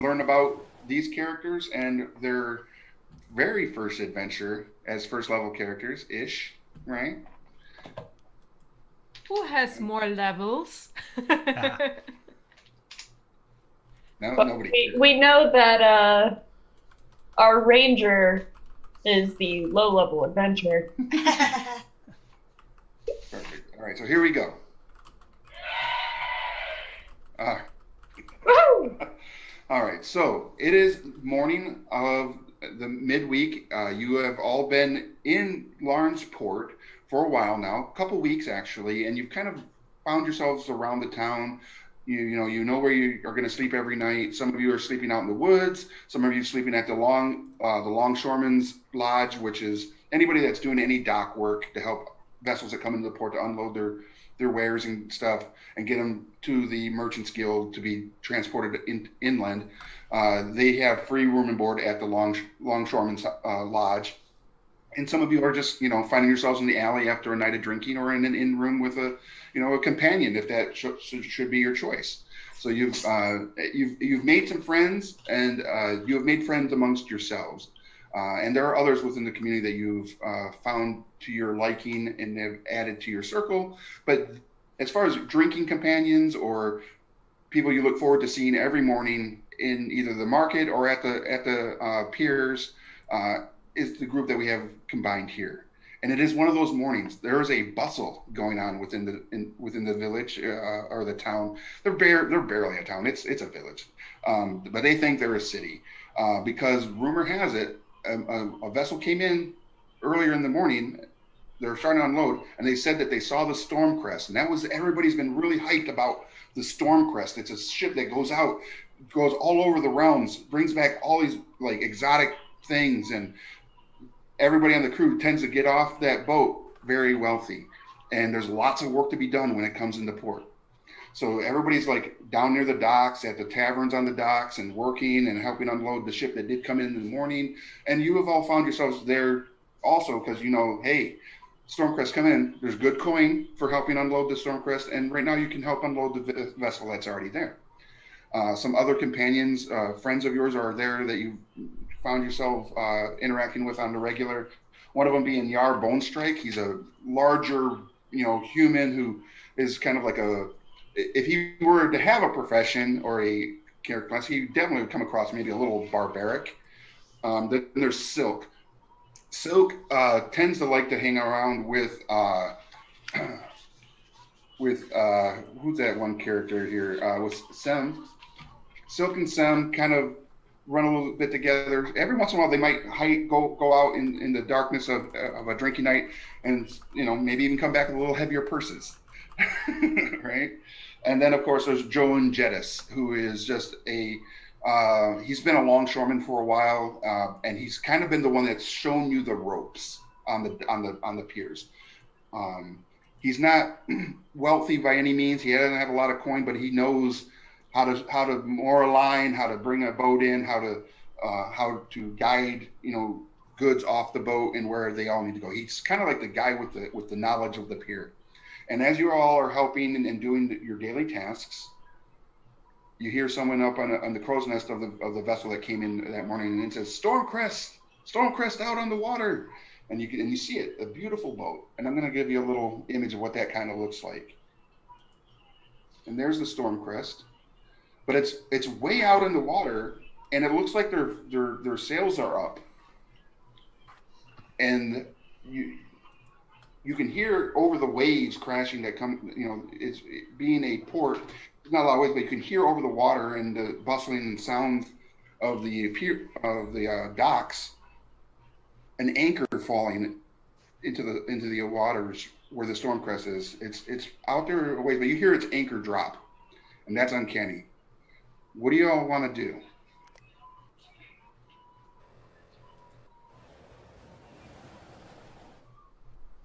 learn about these characters and their very first adventure as first level characters ish, right? Who has more levels? No, But nobody we know that our ranger is the low level adventurer. Perfect. All right, so here we go. Uh, Woo! all right, so it is morning of the midweek. You have all been in Lawrenceport for a while now, a couple weeks actually, and you've kind of found yourselves around the town. You know where you are going to sleep every night. Some of you are sleeping out in the woods. Some of you sleeping at the longshoremen's lodge, which is anybody that's doing any dock work to help vessels that come into the port to unload their wares and stuff and get them to the Merchants Guild to be transported inland. They have free room and board at the longshoremen's lodge. And some of you are just, finding yourselves in the alley after a night of drinking, or in an inn room with a companion, if that should be your choice. So you've made some friends, and you have made friends amongst yourselves. And there are others within the community that you've found to your liking and have added to your circle. But as far as drinking companions or people you look forward to seeing every morning in either the market or at the piers, is the group that we have combined here. And it is one of those mornings. There is a bustle going on within the village or the town. They're barely a town. It's a village, but they think they're a city because rumor has it a vessel came in earlier in the morning. They're starting to unload, and they said that they saw the Stormcrest, and that was everybody's been really hyped about the Stormcrest. It's a ship that goes all over the realms, brings back all these like exotic things, and everybody on the crew tends to get off that boat very wealthy. And there's lots of work to be done when it comes into port. So everybody's like down near the docks, at the taverns on the docks, and working and helping unload the ship that did come in the morning. And you have all found yourselves there also because hey, Stormcrest come in. There's good coin for helping unload the Stormcrest, and right now you can help unload the vessel that's already there. Some other companions, friends of yours are there that you found yourself interacting with on the regular. One of them being Yar Bonestrike. He's a larger, human who is kind of like if he were to have a profession or a character class, he definitely would come across maybe a little barbaric. Then there's Silk. Silk tends to like to hang around with who's that one character here? With Sem. Silk and Sem kind of run a little bit together. Every once in a while, they might go out in the darkness of a drinking night, and maybe even come back with a little heavier purses, right? And then of course there's Joan Jettis, who is just he's been a longshoreman for a while, and he's kind of been the one that's shown you the ropes on the piers. He's not wealthy by any means. He doesn't have a lot of coin, but he knows how to moor a line, how to bring a boat in, how to guide goods off the boat and where they all need to go. He's kind of like the guy with the knowledge of the pier. And as you all are helping and doing your daily tasks, you hear someone up on the crow's nest of the vessel that came in that morning, and it says Stormcrest out on the water, and you see it, a beautiful boat. And I'm going to give you a little image of what that kind of looks like. And there's the Stormcrest. But it's way out in the water, and it looks like their sails are up, and you can hear over the waves crashing that come. It's being a port. There's not a lot of waves, but you can hear over the water and the bustling sound of the docks, an anchor falling into the waters where the Stormcrest is. It's out there a ways, but you hear its anchor drop, and that's uncanny. What do you all want to do?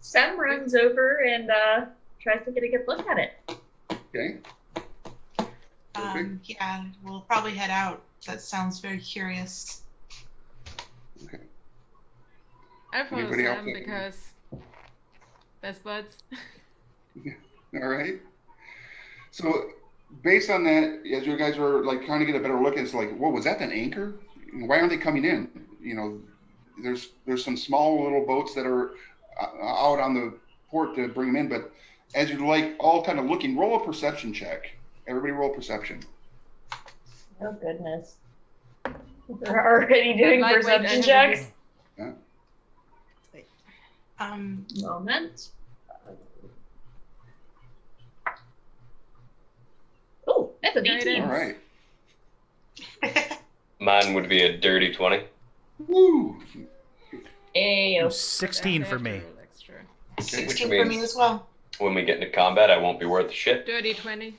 Sam runs over and tries to get a good look at it. Okay. Yeah, we'll probably head out. That sounds very curious. Okay. I follow Anybody else? Sam because best buds. All right. So based on that, as you guys are like trying to get a better look, it's like, whoa, was that an anchor? Why aren't they coming in? There's some small little boats that are out on the port to bring them in, but as you're like all kind of looking, roll a perception check. Everybody roll perception. Oh goodness. We're already doing Lightweight perception and checks. Yeah. Moment. Oh, that's an 18. All right. Mine would be a dirty 20. Woo! Ayo. 16 for me. Extra. 16 Which for me means- as well. When we get into combat, I won't be worth shit. Dirty 20.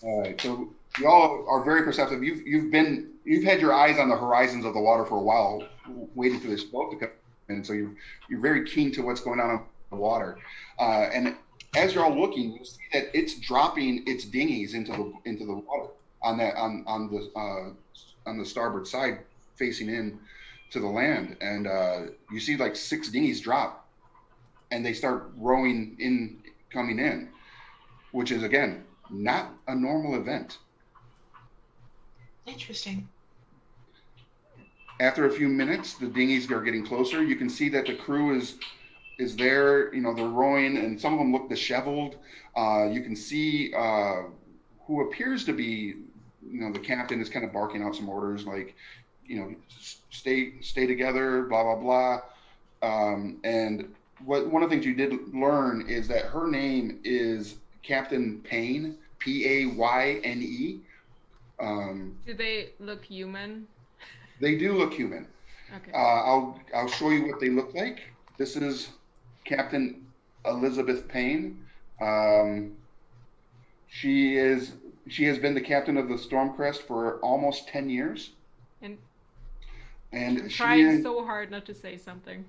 All right. So y'all are very perceptive. You've had your eyes on the horizons of the water for a while, waiting for this boat to come in. So you're very keen to what's going on in the water. And as you're all looking, you see that it's dropping its dinghies into the water on the starboard side, facing in to the land. And you see like 6 dinghies drop, and they start coming in, which is again not a normal event. Interesting. After a few minutes, the dinghies are getting closer. You can see that the crew is there. They're rowing, and some of them look disheveled. You can see who appears to be, the captain is kind of barking out some orders like, stay together, blah blah blah. And one of the things you did learn is that her name is Captain Payne, Payne. Do they look human? They do look human. Okay. I'll show you what they look like. This is Captain Elizabeth Payne. She has been the captain of the Stormcrest for almost 10 years. And And I'm she trying is, so hard not to say something.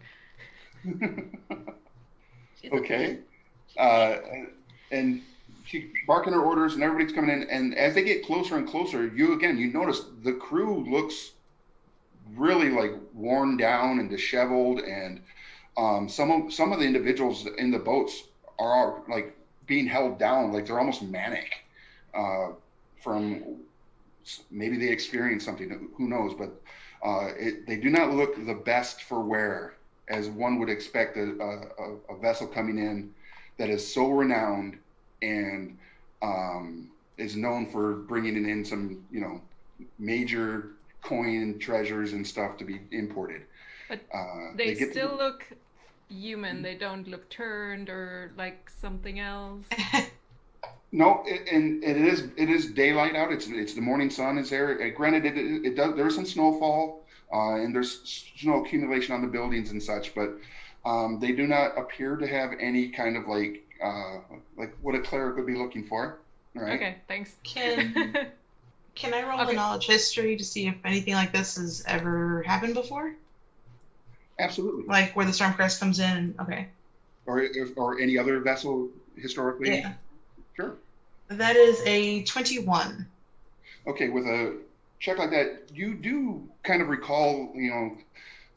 okay. And she barking her orders, and everybody's coming in. And as they get closer and closer, you notice the crew looks really like worn down and disheveled, and some of the individuals in the boats are like being held down, like they're almost manic from maybe they experienced something, who knows, but they do not look the best for wear, as one would expect a vessel coming in that is so renowned and is known for bringing in some major coin treasures and stuff to be imported. But they they get still look human. They don't look turned or like something else. No, and it is daylight out. It's the morning sun is there. Granted, it does. There's some snowfall, and there's snow accumulation on the buildings and such, but they do not appear to have any kind of like what a cleric would be looking for. Right? Okay, thanks. Can I roll Okay. a knowledge history to see if anything like this has ever happened before? Absolutely. Like where the Stormcrest comes in? Okay. Or any other vessel historically. Yeah. Sure. That is a 21. Okay, with a check like that, you do kind of recall,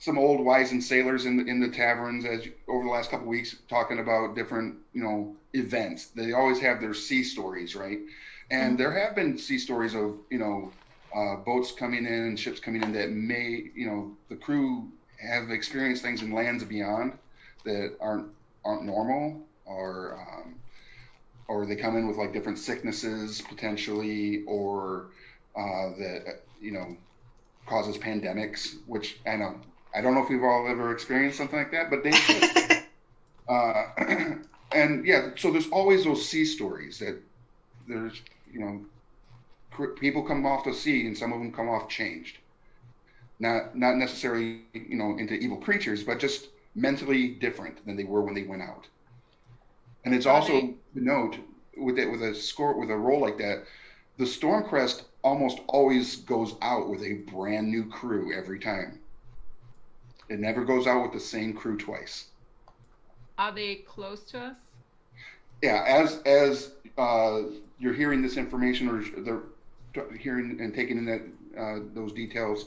some old wizened sailors in the taverns over the last couple of weeks talking about different, events. They always have their sea stories, right? And there have been sea stories of, boats coming in and ships coming in that may, the crew have experienced things in lands beyond that aren't normal, or they come in with like different sicknesses potentially, or that causes pandemics, which I don't know if we've all ever experienced something like that, but they and yeah, so there's always those sea stories that there's people come off the sea, and some of them come off changed, not necessarily into evil creatures, but just mentally different than they were when they went out. And it's also to note with a roll like that, the Stormcrest almost always goes out with a brand new crew every time. It never goes out with the same crew twice. Are they close to us? Yeah, as you're hearing this information, or they're hearing and taking in that those details,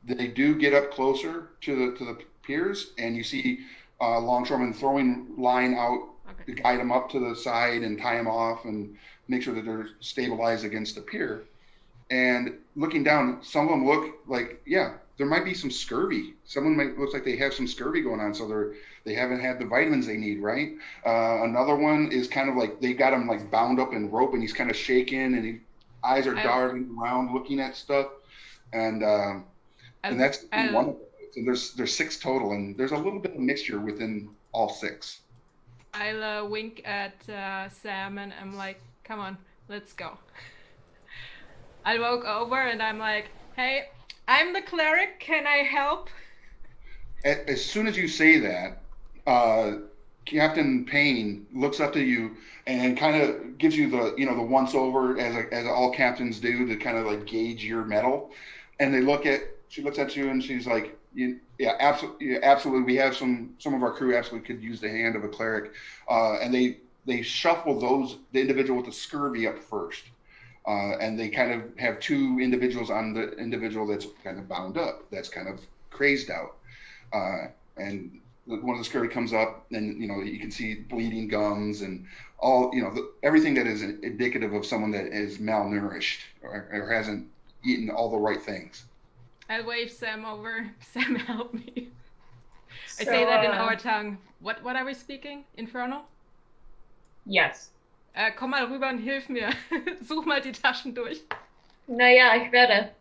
they do get up closer to the piers, and you see longshoremen throwing line out Okay. guide them up to the side and tie them off and make sure that they're stabilized against the pier. And looking down, some of them look like, yeah, there might be some scurvy. Someone might looks like they have some scurvy going on, so they haven't had the vitamins they need, right? Another one is kind of like they got him like bound up in rope, and he's kind of shaking, and his eyes are darting around, looking at stuff, and that's one of them. So there's 6 total, and there's a little bit of mixture within all 6. I'll wink at Sam and I'm like, come on, let's go. I walk over and I'm like, hey, I'm the cleric, can I help? As soon as you say that, Captain Payne looks up to you and kind of gives you the once over as all captains do to kind of like gauge your mettle. And she looks at you and she's like, yeah, absolutely. We have some of our crew absolutely could use the hand of a cleric. And they shuffle the individual with the scurvy up first. And they kind of have 2 individuals on the individual that's kind of bound up, that's kind of crazed out. And one of the scurvy comes up, and you can see bleeding gums and all, everything that is indicative of someone that is malnourished or hasn't eaten all the right things. I wave Sam over. Sam, help me. I say that in our tongue. What are we speaking? Infernal? Yes. Komm mal rüber und hilf mir. Such mal die Taschen durch. Naja, ich werde.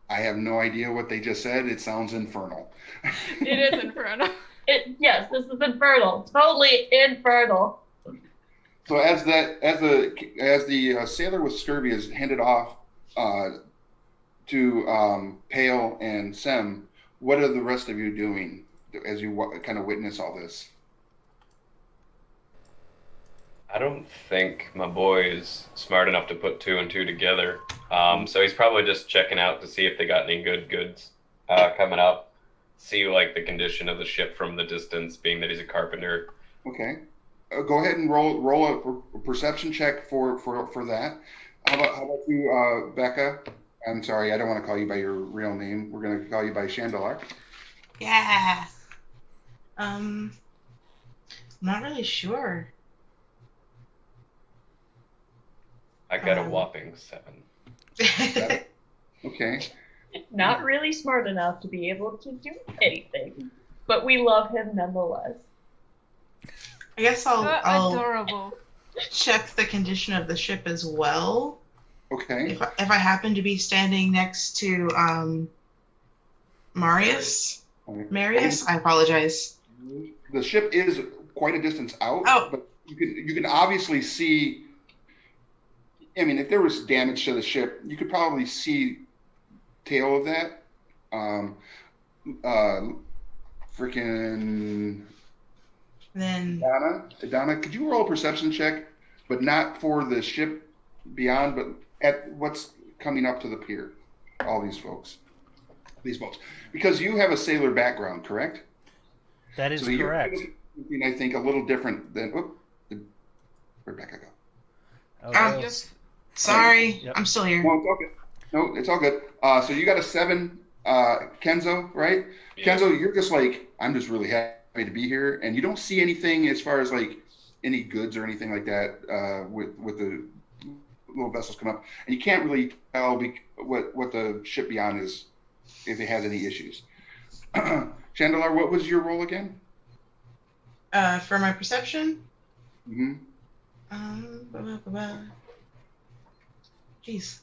I have no idea what they just said. It sounds infernal. It is infernal. Yes, this is infernal. Totally infernal. So as the sailor with scurvy is handed off to Pale and Sem, what are the rest of you doing as you kind of witness all this? I don't think my boy is smart enough to put 2 and 2 together. So he's probably just checking out to see if they got any good goods coming up. See like the condition of the ship from the distance, being that he's a carpenter. Okay, go ahead and roll a perception check for that. How about you, Becca? I'm sorry, I don't want to call you by your real name. We're going to call you by Chandelar. Yeah. I'm not really sure. I got a whopping 7. Okay. Not really smart enough to be able to do anything, but we love him nonetheless. I guess I'll Adorable. check the condition of the ship as well. Okay. If I happen to be standing next to Marius, I apologize. The ship is quite a distance out, but you can obviously see. I mean, if there was damage to the ship, you could probably see tail of that. Freaking. Then Donna, could you roll a perception check, but not for the ship beyond, but at what's coming up to the pier? All these folks, because you have a sailor background, correct? That is correct. I think a little different than. Where'd Becca go? Oh, sorry, Yep. I'm still here. No, it's all good. No, it's all good. So you got a 7, Kenzo, right? Yeah. Kenzo, you're just like, I'm just really happy to be here, and you don't see anything as far as like any goods or anything like that with the little vessels come up, and you can't really tell what the ship beyond is, if it has any issues. Chandelar, what was your role again? For my perception. Mm-hmm. Jeez.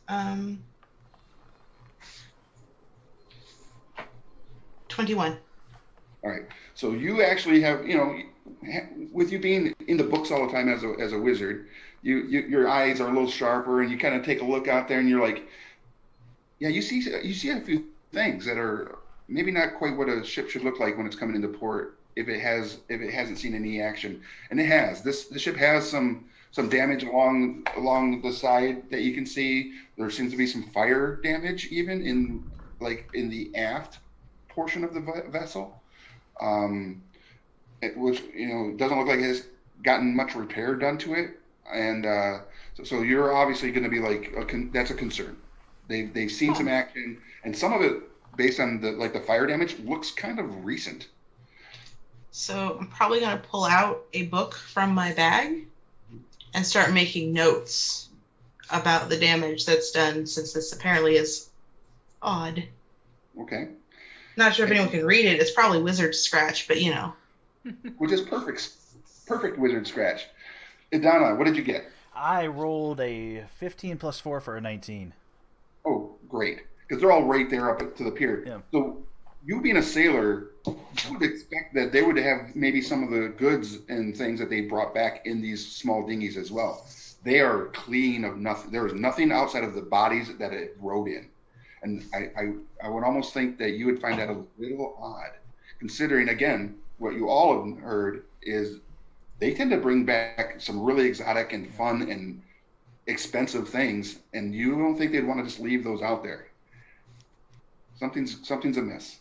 21. All right. So you actually have, with you being in the books all the time as a wizard, your eyes are a little sharper, and you kind of take a look out there, and you're like, yeah, you see a few things that are maybe not quite what a ship should look like when it's coming into port if it hasn't seen any action, and it has. The ship has some damage along the side that you can see. There seems to be some fire damage even in the aft portion of the vessel, which doesn't look like it has gotten much repair done to it, and so you're obviously going to be like that's a concern. They've seen some action, and some of it based on the fire damage looks kind of recent. So I'm probably going to pull out a book from my bag and start making notes about the damage that's done, since this apparently is odd. Okay. Not sure if anyone can read it. It's probably wizard scratch, but Which is perfect wizard scratch. Idana, what did you get? I rolled a 15 plus 4 for a 19. Oh, great. Because they're all right there up to the pier. Yeah. So you being a sailor, you would expect that they would have maybe some of the goods and things that they brought back in these small dinghies as well. They are clean of nothing. There is nothing outside of the bodies that it rode in. And I would almost think that you would find that a little odd, considering, again, what you all have heard is they tend to bring back some really exotic and fun and expensive things, and you don't think they'd want to just leave those out there. Something's amiss.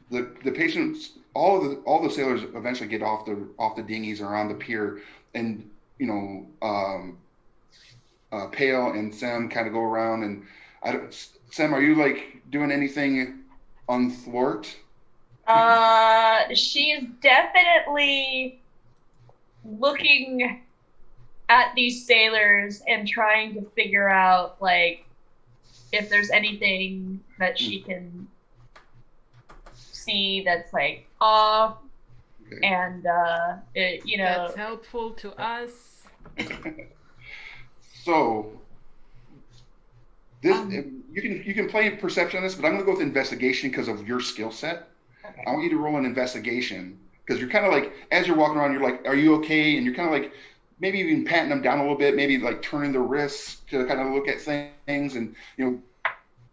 The patients, all the sailors eventually get off the dinghies or on the pier, and Pale and Sam kind of go around, and Sam, are you like doing anything unthwart? She's definitely looking at these sailors and trying to figure out, like, if there's anything that she can see that's, like, off, Okay. and, That's helpful to us. So this you can play perception on this, but I'm going to go with investigation because of your skill set. Okay. I want you to roll an investigation because you're kind of like, as you're walking around, you're like, "Are you okay?" And you're kind of like, maybe even patting them down a little bit, maybe like turning their wrists to kind of look at things, and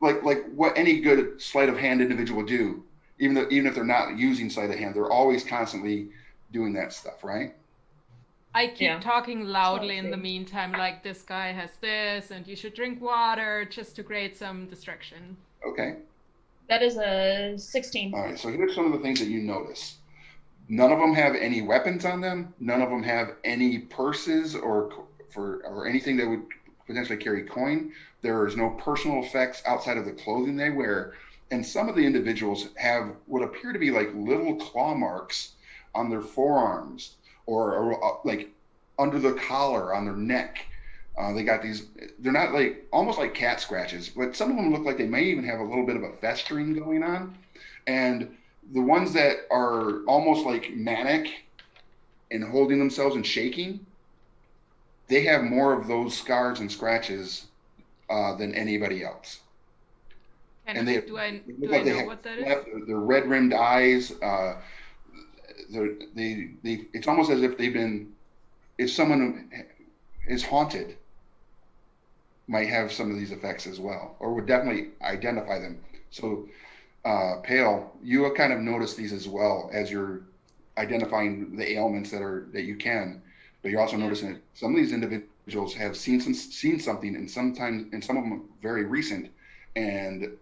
like what any good sleight of hand individual would do, even if they're not using sleight of hand, they're always constantly doing that stuff, right? I keep Yeah. talking loudly in the Okay. meantime, like, this guy has this, and you should drink water, just to create some distraction. Okay. That is a 16. All right. So here's some of the things that you notice. None of them have any weapons on them. None of them have any purses or anything that would potentially carry coin. There is no personal effects outside of the clothing they wear. And some of the individuals have what appear to be like little claw marks on their forearms or like under the collar on their neck. They got these, they're not like, almost like cat scratches, but some of them look like they may even have a little bit of a festering going on. And the ones that are almost like manic and holding themselves and shaking, they have more of those scars and scratches than anybody else. And And they do I look like they know have what that is? their red rimmed eyes. It's almost as if if someone is haunted, might have some of these effects as well, or would definitely identify them. So, Pale, you kind of notice these as well as you're identifying the ailments that you can, but you're also noticing that some of these individuals have seen something, and sometimes, and some of them very recent, and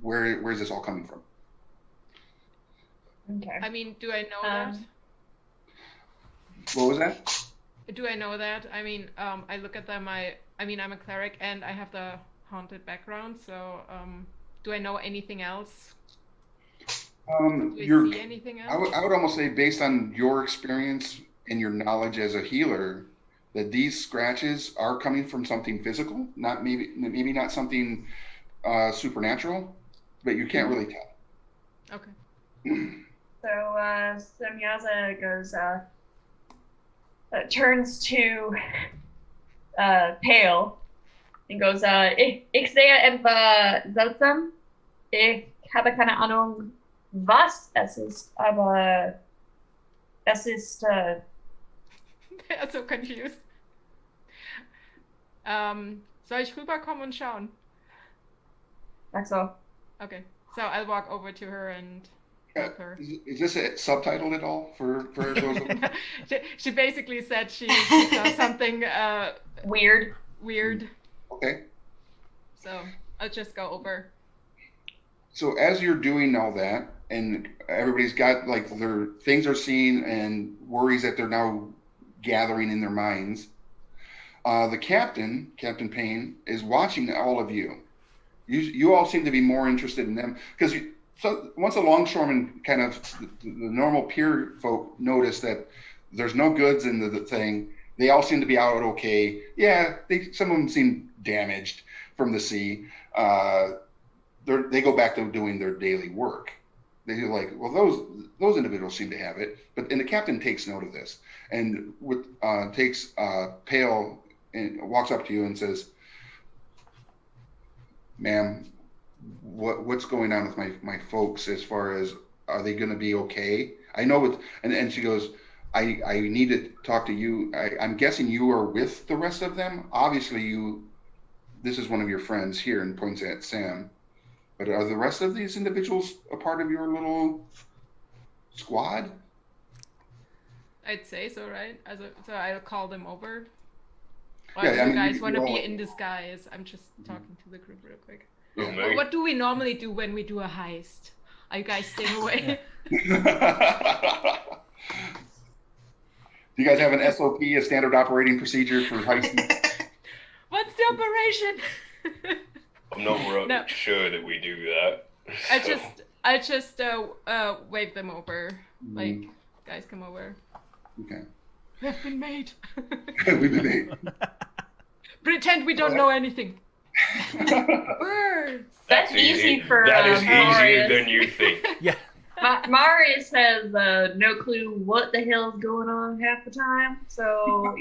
where's this all coming from? Okay. I mean, do I know that? What was that? Do I know that? I mean, I look at them, I mean, I'm a cleric and I have the haunted background, so do I know anything else? Do I see anything else? I would almost say, based on your experience and your knowledge as a healer, that these scratches are coming from something physical, not maybe not something supernatural, but you can't really tell. Okay. So Semyaza goes, turns to Pale and goes, ich sehe etwas seltsam. Ich habe keine Ahnung, was es ist, aber es ist, They are so confused. Soll ich rüberkommen und schauen? that's all. Okay. So I'll walk over to her and help her. Is this subtitled at all for those? She basically said she saw something Weird. weird, Okay. so I'll just go over. So as you're doing all that, and everybody's got like their things are seen and worries that they're now gathering in their minds, the Captain Payne, is watching all of you. You all seem to be more interested in them because so once the longshoremen kind of the normal pier folk notice that there's no goods in the thing, they all seem to be out okay. Yeah, some of them seem damaged from the sea. They go back to doing their daily work. They're like, well, those individuals seem to have it, and the captain takes note of this and takes Pale and walks up to you and says, "Ma'am, what's going on with my folks as far as are they going to be okay? I know it." And she goes, I need to talk to you. I'm guessing you are with the rest of them. Obviously, this is one of your friends here, and points at Sam. But are the rest of these individuals a part of your little squad? I'd say so, right? So I'll call them over. Or Yeah, do I you mean, guys you want to all- be in disguise? I'm just talking to the group real quick. Yeah. Me? What do we normally do when we do a heist? Are you guys staying away? Do you guys have an SOP, a standard operating procedure for heisting? What's the operation? I'm not really No. sure that we do that. I just wave them over. Like, guys, come over. Okay. We have been made. We've been made. Pretend we don't know anything. Words. That's easy for That is easier Marius. than you think. Yeah. Marius has no clue what the hell's going on half the time, so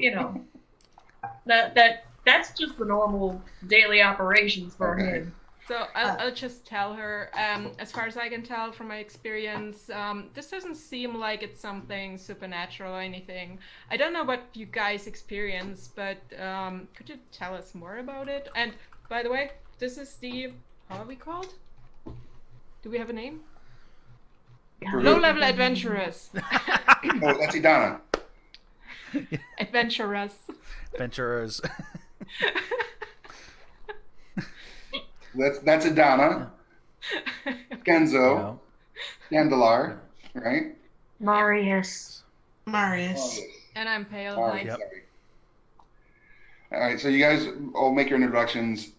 that's just the normal daily operations for Okay. him. So I'll just tell her, as far as I can tell from my experience, this doesn't seem like it's something supernatural or anything. I don't know what you guys experience, but could you tell us more about it? And by the way, this is how are we called? Do we have a name? For who? Low-level adventurers. Oh, that's Idana. Adventurers. Adventurers. That's Idana. Genzo. Yeah. Gandalar. Right? Marius. Marius. And I'm Pale. All Hi. right, Yep. sorry. All right, so you guys all make your introductions.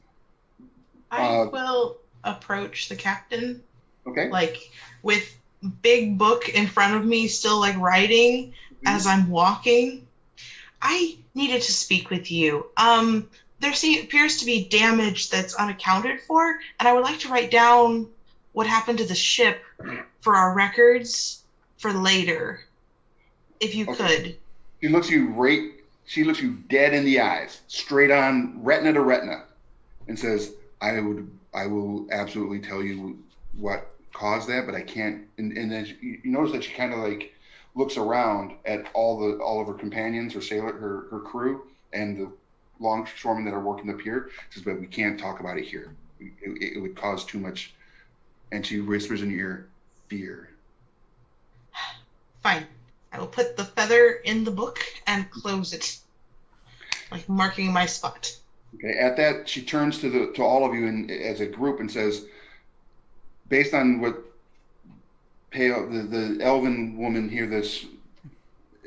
I will approach the captain, Okay. like with big book in front of me, still like writing as I'm walking. I needed to speak with you. There appears to be damage that's unaccounted for, and I would like to write down what happened to the ship for our records for later, if you could. She looks you dead in the eyes, straight on, retina to retina, and says, I will absolutely tell you what caused that, but I can't. And then you notice that she kind of like looks around at all of her companions, her crew, and the longshoremen that are working the pier. She says, but we can't talk about it here. It would cause too much. And she whispers in your ear, fear. Fine. I will put the feather in the book and close it, like marking my spot. Okay. At that, she turns to all of you as a group and says, based on what the elven woman here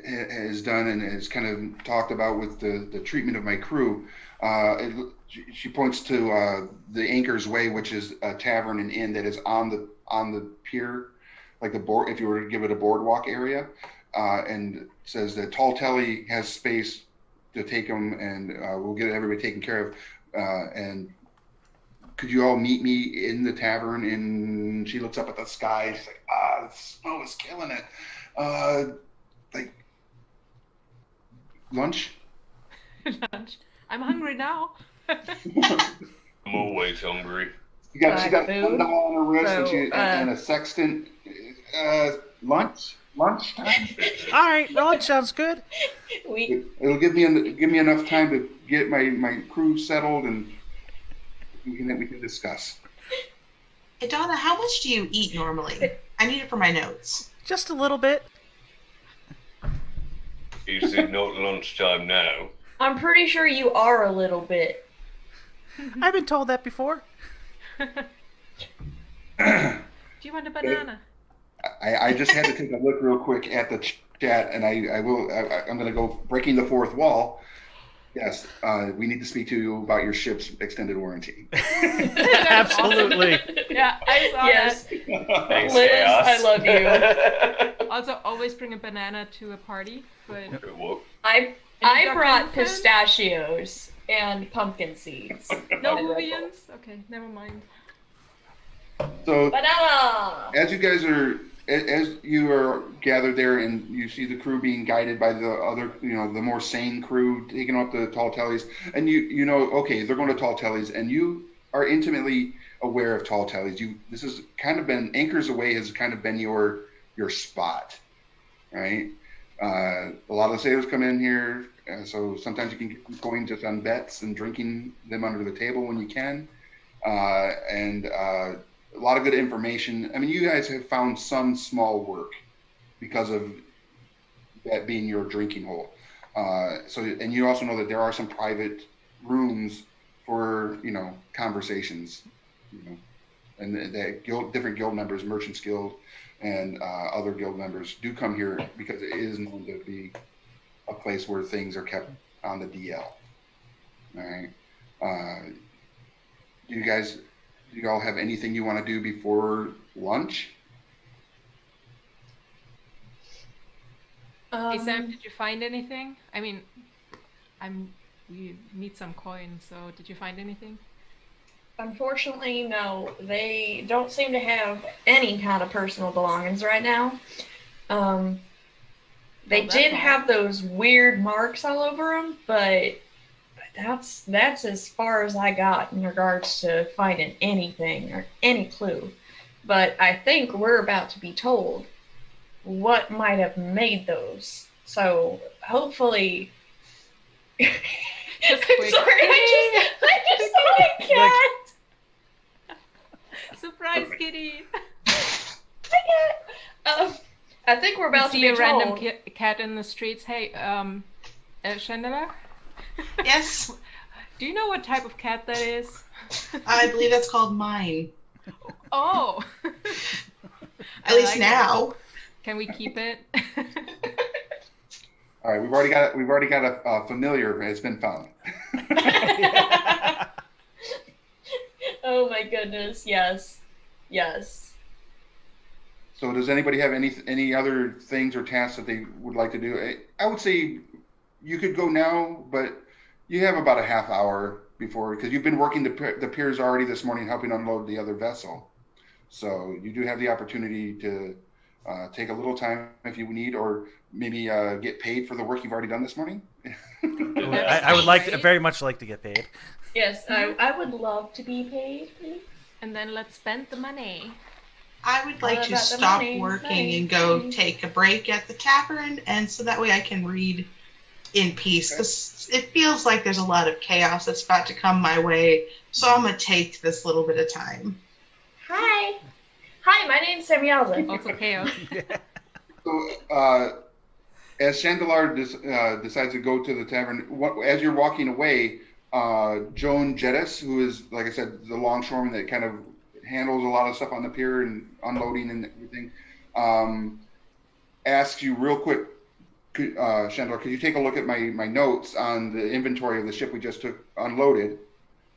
has done and has kind of talked about with the treatment of my crew, she points to the Anchor's Way, which is a tavern and inn that is on the pier, like the board. If you were to give it a boardwalk area, and says that Tall Telly has space to take them, and we'll get everybody taken care of. And could you all meet me in the tavern? And she looks up at the sky. She's like, the snow is killing it. Like lunch? Lunch. I'm hungry now. I'm always hungry. She got Food. one doll on her wrist So, and a sextant. Lunchtime. All right, lunch sounds good. It'll give me enough time to get my crew settled, and we can discuss. Hey, Donna, how much do you eat normally? I need it for my notes. Just a little bit. Is it not lunchtime now? I'm pretty sure you are a little bit. I've been told that before. Do you want a banana? I just had to take a look real quick at the chat, and I'm going to go breaking the fourth wall. Yes, we need to speak to you about your ship's extended warranty. Absolutely. Yeah, I saw Yes. that. Thanks, Liz, Chaos. I love you. Also, always bring a banana to a party. But Whoa. I Any brought Duck Hunt fans? pistachios and pumpkin seeds. No And Red Bull. Hoovians? Okay, never mind. So Banana! as you are gathered there and you see the crew being guided by the other, the more sane crew taking up the tall tellies, and you know, okay, they're going to tall tellies, and you are intimately aware of tall tellies. This has kind of been Anchors Away has kind of been your spot, right? A lot of the sailors come in here, so sometimes you can get going just on bets and drinking them under the table when you can, and a lot of good information. I mean, you guys have found some small work because of that being your drinking hole. And you also know that there are some private rooms for, conversations, and that different guild members, Merchants Guild, and other guild members do come here because it is known to be a place where things are kept on the DL. All right. Do you all have anything you want to do before lunch? Hey Sam, did you find anything? I mean, we need some coins, so did you find anything? Unfortunately, no. They don't seem to have any kind of personal belongings right now. They that's did odd. have those weird marks all over them, but that's as far as I got in regards to finding anything or any clue. But I think we're about to be told what might have made those. So hopefully. I'm Just sorry, quick. I just saw a cat. Surprise, kitty! I think we're about to See be a random told. cat in the streets. Hey, Chandela, Yes, do you know what type of cat that is? I believe that's called mine. Oh! At least now. Can we keep it? All right, we've already got a familiar has been found. Oh my goodness, yes. So does anybody have any other things or tasks that they would like to do? I would say you could go now, but you have about a half hour before, because you've been working the piers already this morning, helping unload the other vessel. So you do have the opportunity to take a little time if you need, or maybe get paid for the work you've already done this morning. I would very much like to get paid. Yes, I would love to be paid, please. And then let's spend the money. I would like What to about the stop money? working and Money. go take a break at the tavern, and so that way I can read in peace, because it feels like there's a lot of chaos that's about to come my way, so I'm going to take this little bit of time. Hi, my name's Samuelza. Also chaos. So as Chandelar decides to go to the tavern, as you're walking away, Joan Jettis, who is, like I said, the longshoreman that kind of handles a lot of stuff on the pier and unloading and everything, asks you real quick, Chandler, could you take a look at my notes on the inventory of the ship we just unloaded?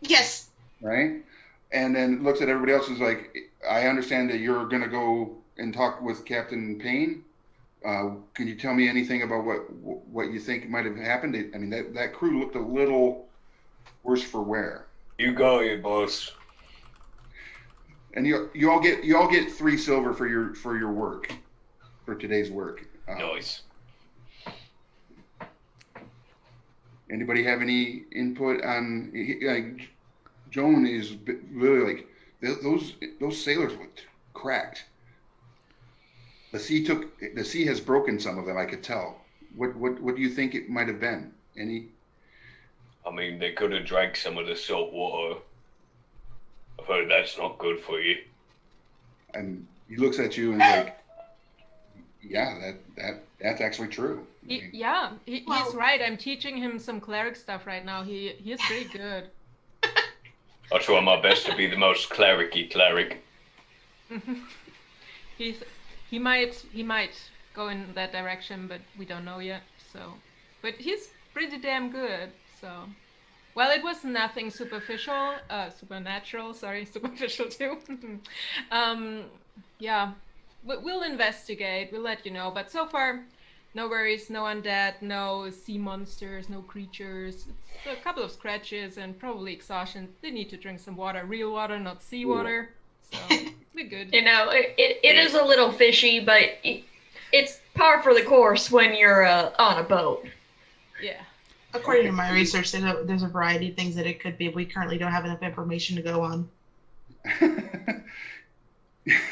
Yes. Right? And then looks at everybody else and is like, I understand that you're going to go and talk with Captain Payne. Can you tell me anything about what you think might have happened? I mean, that crew looked a little worse for wear. You go, you boss. And you all get 3 silver for your work, for today's work. Nice. Anybody have any input on? Joan is really like those sailors looked cracked. The sea has broken some of them. I could tell. What do you think it might have been? Any? I mean, they could have drank some of the salt water. I've heard that's not good for you. And he looks at you and is like, yeah, that's actually true. He's right. I'm teaching him some cleric stuff right now. He is pretty good. I'll try my best to be the most cleric-y cleric. He might go in that direction, but we don't know yet. So, but he's pretty damn good. So, well, it was nothing supernatural. Sorry, superficial too. um, yeah, we'll investigate. We'll let you know. But so far, no worries, no undead, no sea monsters, no creatures. It's a couple of scratches and probably exhaustion. They need to drink some water, real water, not seawater. So we're good. You know, it is a little fishy, but it's par for the course when you're on a boat. Yeah. According to my research, there's a variety of things that it could be. We currently don't have enough information to go on.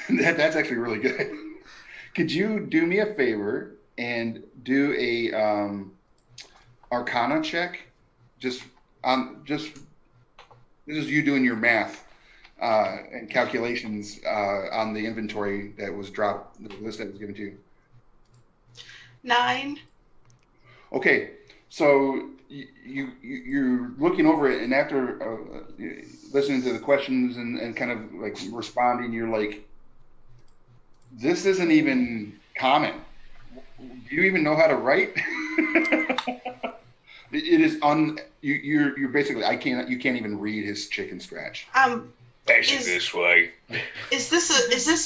That's actually really good. Could you do me a favor and do a Arcana check? Just this is you doing your math and calculations on the inventory that was dropped, the list that was given to you. 9. Okay, so you're looking over it, and after listening to the questions and kind of like responding, you're like, this isn't even common. Do you even know how to write? It is you're basically you can't even read his chicken scratch. This way. Is this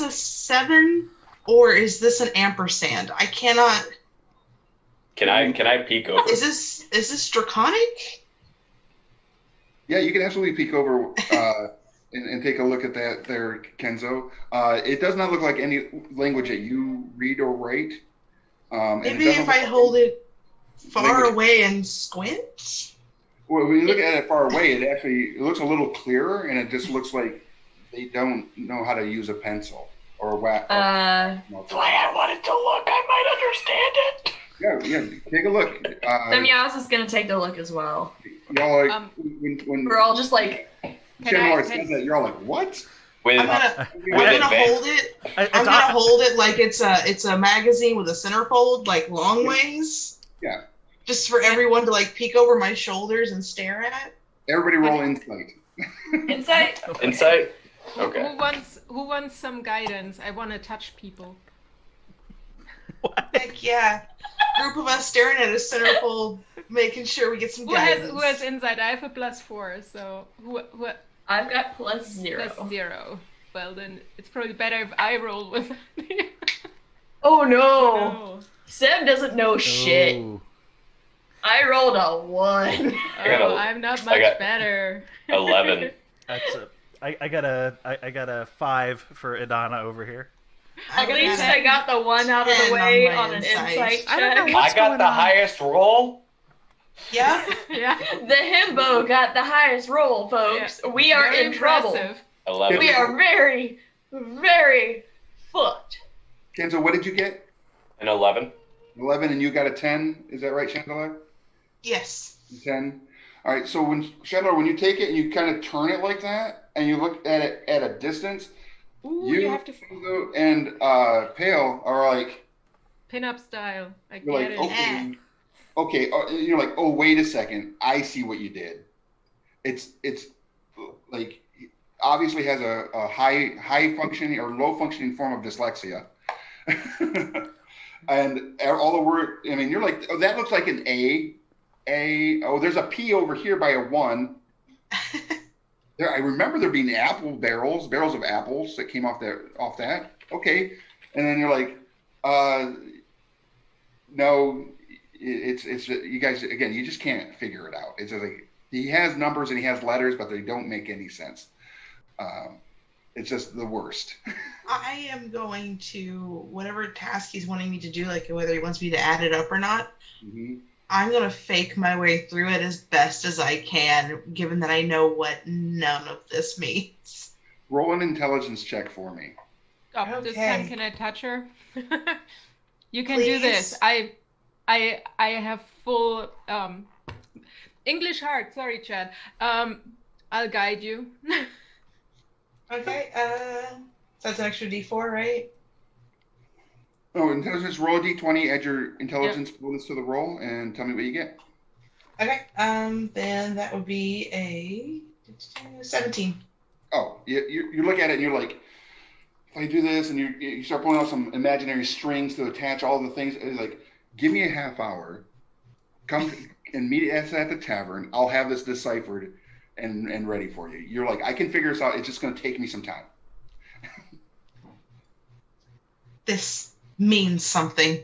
a 7 or is this an ampersand? I cannot. Can I peek over? Is this draconic? Yeah, you can absolutely peek over and take a look at that there, Kenzo. It does not look like any language that you read or write. Maybe if I hold it far away and squint? Well, when you look at it far away, it looks a little clearer, and it just looks like they don't know how to use a pencil or a wax. The way I wanted to look, I might understand it. Yeah, take a look. Semyaz is gonna take a look as well. Y'all like, when We're all just like, Chandler says that, you're all like, what? With, I'm gonna hold it. I'm gonna hold it like it's a magazine with a centerfold, like long ways. Yeah. Just for everyone to like peek over my shoulders and stare at. Everybody roll insight. insight. Insight. Okay. Who wants some guidance? I want to touch people. What? Heck yeah. Group of us staring at a centerfold, making sure we get some guidance. Who has insight? I have a +4, so who I've got +0. +0. Well, then it's probably better if I roll with. Oh no. No. Sam doesn't know shit. Ooh. I rolled a 1. I'm not much better. 11. I got a 5 for Idana over here. At least I got the 1 out of the way on an insight check. I don't know I what's got going the on. highest roll. Yeah. Yeah. The himbo got the highest roll, folks. Yeah. We are Very in trouble. impressive. 11. We are very, very fucked. Kenzo, what did you get? An 11. 11, and you got a 10. Is that right, Chandler? Yes. 10. All right. So when you take it and you kind of turn it like that, and you look at it at a distance, Ooh, you have to Kenzo and Pale are like pin-up style. I you're get like it. okay. You're like, oh, wait a second. I see what you did. It's like obviously has a high functioning or low functioning form of dyslexia. And all the word, I mean, you're like, oh, that looks like an A. Oh, there's a P over here by a 1. There, I remember there being barrels of apples that came off that. Okay, and then you're like, no, it's you guys again. You just can't figure it out. It's just like he has numbers and he has letters, but they don't make any sense. It's just the worst. I am going to whatever task he's wanting me to do, like whether he wants me to add it up or not. Mm-hmm. I'm gonna fake my way through it as best as I can, given that I know what none of this means. Roll an intelligence check for me. Oh, this Okay. time can I touch her? You can do this. Please. I have full English heart. Sorry, Chad. I'll guide you. Okay. That's an extra D4, right? Oh, intelligence. Roll a d20. Add your intelligence bonus to the roll, and tell me what you get. Okay. Then that would be a 17. Oh, you look at it and you're like, if I do this, and you start pulling out some imaginary strings to attach all the things. It's like, give me a half hour. Come and meet us at the tavern. I'll have this deciphered and ready for you. You're like, I can figure this out. It's just going to take me some time. This means something.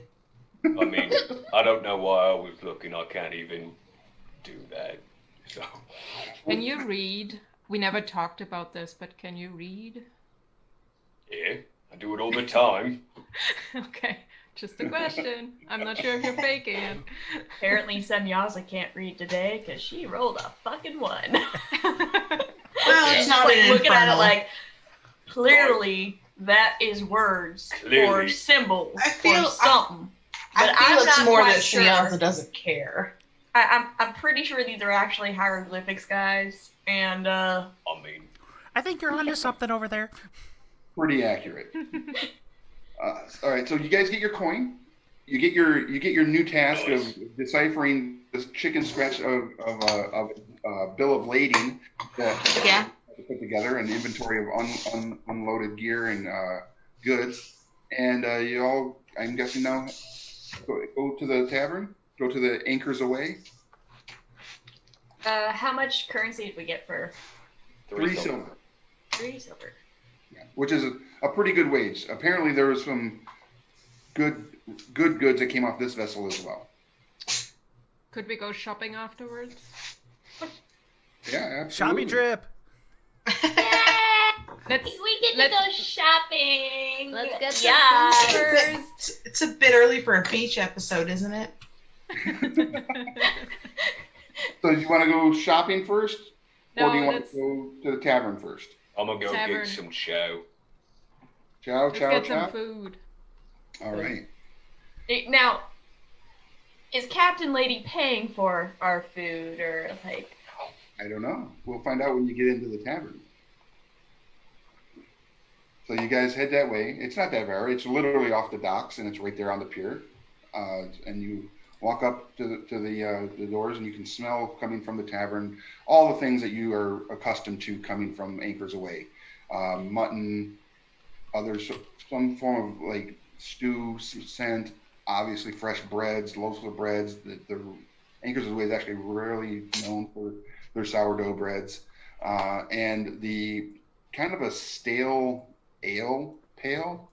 I mean, I don't know why I was looking. I can't even do that. So. Can you read? We never talked about this, but can you read? Yeah, I do it all the time. Okay, just a question. I'm not sure if you're faking it. Apparently, Semyaza can't read today because she rolled a fucking 1. Well, it's not like an looking at it infernal. like, clearly that is words or Clearly. symbols I feel- or something. I But feel I'm it's not more quite that sure. Semyaza doesn't care. I'm pretty sure these are actually hieroglyphics, guys. And I mean, I think you're onto something over there. Pretty accurate. All right, so you guys get your coin. You get your new task Nice. of deciphering this chicken scratch of bill of lading that Yeah. you put together, an inventory of unloaded gear and goods, and you all, I'm guessing now, go to the tavern, go to the Anchors Away. how much currency did we get for 3 silver. 3 silver? Yeah, which is a pretty good wage. Apparently, there was some good goods that came off this vessel as well. Could we go shopping afterwards? Yeah, absolutely. Shopping trip. Let's We get let's- to go shopping. Let's get some yeah. food first. It's a bit early for a beach episode, isn't it? So, do you want to go shopping first, or do you No, want let's to go to the tavern first? I'm gonna go Tavern. get some chow. Chow, let's chow, get chow. some food. All right. Now, is Captain Lady paying for our food or like? I don't know. We'll find out when you get into the tavern. So you guys head that way. It's not that far. It's literally off the docks, and it's right there on the pier. And you walk up to the doors, and you can smell coming from the tavern all the things that you are accustomed to coming from Anchors Away: mutton, some form of like stew scent. Obviously, fresh breads, loaves of breads. The Anchors Away is actually really known for their sourdough breads, and the kind of a stale ale pale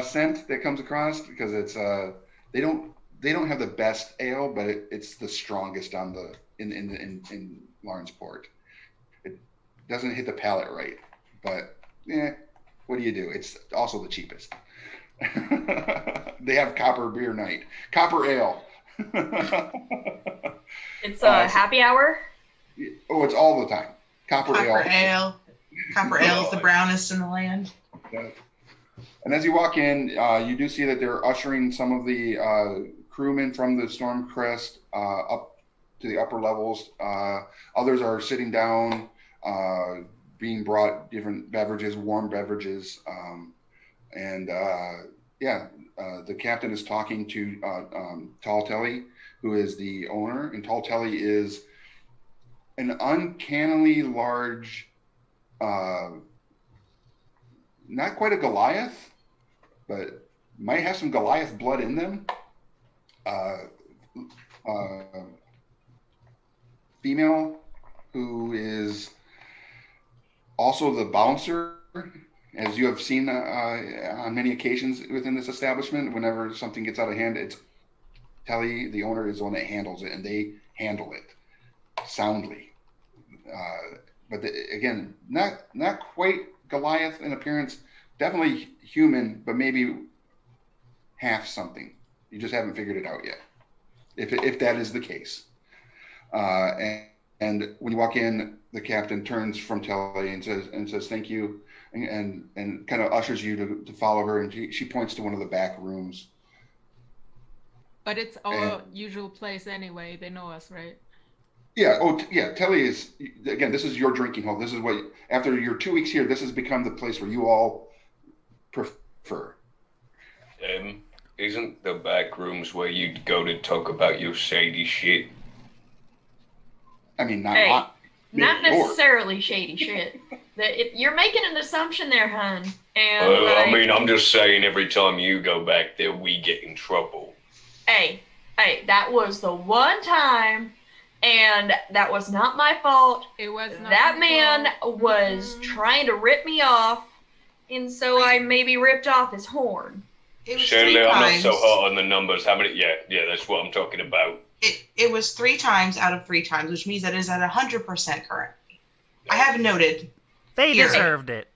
scent that comes across, because it's they don't have the best ale, but it's the strongest on the in Lawrenceport. It doesn't hit the palate right, but what do you do? It's also the cheapest. They have copper beer night, copper ale. It's happy hour. Oh, it's all the time. Copper ale. Copper ale is the brownest in the land. And as you walk in, you do see that they're ushering some of the crewmen from the Stormcrest up to the upper levels. Others are sitting down, being brought different beverages, warm beverages. The captain is talking to Tall Telly, who is the owner. And Tall Telly is an uncannily large, not quite a Goliath, but might have some Goliath blood in them. Female who is also the bouncer, as you have seen on many occasions within this establishment. Whenever something gets out of hand, it's Telly, the owner, is the one that handles it, and they handle it soundly. But again, not quite Goliath in appearance, definitely human, but maybe half something. You just haven't figured it out yet, if that is the case. And when you walk in, the captain turns from Telly and says thank you, and kind of ushers you to follow her, and she points to one of the back rooms. But it's our usual place anyway. They know us, right? Yeah. Oh, yeah. Telly is, again, this is your drinking hole. This is what, after your 2 weeks here, this has become the place where you all prefer. Isn't the back rooms where you'd go to talk about your shady shit? I mean, not Hey, mine. Not Yours. necessarily shady shit. You're making an assumption there, hun. And Well, I like, mean, I'm just saying every time you go back there, we get in trouble. hey, Hey, that was the one time, and that was not my fault. It was not That my man fault. was trying to rip me off, and so I maybe ripped off his horn. It was Shirley, three I'm not times. so hot on the numbers. How many? Yeah, that's what I'm talking about. It was 3 times out of 3 times, which means that it is at 100% currently. I have noted They Here. deserved it.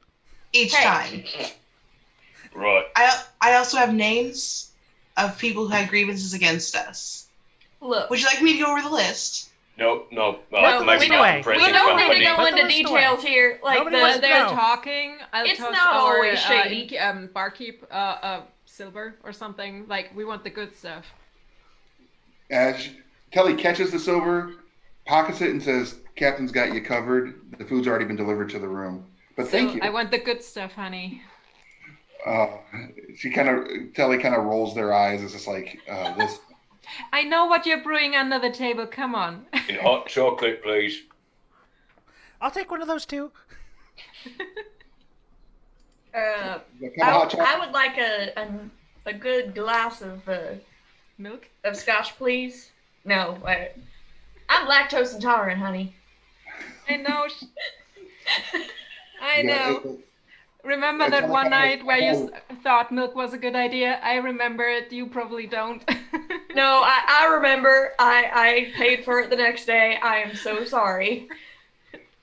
each Hey. time. Right. I also have names of people who had grievances against us. Look, Would you like me to go over the list? No. No, Maybe we not don't- in present we don't company. need to go Put the into list away. details here. Like Nobody the wants While to they're know. talking, I'll It's toss not our always shady. barkeep silver or something. Like, we want the good stuff. As Telly catches the silver, pockets it, and says, "Captain's got you covered. The food's already been delivered to the room." But Still, thank you. I want the good stuff, honey. Telly kind of rolls their eyes. It's just like this. I know what you're brewing under the table. Come on. In hot chocolate, please. I'll take one of those too. Uh, Kind of hot chocolate. I would like a good glass of Milk? scotch, please. No, I'm lactose intolerant, honey. I know. I Yeah, know. Remember it's that all one kind of- night where you thought milk was a good idea? I remember it. You probably don't. No, I remember. I paid for it the next day. I am so sorry.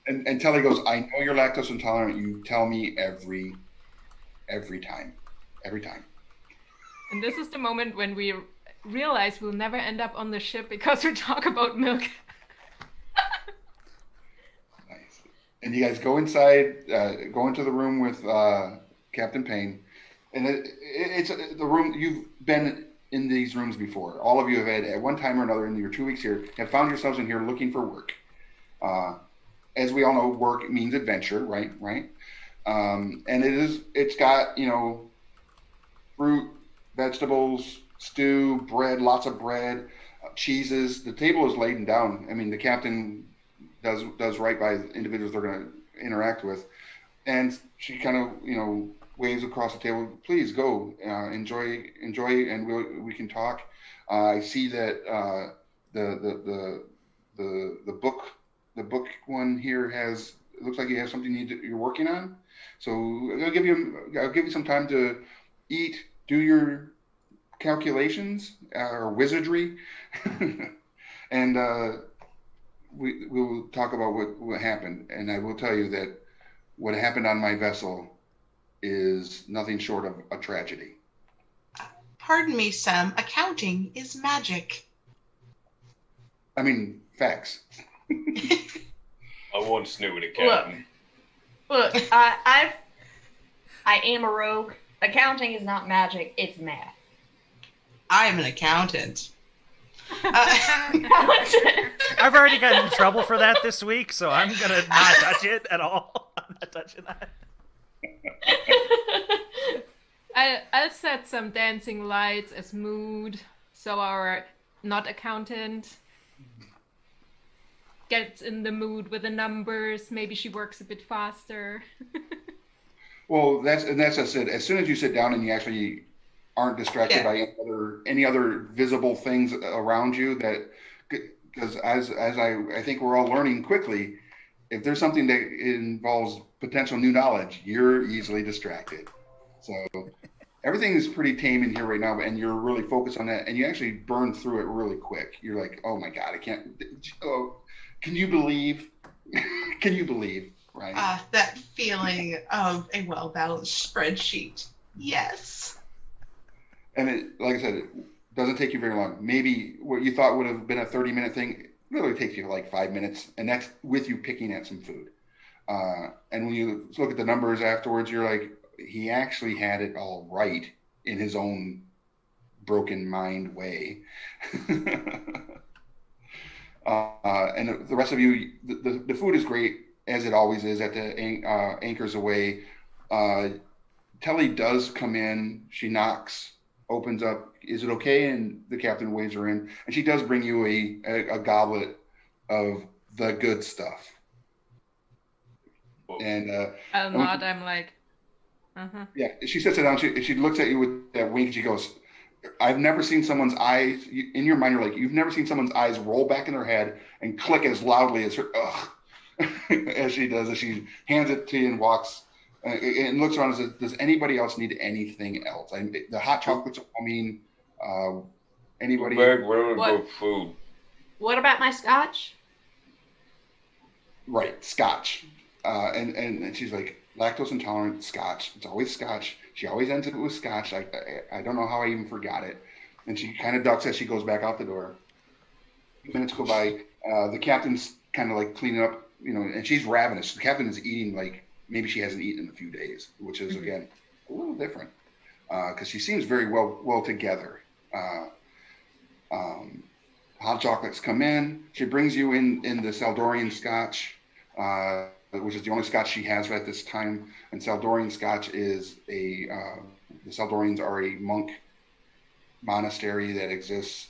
And Telly goes, "I know you're lactose intolerant. You tell me every time. Every time." And this is the moment when we realize we'll never end up on the ship because we talk about milk. Nice. And you guys go inside, go into the room with Captain Payne. And it's the room, you've been in these rooms before. All of you have had, at one time or another in your 2 weeks here, have found yourselves in here looking for work. As we all know, work means adventure, right? And it's got, fruit, vegetables, stew, bread, lots of bread, cheeses. The table is laden down. I mean, the captain does right by individuals they're going to interact with. And she kind of, waves across the table. "Please go, enjoy, and we can talk." I see that the book one here it looks like you have something you're working on. So I'll give you some time to eat, do your calculations or wizardry, and we'll talk about what happened. And I will tell you that what happened on my vessel is nothing short of a tragedy. Pardon me, Sam. Accounting is magic. I mean, facts. I once knew an accountant. Look, I am a rogue. Accounting is not magic, it's math. I am an accountant. I've already gotten in trouble for that this week, so I'm gonna not touch it at all. I'm not touching that. I'll set some dancing lights as mood, so our not accountant gets in the mood with the numbers. Maybe she works a bit faster. Well, that's just it. As soon as you sit down and you actually aren't distracted by any other visible things around you, because as I think we're all learning quickly, if there's something that involves potential new knowledge, you're easily distracted. So everything is pretty tame in here right now, and you're really focused on that, and you actually burn through it really quick. You're like, "Oh my God, I can't. Oh, can you believe? Can you believe?" Right? That feeling of a well-balanced spreadsheet. Yes. And it, like I said, it doesn't take you very long. Maybe what you thought would have been a 30-minute thing really takes you like 5 minutes, and that's with you picking at some food. And when you look at the numbers afterwards, you're like, he actually had it all right in his own broken mind way. And the rest of you, the food is great, as it always is at the Anchors Away. Telly does come in. She knocks, opens up. "Is it okay?" And the captain waves her in. And she does bring you a goblet of the good stuff. And I'll nod. I'm like, yeah, she sits it down. She looks at you with that wink. She goes, I've never seen someone's eyes in your mind. You're like, you've never seen someone's eyes roll back in their head and click as loudly as her, as she does, as she hands it to you and walks and looks around and says, does anybody else need anything else? The hot chocolates, I mean, anybody? Where would What? go food? What about my scotch? Right, scotch. And she's like, lactose intolerant scotch. It's always scotch. She always ends it with scotch. I don't know how I even forgot it. And she kind of ducks as she goes back out the door. A few minutes go by. The captain's kind of like cleaning up, and she's ravenous. The captain is eating like maybe she hasn't eaten in a few days, which is, again, a little different because she seems very well together. Hot chocolates come in. She brings you in the Saldorian scotch, which is the only scotch she has at this time. And Saldorian scotch is the Saldorians are a monk monastery that exists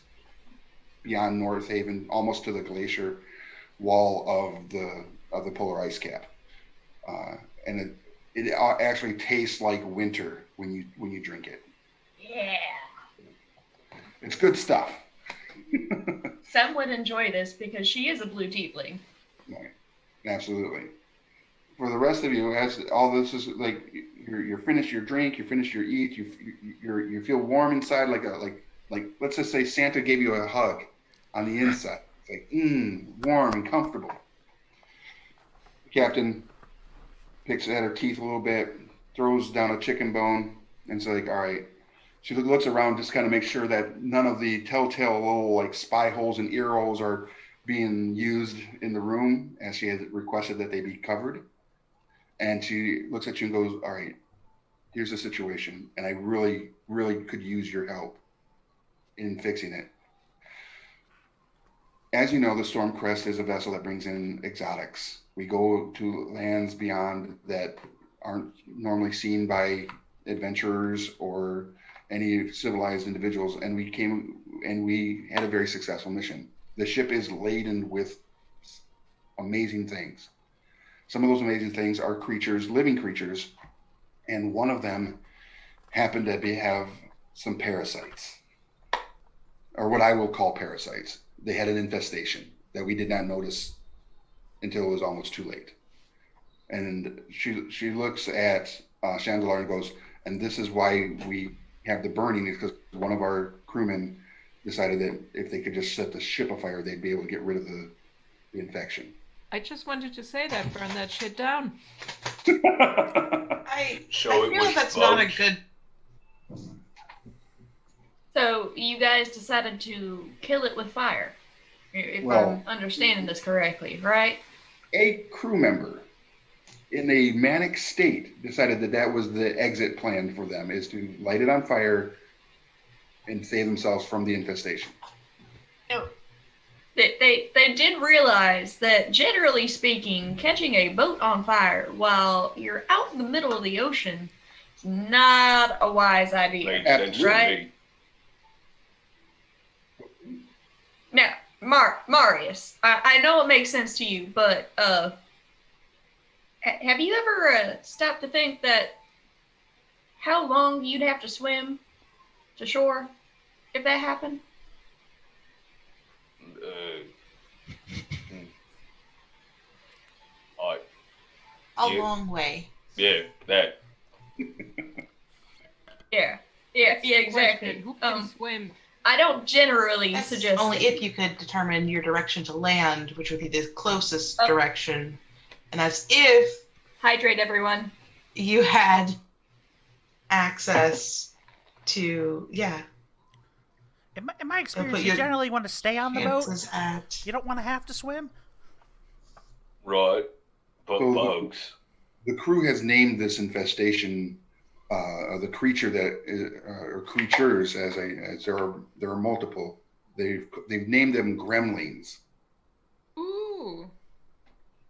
beyond North Haven, almost to the glacier wall of the polar ice cap. And it actually tastes like winter when you drink it. Yeah. It's good stuff. Sam would enjoy this because she is a blue tiefling. Right. Absolutely. For the rest of you, as all this is like, you're finished your drink, you're finished your eat, you feel warm inside, like let's just say Santa gave you a hug on the inside. It's like warm and comfortable. The captain picks at her teeth a little bit, throws down a chicken bone, and it's like, all right. She looks around, just kind of make sure that none of the telltale little like spy holes and ear holes are being used in the room, as she had requested that they be covered. And she looks at you and goes, all right, here's the situation, and I really, really could use your help in fixing it. As you know, the Stormcrest is a vessel that brings in exotics. We go to lands beyond that aren't normally seen by adventurers or any civilized individuals, and we had a very successful mission. The ship is laden with amazing things. Some of those amazing things are creatures, living creatures, and one of them happened to have some parasites, or what I will call parasites. They had an infestation that we did not notice until it was almost too late. And she looks at Chandelar and goes, and this is why we have the burning, is because one of our crewmen decided that if they could just set the ship afire, they'd be able to get rid of the infection. I just wanted to say that. Burn that shit down. I feel that's not a good. So you guys decided to kill it with fire, if I'm understanding this correctly, right? A crew member in a manic state decided that was the exit plan for them, is to light it on fire and save themselves from the infestation. No. They did realize that, generally speaking, catching a boat on fire while you're out in the middle of the ocean is not a wise idea. Right? Now, Marius, I know it makes sense to you, but have you ever stopped to think that how long you'd have to swim to shore if that happened? A long way. Yeah, that. Yeah, exactly. Who can swim? I don't generally That's suggest only it. if you could determine your direction to land, which would be the closest direction, and that's if Hydrate, everyone. you had access to In my experience, put you your generally want to stay on the boat. chances at. You don't want to have to swim. Right. But So- bugs. The crew has named this infestation, the creature or creatures, as there are multiple. They've named them gremlins. Ooh.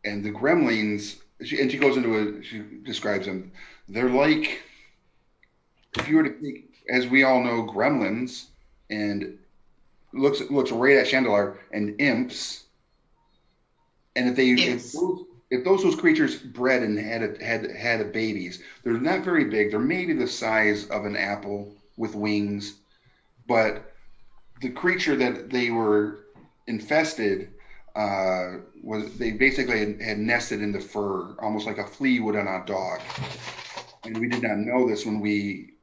And the gremlins, she goes into she describes them. They're like, if you were to think, as we all know, gremlins, and looks right at Chandelar and imps, and if those creatures bred and had babies, they're not very big. They're maybe the size of an apple with wings, but the creature that they were infested was they basically had nested in the fur, almost like a flea would on a dog. And we did not know this when we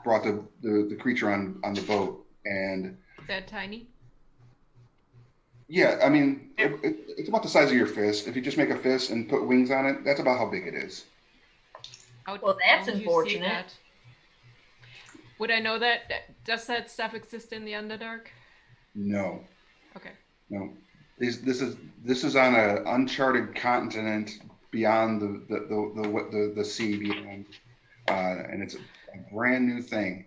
brought the creature on the boat. And They're tiny. yeah, I mean, it's about the size of your fist. If you just make a fist and put wings on it, that's about how big it is. Well, that's How would you see unfortunate. that? Would I know that? Does that stuff exist in the Underdark? No, Okay. no. This is on an uncharted continent beyond the sea beyond, and it's a brand new thing.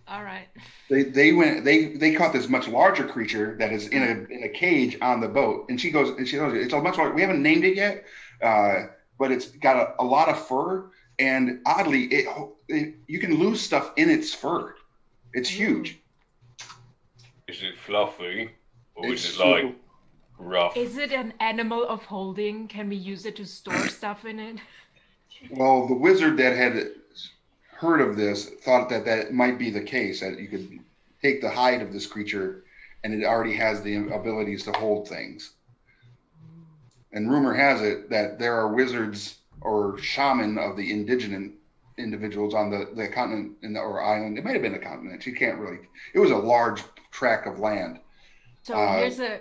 All right. They caught this much larger creature that is in a cage on the boat, and she goes it's a much larger. We haven't named it yet, but it's got a lot of fur, and oddly, you can lose stuff in its fur. It's huge. Is it fluffy? Or It's is it like super- rough? Is it an animal of holding? Can we use it to store stuff in it? Well, the wizard that had heard of this thought that might be the case, that you could take the hide of this creature and it already has the abilities to hold things. And rumor has it that there are wizards or shaman of the indigenous individuals on the continent or island. It might have been a continent. You can't really. It was a large tract of land. So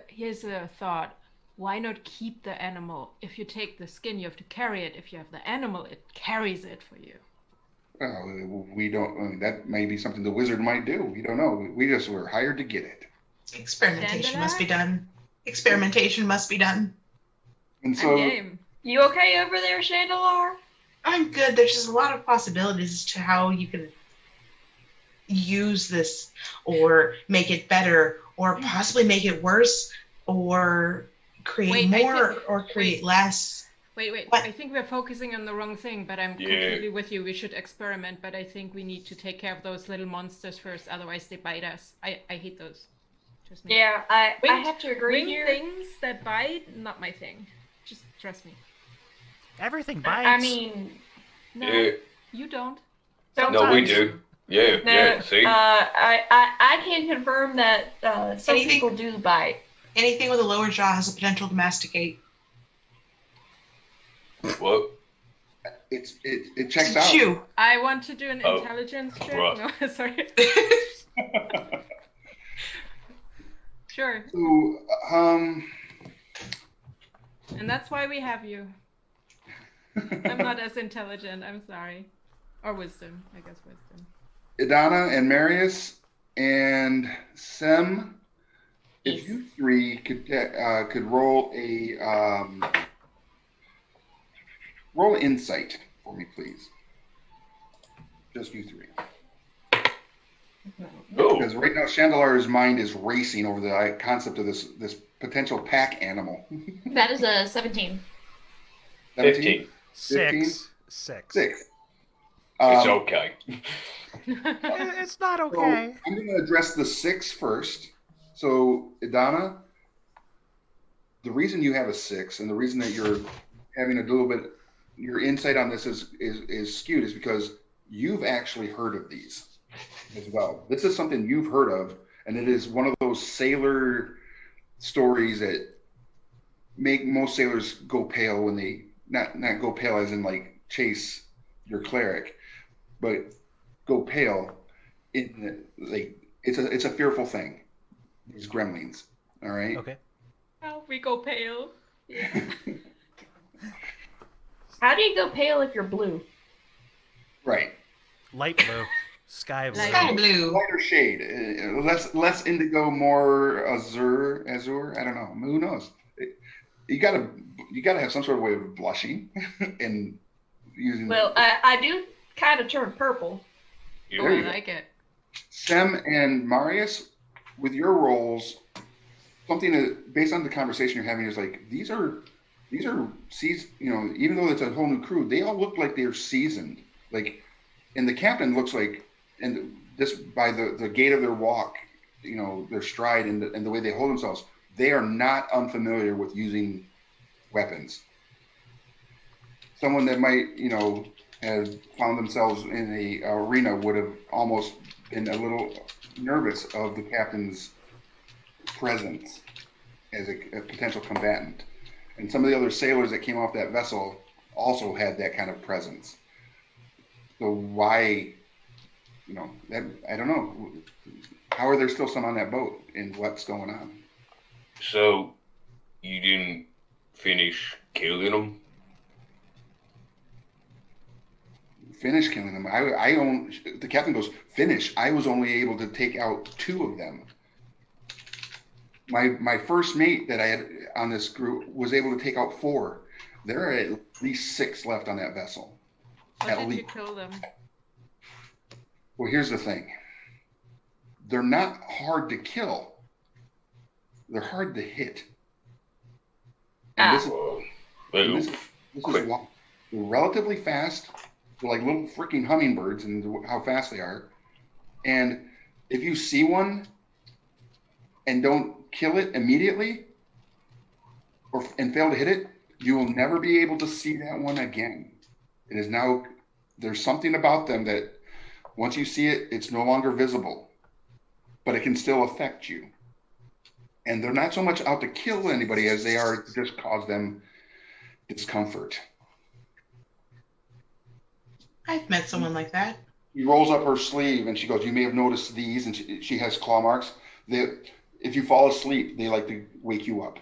here's a thought. Why not keep the animal? If you take the skin, you have to carry it. If you have the animal, it carries it for you. We don't. I mean, that may be something the wizard might do. We don't know. We just were hired to get it. Experimentation must be done. Experimentation must be done. And I'm so, game. You okay over there, Chandelar? I'm good. There's just a lot of possibilities as to how you can use this or make it better or possibly make it worse or create Wait, more or create less. Wait. What? I think we're focusing on the wrong thing, but I'm completely with you. We should experiment, but I think we need to take care of those little monsters first, otherwise they bite us. I hate those. Just me. Yeah, I Winged- have to agree Winged here. things that bite, not my thing. Just trust me. Everything bites. I mean, No, Yeah. you don't. No, we Sometimes. do. Yeah, no, yeah. See? I can confirm that some Anything- people do bite. Anything with a lower jaw has the potential to masticate. What? it checks out. Chew. I want to do an Oh, intelligence check. right. No, sorry. Sure. So, And that's why we have you. I'm not as intelligent. I'm sorry. Or wisdom. I guess wisdom. Idana and Marius and Sem, if you three could roll roll insight for me, please. Just you three. Oh, Because right now Chandelar's mind is racing over the concept of this potential pack animal. That is a 17. 15. 6. 6. It's Um, okay. It's not So okay. I'm going to address the 6 first. So, Idana, the reason you have a 6 and the reason that you're having a little bit, your insight on this is skewed is because you've actually heard of these as well. This is something you've heard of, and it is one of those sailor stories that make most sailors go pale when they, not go pale as in like chase your cleric, but go pale in like it's a fearful thing. These gremlins, all right. Okay. Oh, we go pale. How do you go pale if you're blue? Right. Light blue. Sky blue. Sky blue. Lighter shade, less indigo, more azure. I don't know. Who knows? You gotta have some sort of way of blushing and using. Well, I do kind of turn purple. Oh, There I you go. like it. Sem and Marius, with your roles, something that based on the conversation you're having is like these are seasoned. You know, even though it's a whole new crew, they all look like they're seasoned. Like, and the captain looks like, and this by the gait of their walk, you know, their stride and the way they hold themselves, they are not unfamiliar with using weapons. Someone that might, you know, have found themselves in a arena would have almost and a little nervous of the captain's presence as a potential combatant. And some of the other sailors that came off that vessel also had that kind of presence. So why, that I don't know. How are there still some on that boat, and what's going on? So, you didn't finish killing them? Finish killing them. The captain goes, finish. I was only able to take out 2 of them. My first mate that I had on this group was able to take out 4. There are at least 6 left on that vessel. How did you kill them? Well, here's the thing. They're not hard to kill. They're hard to hit. And this is why they're relatively fast. They're like little freaking hummingbirds and how fast they are. And if you see one and don't kill it immediately and fail to hit it, you will never be able to see that one again. It is now, there's something about them that once you see it, it's no longer visible, but it can still affect you. And they're not so much out to kill anybody as they are to just cause them discomfort. I've met someone like that. She rolls up her sleeve and she goes, you may have noticed these, and she has claw marks. If you fall asleep, they like to wake you up.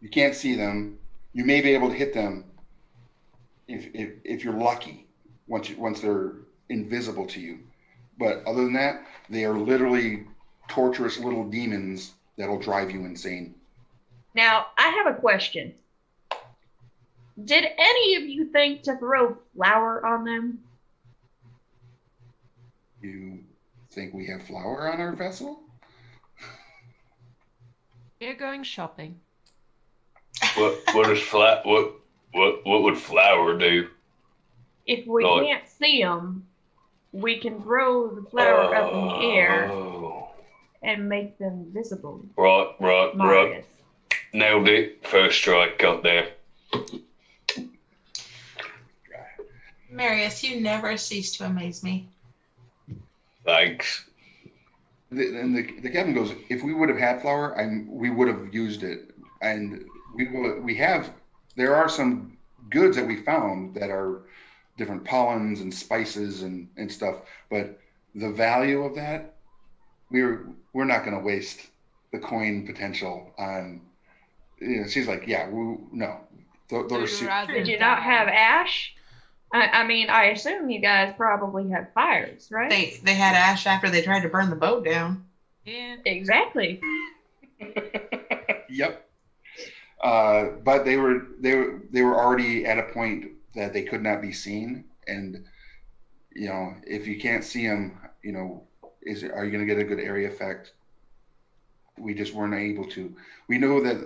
You can't see them. You may be able to hit them if you're lucky, once they're invisible to you. But other than that, they are literally torturous little demons that'll drive you insane. Now, I have a question. Did any of you think to throw flour on them? You think we have flour on our vessel? We're going shopping. What would flour do? If we can't see them, we can throw the flour up in the air and make them visible. Right. Nailed it. First strike got there. Marius, you never cease to amaze me. Thanks. And the captain goes, if we would have had flour, we would have used it. And there are some goods that we found that are different pollens and spices and stuff. But the value of that, we're not going to waste the coin potential on. She's like, yeah, no. Those Did you not have ash? I mean, I assume you guys probably had fires, right? They had ash after they tried to burn the boat down. Yeah. Exactly. Yep. But they were already at a point that they could not be seen, and if you can't see them, are you going to get a good area effect? We just weren't able to. We know that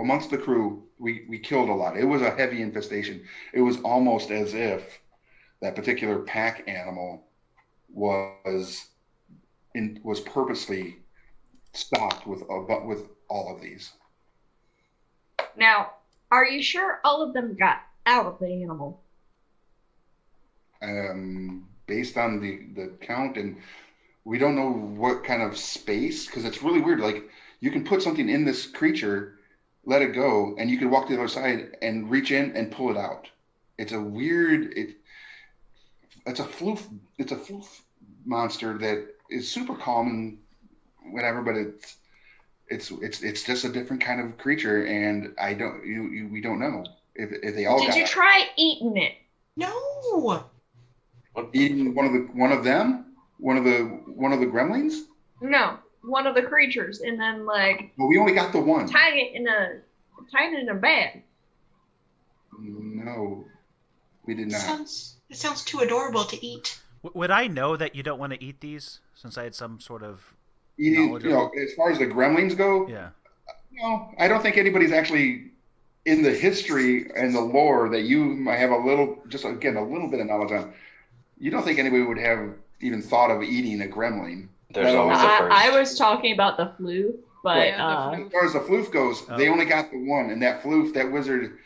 amongst the crew, we killed a lot. It was a heavy infestation. It was almost as if that particular pack animal was purposely stocked with all of these. Now, are you sure all of them got out of the animal? Based on the count, and we don't know what kind of space, because it's really weird. Like, you can put something in this creature, let it go, and you can walk to the other side and reach in and pull it out. It's a weird. It's a floof monster that is super calm and whatever, but it's just a different kind of creature, and we don't know if they all. Did you try eating it? No. Eating one of them? One of the gremlins? No, one of the creatures, and then Well, we only got the one. Tying it in a bag. No, we did not. It sounds too adorable to eat. Would I know that you don't want to eat these, since I had some sort of Eating, knowledge of it? as far as the gremlins go, Yeah. No, I don't think anybody's actually in the history and the lore that you might have a little bit of knowledge on. You don't think anybody would have even thought of eating a gremlin? There's always a first. I was talking about the floof, but Right. As far as the floof goes, they only got the one, and that floof, that wizard,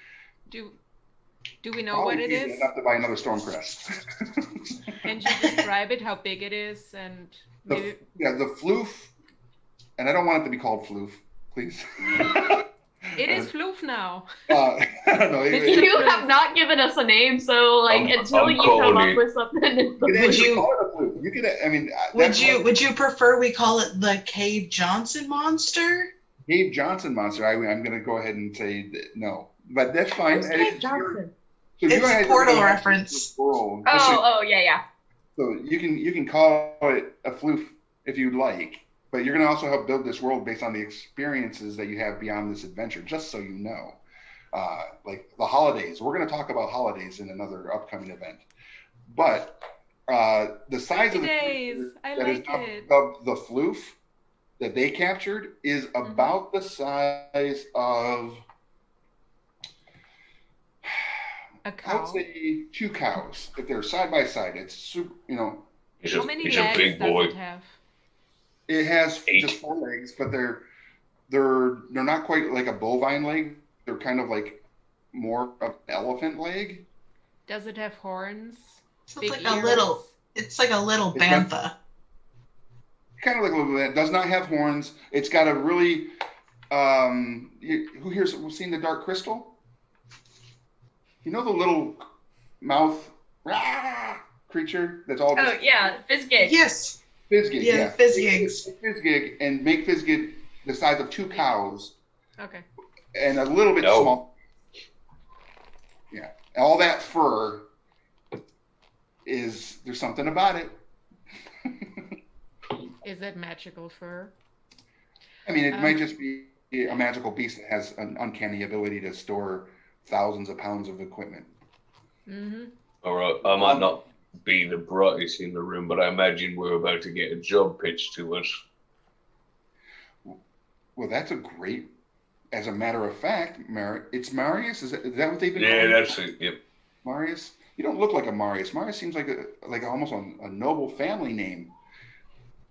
Do we know what it Probably is? enough to buy another Stormcrest. Can you describe it, how big it is, and maybe... The floof, and I don't want it to be called floof, please. It is floof now. I don't know. You have not given us a name, so until I'm you come calling up with something, it's the You Would could you- call it a floof. You could, I mean, Would you prefer we call it the Cave Johnson monster? Dave Johnson monster? I'm going to go ahead and say no, but that's fine. Who's Dave Johnson? So you It's guys are Portal gonna have reference. this world. Oh, yeah. So you can call it a floof if you'd like, but you're going to also help build this world based on the experiences that you have beyond this adventure. Just so you know, like the holidays. We're going to talk about holidays in another upcoming event, but the size of the Days. creature I that is like now it. of the floof that they captured is about the size of, A I cow. would say, 2 cows. If they're side by side, it's super. He's How a, many he's a legs big does boy. it have? It has 8. just 4 legs, but they're not quite like a bovine leg. They're kind of like more of an elephant leg. Does it have horns? So Big it's like ears? it's like a little It's bantha. Kind of like a little bit. It does not have horns. It's got a really who here's seen the Dark Crystal? You know the little mouth creature that's all just Oh, yeah, Fizzgig. Yes. Fizzgig. Yeah, Yeah, Fizzgigs. Fizzgig, and make Fizzgig the size of 2 cows Okay. and a little bit No. small. Yeah, all that fur there's something about it. Is it magical fur? I mean, it might just be a magical beast that has an uncanny ability to store thousands of pounds of equipment. Mm-hmm. All right, I might not be the brightest in the room, but I imagine we're about to get a job pitched to us. Well, that's a great. As a matter of fact, it's Marius. Is that what they've been? Yeah, calling that's it. Yep. Marius. You don't look like a Marius. Marius seems like almost a noble family name.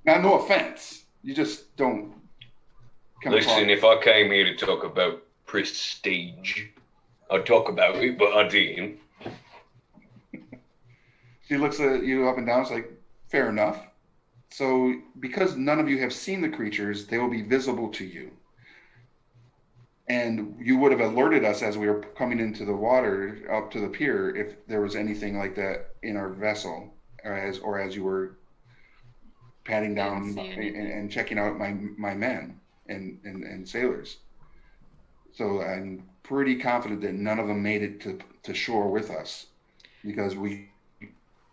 Now, no offense, you just don't come Listen, across. if I came here to talk about prestige, I'd talk about it, but I didn't. She looks at you up and down. It's like, fair enough. So, because none of you have seen the creatures, they will be visible to you. And you would have alerted us as we were coming into the water up to the pier if there was anything like that in our vessel, or as you were patting down Didn't see anything. and checking out my men and sailors. So I'm pretty confident that none of them made it to shore with us, because we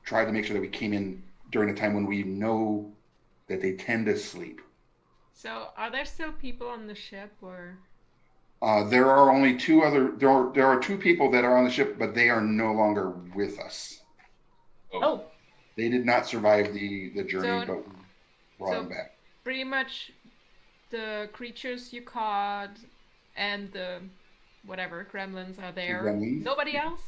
tried to make sure that we came in during a time when we know that they tend to sleep. So, are there still people on the ship, or? There are only 2 other. There are 2 people that are on the ship, but they are no longer with us. Oh, They did not survive the journey, So- but we brought them back. Pretty much the creatures you caught and the whatever gremlins are there. gremlins. Nobody else?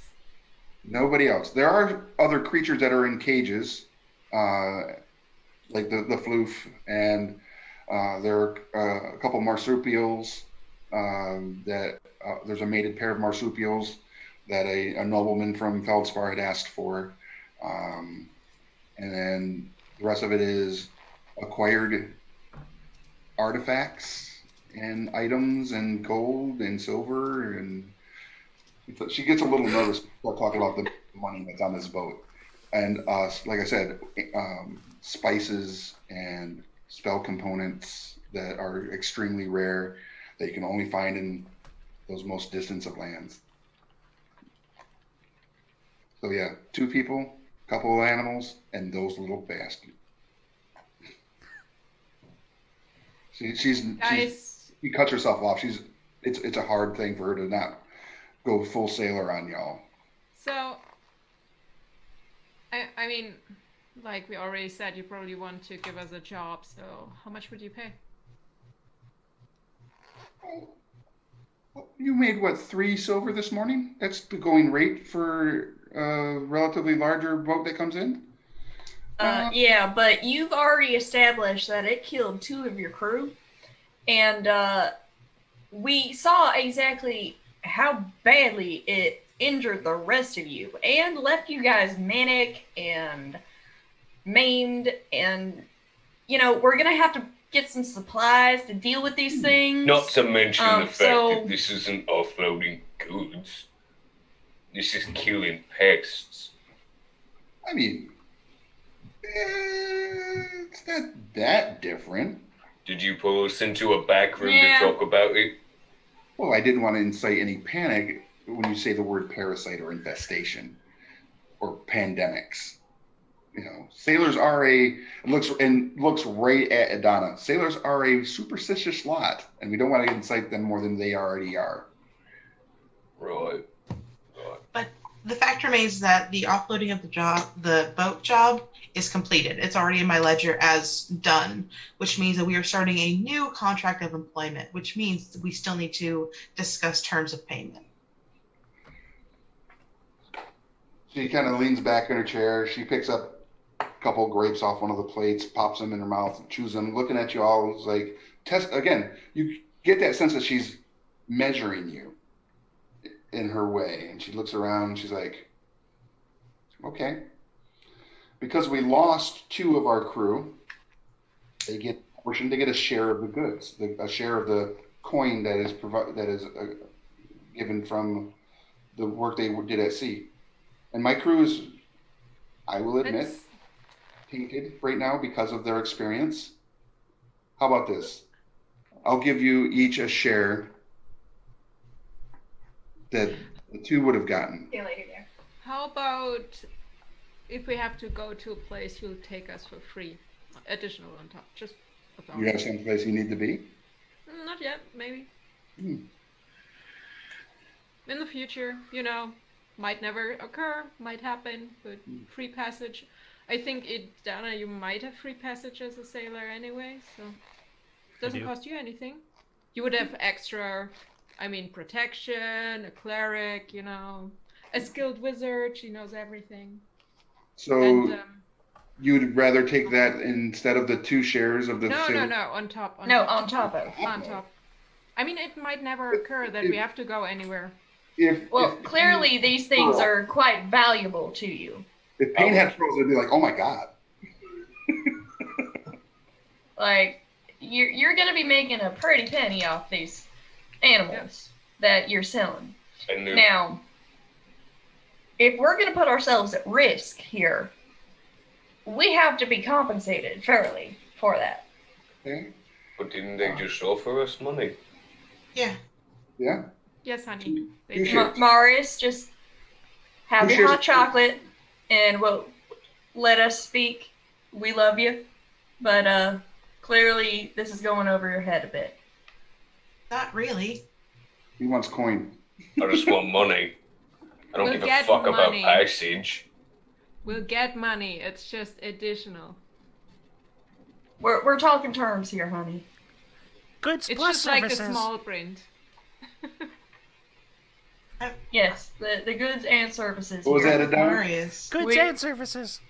Nobody else. There are other creatures that are in cages, like the floof, and there are a couple marsupials. There's a mated pair of marsupials that a nobleman from Feldspar had asked for, and then the rest of it is acquired artifacts and items and gold and silver, and she gets a little nervous before talking about the money that's on this boat. And like I said, spices and spell components that are extremely rare that you can only find in those most distant of lands. So yeah, 2 people, couple of animals, and those little bastards. Guys, She cuts herself off. It's a hard thing for her to not go full sailor on y'all. so I mean, like we already said, you probably want to give us a job, so how much would you pay? You made what, 3 silver this morning? That's the going rate for a relatively larger boat that comes in. yeah, but you've already established that it killed 2 of your crew, and we saw exactly how badly it injured the rest of you and left you guys manic and maimed, and we're gonna have to get some supplies to deal with these things. Not to mention the fact so- that this isn't offloading goods. This is killing pests. I mean, it's not that different. Did you pull us into a back room Yeah. to talk about it? Well, I didn't want to incite any panic when you say the word parasite or infestation or pandemics. Sailors are looks right at Adana. Sailors are a superstitious lot, and we don't want to incite them more than they already are. Right. But the fact remains that the offloading of the boat job, is completed. It's already in my ledger as done, which means that we are starting a new contract of employment, which means that we still need to discuss terms of payment. She kind of leans back in her chair. She picks up a couple of grapes off one of the plates, pops them in her mouth, chews them, looking at you all. It's like, test again. You get that sense that she's measuring you in her way. And she looks around and she's like, okay. Because we lost 2 of our crew, they get a share of the goods, a share of the coin that is given from the work they did at sea. And my crew is, I will admit, tainted right now because of their experience. How about this? I'll give you each a share that the 2 would have gotten. See you later there. How about if we have to go to a place, you'll take us for free, additional on top, just a thought. You have some place you need to be? Not yet, maybe. In the future, might never occur, might happen, but free passage. I think Dana, you might have free passage as a sailor anyway, so doesn't cost you anything. You would have extra, protection, a cleric, a skilled wizard, she knows everything. So And, you'd rather take that instead of the 2 shares of the no, sailor? on top. On top of. On top. It might never occur that we have to go anywhere. If Clearly these things are quite valuable to you. If Payne had pearls, it'd be like, oh my god. Like, you're going to be making a pretty penny off these animals that you're selling. Now, if we're going to put ourselves at risk here, we have to be compensated fairly for that. Okay. But didn't they just offer us money? Yeah. Yeah. Yes, honey. They You do. should. Marius, just have Who your shares hot chocolate and let us speak. We love you. But clearly this is going over your head a bit. Not really. He wants coin. I just want money. I don't We'll give a get fuck about money. passage. We'll get money. It's just additional. We're talking terms here, honey. Goods It's plus just like services. a small print. Yes, the goods and services What was here. that, Adana? Marius. Goods We- and services.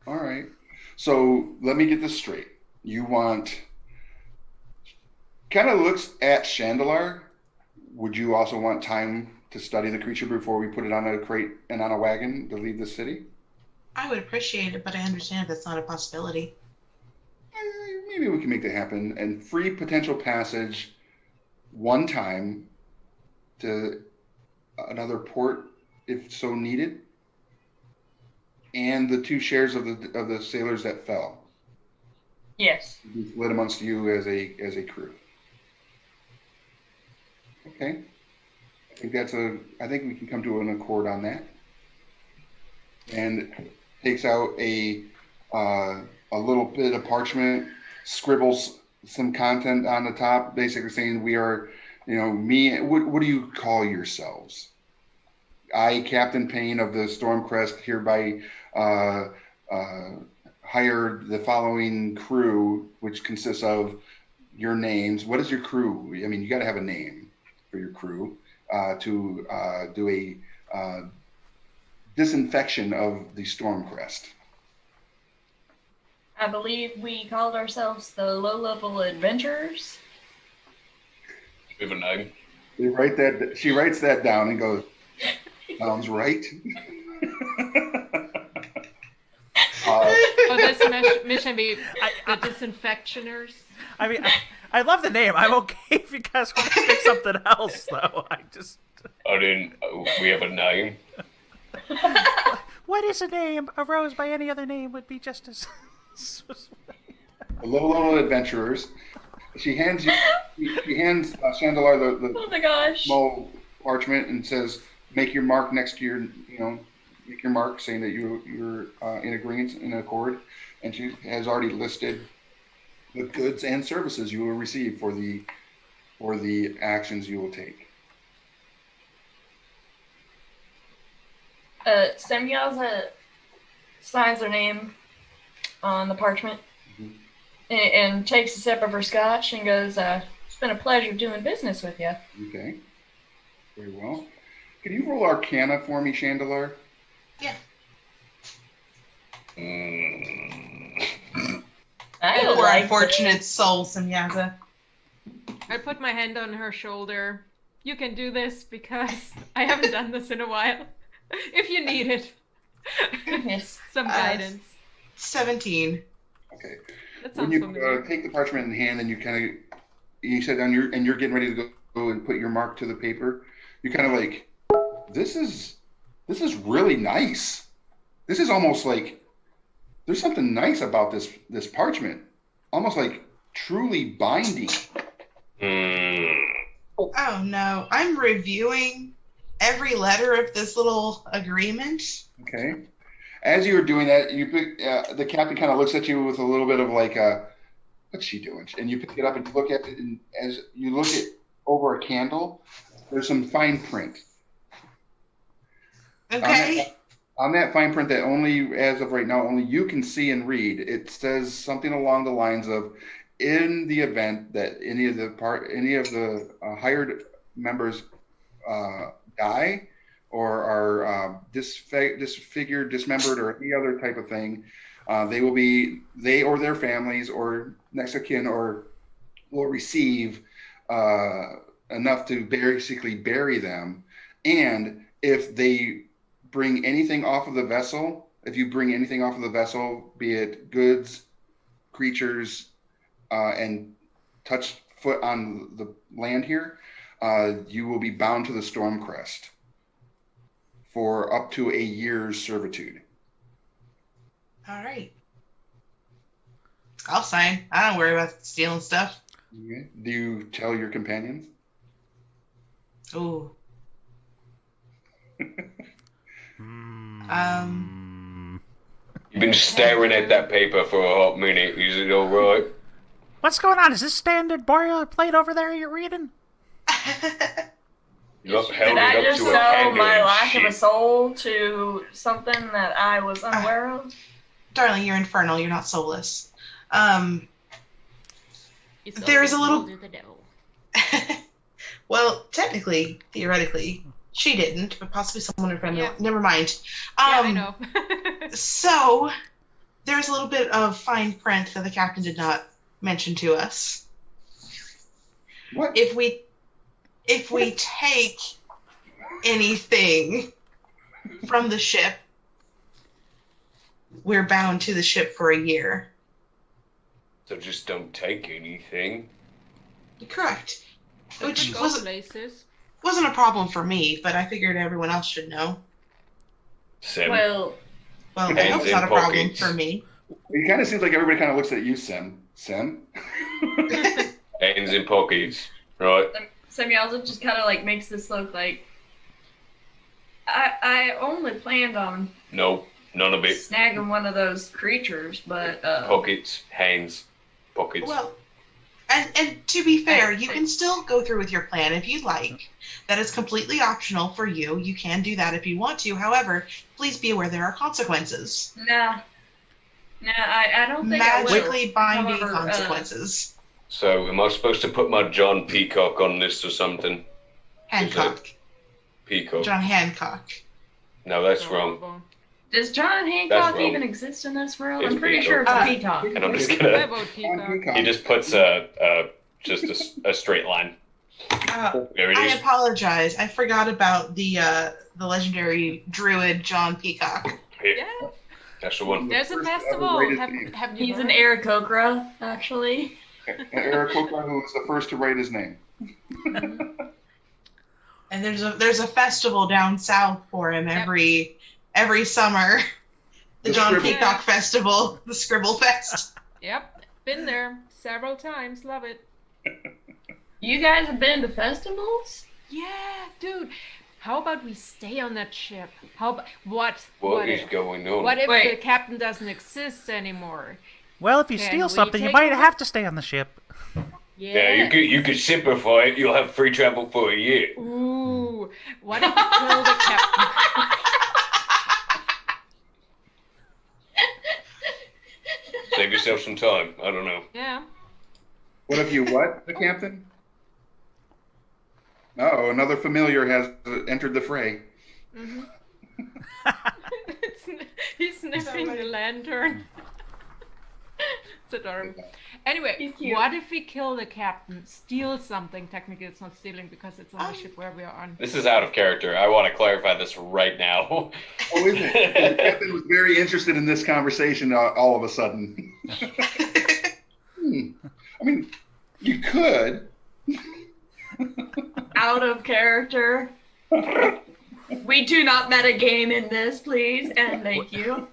All right. So let me get this straight. You want, kind of looks at Chandelar. Would you also want time to study the creature before we put it on a crate and on a wagon to leave the city? I would appreciate it, but I understand that's not a possibility. Maybe we can make that happen. And free potential passage one time to another port if so needed. And the 2 shares of the sailors that fell. Yes. We split amongst you as a crew. Okay. I think we can come to an accord on that. And takes out a little bit of parchment, scribbles some content on the top, basically saying we are, what do you call yourselves? I, Captain Payne of the Stormcrest, hereby hire the following crew, which consists of your names. What is your crew? You got to have a name for your crew to do a disinfection of the Stormcrest. I believe we called ourselves the low-level adventurers. We have a name. She writes that down and goes, sounds right. Oh, this mission be the disinfectioners. I mean, I love the name. I'm okay if you guys want to pick something else, though. We have a name. What is a name? A rose by any other name would be just as. The little adventurers. She hands Chandelar the Oh my gosh. small parchment and says, "Make your mark next to your, make your mark saying that you're in agreement, in accord." And she has already listed the goods and services you will receive for the actions you will take. Semyaza signs her name on the parchment and takes a sip of her scotch and goes, "It's been a pleasure doing business with you." Okay. Very well. Can you roll Arcana for me, Chandelar? Yeah. I Poor like unfortunate soul, Semyaza. I put my hand on her shoulder. You can do this because I haven't done this in a while. If you need it. Goodness. Some guidance. 17. Okay. That When sounds you familiar. take the parchment in hand and you sit down and you're getting ready to go and put your mark to the paper, you're kind of like, this is really nice. This is almost like there's something nice about this parchment, almost like truly binding. Oh no, I'm reviewing every letter of this little agreement. Okay. As you were doing that, the captain kind of looks at you with a little bit of like, what's she doing? And you pick it up and you look at it, and as you look at over a candle, there's some fine print. Okay. On that fine print that only, as of right now, only you can see and read, it says something along the lines of, in the event that any of the hired members die or are disfigured, dismembered, or any other type of thing, they or their families or next of kin will receive enough to basically bury them. And if they bring anything off of the vessel, be it goods, creatures, and touch foot on the land here, you will be bound to the Stormcrest for up to a year's servitude. All right. I'll sign. I don't worry about stealing stuff. Okay. Do you tell your companions? Ooh. You've been staring at that paper for a hot minute. Is it all right? What's going on? Is this standard boilerplate over there you're reading? You held Did it I up just to a sell candle my and lack of a shit. soul to something that I was unaware of? Darling, you're infernal. You're not soulless. He's There's a little- sold to the devil. Well, technically, theoretically, she didn't, but possibly someone in front of Yeah. Never mind. Yeah, I know. So, there's a little bit of fine print that the captain did not mention to us. What? If we take anything from the ship, we're bound to the ship for a year. So just don't take anything. Correct. Which Go places. wasn't a problem for me, but I figured everyone else should know. Sim. Well, Well, Hands that was in not a problem pockets. for me. It kind of seems like everybody kind of looks at you, Sim. Hands in pockets. Right. Semyaza just kind of like makes this look like I only planned on No, none of it. snagging one of those creatures, but Pockets, hands, pockets. Well, and to be fair, you can still go through with your plan if you'd like. That is completely optional for you. You can do that if you want to. However, please be aware there are consequences. nah, I don't think I will. Magically binding However, consequences. So, am I supposed to put my John Peacock on this or something? Hancock. Peacock. John Hancock. No, that's wrong. Does John Hancock wrong. even exist in this world? It's I'm pretty Peacock. sure it's a peacock. And I'm just I gonna. vote Peacock. He just puts a straight line. There it I is. apologize. I forgot about the legendary druid John Peacock. Here, Yeah. that's the one. There's a First ever festival. write his name. Have you He's an heard? Aarakocra, actually. Eric Coca, who was the first to write his name. Mhm. And there's a festival down south for him every summer. The The John Scribble. Peacock Festival, the Scribble Fest. Yep, been there several times. Love it. You guys have been to festivals? Yeah, dude. How about we stay on that ship? How about what? What is if? going on? What if Wait. the captain doesn't exist anymore? Well, if you Can steal we something, you take might over? have to stay on the ship. Yeah, you could simplify it. You'll have free travel for a year. Ooh, what if we kill the captain? Save yourself some time. I don't know. Yeah. What if you what, the captain? Uh-oh, another familiar has entered the fray. Mm-hmm. He's sniffing the lantern. It's adorable. Anyway, He's cute. what if we kill the captain, steal something? Technically, it's not stealing because it's on the ship where we are on. This is out of character. I want to clarify this right now. Oh, is it? The captain was very interested in this conversation all of a sudden. I mean, you could. Out of character. We do not metagame in this, please, and thank you.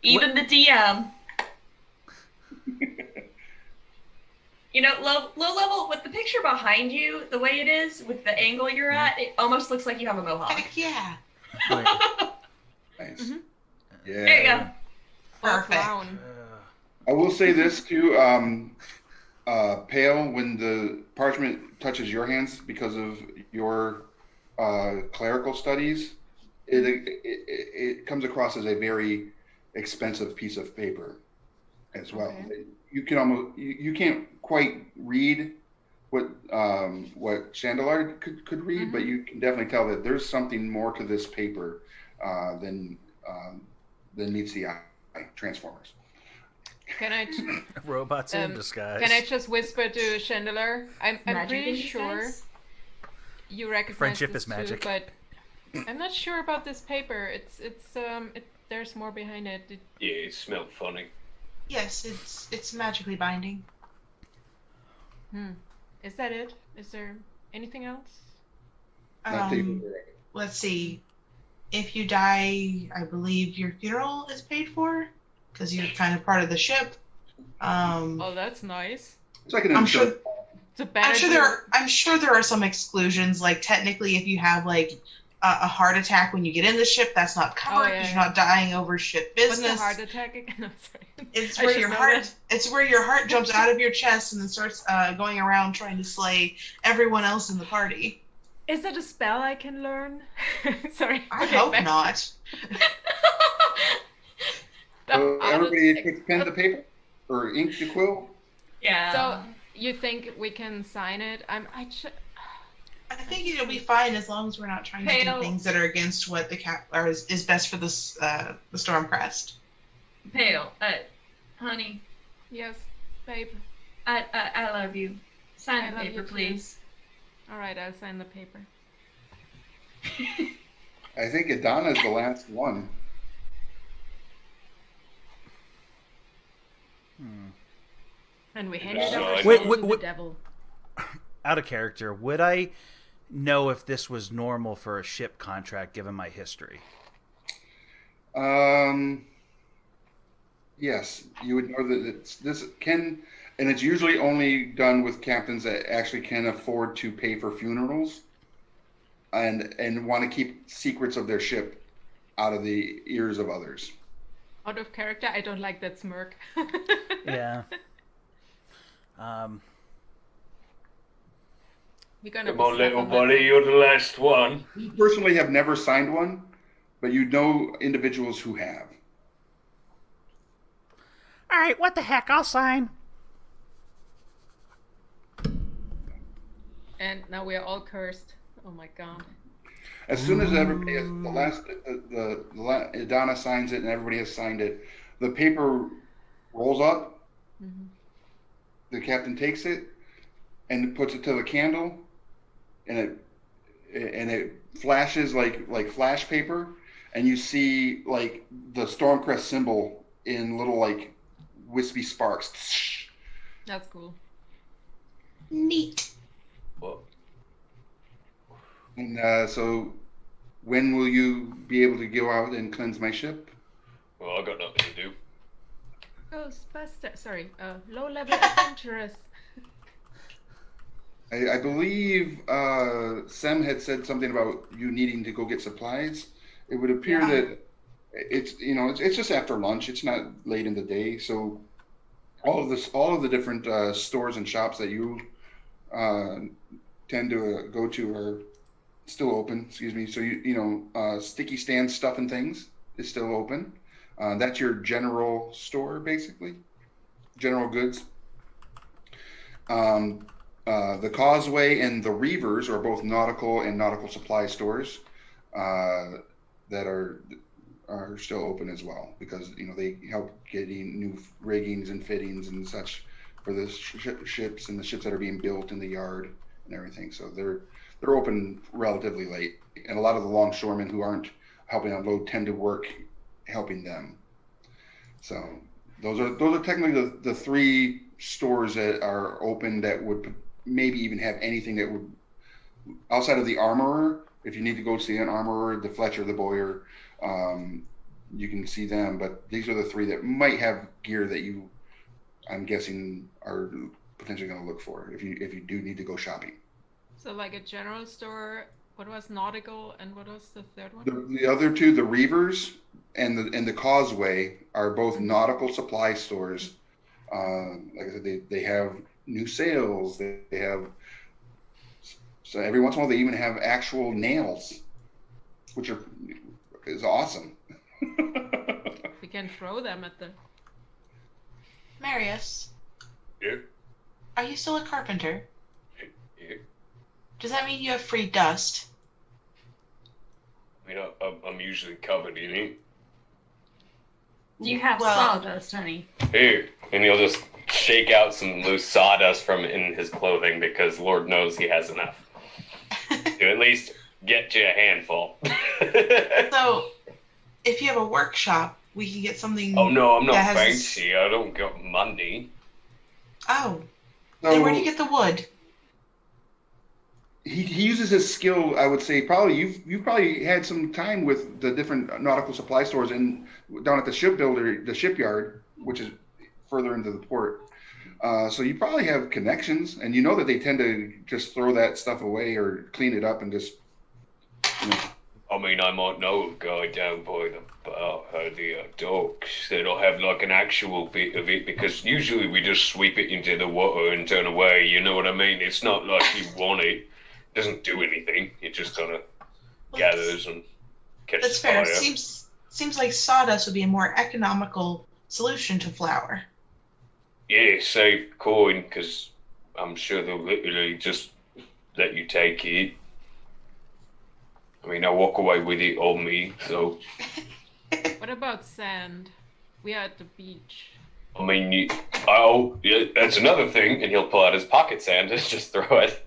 Even the DM. You know, low level, with the picture behind you, the way it is, with the angle you're at, it almost looks like you have a mohawk. Heck yeah. Wait, Nice. Mhm. Yeah. There you go. Or Perfect. clown. I will say this too, Pale, when the parchment touches your hands because of your clerical studies, it comes across as a very expensive piece of paper as well. Okay. You can almost you can't quite read what Chandelar could read, but you can definitely tell that there's something more to this paper than meets the eye. Transformers. Can I? robots in disguise. Can I just whisper to Chandelier? I'm Magic pretty in sure disguise? you recognize Friendship this is magic. too, but I'm not sure about this paper. There's more behind it. Yeah, it smelled funny. Yes, it's magically binding. Is that it? Is there anything else? Not taking Let's see. If you die, I believe your funeral is paid for because you're kind of part of the ship. Oh, that's nice. It's like an I'm insurance. sure. It's a better. I'm sure there are some exclusions. Like technically, if you have like a heart attack when you get in the ship, that's not covered because you're not dying over ship What's business. a heart attack again? I'm sorry. It's I where should your know heart. that. It's where your heart jumps out of your chest and then starts going around trying to slay everyone else in the party. Is that a spell I can learn? Sorry. I Okay, hope back- not. So Heart everybody attack. takes pen to paper or ink to quill. Yeah. So you think we can sign it? I think it'll be fine as long as we're not trying to do Pale. things that are against what the is best for this the Stormcrest. Pale, honey, Yes, babe. I love you. Sign I the love paper, you too. please. All right, I'll sign the paper. I think Adana is the last one. And we hand it Wait, over wait, to the wait. devil. Out of character, would I know if this was normal for a ship contract given my history? Yes, you would know that and it's usually only done with captains that actually can afford to pay for funerals, and want to keep secrets of their ship out of the ears of others. Out of character, I don't like that smirk. Yeah. We're gonna Come be on, stuck little on that buddy, one. you're the last one. You personally have never signed one, but you know individuals who have. All right, what the heck? I'll sign. And now we are all cursed. Oh my god. As soon as everybody has Adana signs it and everybody has signed it, the paper rolls up. Mhm. The captain takes it, and puts it to the candle, and it flashes like flash paper, and you see like the Stormcrest symbol in little like wispy sparks. That's cool. Neat. Well, And so, when will you be able to go out and cleanse my ship? well, I got nothing to do. Ghostbuster. Sorry. Low-level adventurous. I believe Sem had said something about you needing to go get supplies. It would appear Yeah. that it's just after lunch. It's not late in the day, so all of the different stores and shops that you tend to go to are still open. Excuse me. So sticky stand stuff and things is still open. That's your general store, basically, general goods. The Causeway and the Reavers are both nautical and nautical supply stores that are still open as well, because they help getting new riggings and fittings and such for the ships and the ships that are being built in the yard and everything. So they're open relatively late, and a lot of the longshoremen who aren't helping unload tend to work helping them. So those are technically the three stores that are open that would maybe even have anything that would, outside of the armorer. If you need to go see an armorer, the Fletcher, the Boyer, you can see them. But these are the three that might have gear that you, I'm guessing, are potentially going to look for if you do need to go shopping. So like a general store. What was nautical and what was the third one? The other two, the Reavers and the Causeway, are both nautical supply stores. Like I said, they have new sails. They have, so every once in a while they even have actual nails, which is awesome. We can throw them at the. Marius, Yeah. are you still a carpenter? Yeah. Does that mean you have free dust? I mean, I'm usually covered in it. You have Well- sawdust, honey. Here, and he'll just shake out some loose sawdust from in his clothing because Lord knows he has enough to at least get you a handful. So, if you have a workshop, we can get something. Oh no, I'm not that has fancy. I don't got money. Oh, So then where do you get the wood? he uses his skill. I would say probably you've probably had some time with the different nautical supply stores down at the shipyard, which is further into the port. So you probably have connections, and you know that they tend to just throw that stuff away or clean it up and just. I mean, I might know a guy down by the docks that'll have like an actual bit of it, because usually we just sweep it into the water and turn away. You know what I mean? It's not like you want it. It doesn't do anything. It just kind of gathers and catches That's fair. fire. Seems like sawdust would be a more economical solution to flour. Yeah, save coin, because I'm sure they'll literally just let you take it. I mean, I walk away with it on me, so. What about sand? We are at the beach. I mean, yeah, that's another thing, and he'll pull out his pocket sand and just throw it.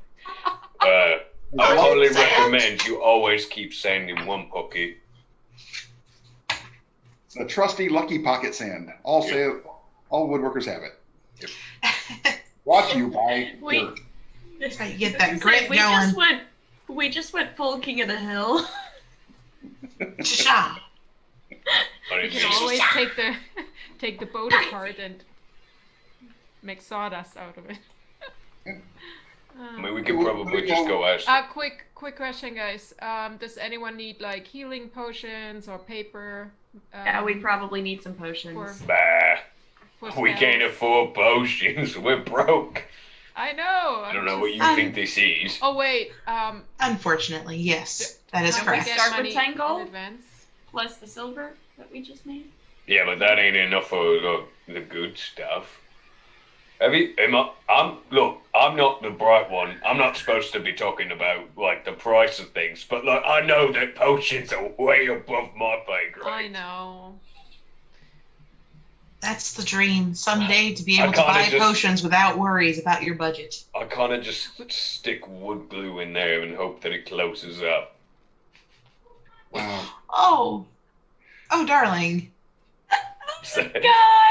I highly recommend you always keep sand in one pocket. It's a trusty lucky pocket sand. All woodworkers have it. Brought to you by. Wait. How you get that grit going. We just went full King of the Hill. Cha-cha. But We it can means- always take the boat apart and make sawdust out of it. I mean, we could probably just go ask. Quick question, guys. Does anyone need like healing potions or paper? Yeah, we probably need some potions. for- Bah, for we can't spells? afford potions. We're broke. I know. I don't know what you Um, think this is. Oh wait. Unfortunately, yes, that is Can we correct. get Start with money 10 in gold? advance? Plus the silver that we just made. Yeah, but that ain't enough for the good stuff. Look, I'm not the bright one. I'm not supposed to be talking about like the price of things, but like I know that potions are way above my pay grade. I know. That's the dream. Someday to be able to buy potions without worries about your budget. I kind of just stick wood glue in there and hope that it closes up. Wow. Oh, darling.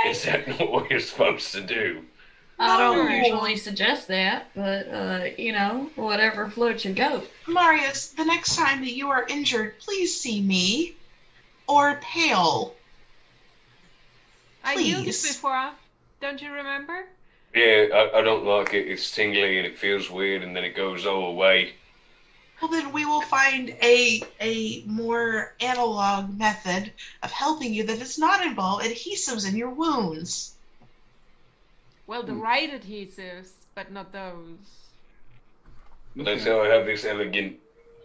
Is that not what you're supposed to do? I don't No. usually suggest that, but whatever floats your goat. Marius, the next time that you are injured, please see me. Or pale. I used Please. it before. Don't you remember? Yeah, I don't like it. It's tingly and it feels weird and then it goes all away. Well, then we will find a more analog method of helping you that does not involve adhesives in your wounds. Well, the right adhesives, but not those. But that's how I have this elegant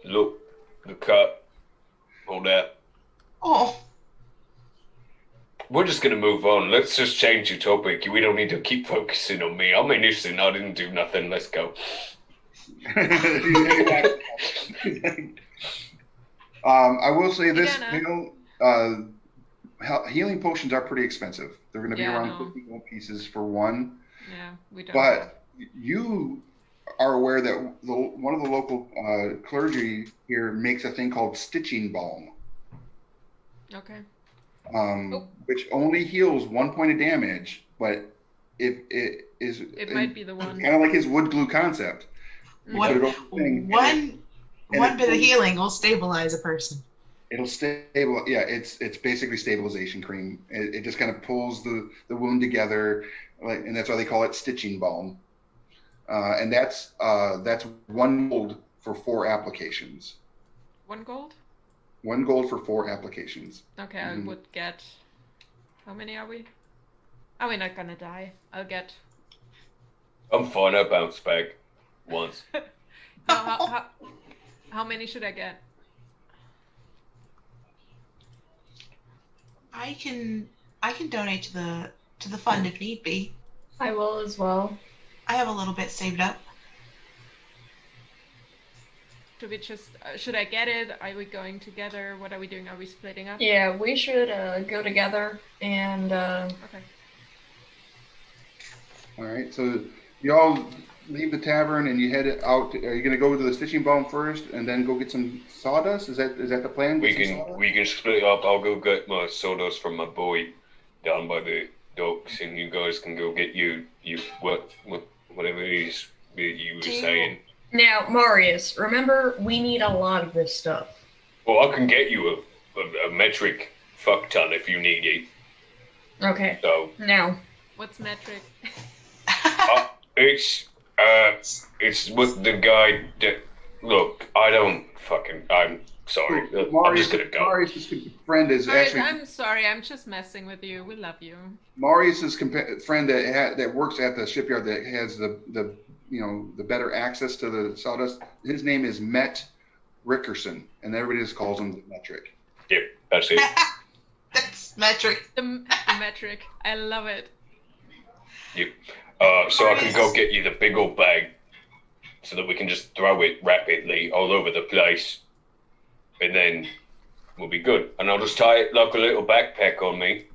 look, the cut, all that. Oh, We're just gonna move on. Let's just change the topic. We don't need to keep focusing on me. I'm innocent. I didn't do nothing. Let's go. I will say this, Yeah, healing potions are pretty expensive. They're going to be Yeah, I around know. 50 gold pieces for one. Yeah, we don't. But you are aware that one of the local clergy here makes a thing called stitching balm, Okay. which only heals 1 point of damage, but if it is, It might be the one. kind of like his wood glue concept. You What- put it over the thing, one bit of healing will stabilize a person. it'll stable. Yeah, it's basically stabilization cream. It just kind of pulls the wound together, and that's why they call it stitching balm. And that's 1 gold for 4 applications. 1 gold? 1 gold for 4 applications. Okay, Mhm. I would get. How many are we? Are we not gonna die? I'll get. I'm fine. I bounced back once. How many should I get? I can donate to the fund if need be. I will as well. I have a little bit saved up. Should we just? Should I get it? Are we going together? What are we doing? Are we splitting up? Yeah, we should go together and Okay. All right, so you all leave the tavern and you head out. Are you going to go to the stitching balm first and then go get some sawdust? Is that the plan? We Get some can sawdust? split it up. I'll go get my sawdust from my boy down by the docks, and you guys can go get you whatever it is that you were saying. now, Marius, remember we need a lot of this stuff. Well, I can get you a metric fuck ton if you need it. Okay. So Now, What's metric? it's with the guy that. Look, I'm sorry. I'm just gonna go. Marius's friend is Marius, actually I'm sorry. I'm just messing with you. We love you. Marius's friend that works at the shipyard that has the better access to the sawdust. His name is Met Rickerson, and everybody just calls him the metric. Yeah, that's it. That's metric. The metric. I love it. So I can go get you the big old bag so that we can just throw it rapidly all over the place. And then we'll be good. And I'll just tie it like a little backpack on me.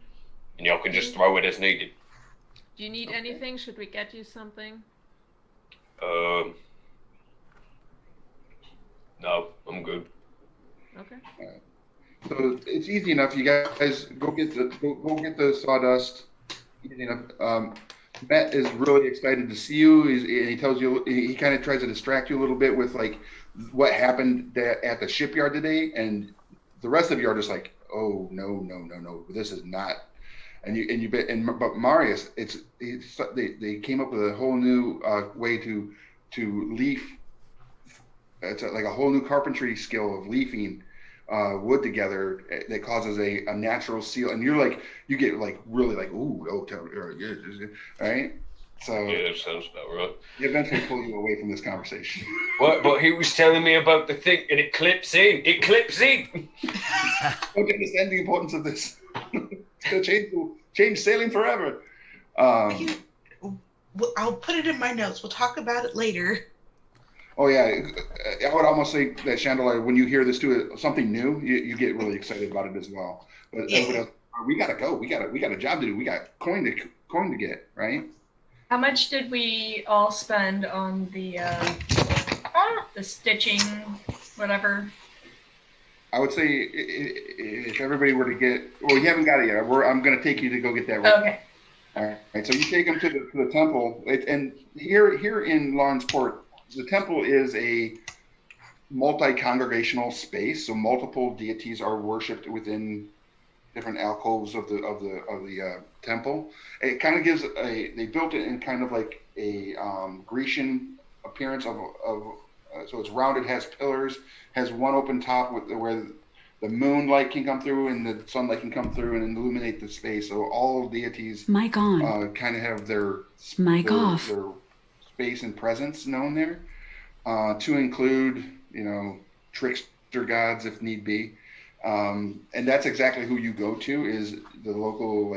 And y'all can just throw it as needed. Do you need anything? Should we get you something? No, I'm good. Okay. So it's easy enough. You guys go get the sawdust. Easy enough. Matt is really excited to see you. He tells you, he kind of tries to distract you a little bit with like what happened at the shipyard today, and the rest of you are just like, oh no, this is not. But Marius, they came up with a whole new way to leaf. It's like a whole new carpentry skill of leafing wood together that causes a natural seal, and you get like really like all right. So Yeah, that sounds about right. they eventually pull you away from this conversation. What? But he was telling me about the thing, and it clips in. It clips in. Don't you understand the importance of this? It's gonna change sailing forever. I'll put it in my notes. We'll talk about it later. Oh yeah, I would almost say that Chandelier, when you hear this too, something new, you get really excited about it as well. But Yeah. everybody else, We gotta go. We got a job to do. We got coin to get, right? How much did we all spend on the stitching, whatever? I would say if everybody were to get, well, you haven't got it yet. I'm going to take you to go get that right. Okay. All right. So you take them to the temple, and here in Lawrenceport, the temple is a multi-congregational space. So multiple deities are worshipped within different alcoves of the temple. It kind of gives they built it in kind of like a Grecian appearance of so it's rounded, has pillars, has one open top where the moonlight can come through and the sunlight can come through and illuminate the space. So all deities Mic on. kind of have their Off. their space and presence known there, to include trickster gods if need be, and that's exactly who you go to, is the local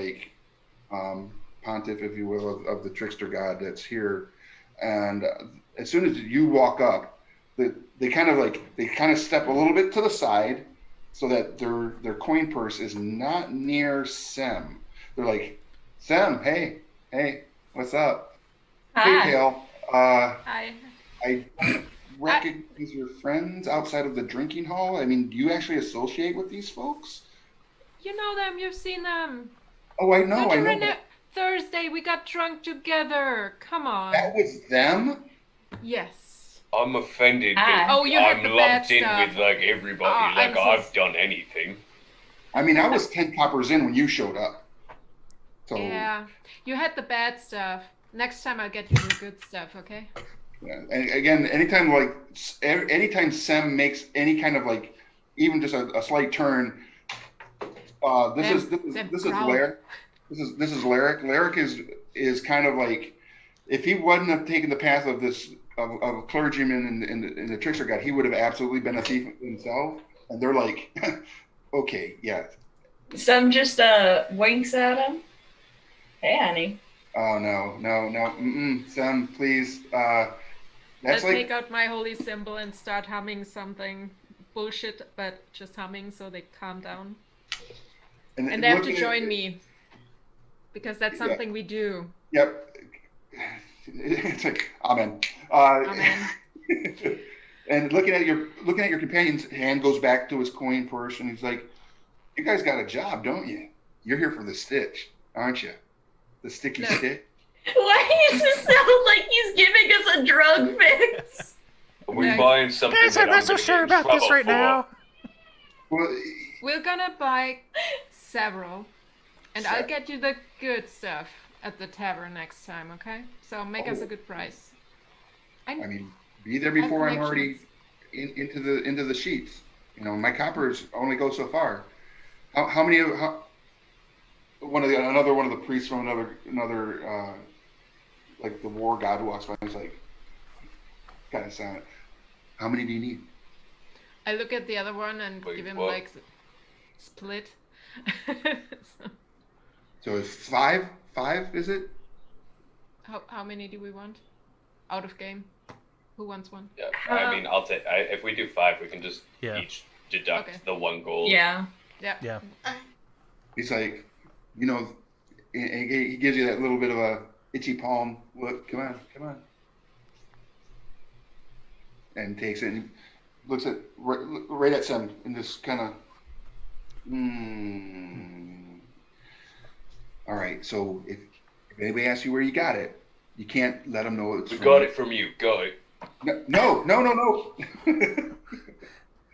pontiff, if you will, of the trickster god that's here. And as soon as you walk up, they kind of step a little bit to the side so that their coin purse is not near Sem. They're like, Sem, hey, what's up? Hi. Hey, Kale. Hi. I don't recognize your friends outside of the drinking hall. I mean, do you actually associate with these folks? You know them. You've seen them. Oh, I know. Don't I you know. remember Thursday we got drunk together? Come on. That was them? Yes. I'm offended Ah. that Oh, you had I'm the lumped bad in stuff. with like everybody, Ah, like I'm so I've done anything. I mean, I was 10 coppers in when you showed up. So, Yeah. You had the bad stuff. Next time I'll get you the good stuff, okay? yeah. And again, anytime Sem makes any kind of even just a slight turn, this is growl. Lyric. This is Lyric. Lyric is kind of like, if he wouldn't have taken the path of this of a clergyman and the trickster god, he would have absolutely been a thief himself. And they're like, okay, yeah. Some just winks at him. Hey, honey. Oh no, Sem, please. That's Let's like, take out my holy symbol and start humming something bullshit, but just humming so they calm down. And they have to looking at- join me. Because that's something we do. Yep. It's like, amen. Amen. And looking at your companion's hand goes back to his coin purse, and he's like, "You guys got a job, don't you? You're here for the stitch, aren't you? The sticky No. stick." Why does it sound like he's giving us a drug fix? Are we Yeah. buying something Guys, that I'm not I'm so gonna sure get in about this trouble right for? now. Well, We're gonna buy several. And I'll Sure. get you the good stuff at the tavern next time, okay? So make us a good price. I mean, be there before I'm already connections. into the sheets. My coppers only go so far. How many? Another one of the priests from another like the war god walks by and is like, kind of silent. How many do you need? I look at the other one and Wait, give him what? like split. So, So it's five. Five, is it? how many do we want? Out of game. Who wants one? Yeah, I mean, I'll take. If we do 5, we can just Yeah. each deduct Okay. the 1 gold. Yeah. Yeah. He's like, he gives you that little bit of a itchy palm look. Come on. And takes it and looks at right at Sam and just kind of, All right, so if anybody asks you where you got it, you can't let them know it's We from got me. it from you. Got it. No.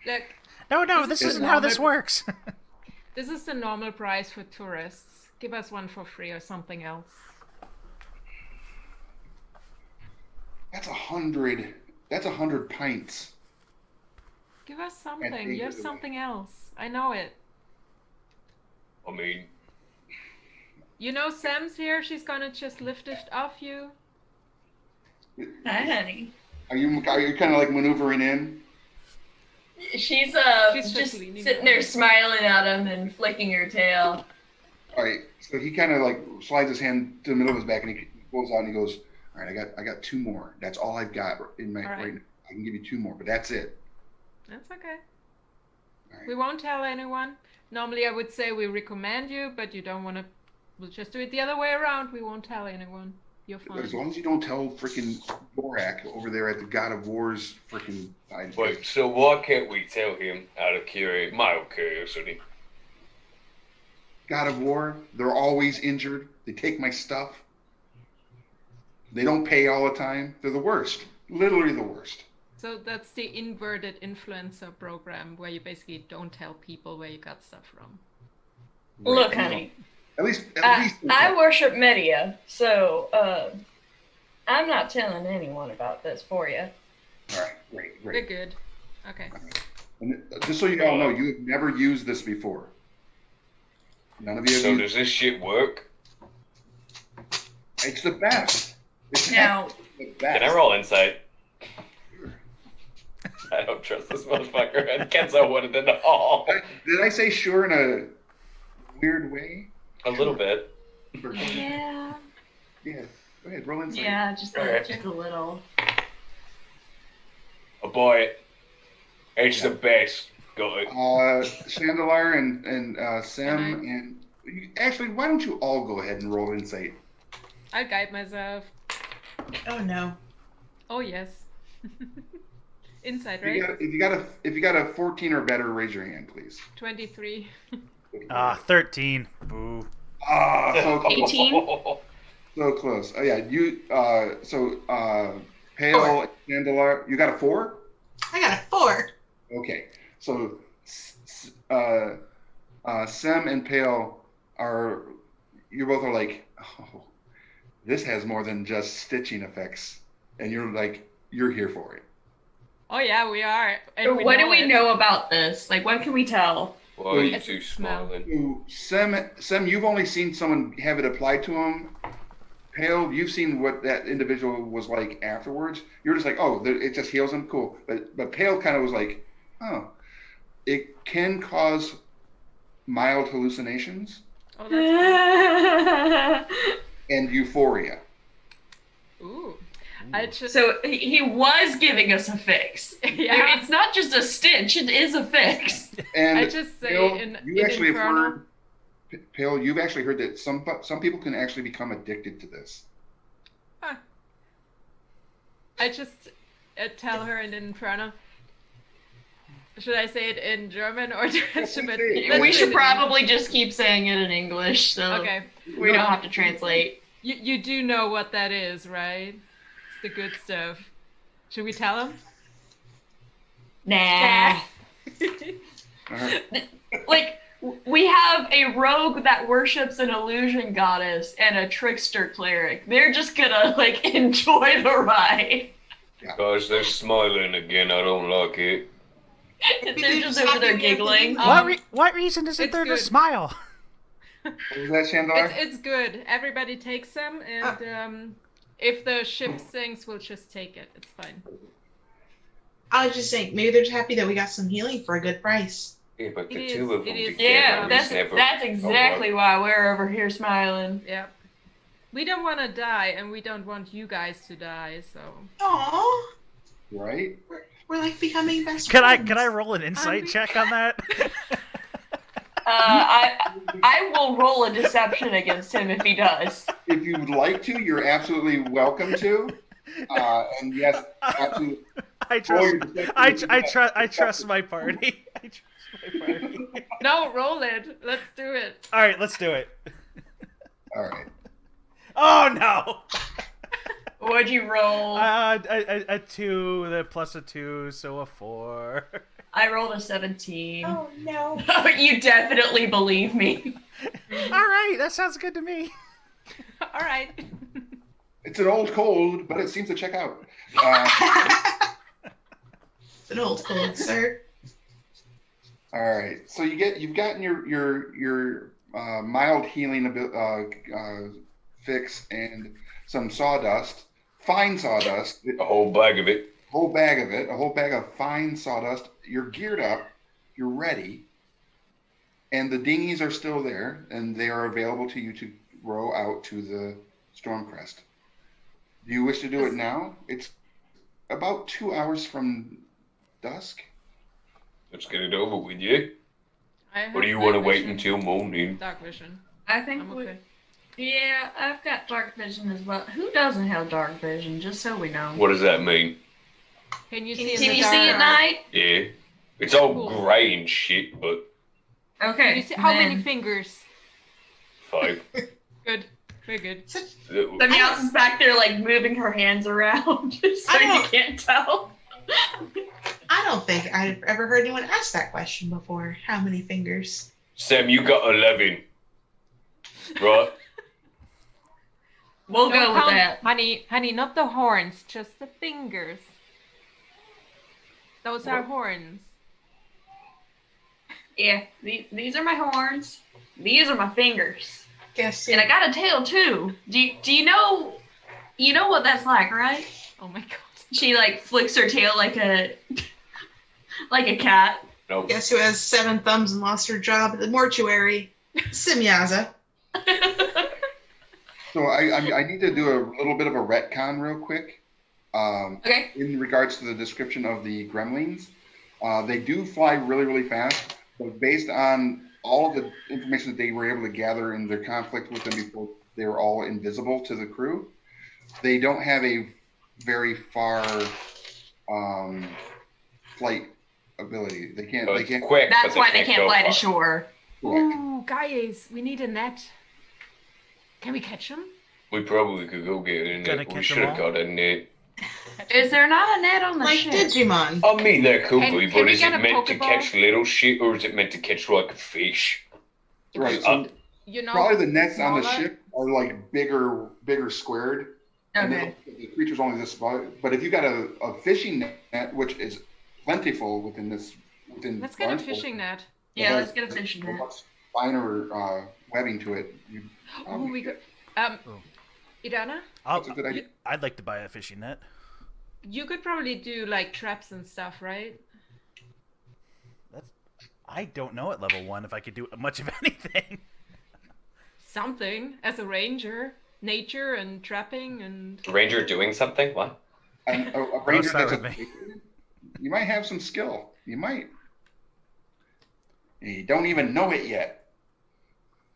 Look, No, This this is isn't how this normal- works. this is the normal price for tourists. Give us one for free or something else. That's 100. That's 100 pints. Give us something. think You have of it. something else. I know it. I mean, You know Sam's here. She's gonna just lift it off you. Hi, honey. Are you kind of like maneuvering in? She's She's just leaning sitting there smiling at him and flicking her tail. All right, so he kind of like slides his hand to the middle of his back and he pulls out and he goes, "All right, I got 2 more. That's all I've got in my All right. right now. I can give you 2 more, but that's it." That's okay. We won't tell anyone. Normally, I would say we recommend you, but you don't want to. We'll just do it the other way around. We won't tell anyone. You're fine. As long as you don't tell freaking Borak over there at the God of War's freaking side. Wait, so why can't we tell him out of mild curiosity? God of War, they're always injured. They take my stuff. They don't pay all the time. They're the worst. Literally the worst. So that's the inverted influencer program where you basically don't tell people where you got stuff from. Look, honey. At least I worship Media, so I'm not telling anyone about this for you. All right, great. We're good. Okay. And just so you all know, you have never used this before. None of you have So used does this shit work? It's the best. It's Now, the best. Can I roll insight? I don't trust this motherfucker, and Kenzo wanted it all. Did I say sure in a weird way? A little bit. yeah. Yeah. Go ahead, roll insight. Yeah, just Alright. just a little. Oh boy, it's the best. Got it. Chandelar and Sam And and actually, why don't you all go ahead and roll insight? I'll guide myself. Oh no. Oh yes. Inside, If right? you got a 14 or better, raise your hand, please. 23. 13. Boo. So close. 18? So close. Oh yeah, you. Pale Four. Chandelar, you got a 4? I got a 4. Okay, so Sem and Pale you both are like, oh, this has more than just stitching effects, and you're here for it. Oh yeah, we are. And What do we it. know about this? Like, what can we tell? Why are you It's two a smell. smiling? So Sem, you've only seen someone have it applied to him. Pale, you've seen what that individual was like afterwards. You're just like, oh, it just heals him, cool. But Pale kind of was like, oh, it can cause mild hallucinations Oh, that's and euphoria. cool. Ooh. I just. So he was giving us a fix. Yeah. It's not just a stitch, it is a fix. And I just say Pale, in you actually have Inferno. heard. Pale, you've actually heard that some people can actually become addicted to this. Huh. I just tell her in Inferno. Should I say it in German or should Let's it? say it. let's We do should it in probably just keep saying it in English, so Okay. we don't have to translate. You do know what that is, right? It's the good stuff. Should we tell him? Nah. All right. Like, we have a rogue that worships an illusion goddess and a trickster cleric. They're just gonna, like, enjoy the ride. Guys, they're smiling again. I don't like it. They're just over there giggling. What reason isn't it's there to good. smile? What was that, Chandler? It's good. Everybody takes them, and if the ship sinks, we'll just take it. It's fine. I was just saying, maybe they're just happy that we got some healing for a good price. Yeah, but the It two is- of them it is- together Yeah, is never that's exactly why we're over here smiling. Yeah. We don't want to die, and we don't want you guys to die. So Aww. Right? We're like becoming best Can friends. I roll an insight we- check on that? I will roll a deception against him if he does. If you would like to, you're absolutely welcome to. And yes, absolutely. I trust my party. I trust my party. no, roll it. Let's do it. All right, let's do it. All right. Oh no! What'd you roll? A 2, the plus a 2, so a 4. I rolled a 17. Oh no. You definitely believe me. All right, that sounds good to me. All right. It's an old cold, but it seems to check out. It's an old cold, sir. All right. So you've gotten your mild healing fix and some sawdust, fine sawdust. A whole bag of it. A whole bag of fine sawdust. You're geared up, you're ready, and the dinghies are still there, and they are available to you to row out to the Stormcrest. Do you wish to do it now? It's about 2 hours from dusk. Let's get it over with, yeah? I Or do have you want to night wait vision, until morning? dark vision? I think I'm we. okay. Yeah, I've got dark vision as well. Who doesn't have dark vision? Just so we know. What does that mean? Can you Can see in you the see dark? at night? Yeah. It's all Cool. grey and shit, but Okay. Can you see how many then- fingers? 5. Good. Very good. The mouse is back there, like moving her hands around, so I you don't- can't tell. I don't think I've ever heard anyone ask that question before. How many fingers? Sam, you got 11. Right? We'll Don't go with count, that. honey, not the horns, just the fingers. Those are What? horns. Yeah, these are my horns. These are my fingers, Guess and I got a tail too. Do you know? You know what that's like, right? Oh my god. She like flicks her tail like a like a cat. No. Guess who has 7 thumbs and lost her job at the mortuary? Simyaza. So I need to do a little bit of a retcon real quick. Okay. In regards to the description of the gremlins, they do fly really, really fast, but based on all of the information that they were able to gather in their conflict with them before they were all invisible to the crew, they don't have a very far flight ability. They can't. So They it's can't. quick, but That's why they can't go fly to far. shore. Ooh, guys, we need a net. Can we catch them? We probably could go get a Gotta net. We catch should 'em have all. got a net. Is there not a net on the Like ship? Digimon. I mean, there could Can- be, can but we is get it a meant to Pokeball? catch little shit, or is it meant to catch like a fish? Right. So You know, probably the nets on the smaller- ship are like bigger squared. And Okay. the creature's only this small. But if you got a fishing net, which is plentiful within Let's get a Lawrenceport, fishing net. it Yeah, has let's get a fishing so net. much finer webbing to it. Oh, we could. Oh. Idana, That's a good idea. I'd like to buy a fishing net. you could probably do like traps and stuff, right? I don't know at level 1 if I could do much of anything. Something as a ranger, nature and trapping and. Ranger doing something? What? And a ranger start that's with you might have some skill. You might. You don't even know it yet.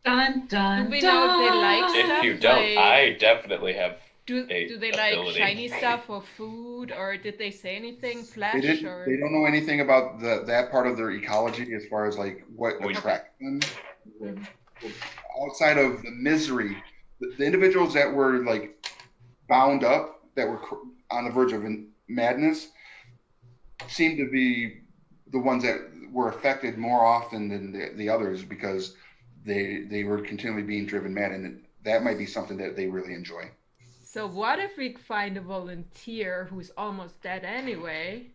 Dun dun Do we dun. know if they like If stuff you don't, like- I definitely have. Do they like ability. shiny stuff or food, or did they say anything? Flash They or? don't know anything about that part of their ecology as far as like what We- attracts them. Mhm. Outside of the misery, the individuals that were like bound up, that were on the verge of madness, seem to be the ones that were affected more often than the others because they were continually being driven mad, and that might be something that they really enjoy. So what if we find a volunteer who's almost dead anyway?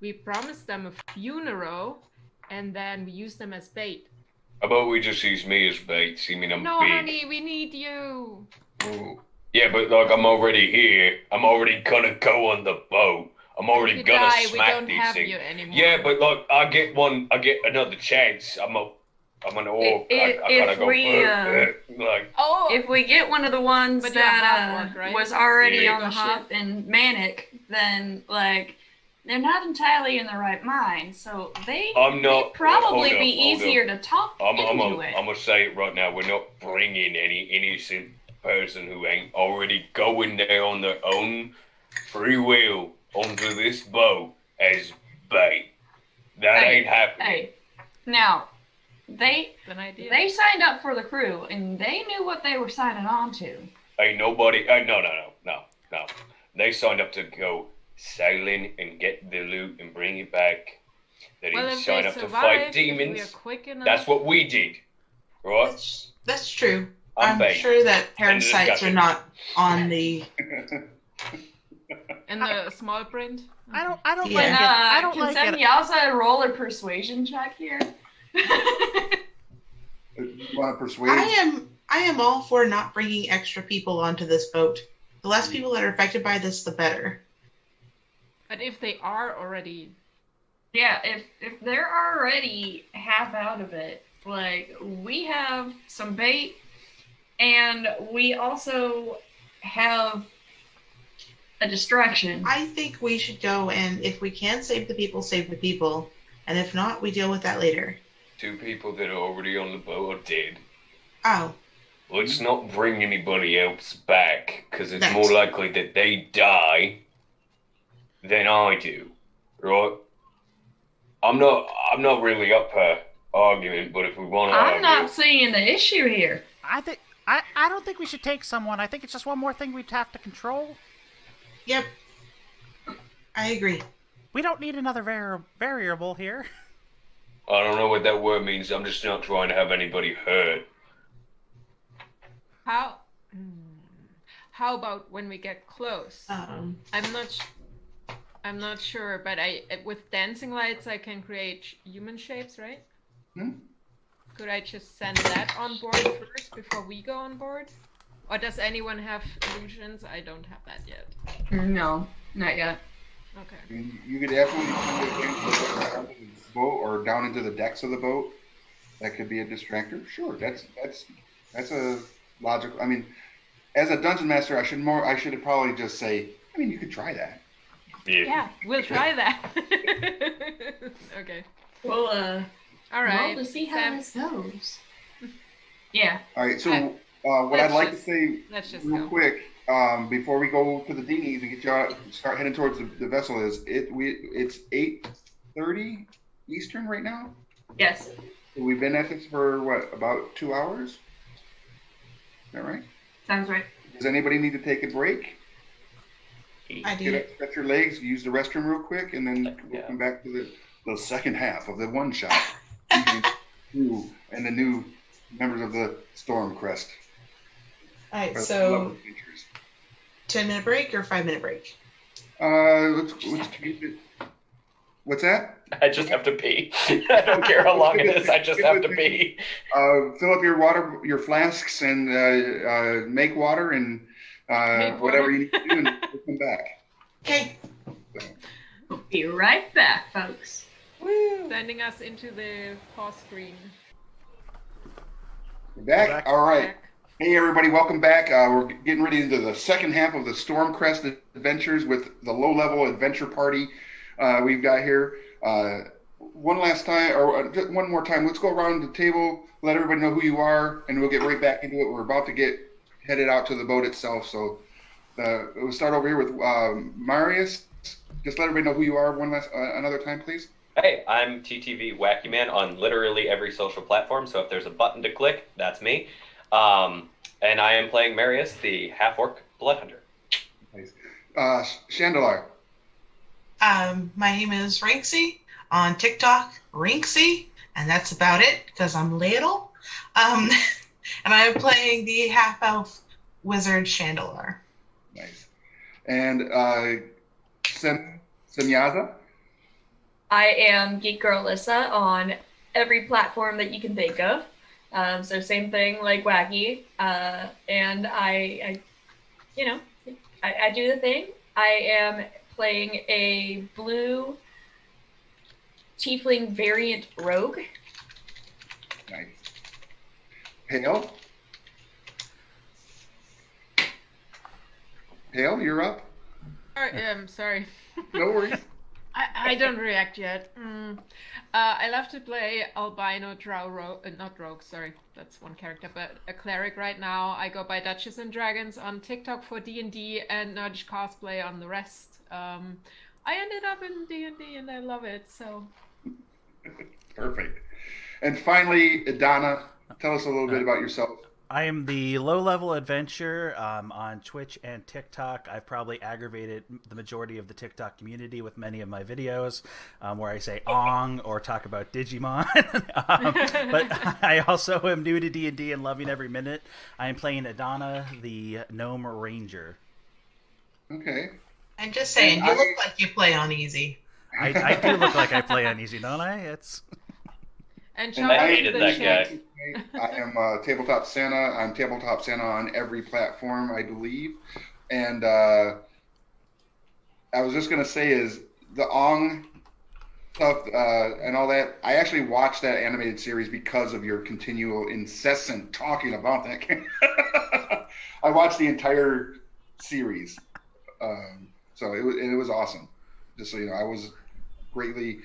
We promise them a funeral, and then we use them as bait. How about we just use me as bait? See me, I'm No, big. honey, we need you. Oh, Yeah, but like I'm already here. I'm already gonna go on the boat. I'm already If you gonna die, we smack don't these have things. you anymore. Yeah, but look, I get another chance. I'm an orc. I If gotta go. we, like, Oh, If we get one of the ones But you're a that half-orc, right? was already Yeah. on the hop and manic, then like they're not entirely in the right mind, so they I'm not. they'd probably hold be up. easier to talk I'm into it. gonna say it right now. We're not bringing any innocent person who ain't already going there on their own free will onto this boat as bait. That Hey, ain't happening. Hey, now they an idea. they signed up for the crew and they knew what they were signing on to. Ain't nobody. No. They signed up to go sailing and get the loot and bring it back. They well, didn't if sign they up to survive, fight if we are demons. quick enough. That's what we did, right? That's true. I'm I'm bait. sure that End of parasites are discussion. not on the. And the small print. I don't Yeah. like it. I don't can like it. Semyaza roll a persuasion check here? you want to persuade? I am all for not bringing extra people onto this boat. The less people that are affected by this, the better. But if they are already, Yeah, if they're already half out of it, like we have some bait, and we also have a distraction. I think we should go and, if we can save the people, save the people. And if not, we deal with that later. 2 people that are already on the boat are dead. Oh, Let's not bring anybody else back, because it's That's- more likely that they die than I do, right? I'm not really up for argument, but if we want to I'm argue, not seeing the issue here. I don't think we should take someone. I think it's just one more thing we'd have to control. yep. I agree. We don't need another variable here. I don't know what that word means. I'm just not trying to have anybody hurt. How about when we get close? Um, I'm not sure, but with dancing lights I can create human shapes, right? Could I just send that on board first before we go on board? Or does anyone have illusions? I don't have that yet. No, not yet. Okay. You could definitely come to the boat or down into the decks of the boat. That could be a distractor. Sure, that's a logical. I mean, as a dungeon master, I should probably just say. I mean, you could try that. Yeah, we'll try that. Okay. Well, All right. roll to see how Sam, this goes. Yeah. All right. So what I'd like to say let's just real go. quick before we go to the dinghies and get you out, start heading towards the vessel is it's 8:30 Eastern right now. Yes. We've been at this for what, about 2 hours? Is that right? Sounds right. Does anybody need to take a break? I Get do. up, stretch your legs, use the restroom real quick, and then we'll come back to the second half of the one shot. And the new members of the Stormcrest. All right, Love so adventures. 10-minute break or 5-minute break? Let's keep it. What's that? I just have to pee. I don't care how long it is. I just have to pee. Fill up your flasks, and make water, and Make whatever water. you need to do, and we'll come back. Okay. We'll be right back, folks. Sending us into the pause screen. We're back. Back. All right. Back. Hey, everybody, welcome back. We're getting ready into the second half of the Stormcrest adventures with the low-level adventure party we've got here. One last time, or just one more time, let's go around the table, let everybody know who you are, and we'll get right back into it. We're about to get headed out to the boat itself, so we'll start over here with Marius. Just let everybody know who you are another time, please. Hey, I'm TTV Wacky Man on literally every social platform, so if there's a button to click, that's me. And I am playing Marius, the half-orc blood hunter. Nice. Chandelar. My name is Rinksy. On TikTok, Rinksy, and that's about it because I'm little. And I'm playing the half-elf wizard Chandelar. Nice. And Semyaza. I am Geek Girl Alyssa on every platform that you can think of. So same thing like Wacky. And I do the thing. I am playing a blue tiefling variant rogue. Nice. Hale. Hale, you're up. Sorry. No worries. I don't react yet. I love to play albino not rogue, sorry, that's one character, but a cleric right now. I go by Duchess and Dragons on TikTok for D&D and Nerdish Cosplay on the rest. I ended up in D&D and I love it, so. Perfect. And finally, Donna, tell us a little bit about yourself. I am the low-level adventure on Twitch and TikTok. I've probably aggravated the majority of the TikTok community with many of my videos where I say "ong" or talk about Digimon. But I also am new to D&D and loving every minute. I am playing Adana, the Gnome Ranger. Okay. I'm just saying, you look like you play on easy. I do look like I play on easy, don't I? It's And And I Sean hated the that chat. guy. I am Tabletop Santa. I'm Tabletop Santa on every platform, I believe. And I was just going to say is the Ong stuff and all that. I actually watched that animated series because of your continual incessant talking about that. I watched the entire series. So it was awesome. Just so you know, I was greatly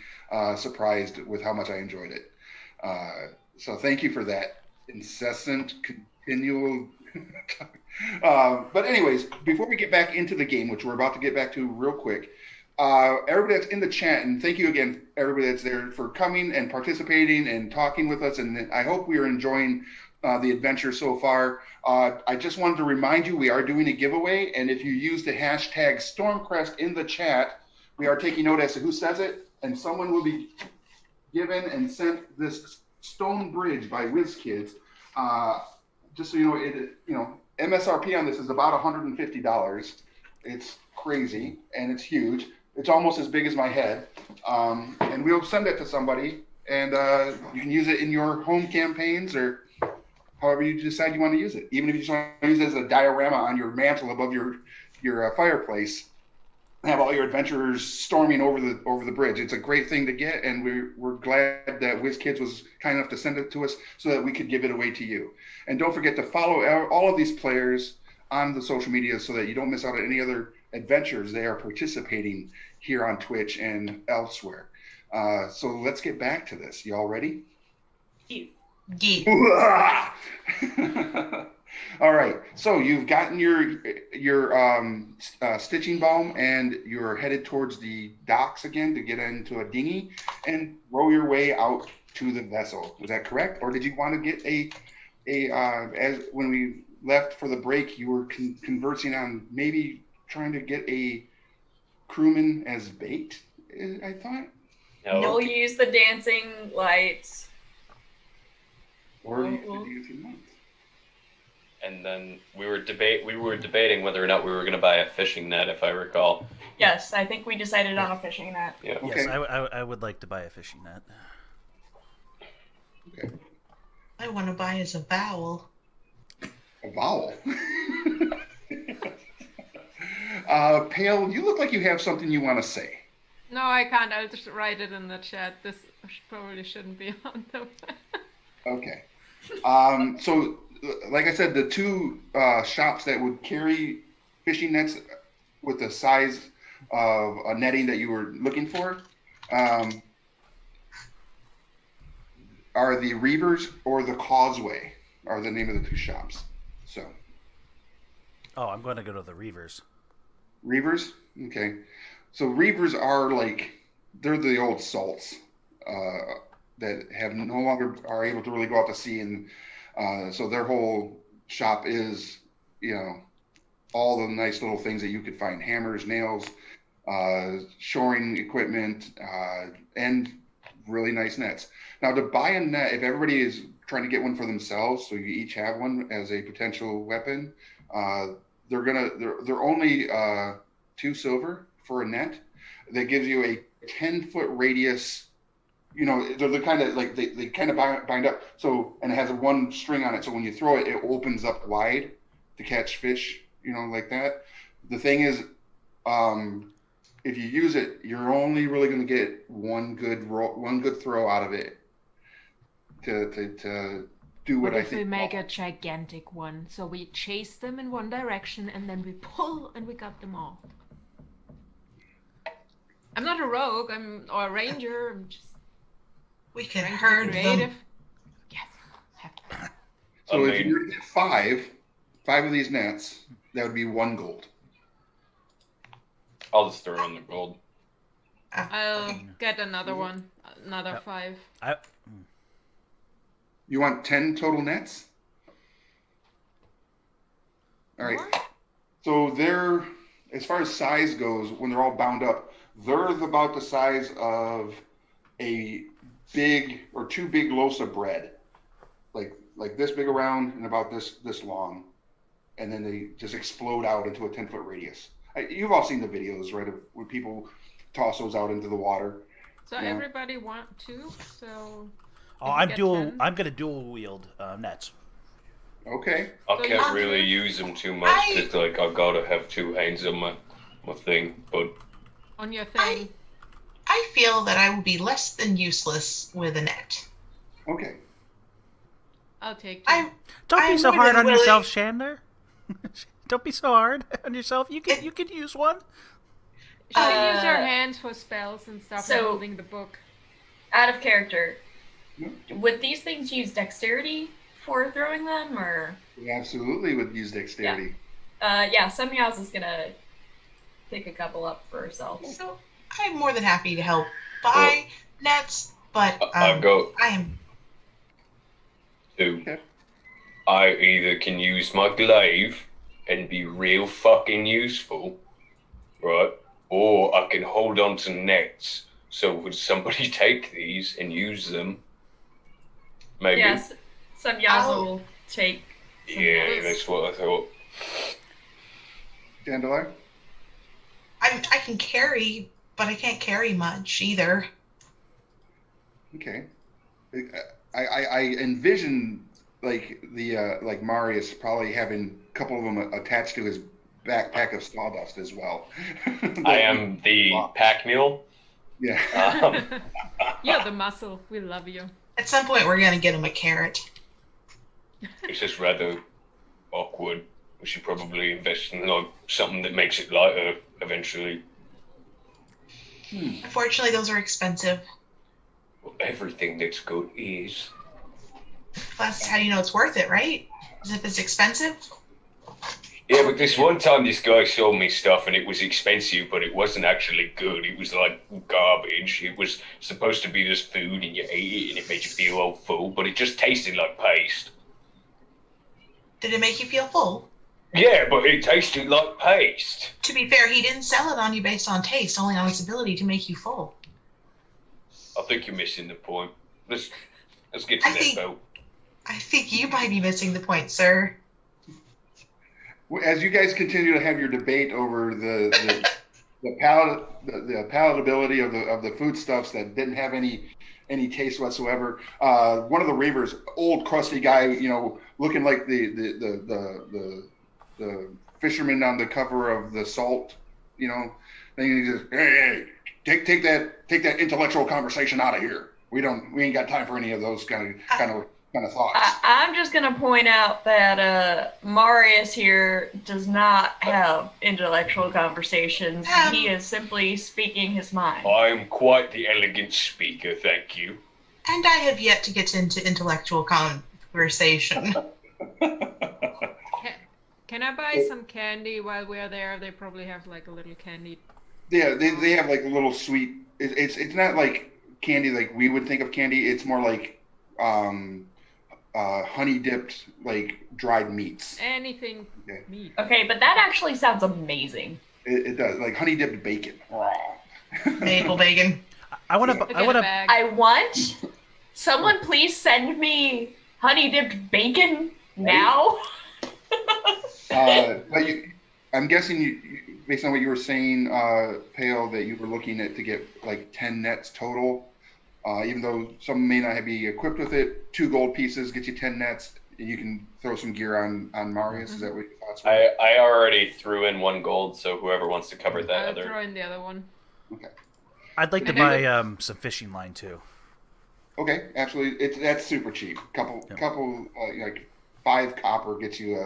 surprised with how much I enjoyed it. So thank you for that incessant, continual. But anyways, before we get back into the game, which we're about to get back to real quick, everybody that's in the chat, and thank you again, everybody that's there for coming and participating and talking with us. And I hope we are enjoying the adventure so far. I just wanted to remind you, we are doing a giveaway. And if you use the hashtag Stormcrest in the chat, we are taking note as to who says it. And someone will be given and sent this Stone Bridge by WizKids. Just so you know, MSRP on this is about $150. It's crazy and it's huge. It's almost as big as my head. And we'll send it to somebody, and you can use it in your home campaigns or however you decide you want to use it. Even if you just want to use it as a diorama on your mantle above your fireplace, have all your adventurers storming over the bridge. It's a great thing to get, and we're glad that WizKids was kind enough to send it to us so that we could give it away to you. And don't forget to follow all of these players on the social media so that you don't miss out on any other adventures they are participating here on Twitch and elsewhere. So let's get back to this. Y'all ready? Geek. All right. So you've gotten your stitching balm, and you're headed towards the docks again to get into a dinghy and row your way out to the vessel. Was that correct? Or did you want to get as when we left for the break, you were conversing on maybe trying to get a crewman as bait, I thought? No, use the dancing lights. Or you could use the lights. And then we were debating whether or not we were going to buy a fishing net, if I recall. Yes, I think we decided on a fishing net. Yeah. Yes, I would like to buy a fishing net. Okay. I want to buy as a vowel. A vowel? Pale, you look like you have something you want to say. No, I can't. I'll just write it in the chat. This probably shouldn't be on the. Okay. So, like I said, the two shops that would carry fishing nets with the size of a netting that you were looking for are the Reavers or the Causeway are the name of the two shops. So. Oh, I'm going to go to the Reavers. Reavers? Okay. So Reavers are they're the old salts that have no longer are able to really go out to sea, and so their whole shop is, all the nice little things that you could find: hammers, nails, shoring equipment, and really nice nets. Now, to buy a net, if everybody is trying to get one for themselves, so you each have one as a potential weapon, they're only 2 silver for a net. That gives you a 10-foot radius. They're the kind of they kind of bind up. So, and it has one string on it. So when you throw it, it opens up wide to catch fish. Like that. The thing is, if you use it, you're only really going to get one good throw out of it to do what I think. What if we make a gigantic one? So we chase them in one direction and then we pull and we got them all. I'm not a rogue. Or a ranger. I'm just. We can herd them. Yes. So if you're at five of these nets, that would be 1 gold. I'll just throw in the gold. I'll get another one. Another 5. You want 10 total nets? All right. What? So they're, as far as size goes, when they're all bound up, they're about the size of a big or 2 big loaves of bread, like this big around and about this long, and then they just explode out into a 10-foot radius. You've all seen the videos, right, of when people toss those out into the water. So everybody want 2. So. I'm gonna dual wield nets. Okay. I can't really use them too much because I gotta have 2 hands on my thing, but. On your thing. I feel that I will be less than useless with a net. Okay. I'll take 2. Don't be so hard on yourself, Chandler. Don't be so hard on yourself. You could use one. She can use her hands for spells and stuff, and holding the book. Out of character, would these things use dexterity for throwing them, or? We absolutely would use dexterity. Yeah, Semyaz is gonna pick a couple up for herself. So I'm more than happy to help buy nets, but I've got I am. two. Okay. I either can use my glaive and be real fucking useful, right? Or I can hold on to nets. So would somebody take these and use them? Maybe. Yes, Semyaz will take. Yeah, that's what I thought. Dandelion? I can carry, but I can't carry much either. Okay. I envision like like Marius probably having a couple of them attached to his backpack of sawdust as well. I am the pack mule. Yeah. You're the muscle. We love you. At some point, we're gonna get him a carrot. It's just rather awkward. We should probably invest in like something that makes it lighter eventually. Unfortunately, those are expensive. Well, everything that's good is. That's how you know it's worth it, right? Because if it's expensive, Yeah, but this one time this guy sold me stuff and it was expensive, but it wasn't actually good. It was like garbage. It was supposed to be just food and you ate it and it made you feel all full, but it just tasted like paste. did it make you feel full? Yeah, but it tasted like paste. To be fair, he didn't sell it on you based on taste, only on its ability to make you full. I think you're missing the point. Let's get to that boat. I think you might be missing the point, sir. As you guys continue to have your debate over the palatability of the foodstuffs that didn't have any taste whatsoever, one of the reavers, old crusty guy, looking like the fisherman on the cover of the Salt, thing, he says, hey, take that intellectual conversation out of here. We ain't got time for any of those kind of thoughts. I'm just gonna point out that Marius here does not have intellectual conversations. He is simply speaking his mind. I'm quite the elegant speaker, thank you. And I have yet to get into intellectual conversation. Can I buy some candy while we're there? They probably have like a little candy. Yeah, they have like a little sweet. It's not like candy like we would think of candy. It's more like honey dipped like dried meats. Anything meat. Okay, but that actually sounds amazing. It does, like honey dipped bacon. Maple bacon. I want. Someone please send me honey dipped bacon now. I'm guessing based on what you were saying, Pale, that you were looking at to get like 10 nets total. Even though some may not be equipped with it, 2 gold pieces get you 10 nets, and you can throw some gear on Marius. Mm-hmm. Is that what your thoughts were? I already threw in 1 gold, so whoever wants to cover that I'll throw in the other one. Okay. I'd like to buy some fishing line too. Okay, absolutely. That's super cheap. Couple like 5 copper gets you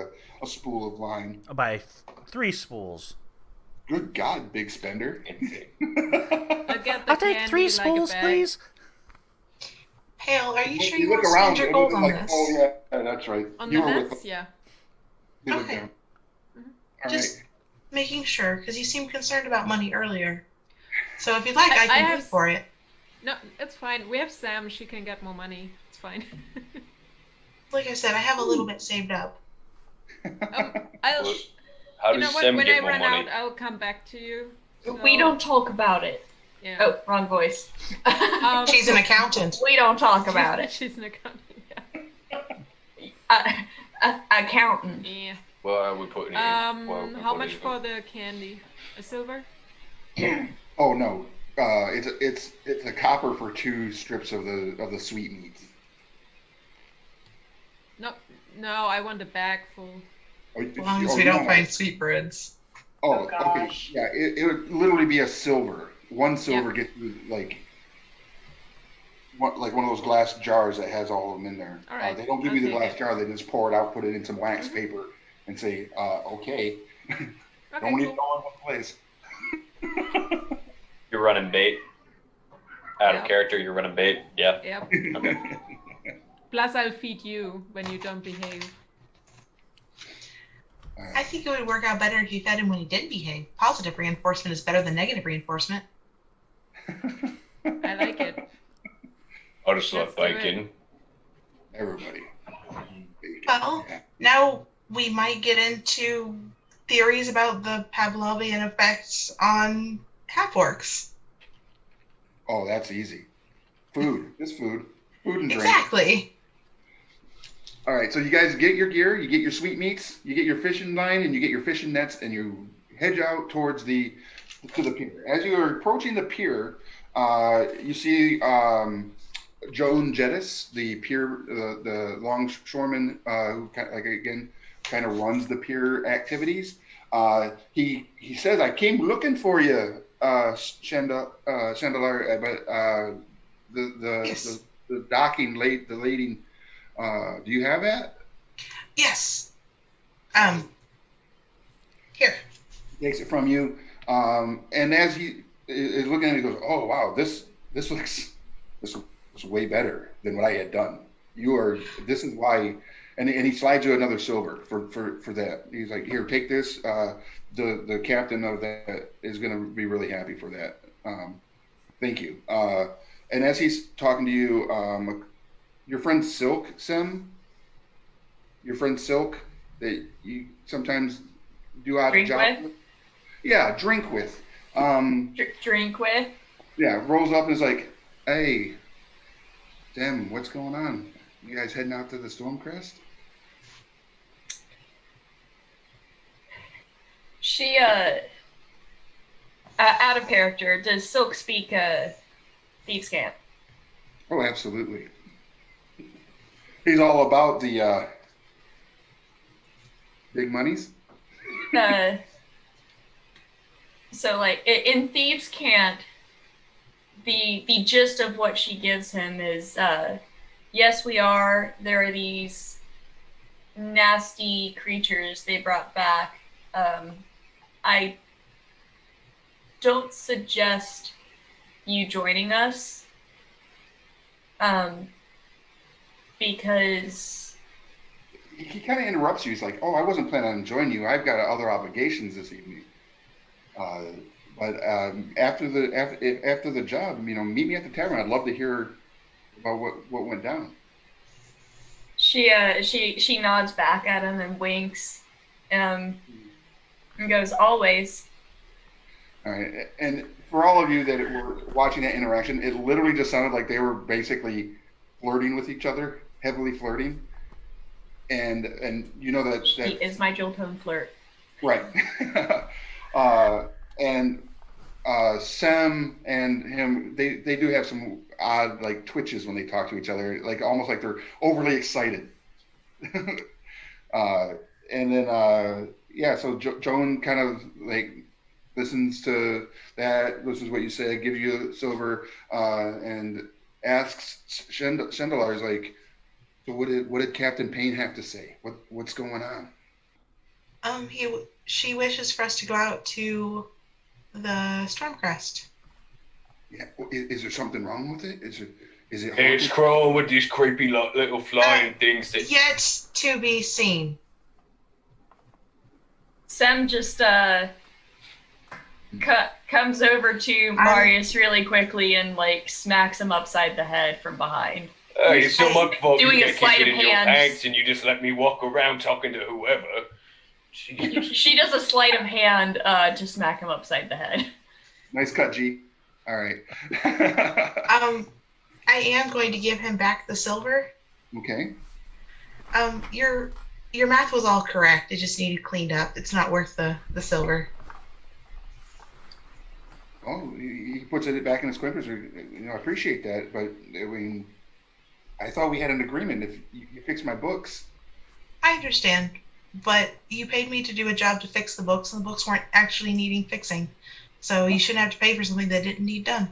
a spool of line. I'll buy 3 spools. Good God, big spender. I'll take 3 spools, please. Pale, are you sure you look want to around spend your gold on this? Oh yeah, that's right. On you the were nets, with them. yeah. You look Okay. down. All Just right. making sure, because you seemed concerned about money earlier. So if you'd like, I can pay for it. No, it's fine. We have Sam. She can get more money. It's fine. Like I said, I have a little bit saved up. I'll. How You know does what? Sam When get I more run money? out, I'll come back to you. So, We don't talk about it. Yeah. Oh, wrong voice. She's an accountant. We don't talk about it. She's an accountant. Yeah. Accountant. Yeah. Well, are we putting it in? How much for the candy? A silver? Oh no, it's a copper for 2 strips of the sweetmeats. No, I want a bag full. As long as we don't find sweetbreads. Oh, okay. gosh. Yeah, it would literally be a silver. 1 silver gets you like one of those glass jars that has all of them in there. All right, They don't give you I'll the take glass it. jar. They just pour it out, put it in some wax paper, and say, okay. Okay, Don't need cool. to go in one place. You're running bait. Out of Yep. character, you're running bait. Yeah. Yep. Okay. Plus, I'll feed you when you don't behave. I think it would work out better if you fed him when he didn't behave. Positive reinforcement is better than negative reinforcement. I like it. I just Let's love do it. bacon. Everybody. Well, now we might get into theories about the Pavlovian effects on half-orcs. Oh, that's easy. Food. Just food. Food and drink. Exactly. All right, so you guys get your gear, you get your sweetmeats, you get your fishing line, and you get your fishing nets, and you head out towards to the pier. As you are approaching the pier, you see Joan Jettis, the pier, the longshoreman, who kind of runs the pier activities. He says, "I came looking for you, Chandelier, but Yes. the docking the lading. Do you have that?" Yes. Here. He takes it from you, and as he is looking at it, he goes, "Oh wow, this looks way better than what I had done. This is why." And he slides you another silver for that. He's like, "Here, take this. The captain of that is going to be really happy for that. Thank you." And as he's talking to you, your friend Silk, Sim, your friend Silk, that you sometimes do odd Drink jobs with? Yeah, drink with. Drink with? Yeah, rolls up and is like, "Hey, Dem, what's going on? You guys heading out to the Stormcrest?" She, out of character, does Silk speak, Thieves' Camp? Oh, absolutely. He's all about the big monies. So, like, in Thieves' Camp, the gist of what she gives him is, yes, we are. There are these nasty creatures they brought back. I don't suggest you joining us, because He kind of interrupts you. He's like, "Oh, I wasn't planning on joining you. I've got other obligations this evening. But after the job, meet me at the tavern. I'd love to hear about what went down." she nods back at him and winks, and goes, "Always." All right, and for all of you that were watching that interaction, it literally just sounded like they were basically flirting with each other, heavily flirting, and you know that He is my dual tone flirt. right. And Sam and him, they do have some odd like twitches when they talk to each other, like almost like they're overly excited. And then yeah, so Joan kind of like listens to that, listens to what you say, gives you silver, and asks Chandelier, is like, "So what did Captain Payne have to say? What's going on?" She wishes for us to go out to the Stormcrest. Yeah, is there something wrong with it? Is it It's haunted? crawling with these creepy little flying things that. Yet to be seen. Sem just comes over to Marius really quickly and like smacks him upside the head from behind. It's so much fault you Doing a get sleight kicked of in your hand. pants and you just let me walk around talking to whoever. Jeez. She does a sleight of hand to smack him upside the head. Nice cut, G. All right. I am going to give him back the silver. Okay. Your math was all correct. It just needed cleaned up. It's not worth the silver. Oh, he puts it back in his squinters. I appreciate that, but I mean, I thought we had an agreement. If you fix my books. I understand, but you paid me to do a job to fix the books, and the books weren't actually needing fixing. So you shouldn't have to pay for something that didn't need done.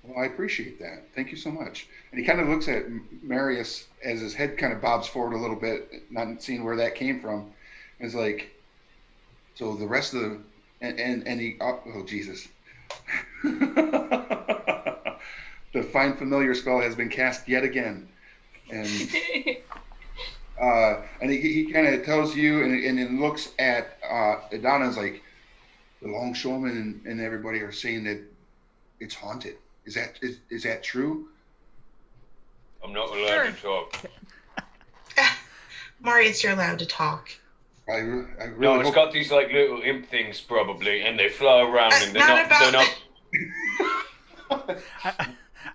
Well, I appreciate that. Thank you so much. And he kind of looks at Marius as his head kind of bobs forward a little bit, not seeing where that came from. And is like, "So the rest of the and he oh Jesus, The find familiar spell has been cast yet again, and he kind of tells you and looks at Donna's like, the longshoremen and everybody are saying that it's haunted. Is that true? I'm not allowed to talk. Marius, you're allowed to talk. I really No, it's hope- got these like little imp things probably, and they fly around, and they're not.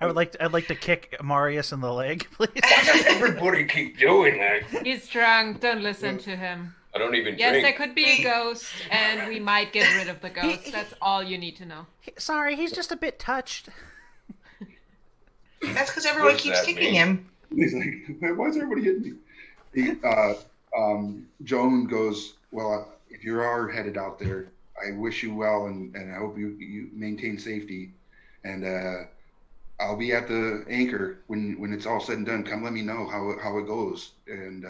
I'd like to kick Marius in the leg, please. Why does everybody keep doing that? He's drunk. Don't listen to him. I don't even Yes, there drink. could be a ghost, and we might get rid of the ghost. That's all you need to know. Sorry, he's just a bit touched. That's because everyone What does keeps that kicking mean? him. He's like, why is everybody hitting me? Joan goes, well, if you are headed out there, I wish you well, and I hope you maintain safety. And I'll be at the anchor when it's all said and done. Come let me know how it goes. And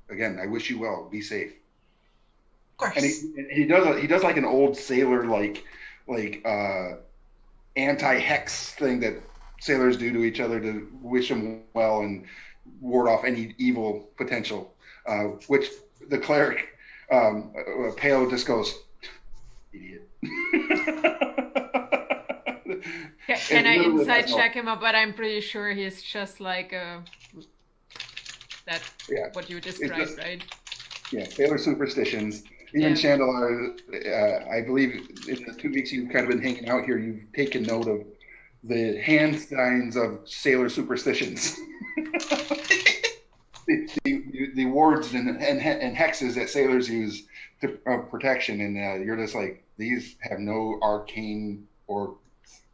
again, I wish you well. Be safe. Of course. And he does like an old sailor like anti-hex thing that sailors do to each other to wish them well and ward off any evil potential, which the cleric Pale just goes, idiot. Can I insight check him up? But I'm pretty sure he's just like what you described, just- right? Yeah, sailor superstitions. Even Yeah. Chandelar, I believe in the 2 weeks you've kind of been hanging out here, you've taken note of the hand signs of sailor superstitions. the wards and hexes that sailors use to protection, and you're just like, these have no arcane or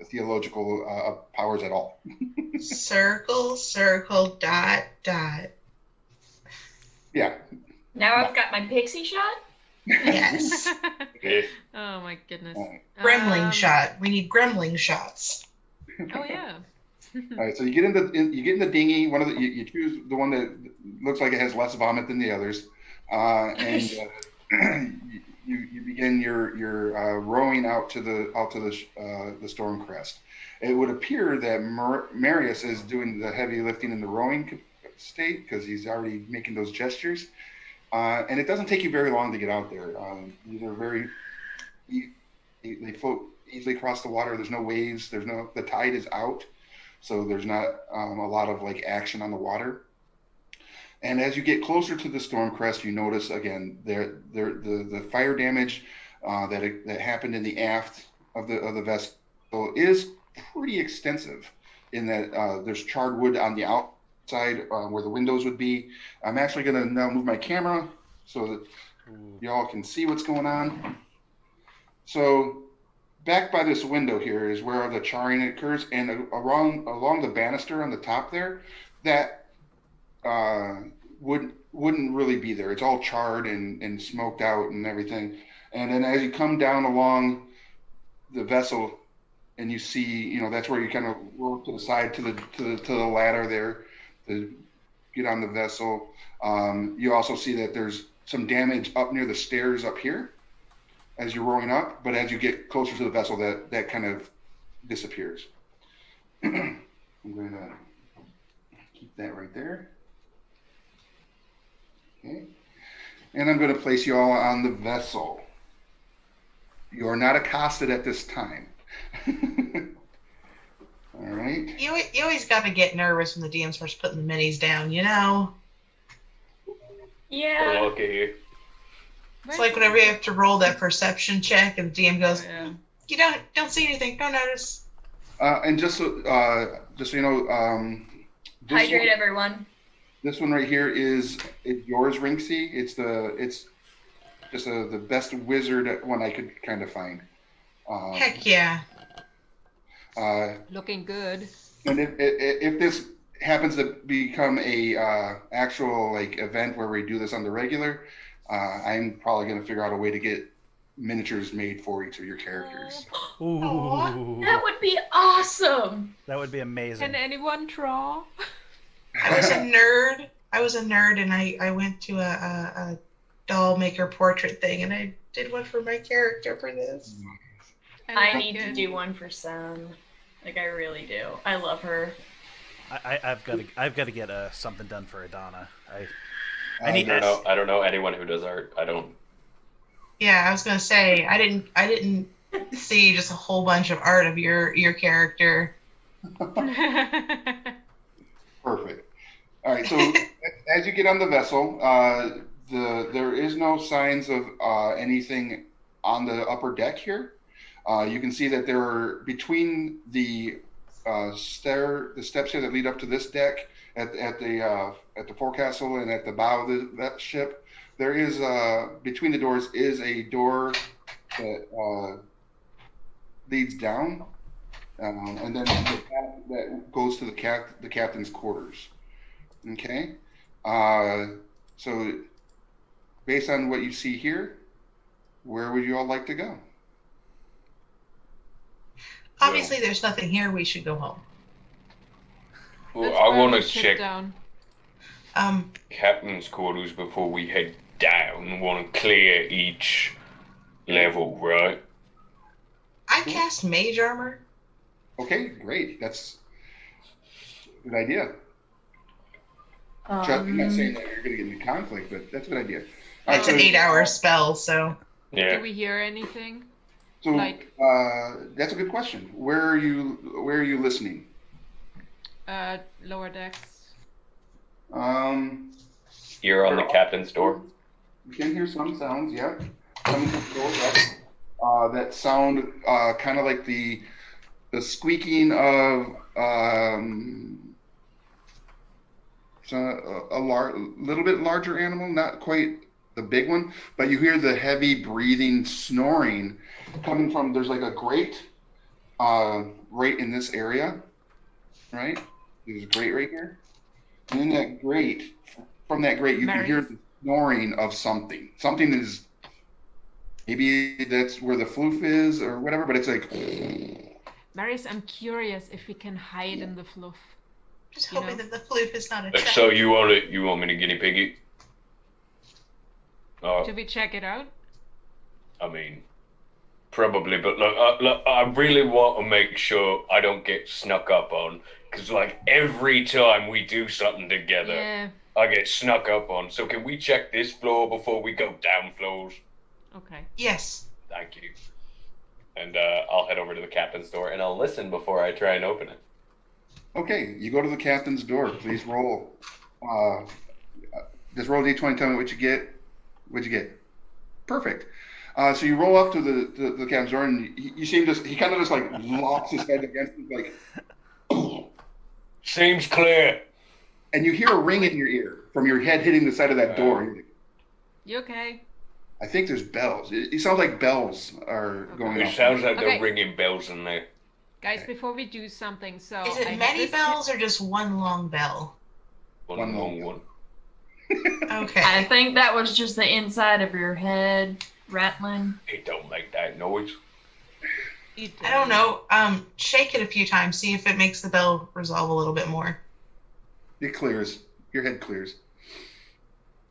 theological powers at all. Circle, circle, dot, dot. Yeah. Now I've got my pixie shot. Yes. Yeah. Oh my goodness. Gremlin shot. We need gremlin shots. Oh yeah. All right, so you get in the dinghy. One of you choose the one that looks like it has less vomit than the others, and you begin your rowing out to the Stormcrest. It would appear that Marius is doing the heavy lifting in the rowing state because he's already making those gestures, and it doesn't take you very long to get out there. These are they float easily across the water. There's no waves. The tide is out. So there's not a lot of like action on the water. And as you get closer to the Stormcrest, you notice again the fire damage that happened in the aft of the vessel is pretty extensive. In that there's charred wood on the outside where the windows would be. I'm actually going to now move my camera so that y'all can see what's going on. So back by this window here is where the charring occurs, and along the banister on the top there, that wouldn't really be there. It's all charred and smoked out and everything. And then as you come down along the vessel, and you see, that's where you kind of roll to the side to the ladder there to get on the vessel. You also see that there's some damage up near the stairs up here as you're rowing up, but as you get closer to the vessel, that kind of disappears. I'm going to keep that right there. Okay. And I'm going to place you all on the vessel. You are not accosted at this time. All right. You always got to get nervous when the DM starts putting the minis down, We're Yeah. lucky here. It's like whenever you have to roll that perception check and the DM goes, Yeah. you don't see anything, don't notice. And just so you know, Hydrate everyone. this one right here is yours, Rinksy. It's just the best wizard one I could kind of find. Heck yeah. Looking good. And if this happens to become a actual like event where we do this on the regular, I'm probably going to figure out a way to get miniatures made for each of your characters. Ooh, That would be awesome. that would be amazing. Can anyone draw? I was a nerd and I went to a doll maker portrait thing and I did one for my character for this. I like need to it. do one for Sam. Like, I really do. I love her. I've got to get something done for Adana. I Uh, need. yes. I don't know anyone who does art. I don't. Yeah, I was gonna say I didn't see just a whole bunch of art of your character. Perfect. All right. So as you get on the vessel, there is no signs of anything on the upper deck here. You can see that there are between the steps here that lead up to this deck at the forecastle and at the bow of that ship. There is between the doors is a door that leads down, and then the path that goes to the captain's quarters. Okay, so based on what you see here, where would you all like to go? Obviously, there's nothing here. We should go home. Well, Let's I burn want the to ship check down. captain's quarters before we head down. Want to clear each level, right? I cast mage armor. Okay, great. That's a good idea. I'm not saying that you're going to get into conflict, but that's a good idea. All It's an 8-hour spell, so. Yeah. Do we hear anything? So Like- that's a good question. Where are you listening? Lower decks. You're on the captain's door. You can hear some sounds, yeah. Coming from the door up. That sound kind of like the squeaking of little bit larger animal, not quite the big one, but you hear the heavy breathing, snoring coming from. There's like a grate right in this area, right? There's a grate right here, and in that grate, from that grate, you can hear the snoring of something. Something is maybe that's where the floof is or whatever, but it's like. Marius, I'm curious if we can hide in the fluff. Just hoping that the floof is not a Like, trap. so you want me to guinea pig it? Should we check it out? I mean, probably, but look, I really want to make sure I don't get snuck up on, because like every time we do something together, Yeah. I get snuck up on. So can we check this floor before we go down floors? Okay. Yes. Thank you. And I'll head over to the captain's door and I'll listen before I try and open it. Okay, you go to the captain's door. Please roll. Just roll a d20. Tell me what you get. What'd you get? Perfect. So you roll up to the captain's door, and you see him he kind of just like locks his head against it, like. Seems clear. And you hear a ring in your ear from your head hitting the side of that door. You okay? I think there's bells. It sounds like bells are going It off. sounds like Okay. they're ringing bells in there. Guys, before we do something, so Is I it have many this- bells or just one long bell? One long one. Okay. I think that was just the inside of your head rattling. It don't make that noise. I don't know. Shake it a few times. See if it makes the bell resolve a little bit more. It clears. Your head clears.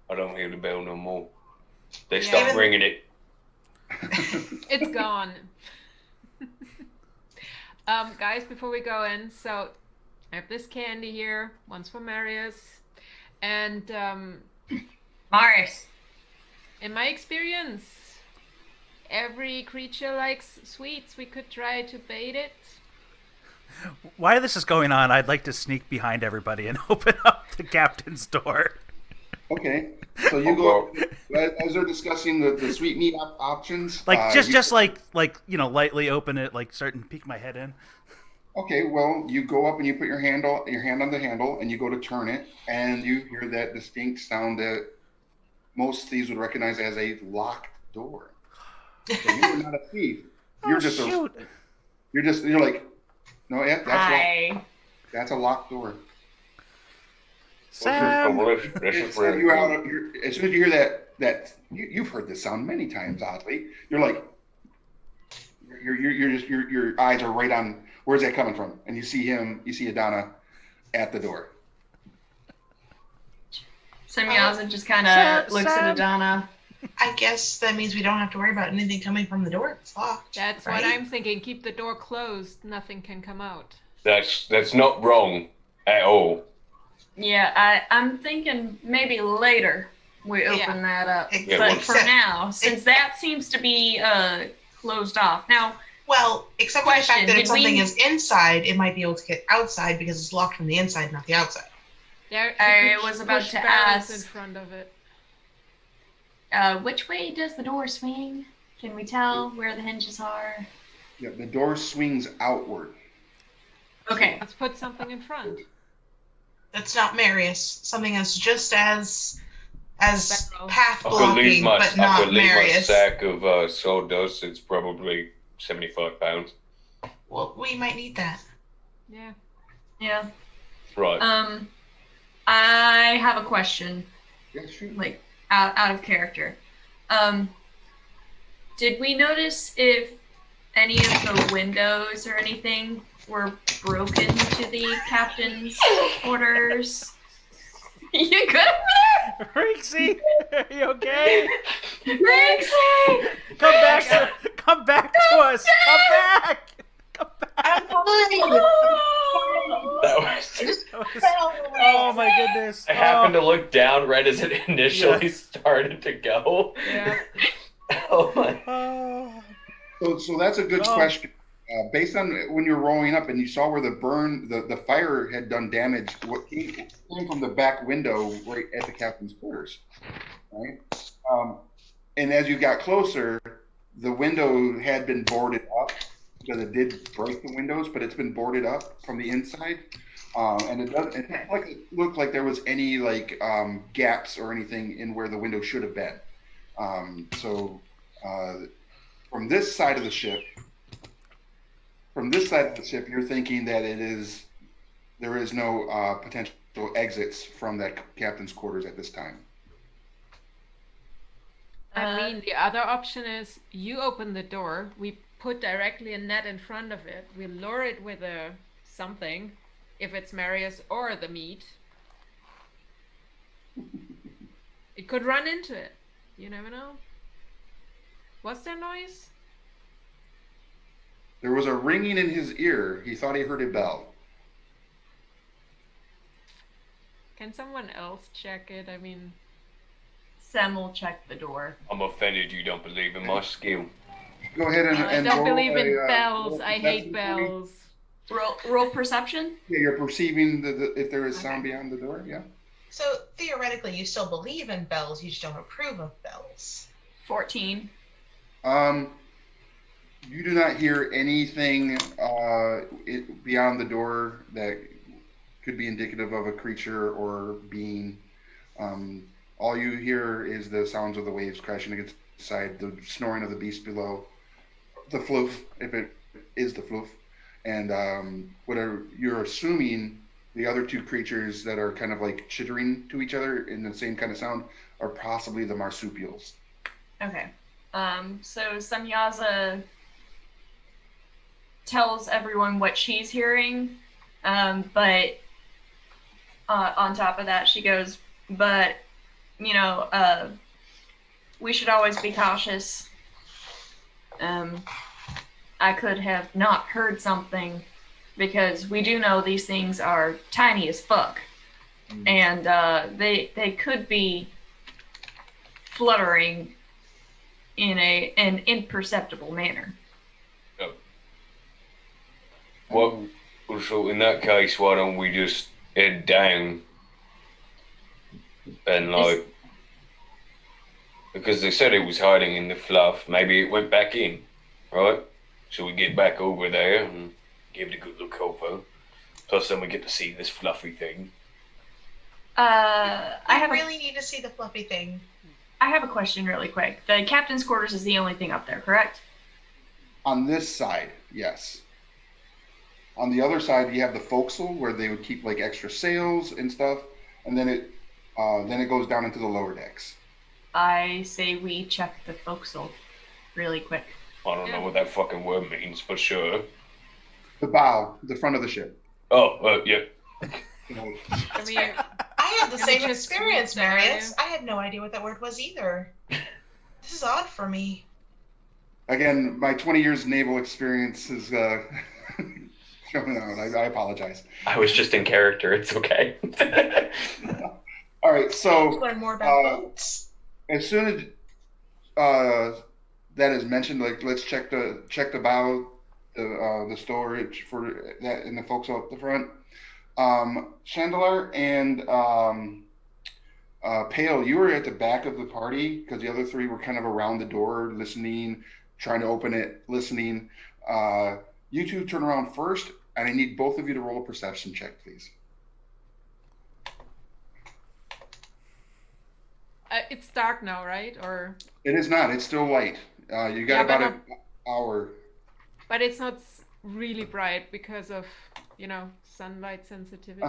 I don't hear the bell no more. They Yeah. stopped ringing it. It's gone. Guys, before we go in, so I have this candy here. One's for Marius. And Mars. in my experience, every creature likes sweets. We could try to bait it. While this is going on, I'd like to sneak behind everybody and open up the captain's door. Okay. So you go as they're discussing the sweet meat options. Like just like lightly open it, like start and peek my head in. Okay, well, you go up and you put your hand on the handle, and you go to turn it, and you hear that distinct sound that most thieves would recognize as a locked door. So you are not a thief. You're just shoot. you're like, no, yeah, that's locked. Hi. That's a locked door. Sam. This is Send really you cool. out. As soon as you hear that you've heard this sound many times. Oddly, you're like, your eyes are right on. Where's that coming from? And you see Adana at the door. Semyaza just kind of looks at Sam. Adana. I guess that means we don't have to worry about anything coming from the door. It's locked. That's right? what I'm thinking. Keep the door closed. Nothing can come out. That's not wrong at all. Yeah, I'm thinking maybe later we open that up. Yeah, but once- for now, since that seems to be closed off. Now, Well, except for the Question, fact that if did something we- is inside, it might be able to get outside because it's locked from the inside, not the outside. There, I you could was about push to barrels ask- in front of it. which way does the door swing? Can we tell where the hinges are? Yeah, the door swings outward. Okay. Let's put something in front. That's not Marius. Something that's just as Barrel. path I could leave blocking, my but not Marius. sack of sawdust. It's probably 75 pounds. Well, we might need that. Yeah. Yeah. Right. I have a question, Yeah, shoot. like out of character. Did we notice if any of the windows or anything were broken to the captain's quarters? You good over Rixie, are you okay? there? Rixie! Come back to us. Come back. I'm fine. That was. Oh my goodness. I happened to look down right as it initially started to go. Yeah. Oh my. So that's a good Oh. question. Based on when you're rolling up and you saw where the fire had done damage, what came from the back window right at the captain's quarters, right? And as you got closer, the window had been boarded up because it did break the windows, but it's been boarded up from the inside, and it doesn't look like there was any gaps or anything in where the window should have been. From this side of the ship. You're thinking that there is no potential exits from that captain's quarters at this time. I mean, the other option is you open the door, we put directly a net in front of it, we lure it with something, if it's Marius or the meat. It could run into it. You never know. What's that noise? There was a ringing in his ear. He thought he heard a bell. Can someone else check it? I mean, Sam will check the door. I'm offended you don't believe in my skill. Go ahead I and don't roll believe in roll bells. a I hate perception for me. bells. Roll perception? Yeah, you're perceiving if there is sound beyond the door. Yeah. So theoretically, you still believe in bells. You just don't approve of bells. 14. You do not hear anything beyond the door that could be indicative of a creature or being. All you hear is the sounds of the waves crashing against the side, the snoring of the beast below, the floof, if it is the floof, and whatever you're assuming the other two creatures that are kind of like chittering to each other in the same kind of sound are possibly the marsupials. Okay. So Samyaza tells everyone what she's hearing, but on top of that, she goes, but, we should always be cautious. I could have not heard something because we do know these things are tiny as fuck. And they could be fluttering in an imperceptible manner. Well, so in that case, why don't we just head down and because they said it was hiding in the fluff, maybe it went back in, right? So we get back over there and give it a good look over. Plus then we get to see this fluffy thing. I really need to see the fluffy thing. have a question really quick. The captain's quarters is the only thing up there, correct? On this side, yes. On the other side, you have the forecastle where they would keep like extra sails and stuff, and then it goes down into the lower decks. I say we check the forecastle really quick. I don't know what that fucking word means, but sure. The bow, the front of the ship. Oh, yeah. I mean, I had the Can same we just experience, swoop down? Marius. I had no idea what that word was either. This is odd for me. Again, my 20 years naval experience is showing out. I apologize. I was just in character. It's okay. All right, so Learn more about boats. as soon as that is mentioned, like let's check the bow, the storage for that, and the folks up the front. Chandler and Pale, you were at the back of the party because the other three were kind of around the door, listening, trying to open it, listening. You two turn around first, and I need both of you to roll a perception check, please. It's dark now, right? Or It is not. It's still light. You got about an hour. but it's not really bright because of sunlight sensitivity.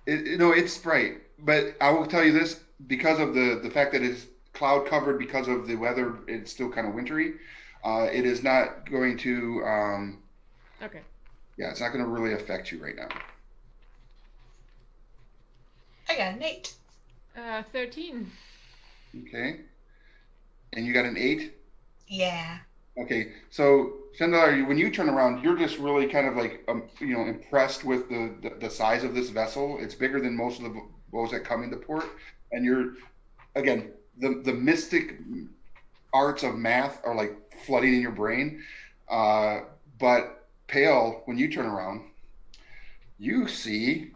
It's bright, but I will tell you this, because of the fact that it's cloud covered, because of the weather, it's still kind of wintry. It is not going to. Okay. Yeah, it's not going to really affect you right now. I got an 8. 13. Okay. And you got an 8? Yeah. Okay, so Shendar, when you turn around, you're just really kind of like impressed with the size of this vessel. It's bigger than most of the boats that come into port, and you're again the mystic arts of math are like flooding in your brain. But Pale, when you turn around, you see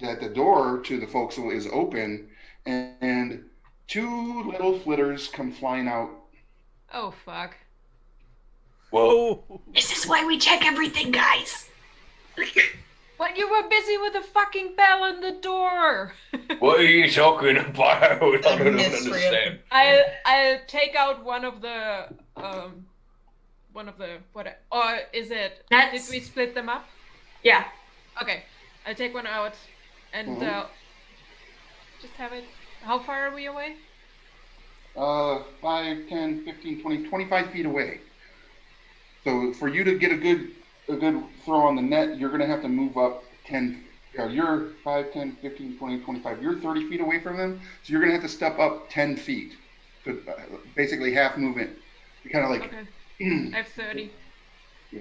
that the door to the forecastle is open, and 2 little flitters come flying out. Oh fuck. Well, This is why we check everything, guys. But you were busy with the fucking bell on the door. what are you talking about? I don't mystery of understand. I'll take out one of the what, or is it? That's- Did we split them up? Yeah. Okay, I'll take one out and just have it. How far are we away? 5, 10, 15, 20, 25 feet away. So for you to get a good throw on the net, you're going to have to move up 10. You're 5, 10, 15, 20, 25. You're 30 feet away from them, so you're going to have to step up 10 feet. So basically half movement. You're kind of like. Okay. I have 30. Yeah.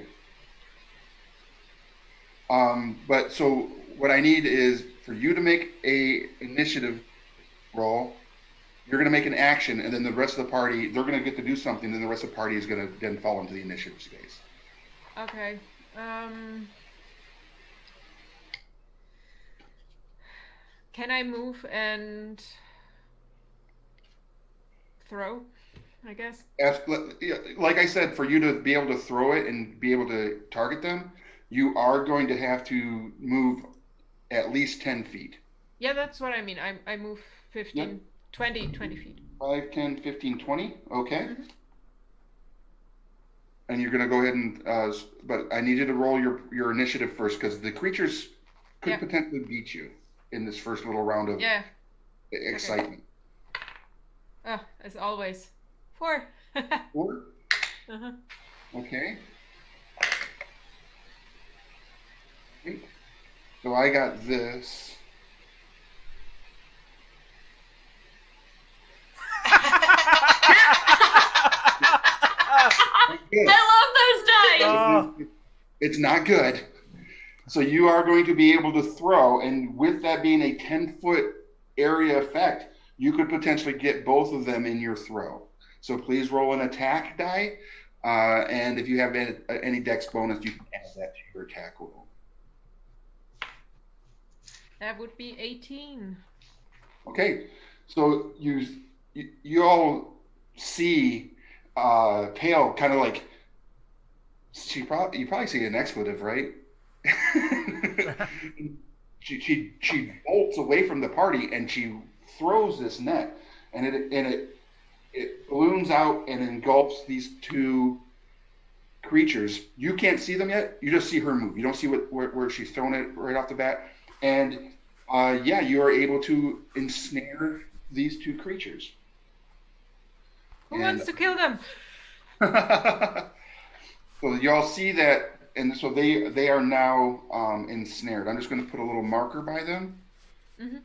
But so what I need is for you to make a initiative roll. You're going to make an action, and then the rest of the party, they're going to get to do something, then the rest of the party is going to then fall into the initiative space. Okay. Can I move and throw, I guess? Like I said, for you to be able to throw it and be able to target them, you are going to have to move at least 10 feet. Yeah, that's what I mean. I move 15, Yep. 20 feet. 5, 10, 15, 20. Okay. Mhm. And you're going to go ahead and, but I need you to roll your initiative first, because the creatures could Yeah. potentially beat you in this first little round of Yeah. excitement. Oh, as always. 4. 4? Uh-huh. Okay. So I got this. Good. I love those dice. It's not good. So you are going to be able to throw, and with that being a 10-foot area effect, you could potentially get both of them in your throw. So please roll an attack die, and if you have any dex bonus, you can add that to your attack roll. That would be 18. Okay, so you all see Pale kind of like you probably see an expletive, right? she bolts away from the party and she throws this net, and it balloons out and engulfs these 2 creatures. You can't see them yet. You just see her move. You don't see where she's thrown it right off the bat. And you are able to ensnare these 2 creatures. Who wants to kill them? So y'all see that, and so they are now ensnared. I'm just going to put a little marker by them. Mm-hmm.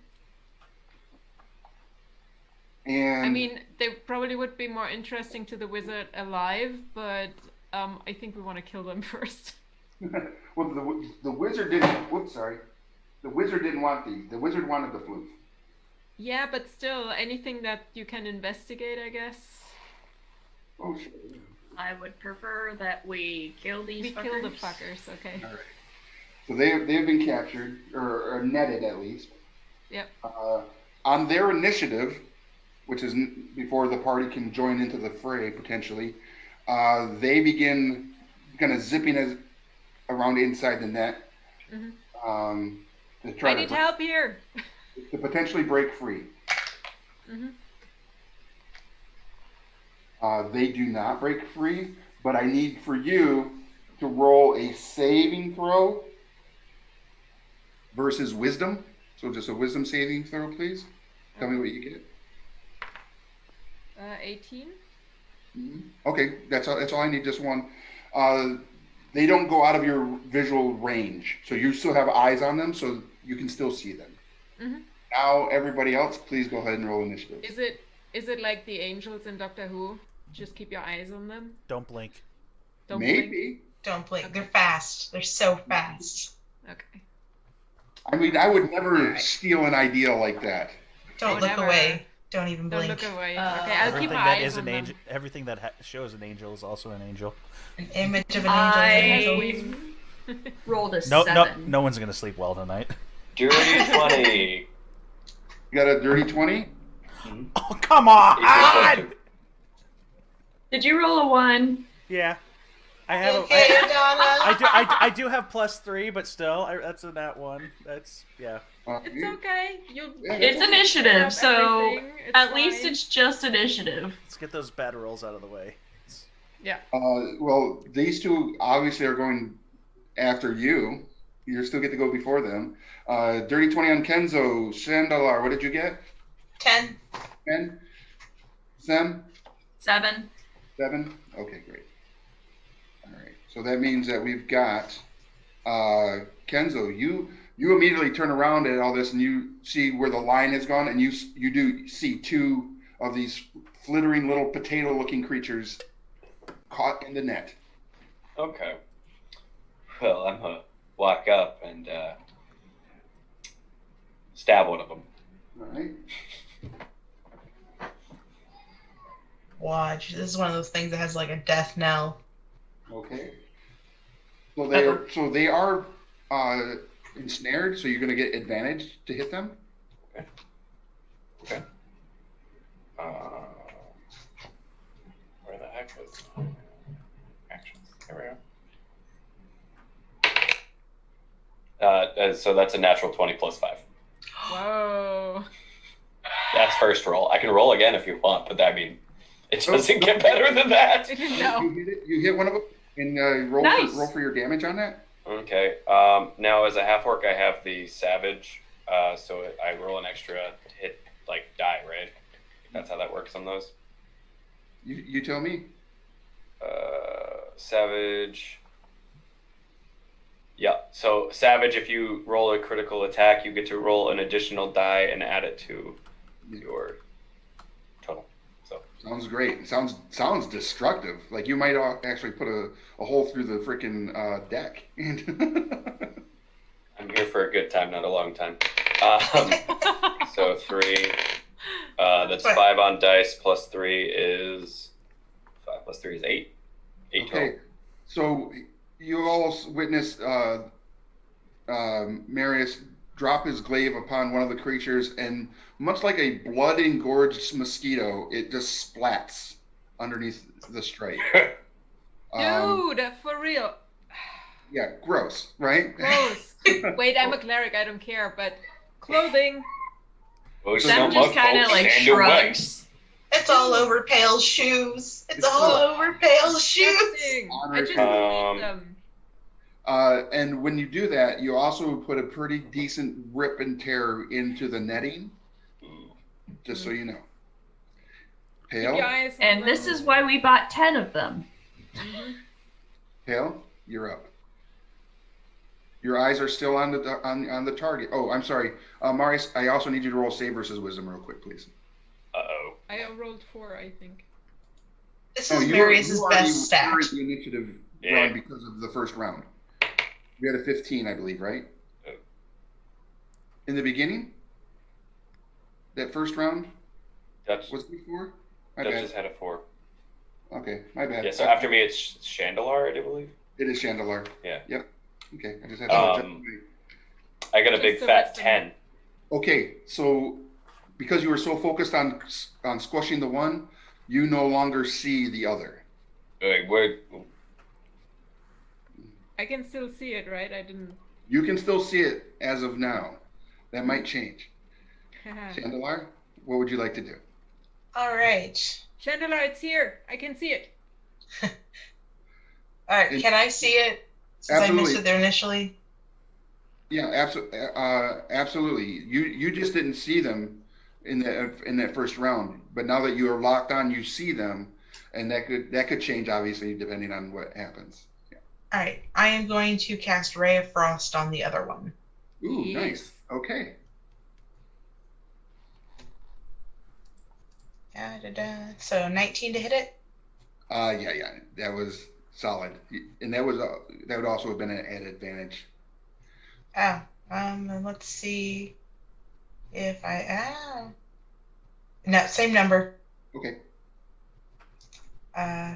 And I mean, they probably would be more interesting to the wizard alive, but I think we want to kill them first. well, the wizard didn't. Whoops, sorry. The wizard didn't want these. The wizard wanted the floof. Yeah, but still, anything that you can investigate, I guess. Oh, sure. I would prefer that we kill these We fuckers. kill the fuckers, okay. All right. So they have been captured or netted at least. Yep. On their initiative, which is before the party can join into the fray potentially, they begin kind of zipping around inside the net. Mm-hmm. To try I need help here. to potentially break free. Mm-hmm. They do not break free, but I need for you to roll a saving throw versus wisdom. So just a wisdom saving throw, please. Tell me what you get. 18. Mm-hmm. Okay, that's all I need. Just one. They don't go out of your visual range, so you still have eyes on them, so you can still see them. Mm-hmm. Now, everybody else, please go ahead and roll initiative. Is it like the angels in Doctor Who? Just keep your eyes on them. Don't blink. Don't Maybe. blink. Don't blink. Okay. They're fast. They're so fast. Okay. I mean, I would never steal an idea like that. Don't look Whatever. away. Don't even Don't blink. look away. Uh, Okay, I'll Everything keep my that eyes is on an them. angel, everything that shows an angel is also an angel. An image of an angel. I rolled a No, 7. no one's gonna sleep well tonight. Dirty 20. You got a dirty 20? Oh, come on! Equals Did you roll a 1? Yeah, I have. Okay, Donna. I do have +3, but still, that's a nat one. That's yeah. It's okay. You'll. Yeah, It's you'll initiative, grab so everything. It's at least fine. it's just initiative. Let's get those bad rolls out of the way. Yeah. Well, these two obviously are going after you. You still get to go before them. Dirty 20 on Kenzo. Chandalar, what did you get? 10. 10? Sam? 7. 7? Okay, great. All right. So that means that we've got Kenzo. You immediately turn around at all this and you see where the line has gone, and you do see two of these flittering little potato-looking creatures caught in the net. Okay. Well, I'm gonna walk up and stab one of them. All right. Watch. This is one of those things that has like a death knell. Okay. So they are ensnared, so you're going to get advantage to hit them. Okay. Where the heck is actions? Here we go. So that's a natural 20 plus 5. Whoa. That's first roll. I can roll again if you want, but I mean, it doesn't get better than that. No. You hit one of them and roll Nice. roll for your damage on that. Okay. Now as a half orc, I have the savage, so I roll an extra hit, like die, right? That's how that works on those. You tell me. Savage. Yeah. So savage, if you roll a critical attack, you get to roll an additional die and add it to your total. So Sounds great. Sounds destructive. Like you might actually put a hole through the freaking deck. I'm here for a good time, not a long time. So 3. That's 5 on dice. Plus 3 is 5. Plus 3 is 8. 8 total. Okay. So you all witnessed Marius drop his glaive upon one of the creatures, and much like a blood-engorged mosquito, it just splats underneath the stripe. Dude, for real. Yeah, gross, right? Gross. Wait, I'm a cleric. I don't care, but clothing. Most Sam don't just look, kind of folks, like stand your way. shrugs. It's all over Pale's shoes. It's all over Pale's shoes. Disgusting. I just Um, hate them. And when you do that, you also put a pretty decent rip and tear into the netting, just so you know. Keep your Pale, eyes on And them. this is why we bought 10 of them. Mhm. Pale, you're up. Your eyes are still on the target. Oh, I'm sorry, Marius. I also need you to roll save versus wisdom real quick, please. Uh-oh. I rolled 4, I think. This Oh, is you Marius's already best were stat. in the initiative Yeah. round because of the first round. We had a 15, I believe, right? In the beginning? That first round Dutch, was before? My Dutch bad. has had a 4. Okay, my bad. Yeah, so after me it's Chandelar, I do believe. It is Chandelar. Yeah. Yep. Okay, I just had to adjust my- I got a Just big the fat wisdom. 10. Okay, so because you were so focused on squashing the one, you no longer see the other. Wait, where? I can still see it, right? I didn't. You can still see it as of now. That might change. Chandelar, what would you like to do? All right. Chandelier, it's here. I can see it. All right. Can I see it since I Absolutely. missed it there initially? Yeah, absolutely. You just didn't see them in that first round, but now that you are locked on, you see them, and that could change obviously depending on what happens. Yeah. All right. I am going to cast Ray of Frost on the other one. Ooh, Yes. nice. Okay. So 19 to hit it. Yeah, that was solid, and that would also have been an added advantage. And let's see if no, same number. Okay.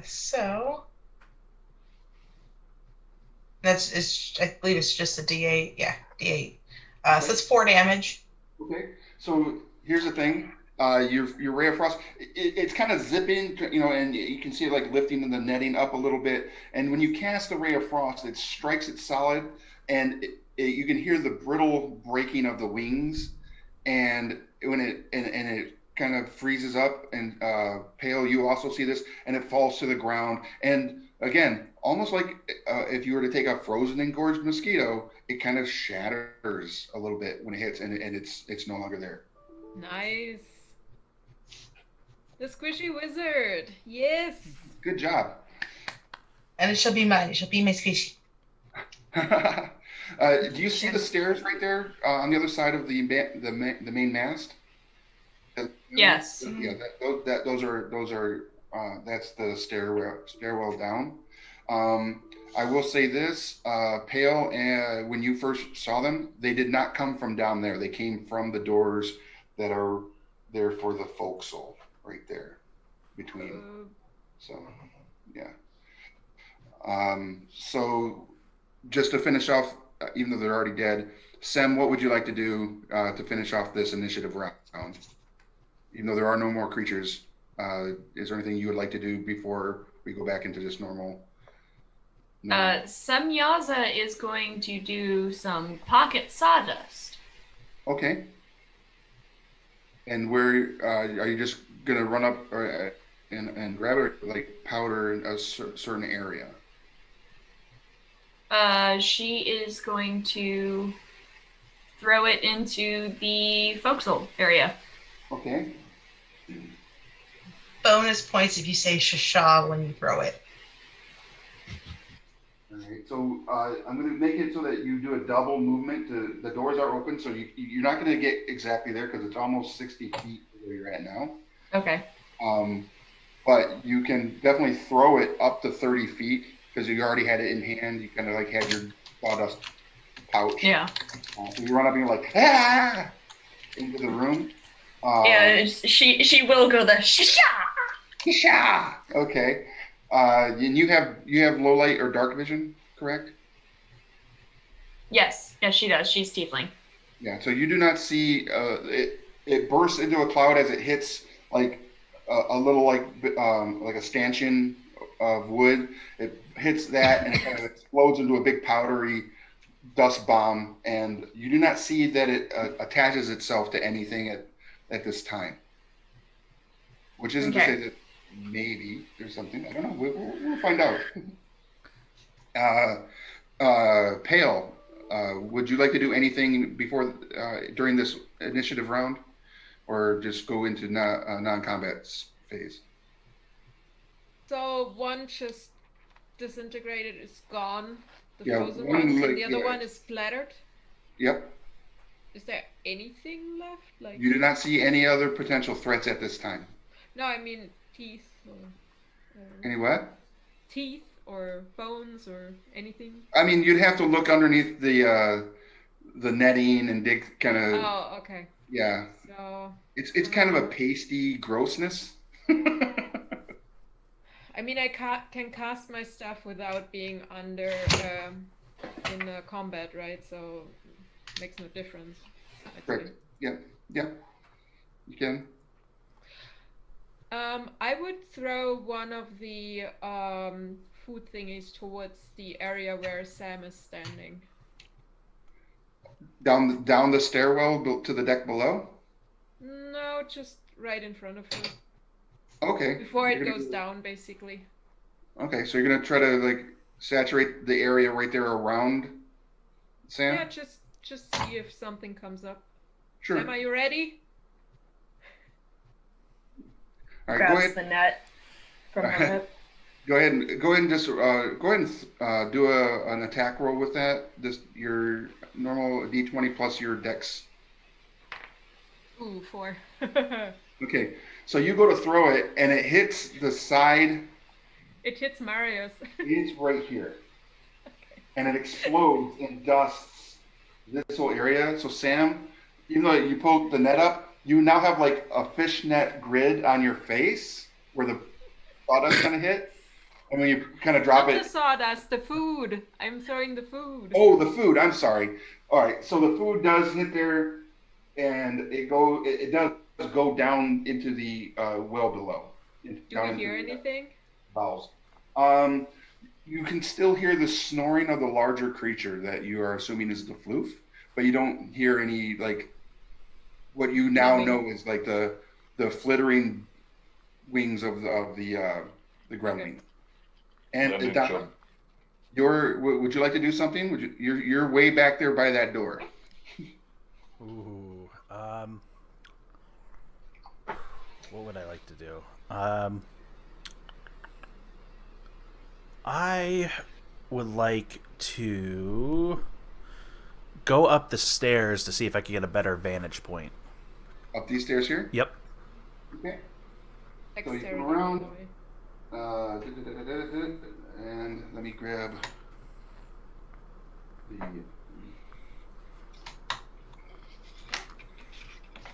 So I believe it's just a D8. Yeah, D8. So it's 4 damage. Okay. So here's the thing. Your ray of frost, it's kind of zipping, and you can see it like lifting the netting up a little bit. And when you cast the ray of frost, it strikes it solid, and you can hear the brittle breaking of the wings. And when it kind of freezes up, and Pale, you also see this, and it falls to the ground. And again, almost like if you were to take a frozen engorged mosquito, it kind of shatters a little bit when it hits, and it's no longer there. Nice. The squishy wizard. Yes. Good job. And it shall be mine. It shall be my squishy. Do you see the stairs right there on the other side of the main mast? Yes. Yeah, those are that's the stairwell down. I will say this, Pale, when you first saw them, they did not come from down there. They came from the doors that are there for the forecastle, right there, between. So, yeah. So, just to finish off, even though they're already dead, Sem, what would you like to do to finish off this initiative round? Even though there are no more creatures, is there anything you would like to do before we go back into just normal? Semyaza is going to do some pocket sawdust. Okay. And where are you just gonna run up and grab it, like powder in a certain area? She is going to throw it into the forecastle area. Okay. Bonus points if you say shasha when you throw it. All right. So I'm gonna make it so that you do a double movement. The doors are open, so you're not gonna get exactly there because it's almost 60 feet where you're at now. Okay. But you can definitely throw it up to 30 feet because you already had it in hand. You kind of like had your sawdust pouch. Yeah. So you run up and you're like, ah, into the room. Yeah, she will go the shisha. Shisha! Okay. And you have low light or dark vision, correct? Yes, she does. She's tiefling. Yeah. So you do not see it. It bursts into a cloud as it hits like a little like a stanchion of wood. It hits that and it kind of explodes into a big powdery dust bomb. And you do not see that it attaches itself to anything at this time. Which isn't to say that maybe there's something. I don't know. We'll find out. Pale, would you like to do anything before during this initiative round, or just go into non-combat phase? So one just disintegrated, is gone. The Yeah, frozen one one, like- and the other yeah. one is splattered. Yep. Is there anything left? Like You do not see any other potential threats at this time. No, I mean teeth or Any what? teeth or bones or anything. I mean, you'd have to look underneath the netting and dig kind of. Oh, okay. Yeah, So, it's kind of a pasty grossness. I mean, can cast my stuff without being under in combat, right? So makes no difference. I'd Correct. say. Yep. Yep. You can. I would throw one of the food thingies towards the area where Sam is standing. Down the stairwell to the deck below. No, just right in front of her. Okay. Before it You're gonna goes do- down, basically. Okay, so you're gonna try to like saturate the area right there around Sam. Yeah, just see if something comes up. Sure. Sam, are you ready? All right. Go Grabs ahead. the net from her hip. Go ahead and just go ahead and do an attack roll with that. Just your normal D20 plus your dex. Ooh, 4. Okay, so you go to throw it and it hits the side. It hits Marius. It's right here, and it explodes and dusts this whole area. So Sam, even though you poke the net up, you now have like a fishnet grid on your face where the sawdust kind of hit, and when you kind of drop Not it. the sawdust, the food. I'm throwing the food. Oh, the food. I'm sorry. All right. So the food does hit there, and it does go down into the well below. Do Down we into hear the anything? bowels. You can still hear the snoring of the larger creature that you are assuming is the floof, but you don't hear any like what you now Rubbing. know is like the flittering wings of the gremlin. And Lemon Don, chop. would you like to do something? You're way back there by that door. Ooh. What would I like to do? I would like to go up the stairs to see if I can get a better vantage point. Up these stairs here. Yep. Okay. So you Dexterity, come around. by the way. And let me grab the.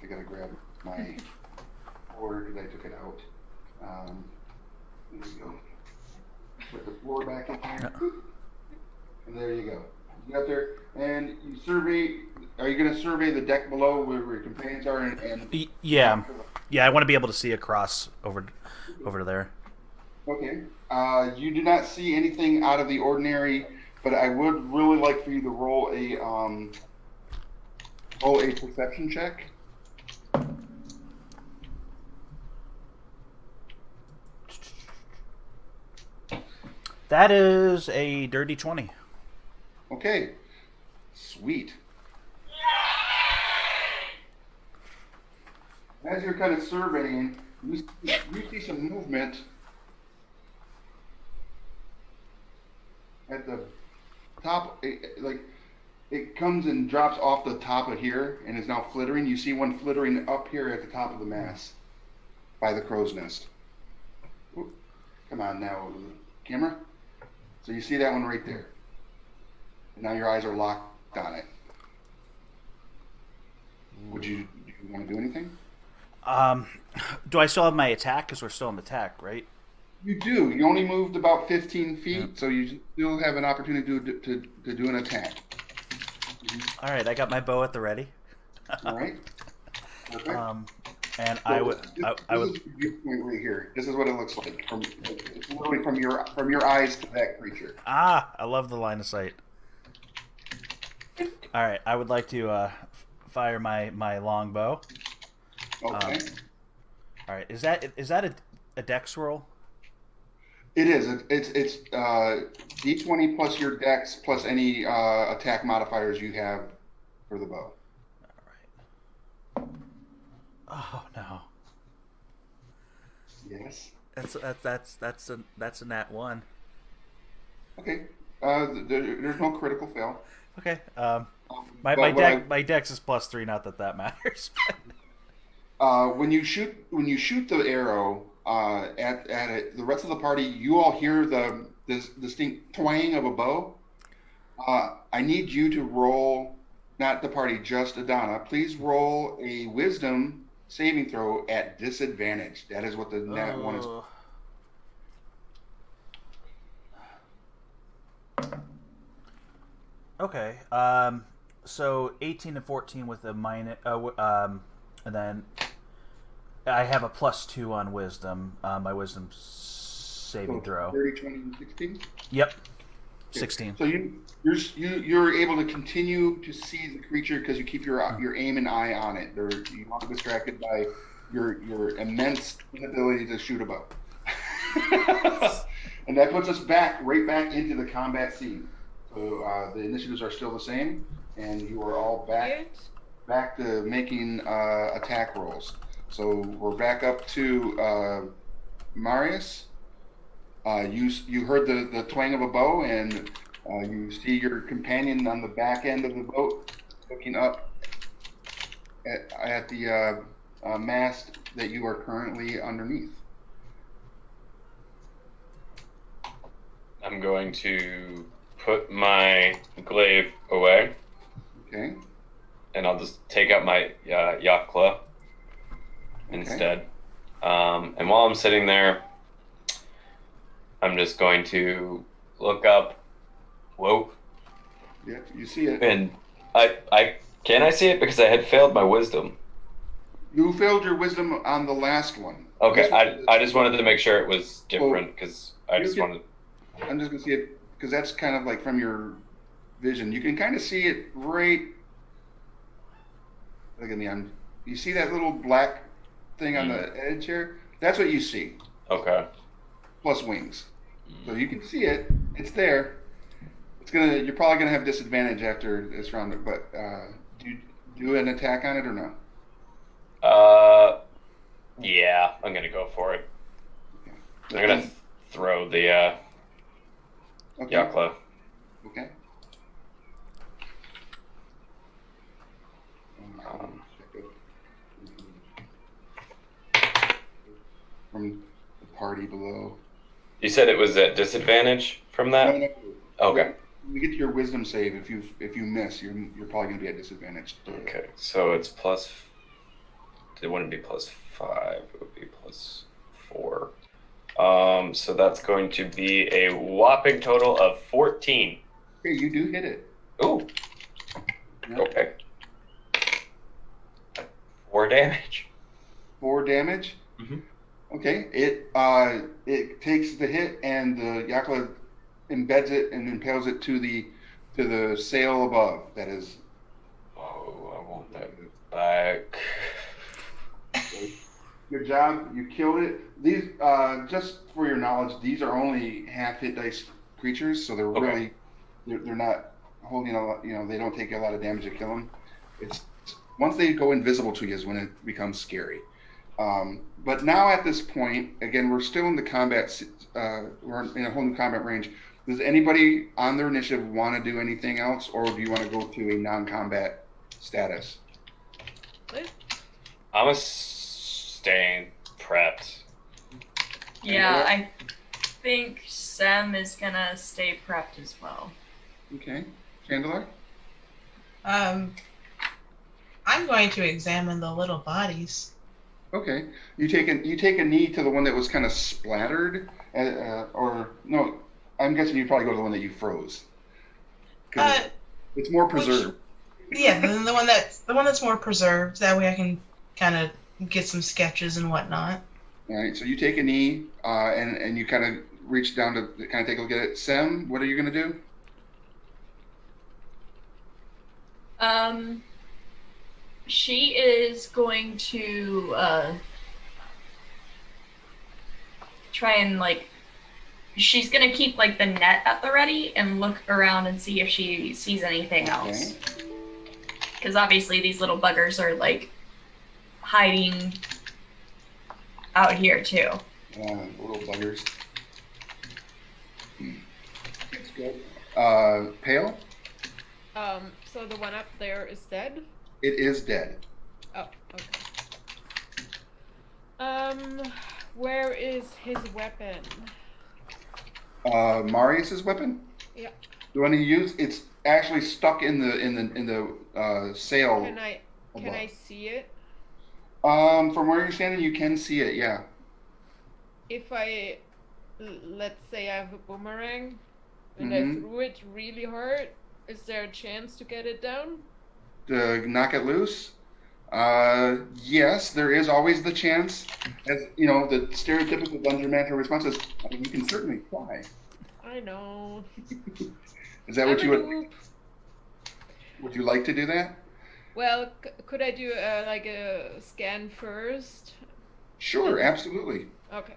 I gotta grab my board because I took it out. There you go. Put the floor back in there. And there you go. You got there, and you survey. Are you going to survey the deck below where your companions are? Yeah. I want to be able to see across over to there. Okay. You do not see anything out of the ordinary, but I would really like for you to roll a perception check. That is a dirty 20. Okay. Sweet. As you're kind of surveying, you see some movement at the top. It comes and drops off the top of here and is now flittering. You see one flittering up here at the top of the mass by the crow's nest. Ooh, come on now, camera. So you see that one right there. And now your eyes are locked on it. Do you want to do anything? Do I still have my attack? Because we're still in attack, right? You do. You only moved about 15 feet, so you still have an opportunity to do an attack. All right, I got my bow at the ready. All right. Okay. And So I would. This is the viewpoint right here. This is what it looks like. It's literally from your eyes to that creature. I love the line of sight. All right, I would like to fire my long bow. Okay. All right, is that a dex roll? It is. It's D20 plus your dex plus any attack modifiers you have for the bow. All right. Oh no. Yes. That's a nat 1. Okay. There's no critical fail. Okay. But My what dex is +3. Not that matters. when you shoot the arrow at it, the rest of the party, you all hear this distinct twang of a bow. I need you to roll, not the party, just Adana. Please roll a Wisdom saving throw at disadvantage. That is what the nat one is. Oh. Okay. So 18 and 14 with a minus, and then I have a +2 on Wisdom. My Wisdom saving throw. 30, 20, and 16? Yep. 16. So you're able to continue to see the creature because you keep your aim and eye on it. You're not distracted by your immense inability to shoot a bow. And that puts us right back into the combat scene. So the initiatives are still the same, and you are all back to making attack rolls. So we're back up to Marius. You heard the twang of a bow, and you see your companion on the back end of the boat looking up at the mast that you are currently underneath. I'm going to put my glaive away. Okay. And I'll just take out my Yakla instead. And while I'm sitting there, I'm just going to look up. Whoa. Yeah, you see it. And I can I see it because I had failed my wisdom. You failed your wisdom on the last one. Okay, I just wanted to make sure it was different because I just wanted. I'm just gonna see it because that's kind of like from your vision. You can kind of see it right. Look at me. You see that little black thing on the edge here? That's what you see. Okay. Plus wings. So you can see it. It's there. You're probably gonna have disadvantage after this round. But do you do an attack on it or no? Yeah, I'm gonna go for it. Okay. I'm gonna throw the Yakla. Okay. From the party below. You said it was at disadvantage from that? No. Okay. You get to your wisdom save. If you miss, you're probably going to be at disadvantage. Okay, so it's plus. It wouldn't be +5. It would be +4. So that's going to be a whopping total of 14. Okay, you do hit it. Ooh. Yeah. Okay. 4 damage. 4 damage. Mm-hmm. Okay, it takes the hit and the Yakla embeds it and impales it to the sail above. That is. Oh, I want that back. Good job, you killed it. These, just for your knowledge, these are only half hit dice creatures, so they're really, they're not holding a lot. You know, they don't take a lot of damage to kill them. It's once they go invisible to you is when it becomes scary. But now at this point, again, we're still in the combat. We're in a whole new combat range. Does anybody on their initiative want to do anything else, or do you want to go to a non-combat status? I'm staying prepped. Yeah, I think Sam is gonna stay prepped as well. Okay, Chandler. I'm going to examine the little bodies. Okay, you take a knee to the one that was kind of splattered, or no? I'm guessing you probably go to the one that you froze. It's more preserved. Yeah, the one that's more preserved. That way I can kind of get some sketches and whatnot. All right, so you take a knee, and you kind of reach down to kind of take a look at it. Sem, what are you gonna do? She is going to try and she's gonna keep the net at the ready and look around and see if she sees anything else. Because obviously these little buggers are hiding out here too. Little buggers. That's good. Pale? So the one up there is dead? It is dead. Oh, okay. Where is his weapon? Marius's weapon. Yeah. The one he used. It's actually stuck in the sail. Can I see it? From where you're standing, you can see it. Yeah. If let's say I have a boomerang and Mhm. I threw it really hard, is there a chance to get it down? To knock it loose. Yes, there is always the chance. As you know, the stereotypical dungeon master response is, I mean, you can certainly try. I know. Is that I'm what a you would? noob. Would you like to do that? Well, could I do like a scan first? Sure, absolutely. Okay.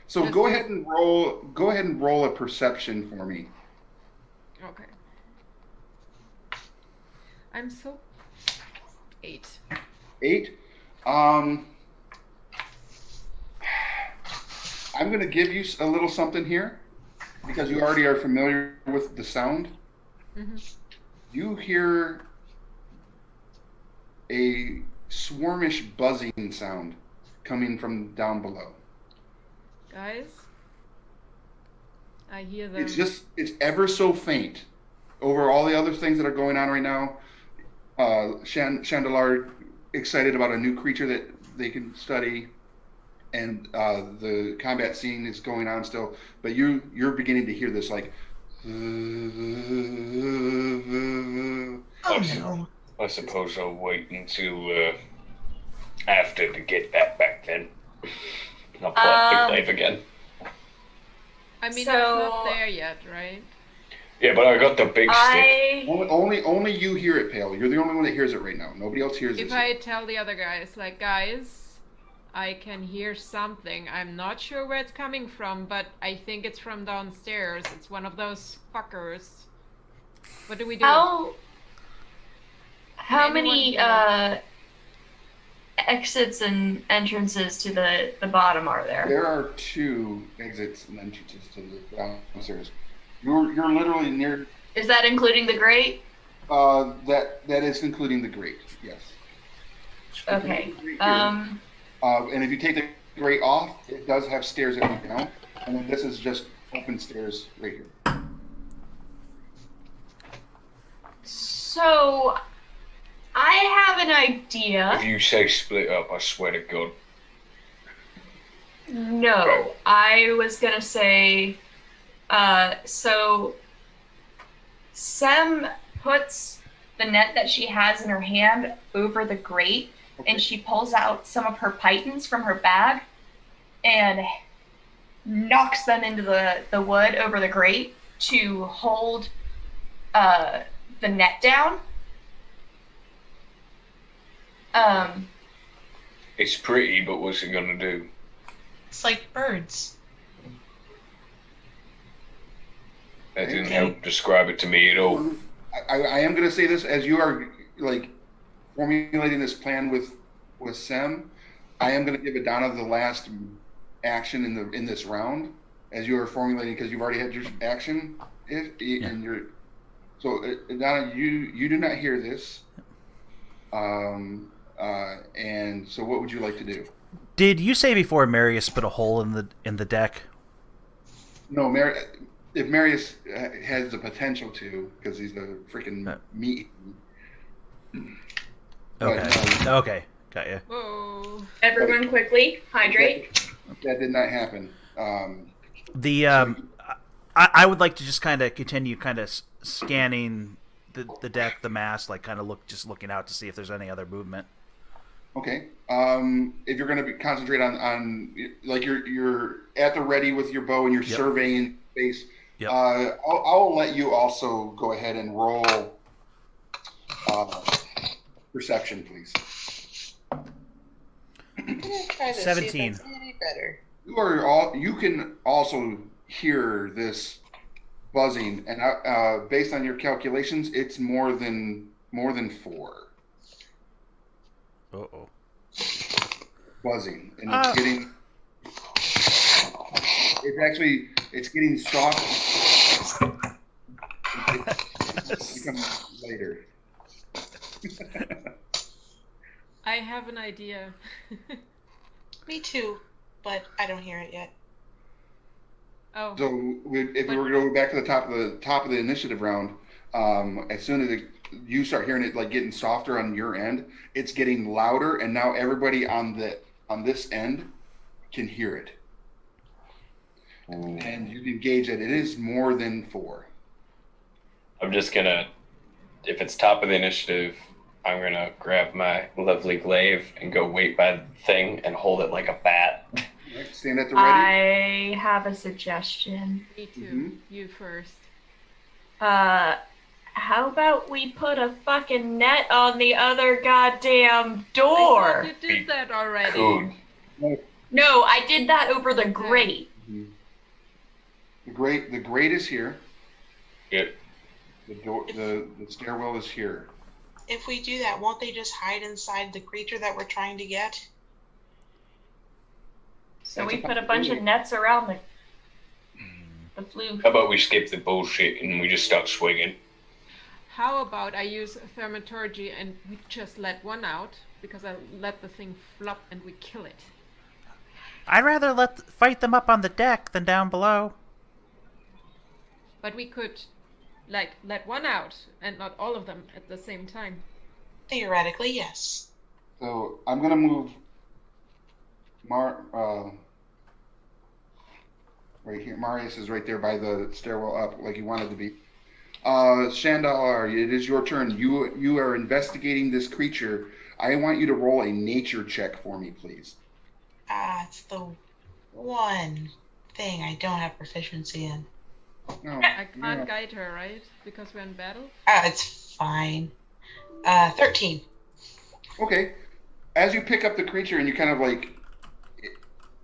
So Just go do- ahead and roll. Go ahead and roll a perception for me. Okay. I'm so 8. 8. I'm going to give you a little something here because you already are familiar with the sound. Mm-hmm. You hear a swarmish buzzing sound coming from down below. Guys, I hear them. It's ever so faint over all the other things that are going on right now. Chandelar excited about a new creature that they can study, and the combat scene is going on still. But you're beginning to hear this like. Oh no. I suppose I'll wait until after to get that back then. I'll pull out the knife again. I mean, So- it's not there yet, right? Yeah, but I got the big stick. Only you hear it, Pale. You're the only one that hears it right now. Nobody else hears it. If I tell the other guys, like, guys, I can hear something. I'm not sure where it's coming from, but I think it's from downstairs. It's one of those fuckers. What do we do? How Anyone many here? exits and entrances to the bottom are there? There are 2 exits and entrances to the downstairs. You're literally near. Is that including the grate? That is including the grate. Yes. Okay. And if you take the grate off, it does have stairs that lead down, and then this is just open stairs right here. So, I have an idea. If you say split up, I swear to God. No, I was gonna say, so Sem puts the net that she has in her hand over the grate, and she pulls out some of her pythons from her bag and knocks them into the wood over the grate to hold the net down. It's pretty, but what's it gonna do? It's like birds. That didn't help describe it to me at all. I am going to say this as you are like formulating this plan with Sem. I am going to give Adana the last action in this round as you are formulating because you've already had your action. And you're so Adana, you do not hear this. And so what would you like to do? Did you say before Marius put a hole in the deck? No, if Marius has the potential to, because he's a freaking meat. Okay. Okay. Got you. Whoa. Everyone quickly, hydrate. That did not happen. I would like to just kind of continue kind of scanning the deck, the mass, like kind of looking out to see if there's any other movement. Okay. If you're going to concentrate on like you're at the ready with your bow and you're surveying space, I'll let you also go ahead and roll perception, please. 17. Better. You can also hear this buzzing, and based on your calculations, it's more than 4. Uh-oh. Buzzing, and it's getting soft. It becomes later. I have an idea. Me too, but I don't hear it yet. Oh, So if we were to go back to the top of the initiative round, as soon as you start hearing it like getting softer on your end, it's getting louder, and now everybody on this end can hear it, and you can gauge that it is more than 4. I'm just gonna, if it's top of the initiative, I'm gonna grab my lovely glaive and go wait by the thing and hold it like a bat. Right, stand at the ready. I have a suggestion. me too. Mhm. You first. How about we put a fucking net on the other goddamn I door? thought you did that already. Cool. No, I did that over the grate. Mhm. The grate is here. Good. The door, the stairwell is here. If we do that, won't they just hide inside the creature that we're trying to get? So That's we a put a bunch of possibility. nets around the flue. How about we skip the bullshit and we just start swinging? How about I use thaumaturgy and we just let one out because I let the thing flop and we kill it. I'd rather fight them up on the deck than down below. But we could, like, let one out and not all of them at the same time. Theoretically, yes. So I'm gonna move right here. Marius is right there by the stairwell up, like you wanted to be. Shandar, it is your turn. You are investigating this creature. I want you to roll a nature check for me, please. It's the one thing I don't have proficiency in. No, I can't no. guide her, right? Because we're in battle? It's fine. 13. Okay. As you pick up the creature and you kind of like,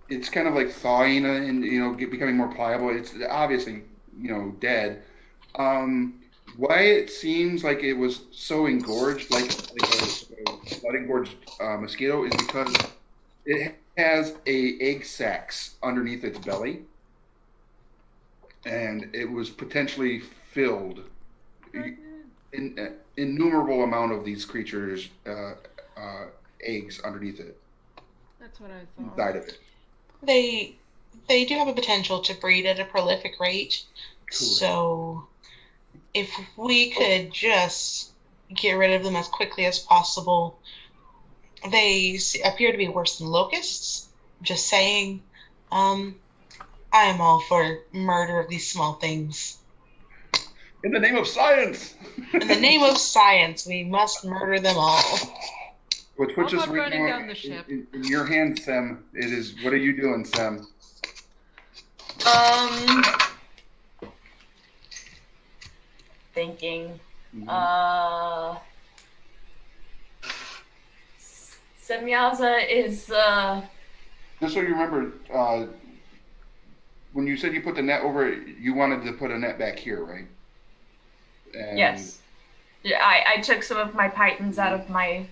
it's kind of like thawing and becoming more pliable. It's obviously dead. Why it seems like it was so engorged, like a blood engorged mosquito, is because it has egg sacs underneath its belly, and it was potentially filled. Innumerable amount of these creatures' eggs underneath it, That's what I thought. inside of it. They do have a potential to breed at a prolific rate. Correct. So if we could just get rid of them as quickly as possible. They appear to be worse than locusts. Just saying. I am all for murder of these small things. In the name of science. In the name of science, we must murder them all. Which How puts us about right burning now down the ship? in your hand, Sem. It is. What are you doing, Sem? Thinking. Mhm. Semyaza is Just so you remember, when you said you put the net over it, you wanted to put a net back here, right? And yes. Yeah, I took some of my pythons out of my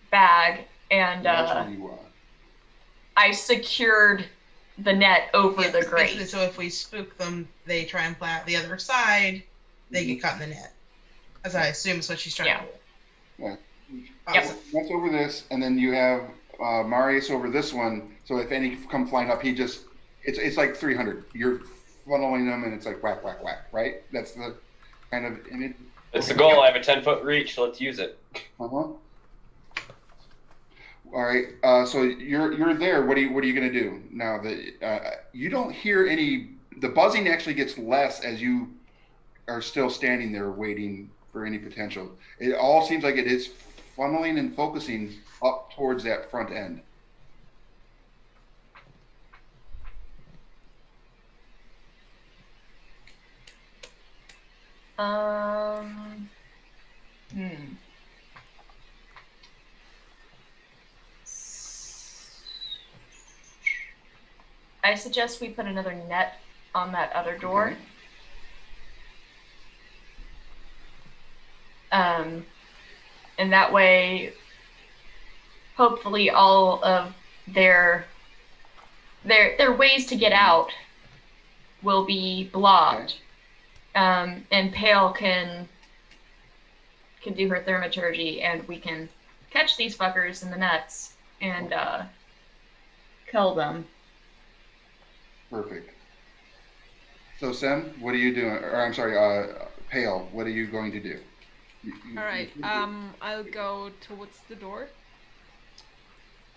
bag and that's where you are. I secured the net over Yeah, the grate. so if we spook them, they try and fly out the other side, they Mm-hmm. get caught in the net. As I assume is what she's trying to do. Yeah. Awesome. That's over this, and then you have Marius over this one. So if any come flying up, it's like 300. You're funneling them, and it's like whack, whack, whack. Right? That's the kind of image. It's the goal. I have a 10-foot reach. Let's use it. All right. So you're there. What are you gonna do now that you don't hear any? The buzzing actually gets less as you are still standing there waiting for any potential. It all seems like it is funneling and focusing up towards that front end. I suggest we put another net on that other door. Okay. And that way, hopefully, all of their ways to get out will be blocked. Okay. And Pale can do her thaumaturgy, and we can catch these fuckers in the nets and kill them. Perfect. So Sem, what are you doing? Or I'm sorry, Pale, what are you going to do? All right. I'll go towards the door.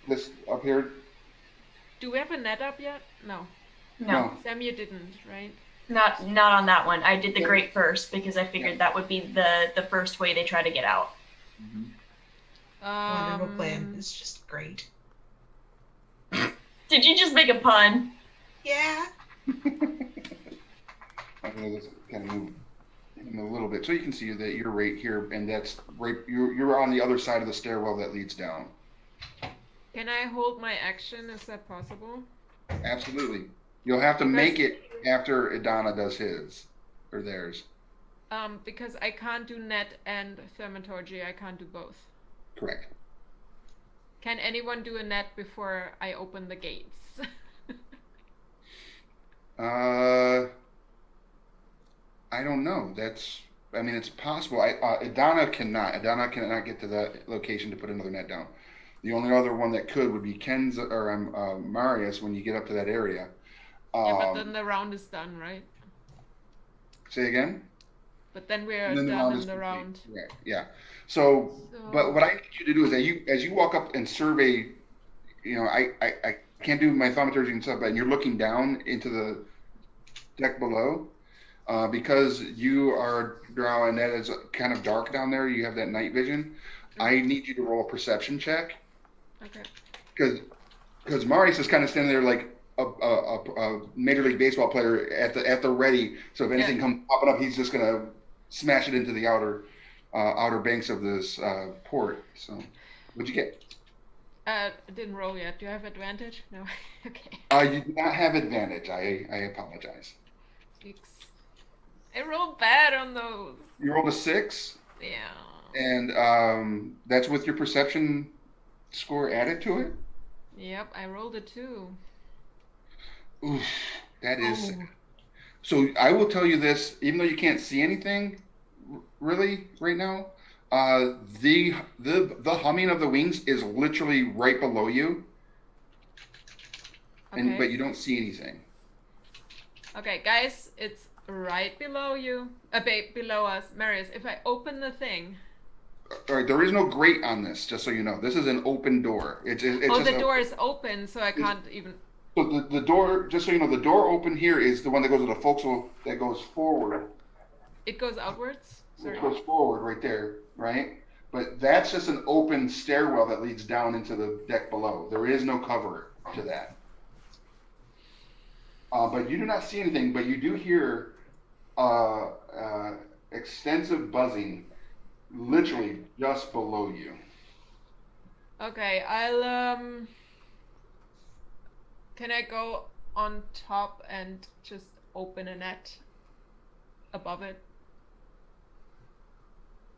This up here? Do we have a net up yet? No. No, Sam, you didn't, right? not on that one. I did the Yeah. grate first because I figured that would be the first way they try to get out. Wonderful plan. It's just great. Did you just make a pun? Yeah. I'm gonna just kind of move in a little bit so you can see that you're right here, and that's right. You're on the other side of the stairwell that leads down. Can I hold my action? Is that possible? Absolutely. You'll have to make it after Idana does his or theirs. Because I can't do net and thaumaturgy. I can't do both. Correct. Can anyone do a net before I open the gates? I don't know. I mean, it's possible. Idana cannot. Idana cannot get to that location to put another net down. The only other one that could would be Ken's or Marius when you get up to that area. Yeah, but then the round is done, right? Say again? But then we're And then done is in the complete. round. Right. Yeah. So, but what I need you to do is that as you walk up and survey, I can't do my thaumaturgy and stuff, but you're looking down into the deck below, because you are Drow and that is kind of dark down there. You have that night vision. I need you to roll a perception check. Okay. Because Marius is kind of standing there like a Major League Baseball player at the ready. So if anything comes popping up, he's just gonna smash it into the outer banks of this port. So, what'd you get? I didn't roll yet. Do you have advantage? No. Okay. You do not have advantage. I apologize. 6. I rolled bad on those. You rolled a 6. Yeah. And that's with your perception score added to it. Yep, I rolled a 2. Oof, that is sad. So I will tell you this, even though you can't see anything really right now, the humming of the wings is literally right below you, Okay. but you don't see anything. Okay, guys, it's right below you. Below us. Marius, if I open the thing. All right, there is no grate on this, just so you know. This is an open door. It's just The door is open, so I can't even. So the door, just so you know, the door open here is the one that goes to the forecastle that goes forward. It goes outwards? Sorry. It goes forward right there, right? But that's just an open stairwell that leads down into the deck below. There is no cover to that. But you do not see anything, but you do hear extensive buzzing literally just below you. Okay, I'll can I go on top and just open a net above it?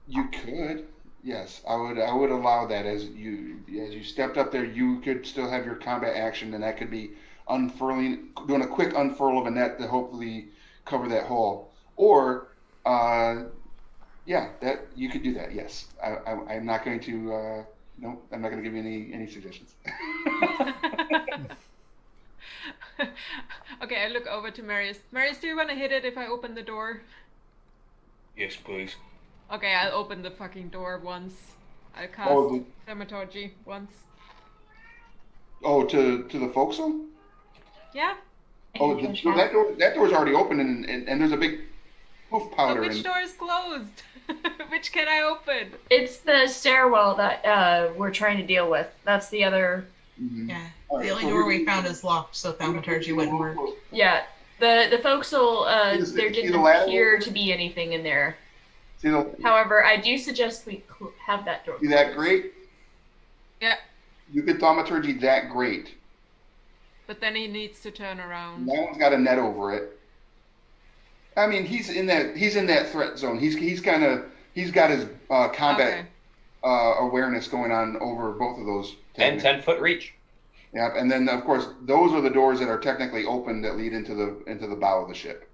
You could, yes, I would allow that. As you stepped up there, you could still have your combat action, and that could be doing a quick unfurl of a net to hopefully cover that hole. Or, that you could do that. Yes, I'm not going to. No, I'm not going to give you any suggestions. Okay, I look over to Marius. Marius, do you want to hit it if I open the door? Yes, please. Okay, I'll open the fucking door once. I'll cast thaumaturgy once. Oh, to the forecastle? Yeah. Oh, that door's already open, and there's a big poof powder. So which door is closed? Which can I open? It's the stairwell that we're trying to deal with. That's the other. Mm-hmm. Yeah. The only door we found is locked, so thaumaturgy wouldn't work. Yeah. The forecastle, there didn't appear to be anything in there. However, I do suggest we have that door. See that grate? Yeah. You could thaumaturgy that grate. But then he needs to turn around. That one's got a net over it. I mean, he's in that threat zone. He's got his combat awareness going on over both of those. And 10-foot reach. Yeah, and then of course those are the doors that are technically open that lead into the bow of the ship.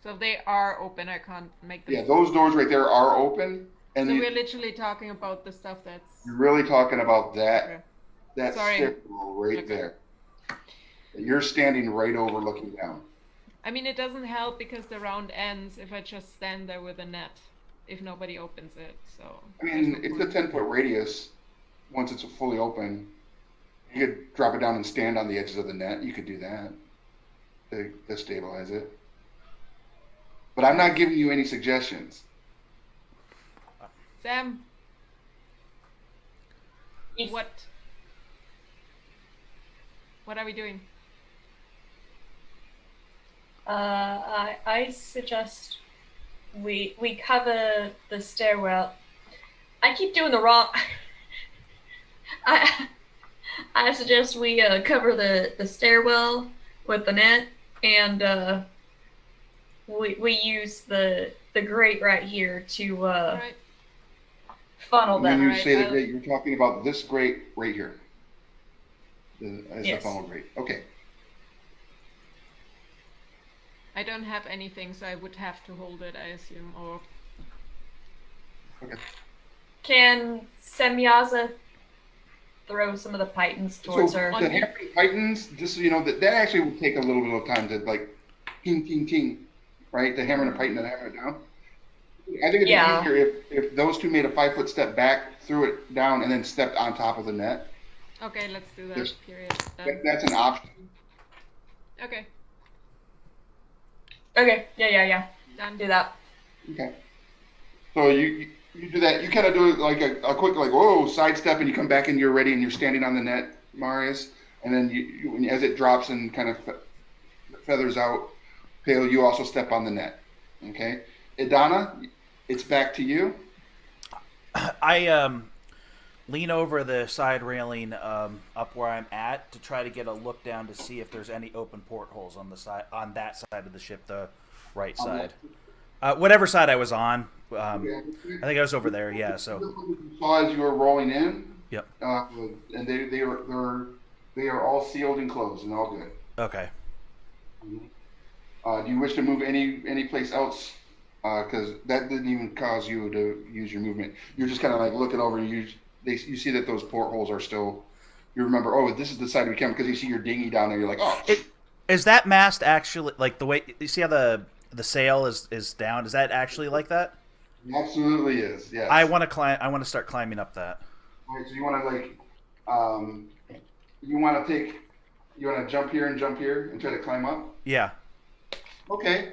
So they are open. I can't make them. Yeah, those doors right there are open. And so we're literally talking about the stuff that's. You're really talking about that. Okay. That stairwell right there. You're standing right over looking down. I mean, it doesn't help because the round ends if I just stand there with a net, if nobody opens it. So. I mean, there's no it's a point. 10-foot radius. Once it's fully open, you could drop it down and stand on the edges of the net. You could do that to stabilize it. But I'm not giving you any suggestions. Sam, If- what are we doing? I suggest we cover the stairwell. I keep doing the wrong. I suggest we cover the stairwell with the net, and we use the grate right here to All right. funnel When them. you Right, say the I'll- grate, you're talking about this grate right here. As the Yes. funnel grate. Okay. I don't have anything, so I would have to hold it, I assume. Or Can Semyaza throw some of the pythons towards So her? the hammer titans, just so you know, that actually would take a little bit of time to like ting ting ting, right? The hammer and the python and hammer it down. I think it'd be Yeah. easier if those two made a 5-foot step back, threw it down, and then stepped on top of the net. okay, let's do that. There's- Period. Done. That's an option. Okay, Okay, yeah. done. Do that. Okay. So you do that. You kind of do like a quick like whoa sidestep, and you come back and you're ready, and you're standing on the net, Marius. And then as it drops and kind of feathers out, Pale, you also step on the net. Okay. Idana, it's back to you. I lean over the side railing up where I'm at to try to get a look down to see if there's any open portholes on that side of the ship, the right side. Whatever side I was on. I think I was over there. Yeah. So. You saw as you were rolling in. Yep. And they are all sealed and closed and all good. Okay. Do you wish to move any place else? Because that didn't even cause you to use your movement. You're just kind of like looking over and you see that those portholes are still. You remember, oh, this is the side we came because you see your dinghy down there. You're like, oh. Is that mast actually like the way you see how the sail is down? Is that actually like that? It absolutely is. Yes. I want to climb. I want to start climbing up that. All right, so you want to you want to jump here and try to climb up. Yeah. Okay.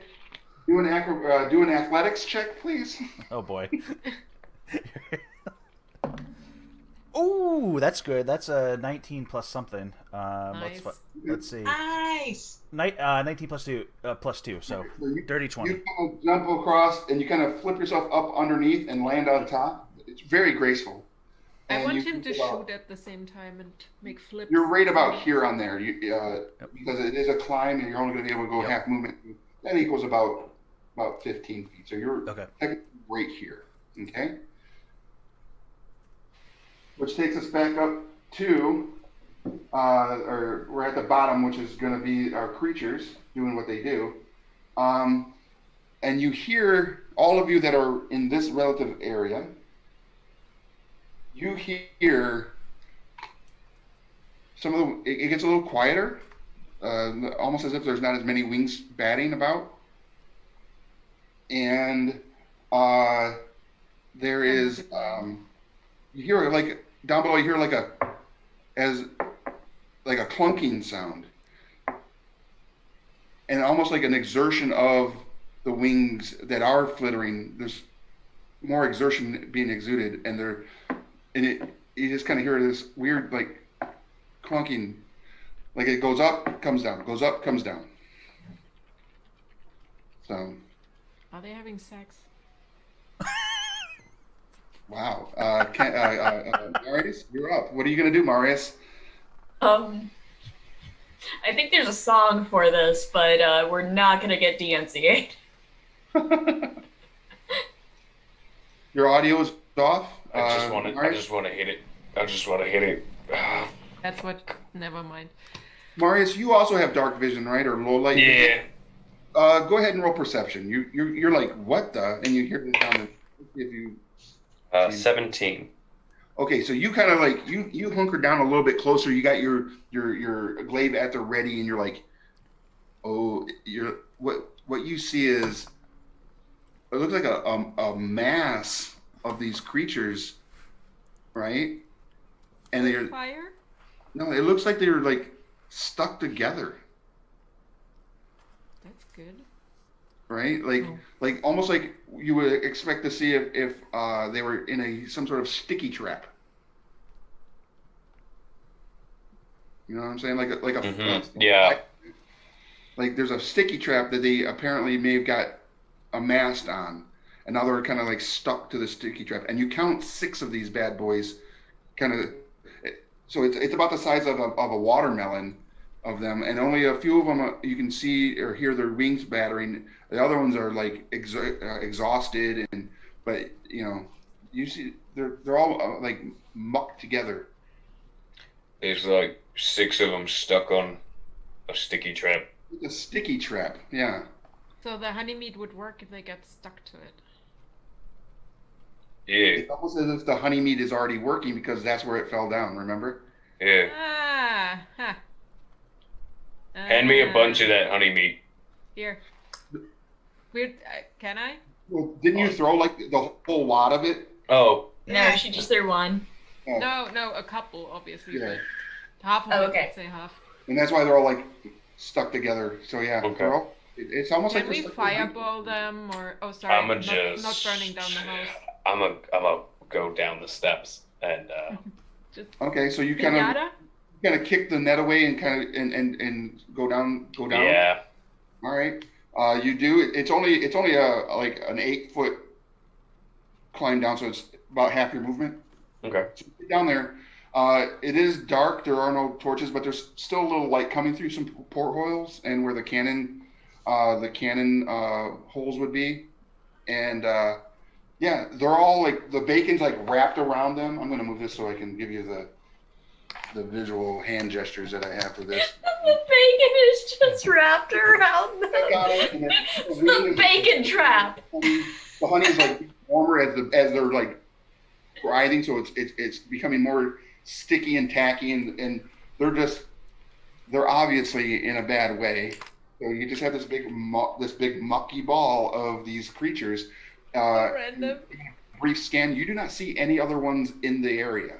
Do an athletics check, please. Oh boy. Ooh, that's good. That's a 19 plus something. Nice. Let's see. Nice. 19 plus 2, so So you, dirty 20. you kind of jump across and you kind of flip yourself up underneath and land on top. It's very graceful. I And want you him to think about- shoot at the same time and make flips. You're right about here on there. Because it is a climb and you're only going to be able to go Yep. half movement. That equals about 15 feet. So you're Okay. technically right here. Okay. Which takes us back up to, or we're at the bottom, which is going to be our creatures doing what they do. And you hear, all of you that are in this relative area, you hear some of it gets a little quieter, almost as if there's not as many wings batting about. And there is, you hear like down below, you hear like a clunking sound, and almost like an exertion of the wings that are flittering. There's more exertion being exuded, and you just kind of hear this weird like clunking, like it goes up, comes down, goes up, comes down. So. Are they having sex? Wow. Marius, you're up. What are you going to do, Marius? I think there's a song for this, but we're not gonna get DNCA'd. Your audio is off. I just want to hit it. I just want to hit it. That's what. Never mind. Marius, you also have dark vision, right? Or low light vision? Yeah. Go ahead and roll perception. You're like, what the? And you hear this sound. If you 17. Okay, so you kind of like you hunker down a little bit closer. You got your glaive at the ready, and you're like, oh, you're what you see is it looks like a mass of these creatures, right? And With they're fire? no, it looks like they're like stuck together, That's good. right? Like Oh. like almost like you would expect to see if they were in a some sort of sticky trap. You know what I'm saying? Yeah. like there's a sticky trap that they apparently may have got amassed on, and now they're kind of like stuck to the sticky trap. And you count 6 of these bad boys, kind of. So it's about the size of a watermelon of them, and only a few of them you can see or hear their wings battering. The other ones are like exhausted, and but you see they're all like mucked together. There's like 6 of them stuck on a sticky trap. A sticky trap, yeah. So the honey meat would work if they get stuck to it. Yeah. It's almost as if the honey meat is already working because that's where it fell down. Remember? Yeah. Ah, huh. Hand me a bunch of that honey meat. Here. Weird. Can I? Well, didn't you throw like the whole lot of it? Oh, No, she just threw one. Oh. No, a couple, obviously. Yeah. But half of Oh, it, okay. let's say half. And that's why they're all like stuck together. So yeah, Okay. they're all, it's almost Can like we they're stuck together. fireball them or? Oh, sorry, I'ma not just burning down the house. I'm go down the steps and Just Okay, so you pinata. kind of kick the net away and kind of and go down. yeah. All right. You do. It's only a like an 8-foot climb down, so it's about half your movement. Okay. So you get down there. It is dark. There are no torches, but there's still a little light coming through some portholes and where the cannon holes would be. And yeah, they're all like the bacon's like wrapped around them. I'm gonna move this so I can give you the visual hand gestures that I have for this. The bacon is just wrapped around them. I got it. And It's the bacon trap. The honey's like warmer as they're like writhing, so it's becoming more sticky and tacky, and they're obviously in a bad way. So you just have this big mucky ball of these creatures. Random. Brief scan. You do not see any other ones in the area.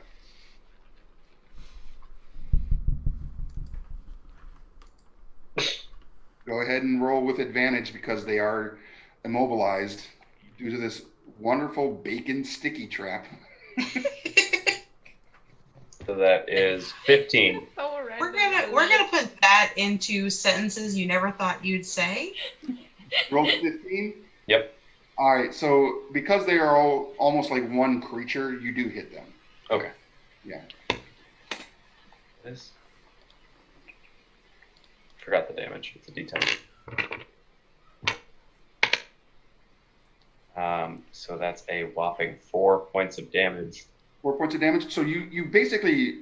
Go ahead and roll with advantage because they are immobilized due to this wonderful bacon sticky trap. So that is 15. So We're random. gonna put that into sentences you never thought you'd say. Roll 15. Yep. All right. So because they are all almost like one creature, you do hit them. Okay. Yeah. This. Forgot the damage. It's a D10. So that's a whopping 4 points of damage. 4 points of damage. So you basically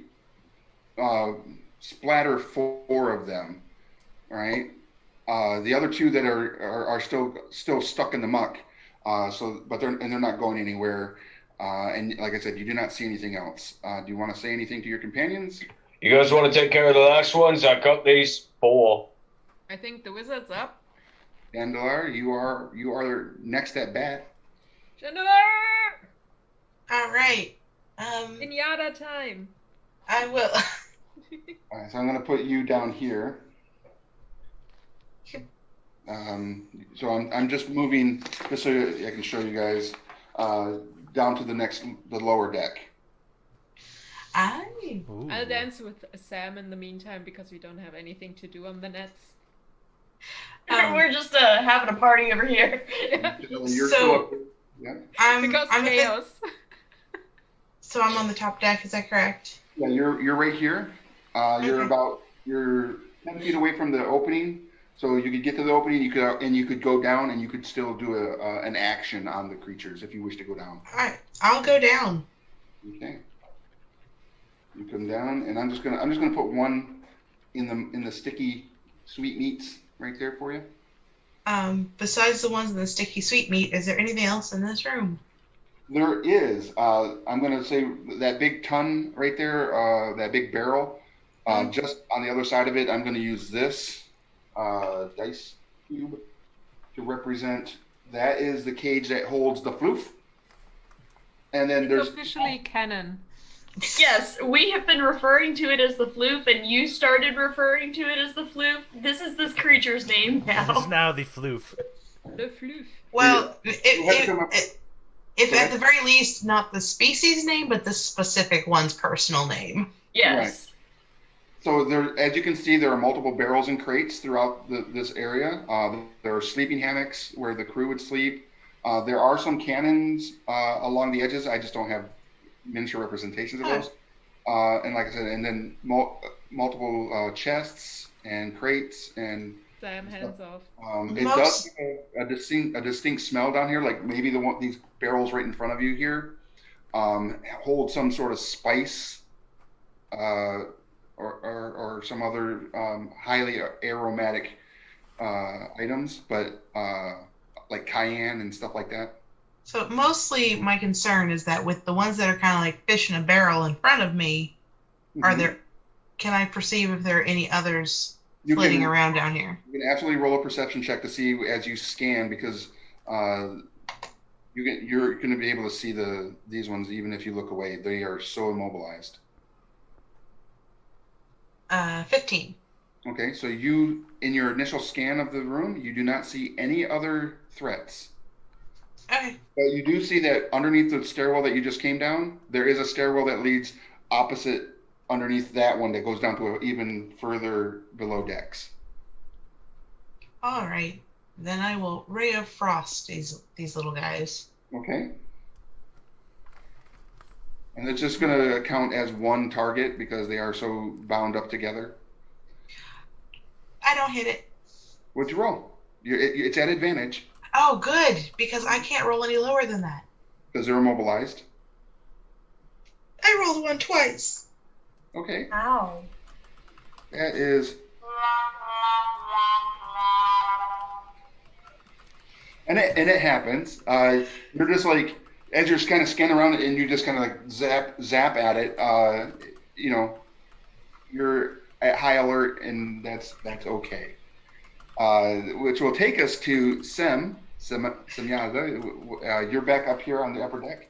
splatter 4 of them. All right. The other 2 that are still stuck in the muck. But they're not going anywhere. And like I said, you do not see anything else. Do you want to say anything to your companions? You guys want to take care of the last ones? I got these 4. I think the wizard's up. Dandelar, you are next at bat. Chandelier! All right. Pinata time. I will. All right, so I'm going to put you down here. So I'm just moving, just so I can show you guys, down to the lower deck. Ooh. I'll dance with Sam in the meantime because we don't have anything to do on the nets. We're just having a party over here. You're So- still up. Yeah, Because I'm at the- chaos. so I'm on the top deck. Is that correct? yeah, you're right here. You're Okay. you're 10 feet away from the opening, so you could get to the opening. You could go down, and you could still do an action on the creatures if you wish to go down. All right. I'll go down. Okay. You come down, and I'm just gonna put one in the sticky sweet meats right there for you. Besides the ones in the sticky sweet meat, is there anything else in this room? There is. I'm going to say that big ton right there, that big barrel. Just on the other side of it, I'm going to use this dice cube to represent. That is the cage that holds the floof. And then It's there's officially canon. Yes, we have been referring to it as the floof, and you started referring to it as the floof. This is this creature's name This is now. now the floof. The floof. Well, you have to come up- if Go at ahead. the very least not the species name, but the specific one's personal name. Yes. So there, as you can see, there are multiple barrels and crates throughout this area. There are sleeping hammocks where the crew would sleep. There are some cannons along the edges. I just don't have miniature representations of those. And like I said, and then multiple chests and crates and Sam, hands off. it does have a distinct smell down here. Like maybe these barrels right in front of you here hold some sort of spice or some other highly aromatic items, but like cayenne and stuff like that. So mostly my concern is that with the ones that are kind of like fish in a barrel in front of me, can I perceive if there are any others flitting around down here? You can absolutely roll a perception check to see as you scan, because you're going to be able to see these ones even if you look away. They are so immobilized. 15. Okay, so you, in your initial scan of the room, you do not see any other threats. Okay. But you do see that underneath the stairwell that you just came down, there is a stairwell that leads opposite underneath that one that goes down to even further below decks. All right. Then I will ray of frost these little guys. Okay. And it's just going to count as one target because they are so bound up together. I don't hit it. What'd you roll? It's at advantage Oh, good, because I can't roll any lower than that. because they're immobilized. I rolled one twice. Okay. Ow. That is. And it happens. You're just like, as you're kind of scanning around and you just kind of like zap at it, you're at high alert, and that's okay. Which will take us to Semyaza. You're back up here on the upper deck.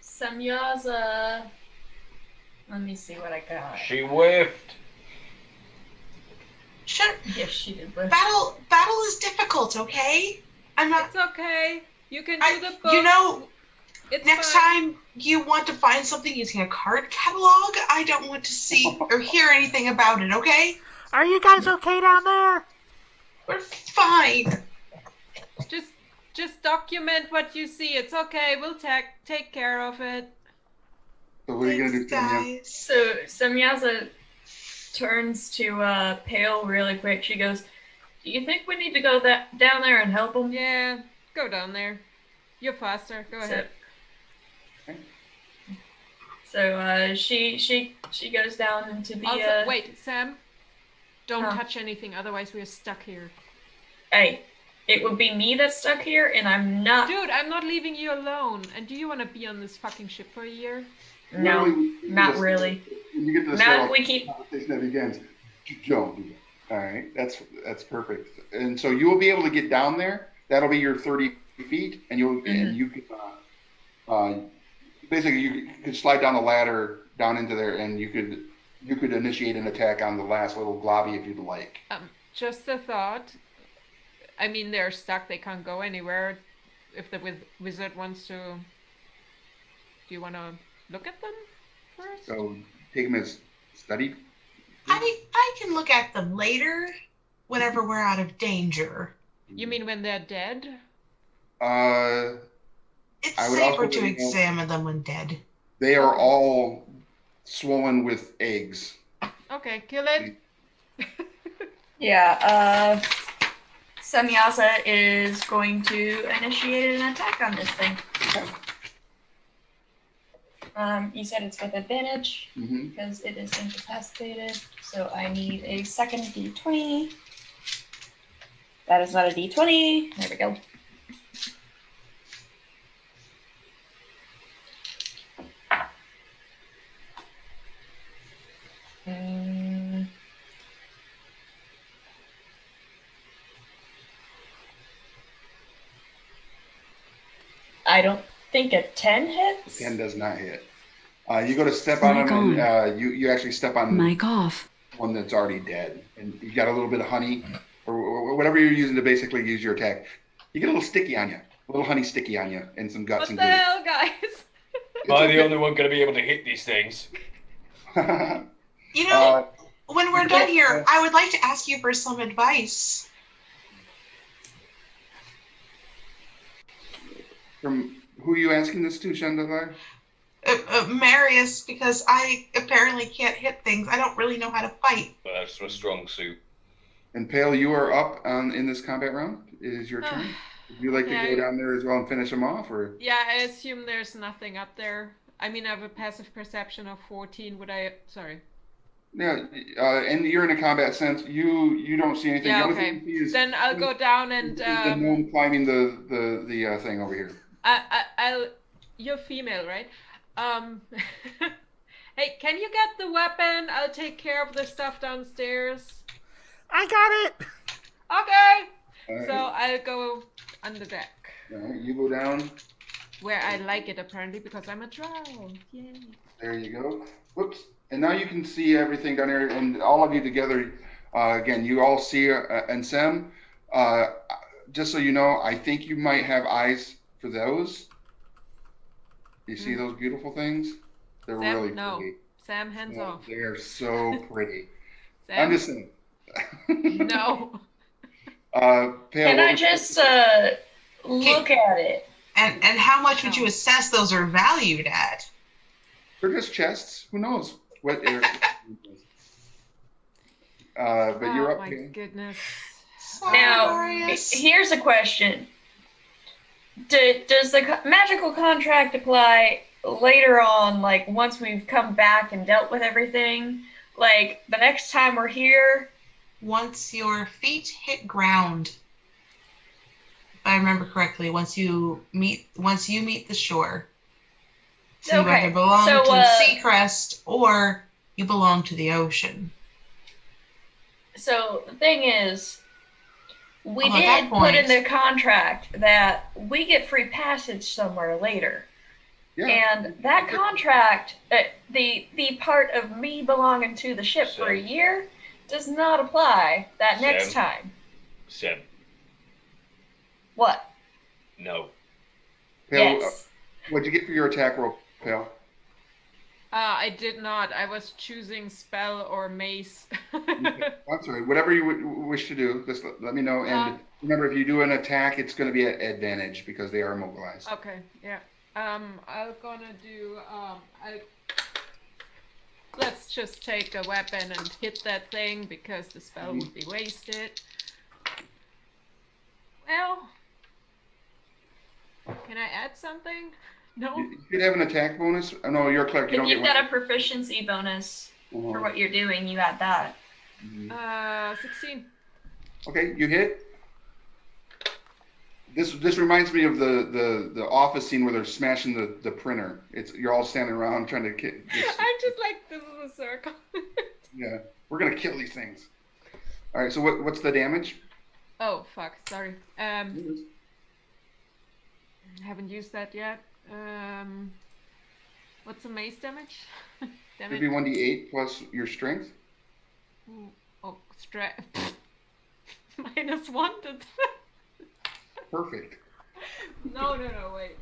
Semyaza. Let me see what I got. She whiffed. Shut. Yes, she did. But Battle is difficult, okay? I'm not. It's okay. You can do the book. You know, it's next fine. time you want to find something using a card catalog, I don't want to see or hear anything about it, okay? Are you guys okay down there? We're fine. Just document what you see. It's okay. We'll take care of it. So what are you going to do, Semya? Guys. so Semyaza turns to Pale really quick. She goes, "Do you think we need to go down there and help them?" Yeah, go down there. You're faster. Go ahead. So she goes down into the. Also, wait, Sam. Don't Huh. touch anything, otherwise we're stuck here. Hey, it would be me that's stuck here, and I'm not. Dude, I'm not leaving you alone. And do you want to be on this fucking ship for a year? No, not really. When you get to the Not stairwell, if we keep. the conversation that begins. Don't do that. All right, that's perfect. And so you will be able to get down there. That'll be your 30 feet, and you can basically you could slide down the ladder down into there, and you could initiate an attack on the last little globby if you'd like. Just a thought. I mean, they're stuck. They can't go anywhere. If the wizard wants to, do you want to look at them first? So take them as study. I can look at them later, whenever we're out of danger. You mean when they're dead? It's I would safer also to think- examine them when dead. They are all swollen with eggs. Okay, kill it. Yeah. Semyaza is going to initiate an attack on this thing. You said it's with advantage Mm-hmm. because it is incapacitated. So I need a second d20. That is not a D20. There we go. I don't think a 10 hits. 10 does not hit. You go to step on him, and you actually step on Mic off. one that's already dead, and you got a little bit of honey or whatever you're using to basically use your attack. You get a little sticky on you, a little honey sticky on you, and some guts What and the hell, guys? Am I the only one going to be able to hit these things? You know, when we're done here, I would like to ask you for some advice. From who are you asking this to, Chandelier? Marius, because I apparently can't hit things. I don't really know how to fight. Well, that's my strong suit. And Pale, you are up in this combat round. It is your turn. Would you like to go down there as well and finish them off, or? Yeah, I assume there's nothing up there. I mean, I have a passive perception of 14. Would I? Sorry. Yeah, and you're in a combat sense. You don't see anything. Yeah, The only okay. thing you see is Then I'll go down and the gnome climbing the thing over here. I'll. You're female, right? Hey, can you get the weapon? I'll take care of the stuff downstairs. I got it. Okay. All So right. I'll go on the deck. All right, you go down. Where I like it, apparently, because I'm a drow. Yay. There you go. Whoops. And now you can see everything down here, and all of you together. Again, you all see Ansem. Just so you know, I think you might have eyes for those. You see those beautiful things? They're Sam, really no. pretty. Sam, hands off. They are so pretty. Sam, I'm just saying. no. Pale, Can I just look at it? And how much would you assess those are valued at? They're just chests. Who knows what area? But you're up, my Pale. goodness. Now, Marius. here's a question. Does the magical contract apply later on, like once we've come back and dealt with everything? Like the next time we're here? Once your feet hit ground, if I remember correctly, once you meet the shore. So you Okay, either belong so, to the Seacrest or you belong to the ocean. So the thing is, we Well, at that did put in point- the contract that we get free passage somewhere later. Yeah. And that contract, the part of me belonging to the ship for a year, does not apply that next Sam? time. Sam, What? no. Pale, Yes. what'd you get for your attack roll, Pale? I did not. I was choosing spell or mace. I'm sorry. Whatever you wish to do, just let me know. And remember, if you do an attack, it's going to be at advantage because they are immobilized. Okay, yeah. I'm gonna do, let's just take a weapon and hit that thing because the spell would be wasted. Well, can I add something? No? You could have an attack bonus. Oh, no, you're a cleric. You If don't you've get got a proficiency bonus one. for what you're doing, you add that. 16. Okay, you hit. This reminds me of the office scene where they're smashing the printer. You're all standing around trying to get. I'm just like, this is a circle. Yeah, we're gonna kill these things. All right. So what's the damage? Oh, fuck, sorry. Haven't used that yet. What's the mace damage? Damn It'd be it. 1d8 plus your strength. Oh, -1 to Perfect. No, wait.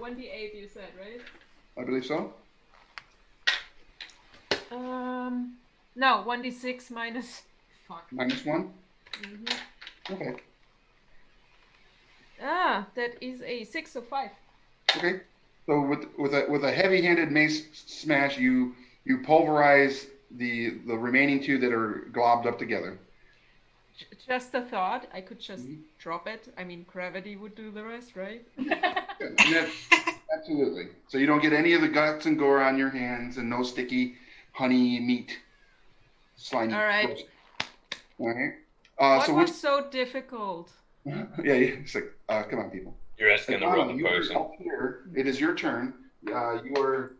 1d8 you said, right? I believe so. No, 1d6 minus. Fuck. -1. Mhm. Okay. That is a 6 of 5. Okay. So with a heavy-handed mace smash, you pulverize the remaining two that are globbed up together. Just a thought. I could just drop it. I mean, gravity would do the rest, right? Absolutely. So you don't get any of the guts and gore on your hands, and no sticky honey meat slimy. All right. All right. What So was so difficult? yeah, it's like, come on, people. You're asking the wrong You are person. up here. It is your turn. You are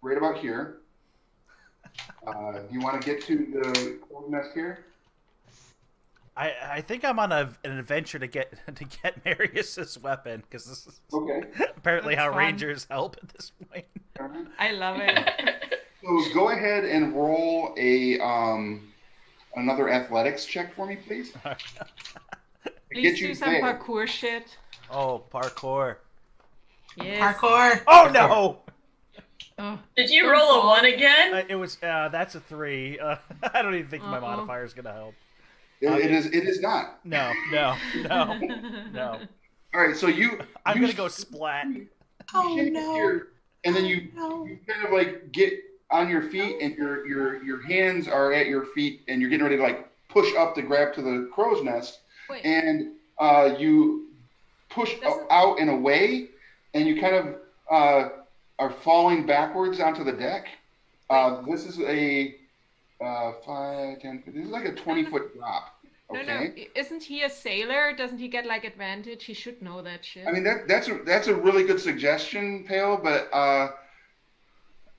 right about here. Do you want to get to the crow's nest here? I think I'm on an adventure to get Marius's weapon because this is Okay. apparently That's how fun. Rangers help at this point. All right. I love it. So go ahead and roll a another athletics check for me, please. To Please get you do some there. parkour shit. Oh, parkour! Yes. Parkour. Oh no! Oh, Did you Don't roll a fall. 1 again? It was that's a 3. I don't even think my Uh-oh. modifier is gonna help. It is not. No. All right. So I'm you gonna go splat. Oh shake it no. here, and then you No. kind of like get on your feet, and your hands are at your feet, and you're getting ready to like push up to grab to the crow's nest, Wait. and you push Doesn't- out and away, and you kind of are falling backwards onto the deck. This is a 5, 10. This is like a 20-foot drop. No, Okay. no. Isn't he a sailor? Doesn't he get like advantage? He should know that shit. I mean that's a really good suggestion, Pale, but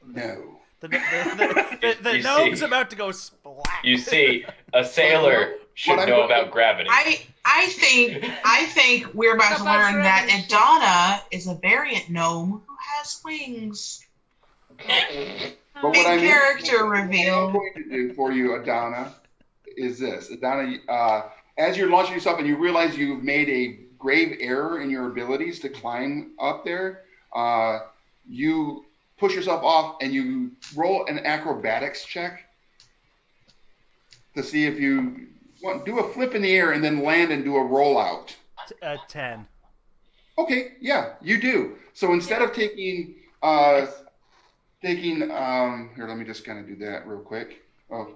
no. The You gnome's see. about to go splat. You see, a sailor should What I'm know going- about gravity. I think we're about to About learn that gravity. Idana is a variant gnome who has wings. But what Big I mean- character what I'm reveal. going to do for you, Adana, is this. Adana, as you're launching yourself and you realize you've made a grave error in your abilities to climb up there, you push yourself off and you roll an acrobatics check to see if you do a flip in the air and then land and do a rollout. 10. Okay, yeah, you do. So instead of taking here, let me just kind of do that real quick. Oh,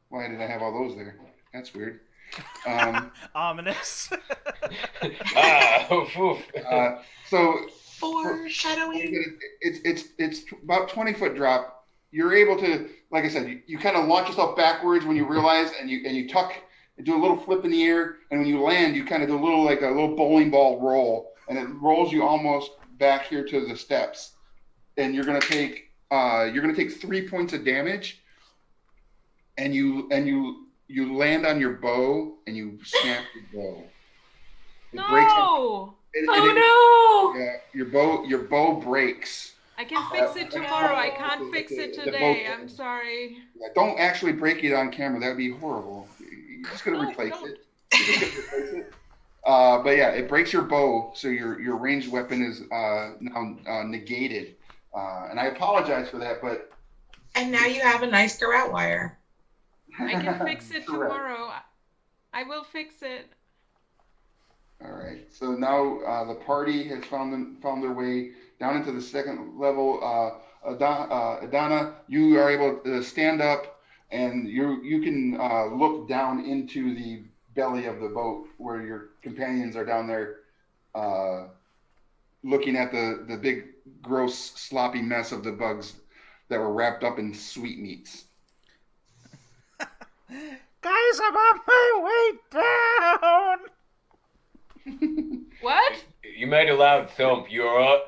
why did I have all those there? That's weird. Ominous. Oof, oof. So Foreshadowing. it's about 20-foot drop. You're able to, like I said, you kind of launch yourself backwards when you realize, and you tuck and do a little flip in the air, and when you land, you kind of do a little bowling ball roll, and it rolls you almost back here to the steps, and you're gonna take 3 points of damage, and you land on your bow and you snap your bow. It breaks up. No! Oh no! Yeah, your bow breaks. I can fix it tomorrow. I can't fix it The today. boat- I'm sorry. Yeah, don't actually break it on camera. That would be horrible. You're just gonna No, replace don't. it. You're just gonna replace it. But yeah, it breaks your bow, so your ranged weapon is now negated. And I apologize for that, but And now you have a nice garrote wire. I can fix it Correct. tomorrow. I will fix it. All right. So now the party has found their way down into the second level. Adana, you are able to stand up, and you can look down into the belly of the boat where your companions are down there, looking at the big, gross, sloppy mess of the bugs that were wrapped up in sweetmeats. Guys, I'm on my way down. What? You made a loud thump. You alright?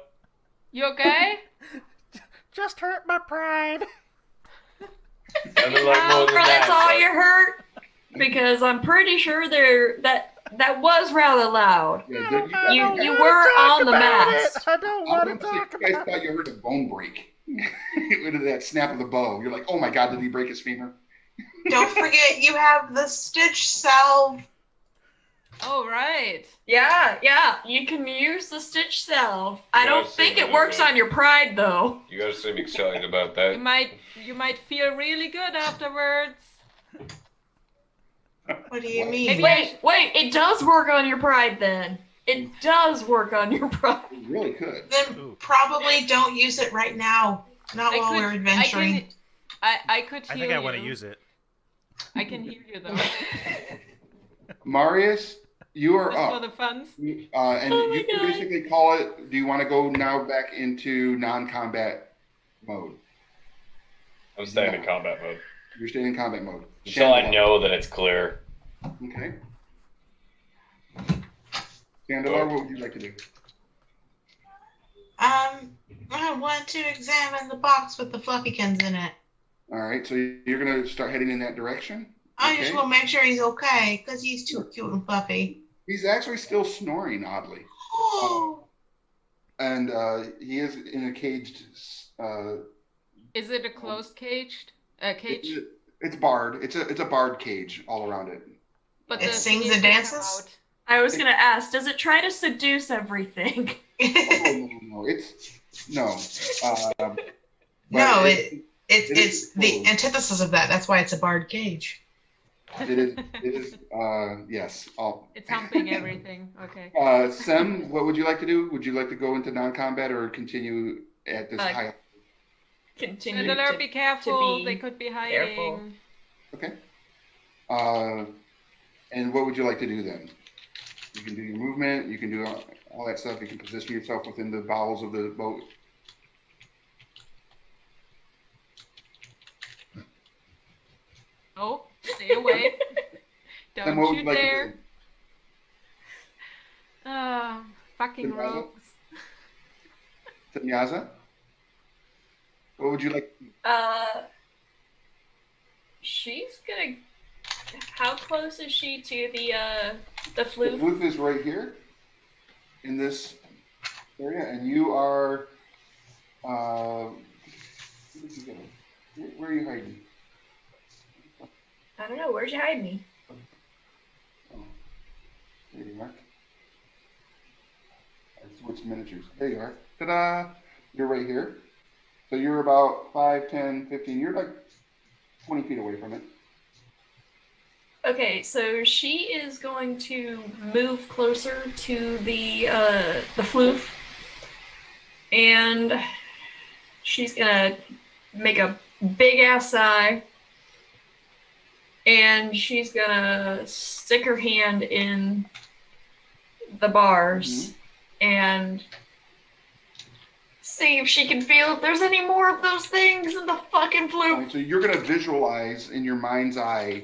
You okay? Just hurt my pride. Sounded like more than That's all that. you hurt? Because I'm pretty sure that was rather loud. Yeah, I don't You wanna were talk on the about mast. it. I don't I want was to gonna say, talk you guys about it. thought you heard a bone break with that snap of the bow. You're like, oh my god, did he break his femur? Don't forget you have the stitch salve. Oh, right. Yeah, you can use the stitch salve. I Yeah, don't I've think seen it it, works okay. on your pride though. You guys seem excited about You that. might feel really good afterwards. What do you Maybe mean? Wait, it does work on your pride then. It does work on your pride. It really could. Then Ooh. probably don't use it right now. Not while we're adventuring. I could heal I think I want to you. use it. I can heal you though. Marius, you are Just for up. the funds. And Oh my you can God. basically call it, do you want to go now back into non-combat mode? I'm staying in combat mode. You're staying in combat mode. Until I Shandor. know that it's clear. Okay. Sandalor, what would you like to do? I want to examine the box with the fluffykins in it. All right, so you're gonna start heading in that direction. I just Okay. want to make sure he's okay because he's too cute and fluffy. He's actually still snoring oddly, Oh, and he is in a caged. Is it a closed cage? Cage? It's barred. It's a barred cage all around it. But It the sings thing and is, dances? I was gonna ask, does it try to seduce everything? Oh, no, it's no. But no, it it's the closed. antithesis of that. That's why it's a barred cage. It is. Yes. It's humping everything. Okay. Sem, what would you like to do? Would you like to go into non-combat or continue at this high? Continue Chandler, to be careful. be They could be careful. hiding. Okay. And what would you like to do then? You can do your movement. You can do all that stuff. You can position yourself within the bowels of the boat. Oh, stay away. Then what Don't would you you like to dare. do? Fucking Samyaza? rogues. Samyaza? What would you like? She's gonna. How close is she to the The flute? floof is right here in this area, and you are. Where are you hiding? I don't know. Where'd you hide me? Oh, there you are. I switched miniatures. There you are. Ta-da! You're right here. So you're about 5, 10, 15. You're like 20 feet away from it. Okay, so she is going to move closer to the floof, and she's gonna make a big ass sigh, and she's gonna stick her hand in the bars and see if she can feel if there's any more of those things in the fucking floof. Right, so you're going to visualize in your mind's eye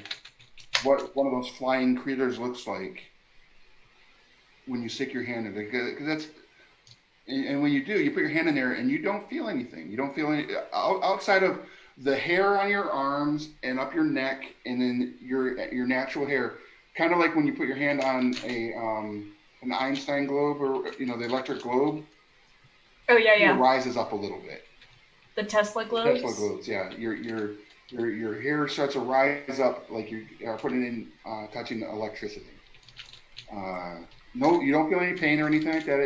what one of those flying critters looks like when you stick your hand in it. Because that's, and when you do, you put your hand in there and you don't feel anything. You don't feel any outside of the hair on your arms and up your neck, and then your natural hair. Kind of like when you put your hand on an Einstein globe, or the electric globe. Oh yeah, It yeah. rises up a little bit. The Tesla globes. Tesla globes, yeah. Your hair starts to rise up like you are putting in touching electricity. No, you don't feel any pain or anything like that.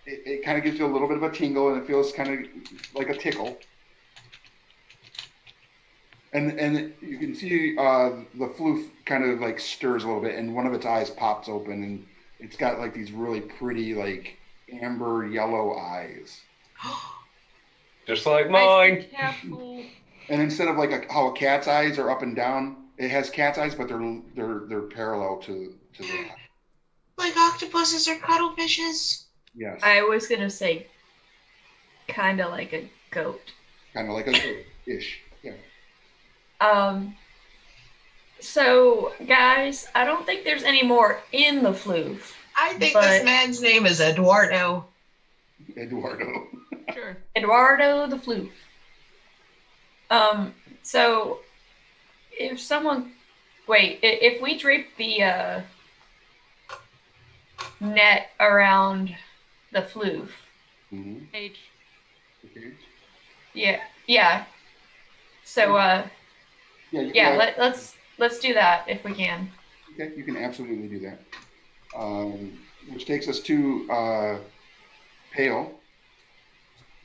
It kind of gives you a little bit of a tingle, and it feels kind of like a tickle. And you can see the floof kind of like stirs a little bit, and one of its eyes pops open, and it's got like these really pretty like amber yellow eyes. Just like Guys, mine. be careful. And instead of like how a cat's eyes are up and down, it has cat's eyes, but they're parallel to that. Like octopuses or cuttlefishes. Yes, I was gonna say, kind of like a goat. kind of like a ish. Yeah. So guys, I don't think there's any more in the floof. I think But- this man's name is Eduardo. Eduardo. Sure. Eduardo the floof. So if someone, if we drape the net around the floof, Mm-hmm. Age. Okay. yeah. So Yeah. let's do that if we can. Okay, you can absolutely do that. Which takes us to Pale.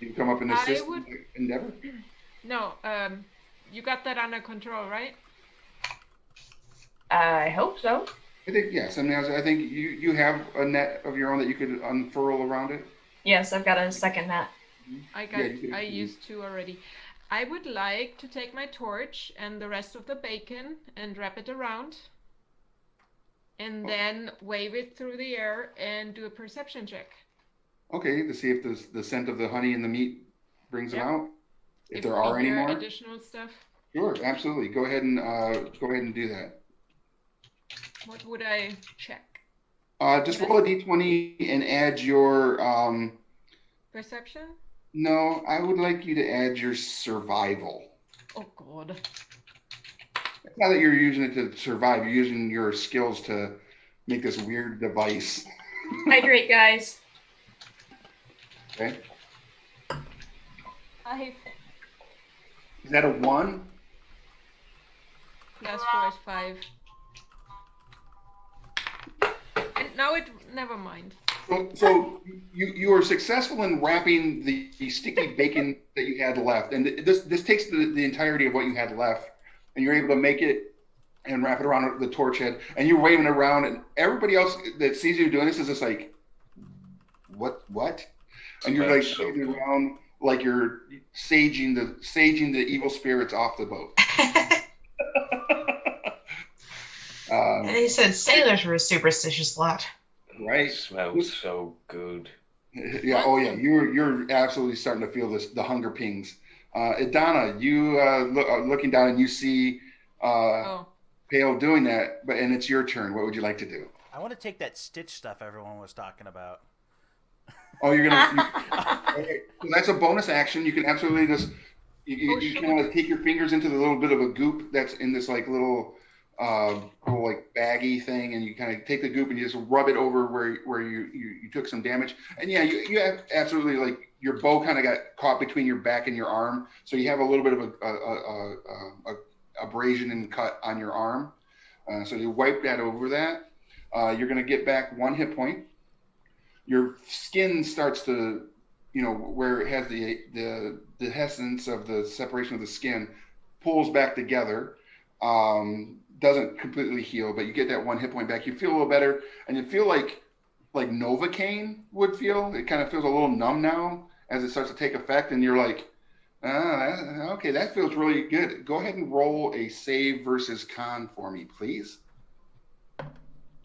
You can come up and I assist would- Endeavor. No, you got that under control, right? I hope so. I think yes. I mean, I think you have a net of your own that you could unfurl around it. Yes, I've got a second net. I used 2 already. I would like to take my torch and the rest of the bacon and wrap it around, and then wave it through the air and do a perception check. Okay, to see if the scent of the honey and the meat brings them Yep. out. If there we are any hear more, additional stuff. sure, absolutely. Go ahead and do that. What would I check? Just roll a d20 and add your. Perception? No, I would like you to add your survival. Oh God. It's not that you're using it to survive. You're using your skills to make this weird device. Hydrate, guys. Okay. 5 Is that a 1? plus 4 is 5. And now it. Never mind. So you are successful in wrapping the sticky bacon that you had left, and this takes the entirety of what you had left, and you're able to make it and wrap it around the torch head, and you're waving it around, and everybody else that sees you doing this is just like, what? And you're like That's so waving cool. around like you're saging the evil spirits off the boat. And he said sailors were a superstitious lot. Right? It smells so good. Yeah. Oh, yeah. You're absolutely starting to feel the hunger pings. Idana, you looking down and you see Oh. Pale doing that, and it's your turn. What would you like to do? I want to take that stitch stuff everyone was talking about. Oh, you're gonna. Okay. So that's a bonus action. You can absolutely just you kind of take your fingers into the little bit of a goop that's in this like little like baggy thing, and you kind of take the goop and you just rub it over where you took some damage. And yeah, you have absolutely like your bow kind of got caught between your back and your arm, so you have a little bit of a abrasion and cut on your arm. So you wipe that over that. You're going to get back 1 hit point. Your skin starts to, where it has the essence of the separation of the skin, pulls back together. Doesn't completely heal, but you get that 1 hit point back. You feel a little better, and you feel like Novocaine would feel. It kind of feels a little numb now as it starts to take effect, and you're like, okay, that feels really good. Go ahead and roll a save versus con for me, please.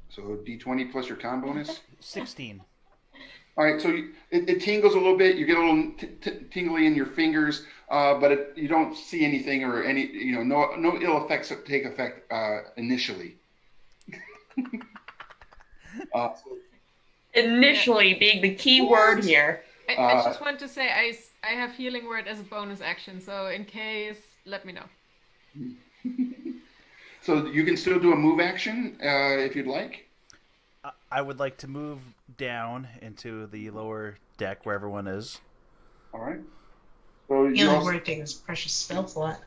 So d20 plus your con bonus. 16. All right, so it tingles a little bit. You get a little tingly in your fingers, but you don't see anything or no ill effects take effect initially. Initially being the key word here. I just want to say I have healing word as a bonus action, so in case, let me know. So you can still do a move action if you'd like. I would like to move down into the lower deck where everyone is. All right. So Healing word taking this precious spell slot.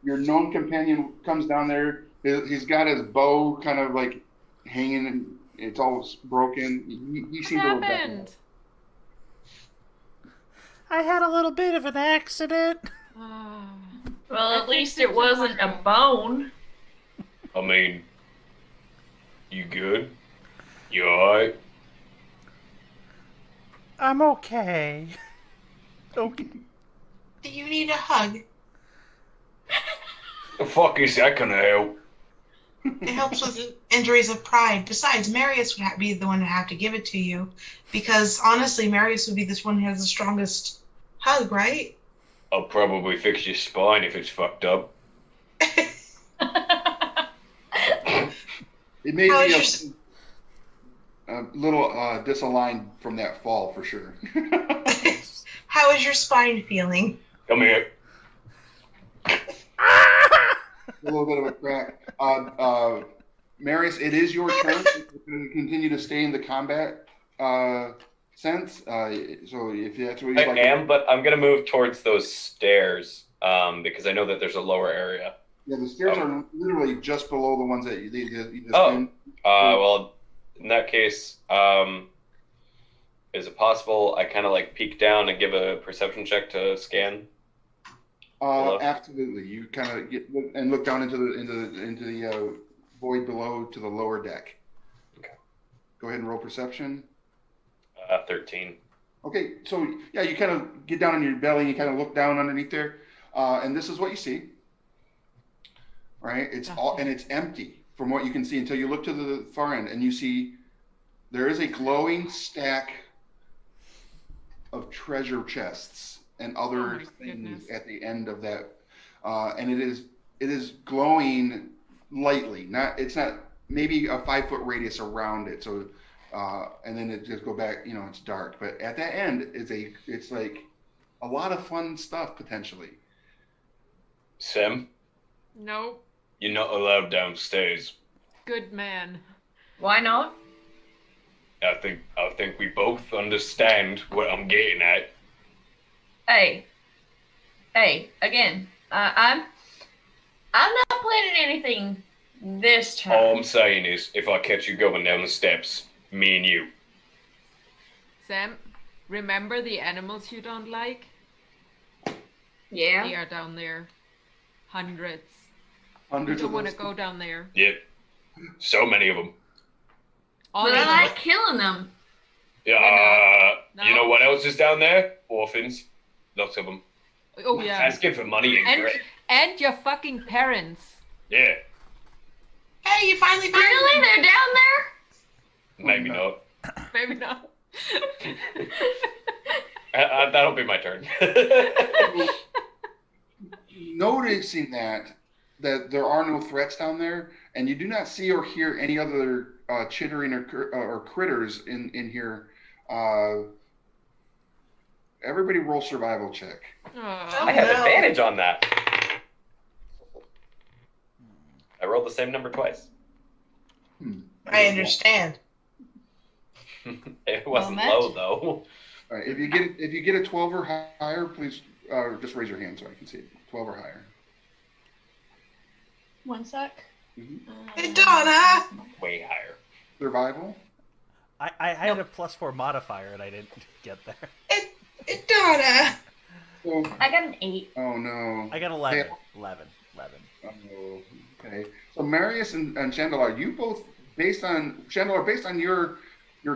Your known companion comes down there. He's got his bow kind of like hanging, and it's all broken. He seems a little happened? I had a little bit of an accident. Well, at least it wasn't a bone. I mean, you good? You alright? I'm okay. Okay. Do you need a hug? The fuck is that gonna help? It helps with injuries of pride. Besides, Marius would be the one to have to give it to you. Because honestly, Marius would be this one who has the strongest hug, right? I'll probably fix your spine if it's fucked up. It may be a little disaligned from that fall for sure. How is your spine feeling? Come here. A little bit of a crack. Marius, it is your turn to continue to stay in the combat sense. So if that's what you'd I like am, but I'm gonna move towards those stairs because I know that there's a lower area. Yeah, the stairs are literally just below the ones that you just Oh. Well, in that case, is it possible I kind of like peek down and give a perception check to scan? Absolutely. You kind of get and look down into the void below to the lower deck. Okay. Go ahead and roll perception. 13. Okay, so yeah, you kind of get down on your belly and you kind of look down underneath there, and this is what you see. Right? It's empty from what you can see until you look to the far end and you see there is a glowing stack of treasure chests and other things at the end of that, and it is glowing lightly. It's not maybe a 5 foot radius around it. So, and then it just go back. It's dark. But at that end, it's like a lot of fun stuff potentially. Sam, No, you're not allowed downstairs. good man. Why not? I think we both understand what I'm getting at. Hey, again, I'm not planning anything this time. All I'm saying is, if I catch you going down the steps, me and you. Sam, remember the animals you don't like? Yeah. They are down there. Hundreds. You Hundreds don't of want to those. go down there. Yep. So many of them. All But of I them. like killing them. Yeah. No. You know what else is down there? Orphans. Lots of them. Oh yeah. Asking for money ain't great. And your fucking parents. Yeah. Hey, you finally found Really? me. They're down there? Maybe not. Maybe not. That'll be my turn. Noticing that there are no threats down there, and you do not see or hear any other chittering or critters in here. Everybody roll survival check. Oh. I have No. advantage on that. I rolled the same number twice. I understand. It wasn't Well, low Matt? though. All right, if you get a 12 or higher, please just raise your hand so I can see it. 12 or higher. One sec. Hey, Donna! Way higher. Survival. I had a +4 modifier and I didn't get there. Donna! So, I got an 8. oh no. I got 11. Yeah. 11. Oh, okay. So Marius and Chandler, you both based on your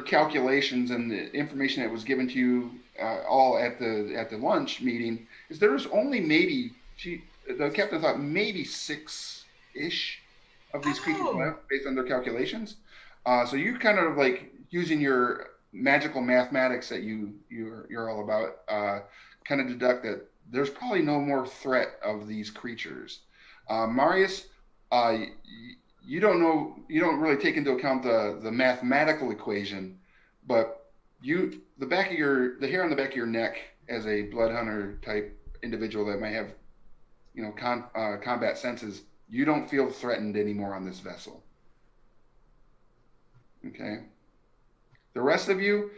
calculations and the information that was given to you all at the lunch meeting, is there's only maybe the captain thought maybe 6-ish of these creatures Oh. left based on their calculations. So you kind of like using your magical mathematics that you're all about, kind of deduct that there's probably no more threat of these creatures. Marius, you don't really take into account the mathematical equation, but the hair on the back of your neck as a blood hunter type individual that might have combat senses, you don't feel threatened anymore on this vessel. Okay. The rest of you,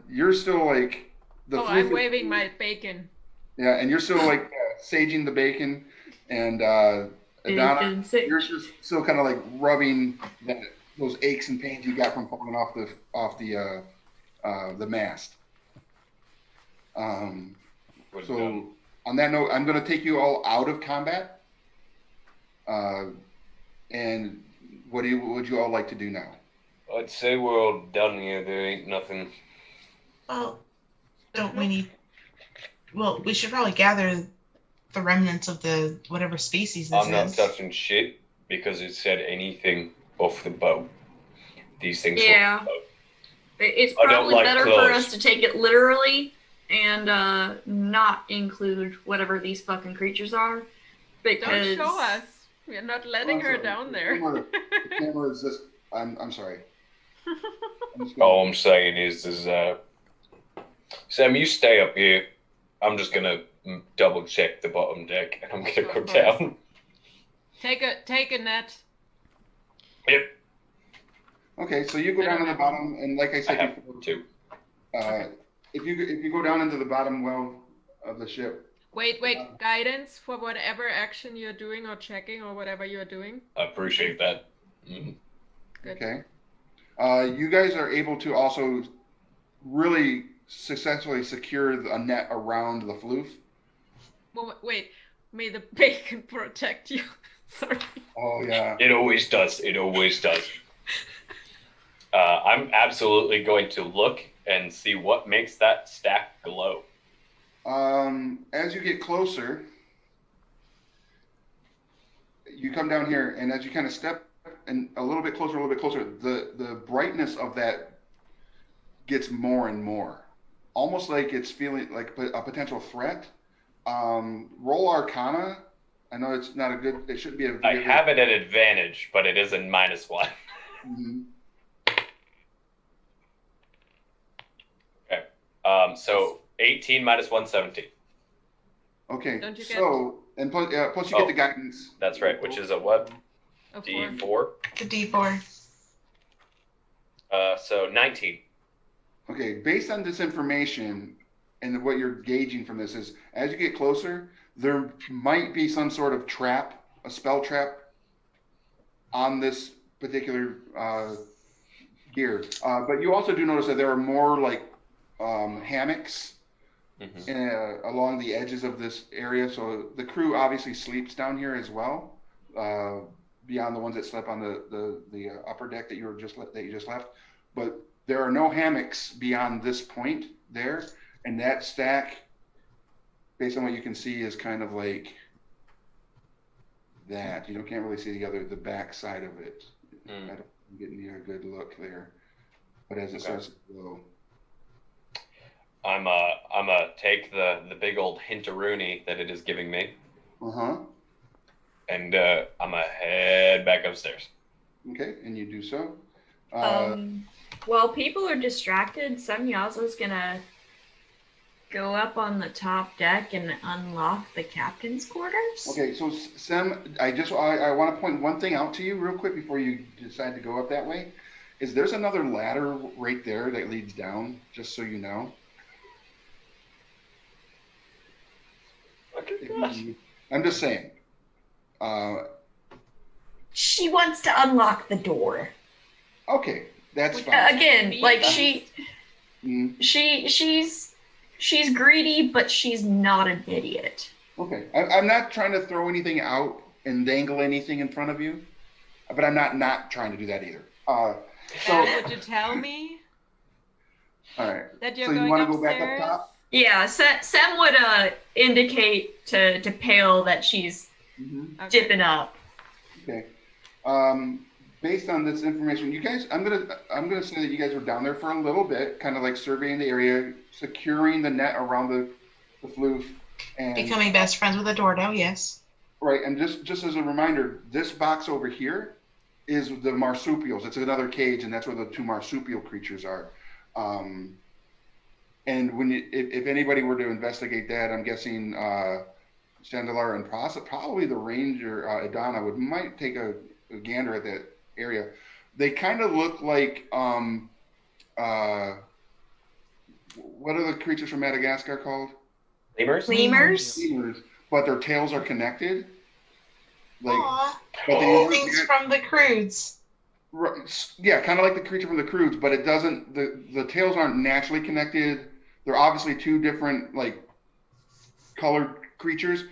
you're still like I'm waving my bacon. Yeah, and you're still like saging the bacon, and Donna, you're just still kind of like rubbing those aches and pains you got from falling off the mast. So on that note, I'm going to take you all out of combat. And what would you all like to do now? I'd say we're all done here. There ain't nothing. Well, don't we need... Well, we should probably gather the remnants of the whatever species this I'm not is. touching shit because it said anything off the boat. These things. Yeah. Off the boat. It's I don't probably like better for clothes. us to take it literally and not include whatever these fucking creatures are. Because Don't show us. We're not letting her down there. The camera is just. I'm sorry. I'm just All I'm saying is Sam, you stay up here. I'm just gonna double check the bottom deck, and I'm gonna go down. Take a net. Yep, Okay, so you go down to the bottom, and like I I said have before, two. if you go down into the bottom well of the ship. Wait, guidance for whatever action you're doing or checking or whatever you're doing. I appreciate that. Mhm. Good. Okay. You guys are able to also really successfully secure a net around the floof. Well, wait. May the bacon protect you. Sorry. Oh yeah. It always does. It always does. I'm absolutely going to look and see what makes that stack glow. As you get closer, you come down here, and as you kind of step and a little bit closer, the brightness of that gets more and more, almost like it's feeling like a potential threat. Roll Arcana I know it's not a good. It shouldn't be a. I have it at advantage, but it is a -1. Mhm. Okay. So 18 minus 1, 17. Okay. Don't you get- So and plus you get the guidance. That's right. Which is a what? A 4. D4. The D4. So 19. Okay. Based on this information and what you're gauging from this is, as you get closer, there might be some sort of trap, a spell trap, on this particular gear. But you also do notice that there are more like hammocks along the edges of this area. So the crew obviously sleeps down here as well, beyond the ones that slept on the upper deck that you just left. But there are no hammocks beyond this point there, and that stack, based on what you can see, is kind of like that. You can't really see the back side of it. I don't get near a good look there. But as it starts to glow. I'm take the big old hinteroonie that it is giving me. And I'm head back upstairs. Okay, and you do so. While people are distracted, Semyaza's gonna go up on the top deck and unlock the captain's quarters. Okay, so Sem, I want to point one thing out to you real quick before you decide to go up that way. Is there's another ladder right there that leads down, just so you know. I'm just saying. She wants to unlock the door. Okay, that's fine. Again, like she's greedy, but she's not an idiot. Okay, I'm not trying to throw anything out and dangle anything in front of you, but I'm not trying to do that either. So would you tell me? All right. That you're so going you want to upstairs? go back up top? Yeah, Sem would indicate to Pale that she's dipping up. Okay. Based on this information, you guys, I'm gonna say that you guys were down there for a little bit, kind of like surveying the area, securing the net around the floof, and Becoming best friends with a Dordo, yes. right. And just as a reminder, this box over here is the marsupials. It's another cage, and that's where the 2 marsupial creatures are. And when if anybody were to investigate that, I'm guessing Chandelar and probably the ranger Adana might take a gander at that area. They kind of look like what are the creatures from Madagascar called? Lemurs? Lemurs, but their tails are connected. Like, but things from the Crudes. Yeah, kind of like the creature from the Crudes, but it doesn't. The tails aren't naturally connected. They're obviously 2 different like colored creatures.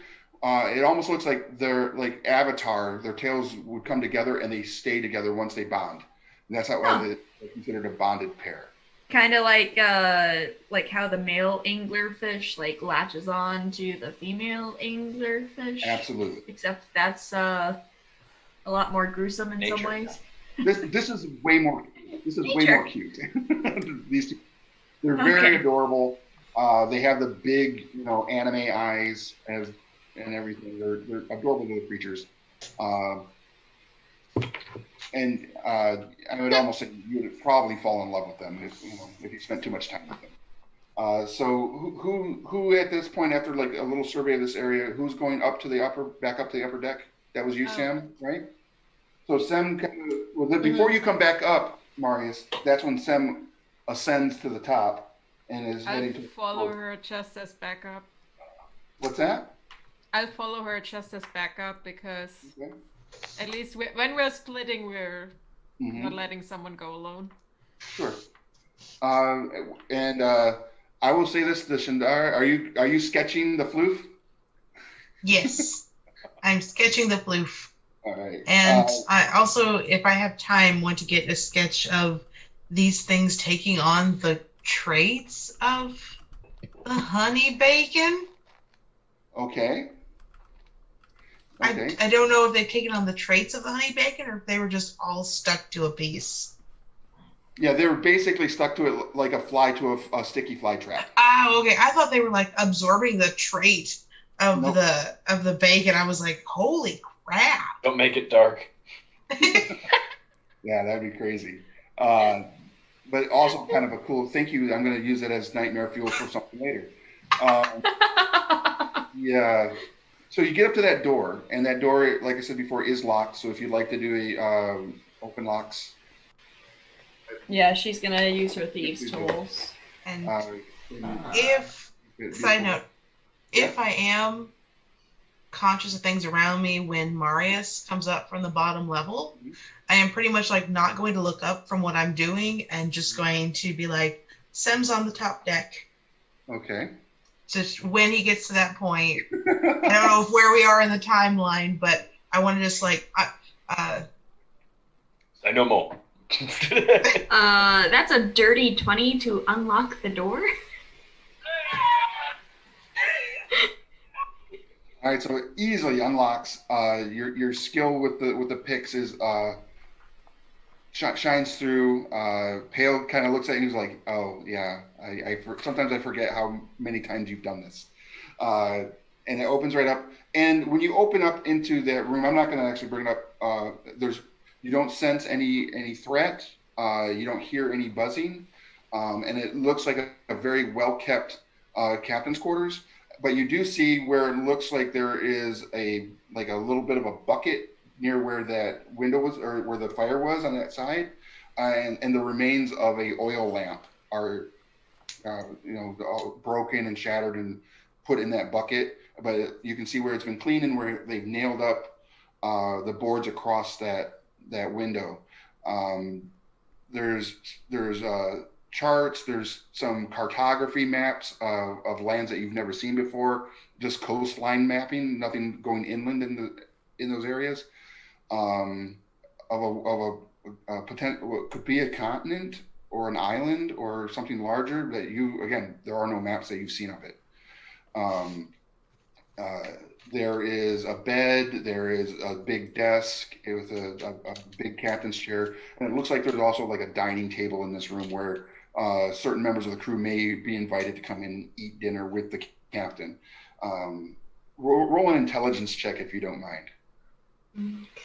It almost looks like they're like Avatar. Their tails would come together and they stay together once they bond. And that's how they're considered a bonded pair. Kind of like how the male anglerfish like latches on to the female anglerfish. Absolutely. Except that's a lot more gruesome in some ways. This is way more. This is way more cute. These 2, they're very adorable. They have the big, anime eyes and everything. They're adorable little creatures. And I would almost say you would probably fall in love with them if you spent too much time with them. So who at this point, after like a little survey of this area, who's going back up to the upper deck? That was you, Sam, right? So Sem, before you come back up, Marius, that's when Sem ascends to the top and is heading to. I'll follow her just as backup. What's that? I'll follow her just as backup because at least when we're splitting, we're not letting someone go alone. Sure. And I will say this: the Shandar, are you sketching the floof? Yes, I'm sketching the floof. All right. And I also, if I have time, want to get a sketch of these things taking on the traits of the honey bacon. Okay. I don't know if they've taken on the traits of the honey bacon or if they were just all stuck to a piece. Yeah, they were basically stuck to it like a fly to a sticky fly trap. Oh, okay. I thought they were like absorbing the trait of Nope. the bacon. I was like, holy crap. Don't make it dark. Yeah, that'd be crazy. But also kind of a cool. Thank you. I'm going to use it as nightmare fuel for something later. Um, yeah. So you get up to that door, and that door, like I said before, is locked. So if you'd like to do a open locks, Yeah, she's gonna use her thieves' tools. And uh, if, side note, Yeah. if I am conscious of things around me when Marius comes up from the bottom level, Mhm. I am pretty much like not going to look up from what I'm doing and just going to be like, Sem's on the top deck. Okay. Just when he gets to that point, I don't know where we are in the timeline, but I want to just like, I know more. That's a dirty 20 to unlock the door. All right. So it easily unlocks. Your skill with the picks is shines through. Pale kind of looks at you and he's like, "Oh yeah, sometimes I forget how many times you've done this." And it opens right up. And when you open up into that room, I'm not going to actually bring it up. You don't sense any threat. You don't hear any buzzing, and it looks like a very well kept captain's quarters. But you do see where it looks like there is a little bit of a bucket near where that window was or where the fire was on that side, and the remains of a oil lamp are all broken and shattered and put in that bucket. But you can see where it's been cleaned and where they've nailed up the boards across that window. There's charts. There's some cartography maps of lands that you've never seen before. Just coastline mapping, nothing going inland in those areas. Of a potential, what could be a continent or an island or something larger that there are no maps that you've seen of it. Um, there is a bed, there is a big desk with a big captain's chair, and it looks like there's also like a dining table in this room where certain members of the crew may be invited to come in and eat dinner with the captain. Roll an intelligence check if you don't mind.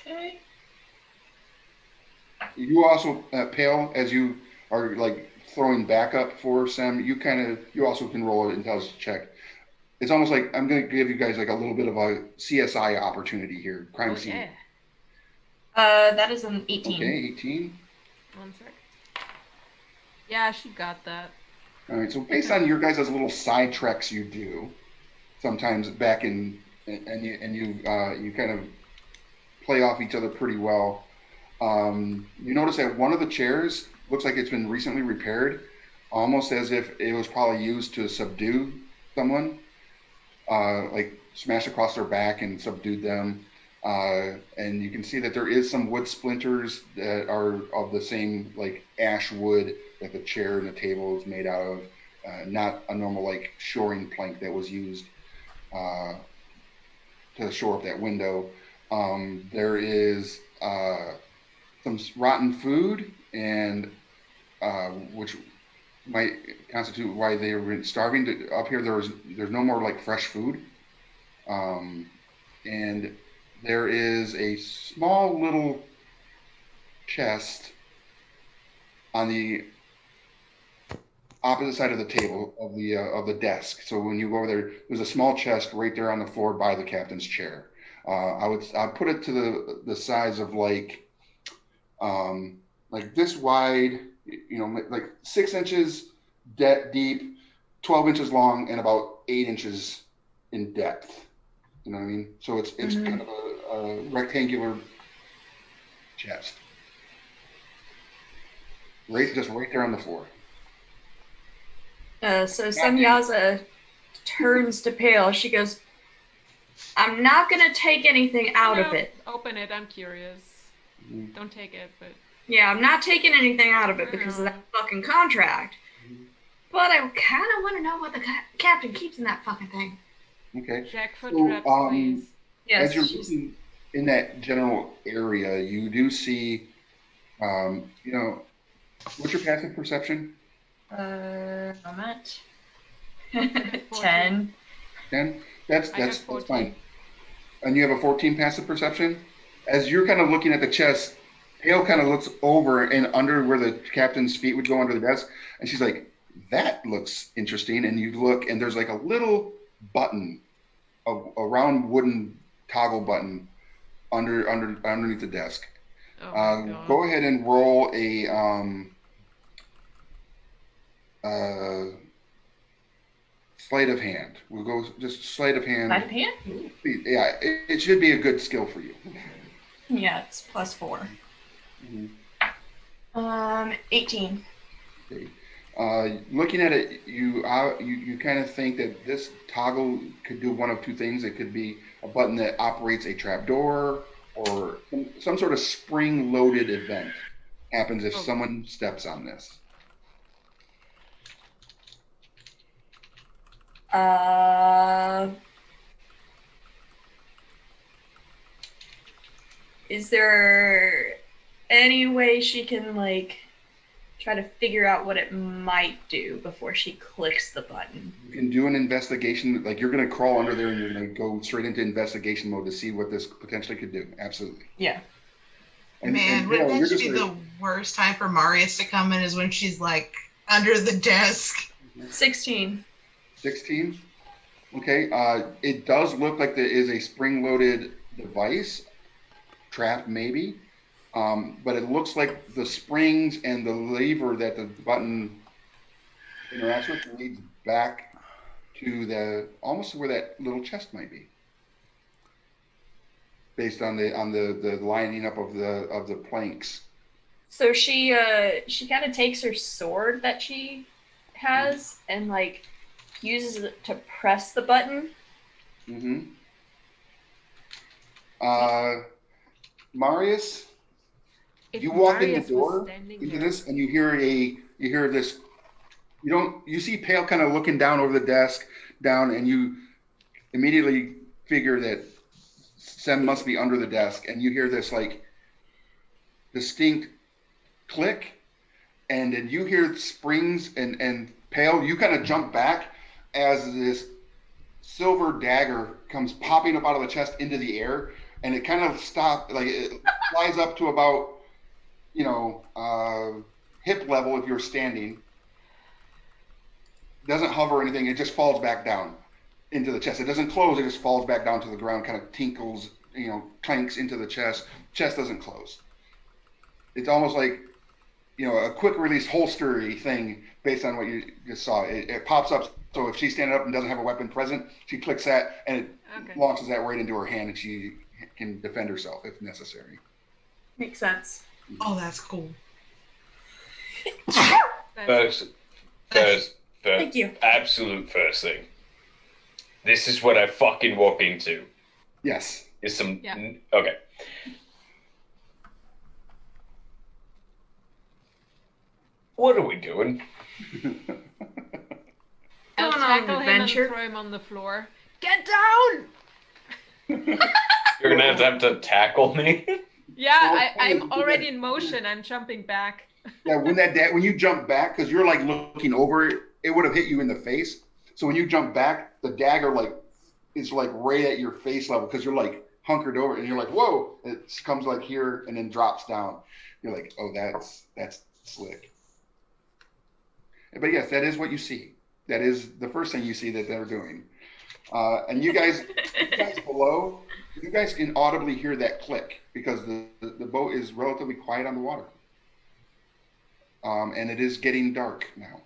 Okay. You also, Pale, as you are like throwing backup for Sem, you also can roll an intelligence check. It's almost like I'm going to give you guys like a little bit of a CSI opportunity here. Crime scene. Yeah. That is an 18. Okay, 18. 1 sec. Yeah, she got that. All right. So based on your guys' little side treks you do, sometimes back in and you kind of play off each other pretty well. You notice that one of the chairs looks like it's been recently repaired, almost as if it was probably used to subdue someone. Like smashed across their back and subdued them. And you can see that there is some wood splinters that are of the same like ash wood that the chair and the table is made out of, not a normal like shoring plank that was used to shore up that window. There is some rotten food, and which might constitute why they were starving. Up here, there's no more like fresh food, and there is a small little chest on the opposite side of the table of the desk. So when you go over there's a small chest right there on the floor by the captain's chair. I'd put it to the size of like this wide, like 6 inches deep, 12 inches long, and about 8 inches in depth. You know what I mean? So it's kind of a rectangular chest, just right there on the floor. So Samyaza turns to Pale. She goes, "I'm not gonna take anything out of it." Open it. I'm curious. Don't take it, but yeah, I'm not taking anything out of it because of that fucking contract. But I kind of want to know what the captain keeps in that fucking thing. Okay. Check for traps, please. Yes. As you're looking in that general area, you do see, what's your passive perception? Moment. 10. 10. 10. That's I got that's 14. fine. And you have a 14 passive perception. As you're kind of looking at the chest, Hale kind of looks over and under where the captain's feet would go under the desk, and she's like, "That looks interesting." And you look, and there's like a little button, a round wooden toggle button underneath the desk. Oh my God. Go ahead and roll a sleight of hand. We'll go just sleight of hand. Sleight of hand? Ooh. Yeah, it should be a good skill for you. Yeah, it's +4. Mm-hmm. 18. Okay. Looking at it, you kind of think that this toggle could do one of two things. It could be a button that operates a trap door, or some sort of spring-loaded event happens if someone steps on this. Is there any way she can, like, try to figure out what it might do before she clicks the button? You can do an investigation, like you're going to crawl under there and you're going to go straight into investigation mode to see what this potentially could do. Absolutely. Yeah. Man, wouldn't that just be the worst time for Marius to come in is when she's, like, under the desk? 16. 16? Okay. It does look like there is a spring-loaded device, trap maybe, but it looks like the springs and the lever that the button interacts with leads back to almost where that little chest might be, based on the lining up of the planks. So she kind of takes her sword that she has and, like, uses it to press the button. Mm-hmm. Marius, If you walk in Marius the was door standing into here- this, and you hear this. You see Pale kind of looking down over the desk, and you immediately figure that Sem must be under the desk, and you hear this like distinct click, and then you hear springs and Pale. You kind of jump back as this silver dagger comes popping up out of the chest into the air, and it kind of it flies up to about hip level if you're standing. Doesn't hover or anything. It just falls back down into the chest. It doesn't close. It just falls back down to the ground, kind of tinkles, clanks into the chest. Chest doesn't close. It's almost like, a quick release holstery thing based on what you just saw. It pops up. So if she's standing up and doesn't have a weapon present, she clicks that and it launches that right into her hand, and she can defend herself if necessary. Makes sense. Oh, that's cool. First, Thank you. absolute first thing. This is what I fucking walk into. Yes. Is some Yeah. Okay. What are we doing? I'll Going on an tackle him adventure. and throw him on the floor. Get down! You're gonna have to tackle me. Yeah, I'm already in motion. I'm jumping back. Yeah, when you jump back, because you're like looking over it, it would have hit you in the face. So when you jump back, the dagger is like right at your face level, because you're like hunkered over, and you're like, whoa! It comes like here and then drops down. You're like, oh, that's slick. But yes, that is what you see. That is the first thing you see that they're doing. And you guys below, you guys can audibly hear that click because the boat is relatively quiet on the water. And it is getting dark now.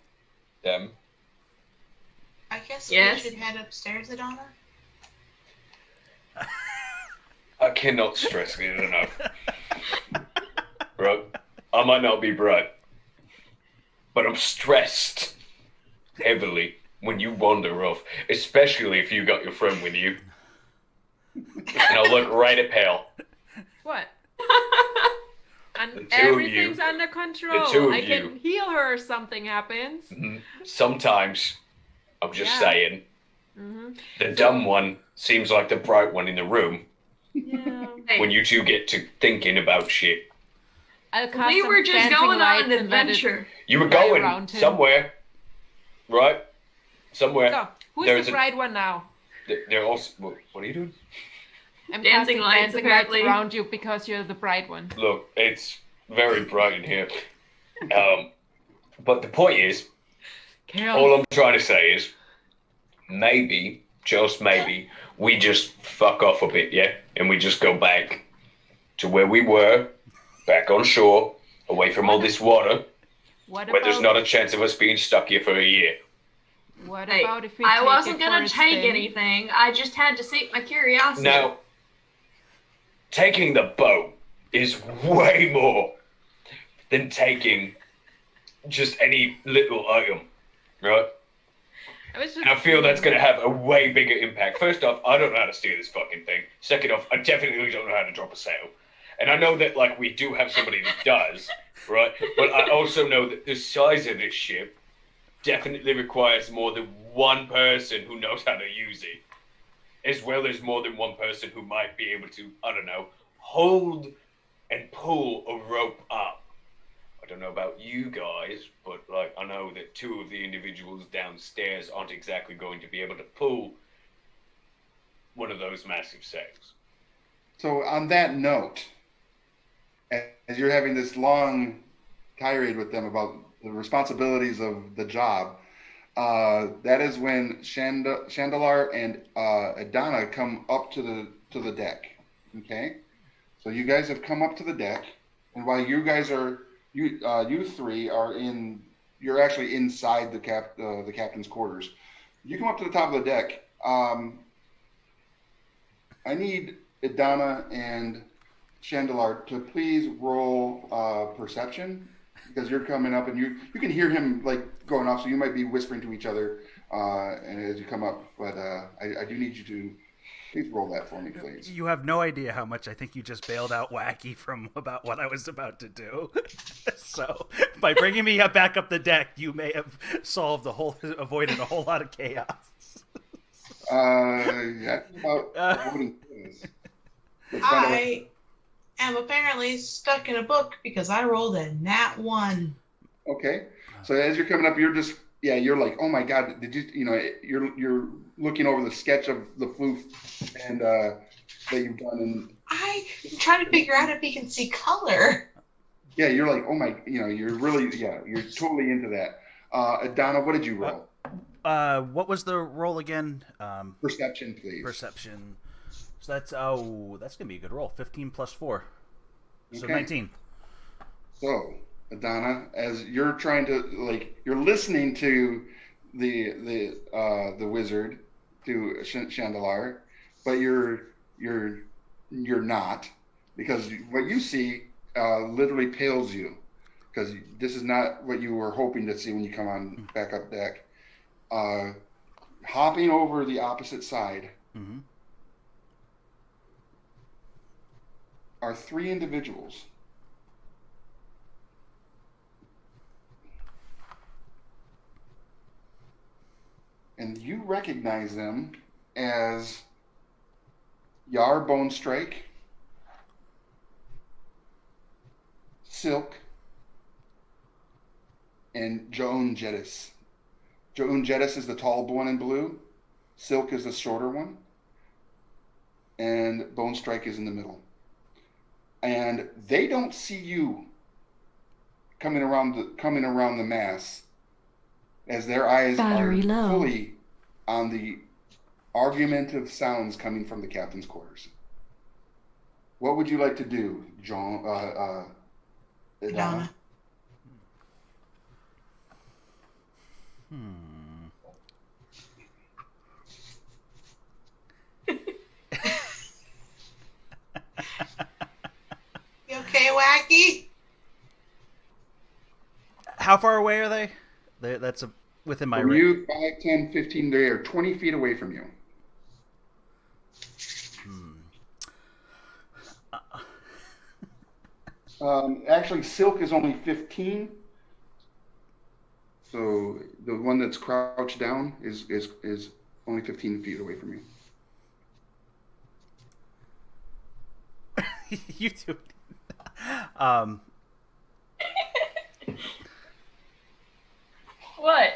Them. I guess Yes. we should head upstairs, Adana. I cannot stress it enough. Bro, I might not be bright, but I'm stressed heavily when you wander off, especially if you got your friend with you. And I'll look right at Pale. What? The And two of everything's you. under control. The two of I you. can heal her if something happens. Sometimes, I'm just Yeah. saying, Hmm. the dumb one seems like the bright one in the room Yeah. when you two get to thinking about shit. I'll cast We some were just dancing going on lights an and let it- adventure. You were Right going around him. somewhere, right? Somewhere. So, who's There's the a- bright one now? They're also. What are you doing? I'm Dancing casting lights, dancing apparently. lights around you because you're the bright one. Look, it's very bright in here. But the point is, Chaos. all I'm trying to say is, maybe, just maybe, we just fuck off a bit, yeah? And we just go back to where we were, back on shore, away from all this water, What where there's about not a chance of us being stuck here for a year. what Hey, about if we I take wasn't it gonna for a take spin? anything. I just had to sate my curiosity. Now, taking the boat is way more than taking just any little item, right? I was just And I feel that's saying- going to have a way bigger impact. First off, I don't know how to steer this fucking thing. Second off, I definitely don't know how to drop a sail. And I know that, like, we do have somebody that does, right? But I also know that the size of this ship definitely requires more than one person who knows how to use it, as well as more than one person who might be able to, I don't know, hold and pull a rope up. I don't know about you guys, but like I know that two of the individuals downstairs aren't exactly going to be able to pull one of those massive sails. So on that note, as you're having this long tirade with them about the responsibilities of the job, that is when Chandelar and Adana come up to the deck. Okay, so you guys have come up to the deck, and while you guys are you three are you're actually inside the captain's quarters. You come up to the top of the deck. I need Adana and Chandelar to please roll perception, because you're coming up and you can hear him like going off, so you might be whispering to each other and as you come up. But I do need you to please roll that for me, please. You have no idea how much I think you just bailed out Wacky from about what I was about to do. So by bringing me back up the deck, you may have avoided a whole lot of chaos. That's about avoiding things. I am apparently stuck in a book because I rolled a nat 1. Okay, so as you're coming up, you're like, oh my god, did you're looking over the sketch of the floof and that you've done, and I'm trying to figure out if he can see color. yeah, you're like, oh my, you're totally into that. Adana, what did you roll? What was the roll again? Perception, please. Perception. So that's gonna be a good roll. 15 plus 4, so Okay. 19. So, Adana, as you're trying to you're listening to the wizard, to Chandelar, but you're not, because what you see literally pales you, because this is not what you were hoping to see when you come on back up deck. Hopping over the opposite side Mm-hmm. are 3 individuals. And you recognize them as Yar Bonestrike, Silk, and Joan Jettis. Joan Jettis is the tall one in blue. Silk is the shorter one. And Bonestrike is in the middle. And they don't see you coming around the mass, as their eyes Battery are low. fully on the argumentative sounds coming from the captain's quarters. What would you like to do, John? Adana? You okay, Wacky? How far away are they? That's within my From range. you, 5, 10, 15, they are 20 feet away from you. Actually, Silk is only 15. So the one that's crouched down is only 15 feet away from you. You do. What?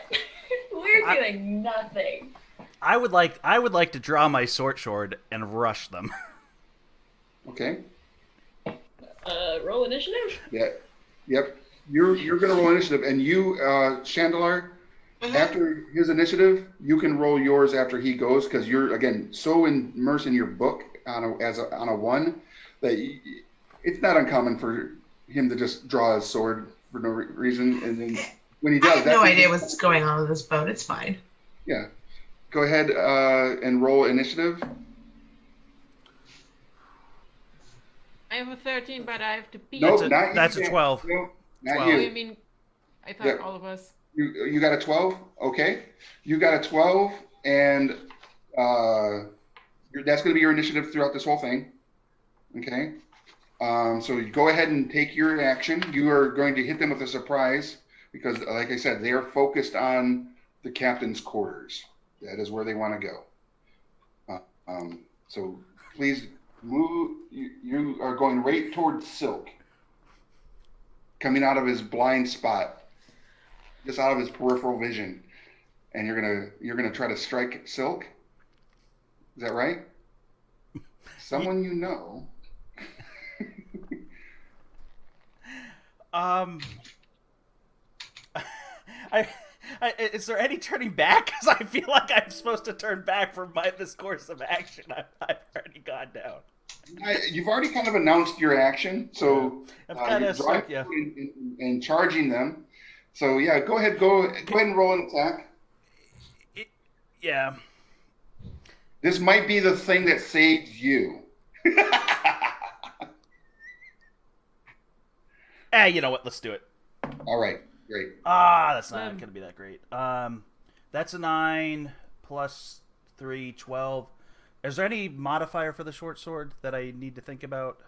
We're I- doing nothing. I would like to draw my sword and rush them. Okay. Roll initiative. Yeah. Yep. You're gonna roll initiative, and you, Chandelar, after his initiative, you can roll yours after he goes because you're again so immersed in your book on a one that it's not uncommon for him to just draw his sword for no reason, and then when he I does, have no idea what's going on with this boat. It's fine. Yeah. Go ahead and roll initiative. I have a 13, but I have to beat. Nope, That's a- not you. that's a Dan. 12. No, not 12. Oh, you you. mean? I thought Yep. all of us. You got a 12? Okay. You got a 12, and that's going to be your initiative throughout this whole thing. Okay. So you go ahead and take your action. You are going to hit them with a surprise because, like I said, they are focused on the captain's quarters. That is where they want to go. So please move. You are going right towards Silk, coming out of his blind spot, just out of his peripheral vision, and you're gonna try to strike Silk. Is that right? Someone you know. Is there any turning back? Because I feel like I'm supposed to turn back from this course of action. I've already gone down. You've already kind of announced your action, so I'm kind of stuck. Yeah. and charging them. So yeah, go ahead and roll an attack. Yeah. This might be the thing that saves you. You know what? Let's do it. All right, great. That's not going to be that great. That's a 9 plus 3, 12. Is there any modifier for the short sword that I need to think about?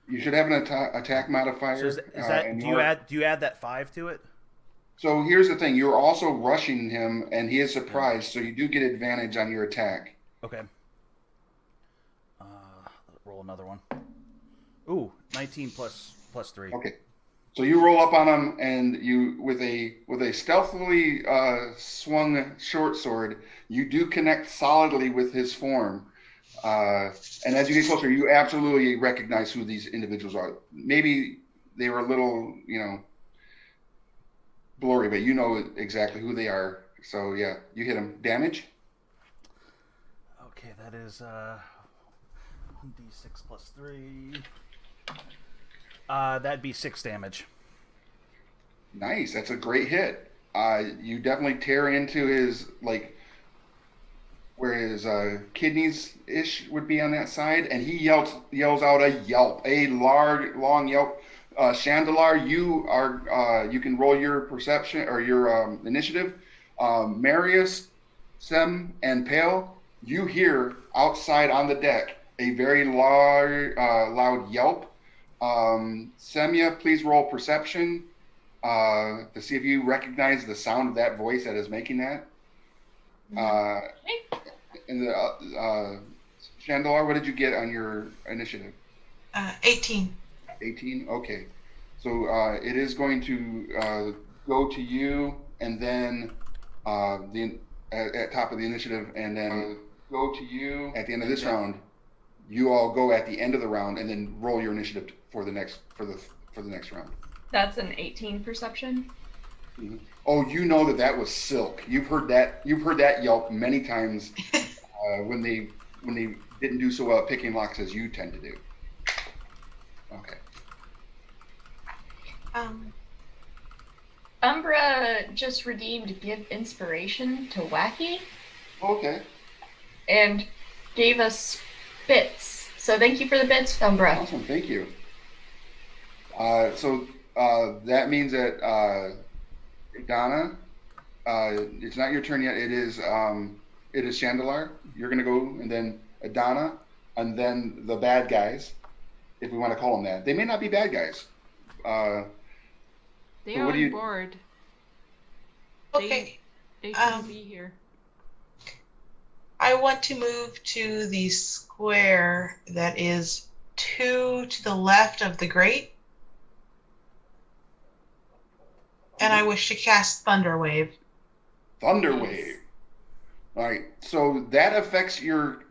You should have an attack modifier. So is that do you add that 5 to it? So here's the thing: you're also rushing him, and he is surprised, so you do get advantage on your attack. Okay. Roll another one. Ooh, 19 plus 3. Okay. So you roll up on him, and you with a stealthily swung short sword, you do connect solidly with his form. And as you get closer, you absolutely recognize who these individuals are. Maybe they were a little, blurry, but you know exactly who they are. So yeah, you hit him. Damage? Okay, that is 1d6 plus 3. That'd be 6 damage. Nice. That's a great hit. You definitely tear into his, where his kidneys-ish would be on that side, and he yells out a yelp, a large, long yelp. Chandelar, you can roll your perception or your initiative. Marius, Sem, and Pale, you hear outside on the deck a very loud yelp. Semya, please roll perception to see if you recognize the sound of that voice that is making that. And Chandelar, what did you get on your initiative? 18. 18. Okay, so it is going to go to you, and then at top of the initiative, and then go to you at the end of this round. You all go at the end of the round, and then roll your initiative for the next round. That's an 18 perception. Mm-hmm. Oh, you know that was Silk. You've heard that yelp many times when they didn't do so well at picking locks as you tend to do. Okay. Umbra just redeemed Give Inspiration to Wacky Okay. and gave us bits. So thank you for the bits, Umbra. Awesome. Thank you. So that means that Donna, it's not your turn yet. It is Chandelar. You're gonna go, and then Adana, and then the bad guys, if we want to call them that. They may not be bad guys. They So are what do you- on board. Okay. They shouldn't be here. I want to move to the square that is 2 to the left of the grate. And I wish to cast Thunderwave. Thunderwave. All right. So that affects your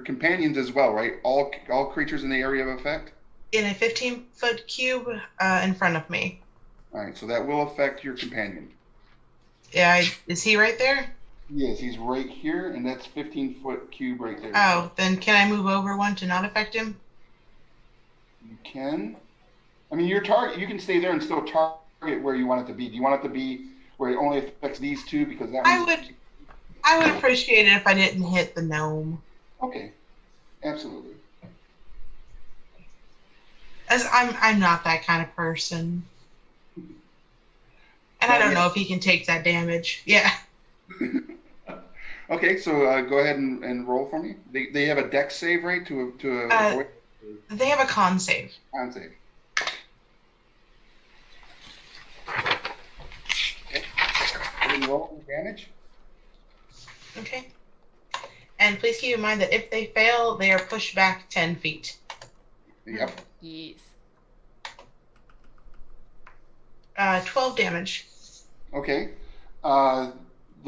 companions as well, right? All creatures in the area of effect. In a 15-foot cube in front of me. All right. So that will affect your companion. Yeah, is he right there? Yes, he's right here, and that's 15-foot cube right there. Oh, then can I move over one to not affect him? You can. I mean, your target. You can stay there and still target where you want it to be. Do you want it to be where it only affects these two because that? I would appreciate it if I didn't hit the gnome. Okay. Absolutely. As I'm not that kind of person. And I don't know if he can take that damage. Yeah. Okay, so go ahead and roll for me. They have a dex save, right? To avoid They have a con save. con save. Okay. And roll damage. Okay. And please keep in mind that if they fail, they are pushed back 10 feet. Yep. Yes. 12 damage. Okay. The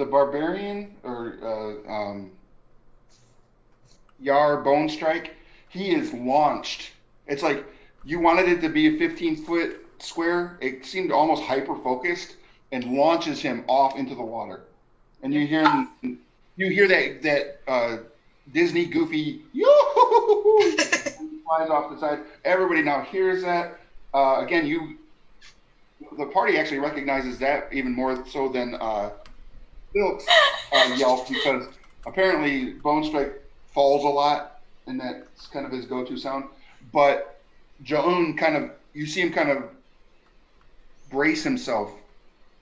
barbarian or Yar Bone Strike, he is launched. It's like you wanted it to be a 15-foot square. It seemed almost hyper focused and launches him off into the water. And you hear that Disney goofy yoo flies off the side. Everybody now hears that. Again, the party actually recognizes that even more so than Silk's yelp, because apparently Bone Strike falls a lot, and that's kind of his go-to sound. But Joan you see him kind of brace himself,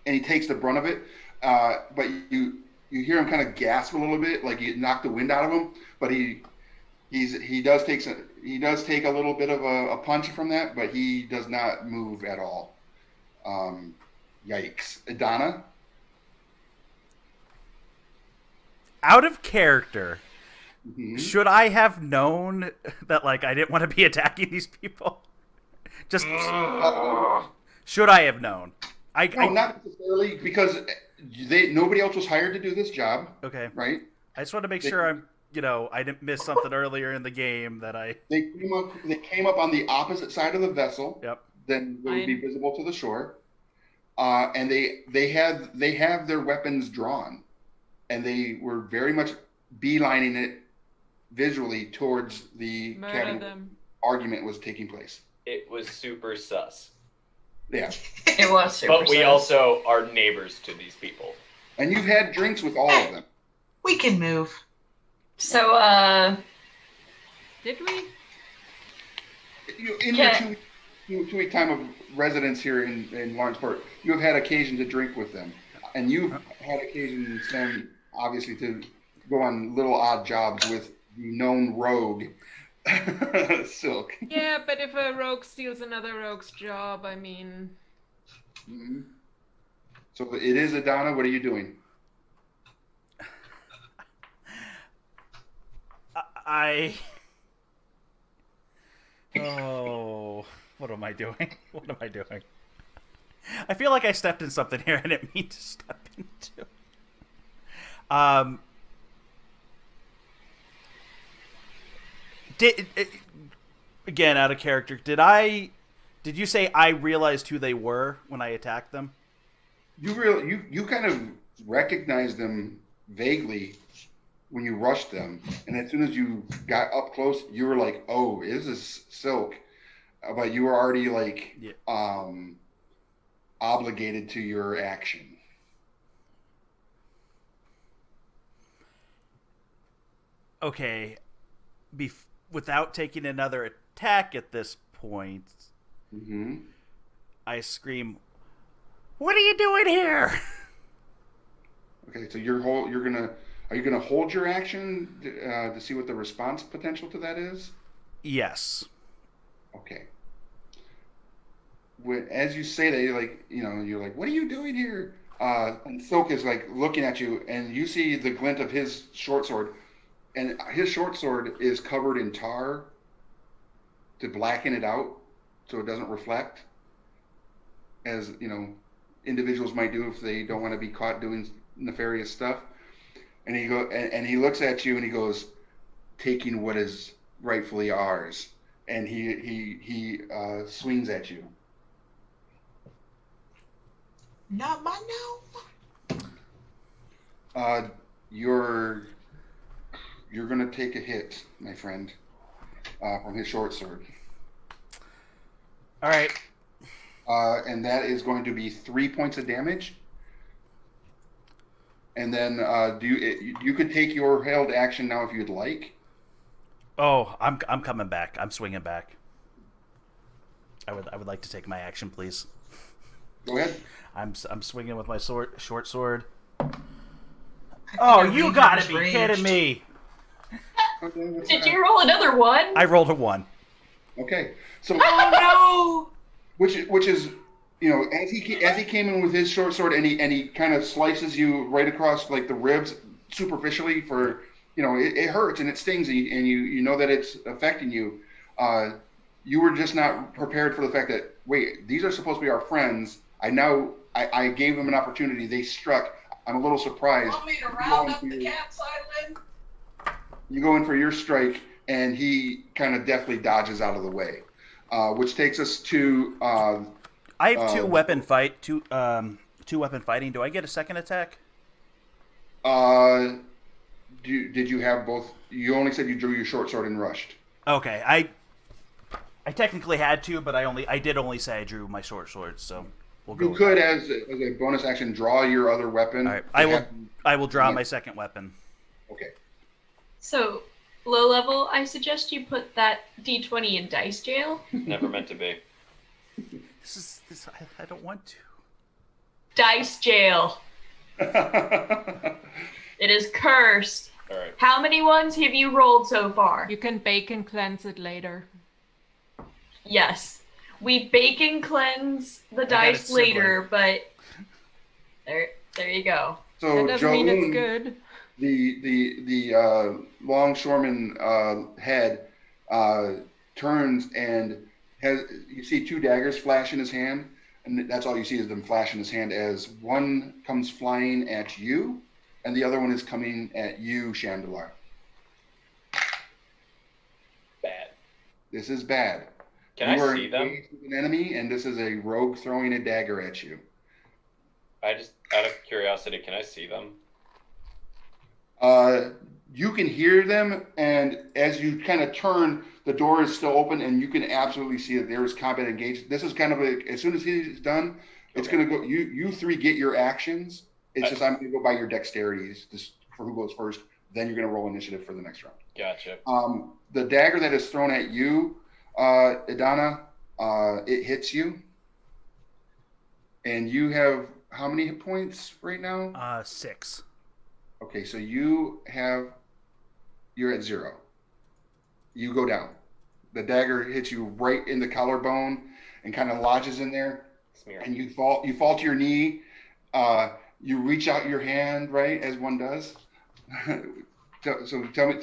and he takes the brunt of it. But you hear him kind of gasp a little bit, like you knocked the wind out of him. But he does take a little bit of a punch from that, but he does not move at all. Yikes. Adana? Out of character, Mm-hmm. should I have known that like I didn't want to be attacking these people? Just should I have known? No, not necessarily, because nobody else was hired to do this job, Okay. right? I just want to make sure I didn't miss something earlier in the game that I. They came up on the opposite side of the vessel. Yep. Then they would be visible to the shore. And they have their weapons drawn, and they were very much beelining it visually towards the cabin where argument was taking place. It was super sus. Yeah. It was super But we also are neighbors to these people. And you've had drinks with all of them. We can move. So, Did we? In your two-week time of residence here in Lawrenceport, you have had occasion to drink with them. And you've had occasion, Sam, obviously, to go on little odd jobs with the known rogue, Silk. Yeah, but if a rogue steals another rogue's job, I mean. Mm-hmm. So it is Adana. What are you doing? Oh, what am I doing? What am I doing? I feel like I stepped in something here I didn't mean to step into. Again, out of character, did you say I realized who they were when I attacked them? You kind of recognized them vaguely when you rushed them, and as soon as you got up close, you were like, "Oh, this is Silk," but you were already like obligated to your action. Okay, without taking another attack at this point, I scream, "What are you doing here?" Okay, so are you gonna hold your action to see what the response potential to that is? Yes. Okay. As you say that, you're like, "What are you doing here?" And Silk is like looking at you, and you see the glint of his short sword, and his short sword is covered in tar to blacken it out so it doesn't reflect, as individuals might do if they don't want to be caught doing nefarious stuff. and he looks at you and he goes, taking what is rightfully ours, and he swings at you. Not my gnome. You're gonna take a hit, my friend, from his short sword. All right. And that is going to be 3 points of damage. And then you could take your held action now if you'd like. Oh, I'm coming back. I'm swinging back. I would like to take my action, please. Go ahead. I'm swinging with my short sword. I think Oh, our you ranger gotta was be raged. kidding me! Okay, Did you roll another one? I rolled a 1. Okay, so Oh which is, as he came in with his short sword and he kind of slices you right across like the ribs superficially for, it hurts and it stings and you know that it's affecting you. You were just not prepared for the fact that, wait, these are supposed to be our friends. I gave them an opportunity. They struck. I'm a little surprised. Want me to round up the cats, Island? You go in for your strike, and he kind of deftly dodges out of the way, which takes us to. I have two weapon fighting. Do I get a second attack? Did you have both? You only said you drew your short sword and rushed. Okay, I technically had to, but I did only say I drew my short sword, so we'll go. You could, as a bonus action, draw your other weapon. All right, I will draw my second weapon. Okay. So, low level, I suggest you put that D20 in dice jail. Never meant to be. I don't want to. Dice jail. It is cursed. All right. How many ones have you rolled so far? You can bake and cleanse it later. Yes. We bake and cleanse the got a dice sibling. later, but there you go. So That doesn't mean it's Jolene, good. the longshoreman head turns and you see 2 daggers flash in his hand, and that's all you see is them flash in his hand as one comes flying at you, and the other one is coming at you, Chandelar. Bad. This is bad. Can You I are see them? engaged with an enemy, and this is a rogue throwing a dagger at you. I just, out of curiosity, can I see them? You can hear them, and as you kind of turn, the door is still open, and you can absolutely see that there is combat engaged. This is kind of as soon as he's done, it's Okay. going to go. You 3 get your actions. It's just I'm going to go by your dexterities just for who goes first. Then you're going to roll initiative for the next round. Gotcha. The dagger that is thrown at you, Idana, it hits you, and you have how many hit points right now? 6. Okay, so you're at 0. You go down. The dagger hits you right in the collarbone and kind of lodges in there, Smear. and you fall to your knee. You reach out your hand, right, as one does. So tell me,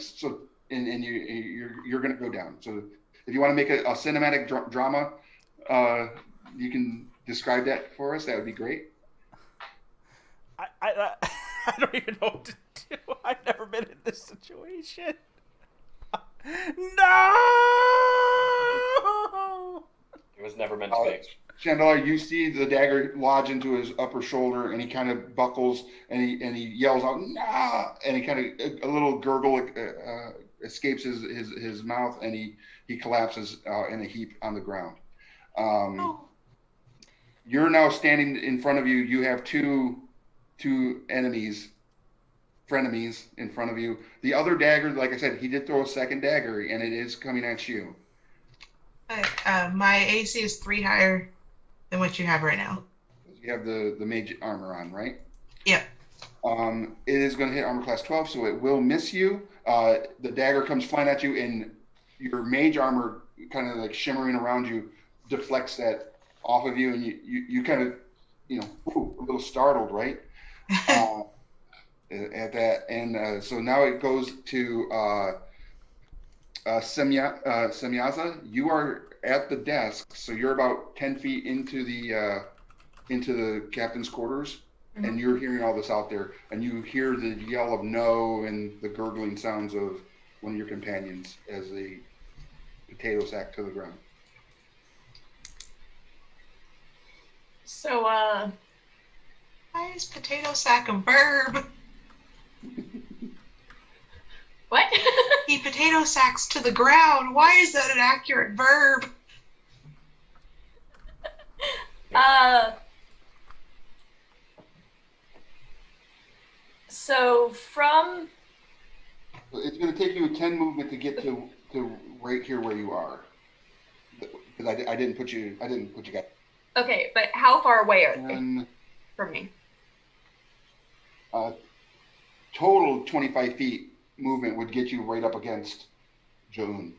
and you're going to go down. So if you want to make a cinematic drama, you can describe that for us. That would be great. I don't even know what to do. I've never been in this situation. No! It was never meant to be. Chandelar, you see the dagger lodge into his upper shoulder, and he kind of buckles, and he yells out, "Nah!" And he kind of a little gurgle escapes his mouth, and he collapses in a heap on the ground. You're now standing in front of you. You have two enemies, frenemies in front of you. The other dagger, like I said, he did throw a second dagger, and it is coming at you. My AC is 3 higher than what you have right now. You have the mage armor on, right? Yep. It is going to hit armor class 12, so it will miss you. The dagger comes flying at you, and your mage armor, kind of like shimmering around you, deflects that off of you, and you kind of, a little startled, right? At that, and so now it goes to Semyaza. You are at the desk, so you're about 10 feet into the captain's quarters. and you're hearing all this out there, and you hear the yell of no and the gurgling sounds of one of your companions as they potato sack to the ground. So, Why is potato sack a verb? what? He potato sacks to the ground. Why is that an accurate verb? So from It's going to take you 10 movement to get to right here where you are. Because I didn't put you guys. okay, but how far away are they And from me? total 25 feet movement would get you right up against Joan.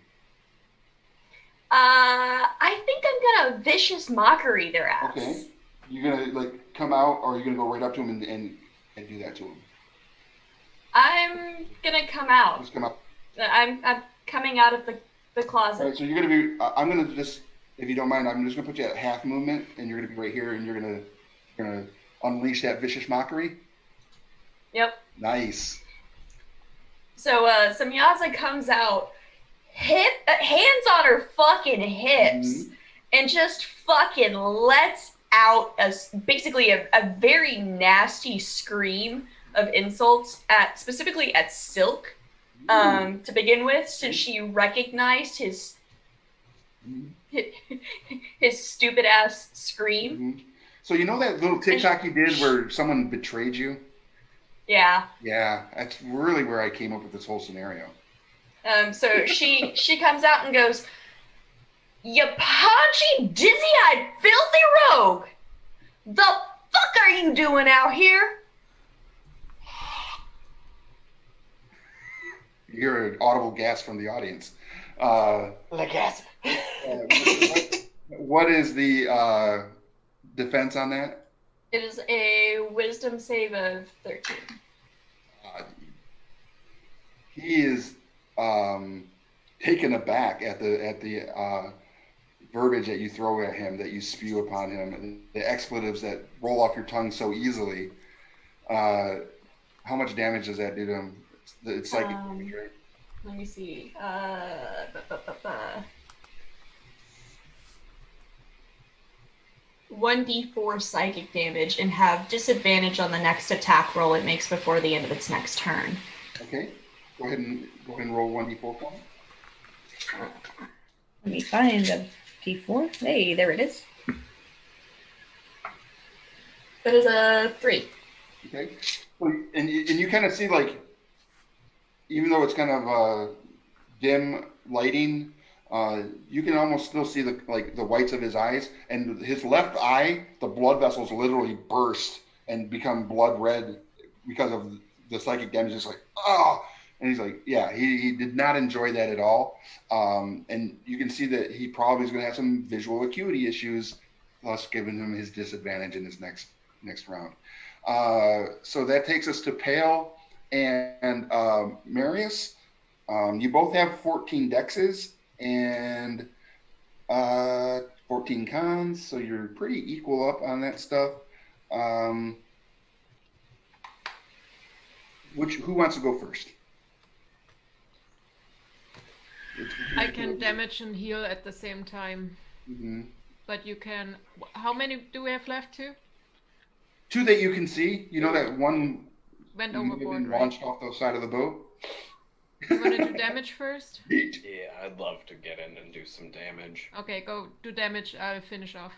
I think I'm gonna vicious mockery their ass. Okay. You're going to like come out, or are you going to go right up to him and do that to him? I'm gonna come out. Just come up. I'm coming out of the closet. All right, so you're going to be, I'm going to just, if you don't mind, I'm just going to put you at half movement, and you're going to be right here, and you're going to unleash that vicious mockery. Yep. Nice. So Samyaza comes out, hands on her fucking hips, and just fucking lets out basically a very nasty scream of insults specifically at Silk, to begin with, since she recognized his stupid ass scream. So you know that little TikTok you did where someone betrayed you? Yeah. Yeah, that's really where I came up with this whole scenario. So she comes out and goes, "You paunchy, dizzy-eyed, filthy rogue! The fuck are you doing out here?" You hear an audible gasp from the audience. Gasp. What is the defense on that? It is a wisdom save of 13. He is taken aback at the verbiage that you throw at him, that you spew upon him, the expletives that roll off your tongue so easily. How much damage does that do to him? It's psychic damage, right? Let me see. 1d4 psychic damage, and have disadvantage on the next attack roll it makes before the end of its next turn. Okay. Go ahead and roll 1d4 for me. Let me find a d4. Hey, there it is. That is a 3. Okay. And you kind of see, like, even though it's kind of dim lighting, you can almost still see the whites of his eyes, and his left eye, the blood vessels literally burst and become blood red because of the psychic damage. It's like, oh, and he's like, yeah, he did not enjoy that at all. And you can see that he probably is going to have some visual acuity issues, thus giving him his disadvantage in his next round. So that takes us to Pale and Marius. You both have 14 dexes and 14 cons, so you're pretty equal up on that stuff. Who wants to go first? I can damage and heal at the same time. Mm-hmm. But you can. How many do we have left? Two that you can see. You know that one went may have overboard, been right? launched off the side of the boat. You want to do damage first? Yeah, I'd love to get in and do some damage. Okay, go do damage. I'll finish off.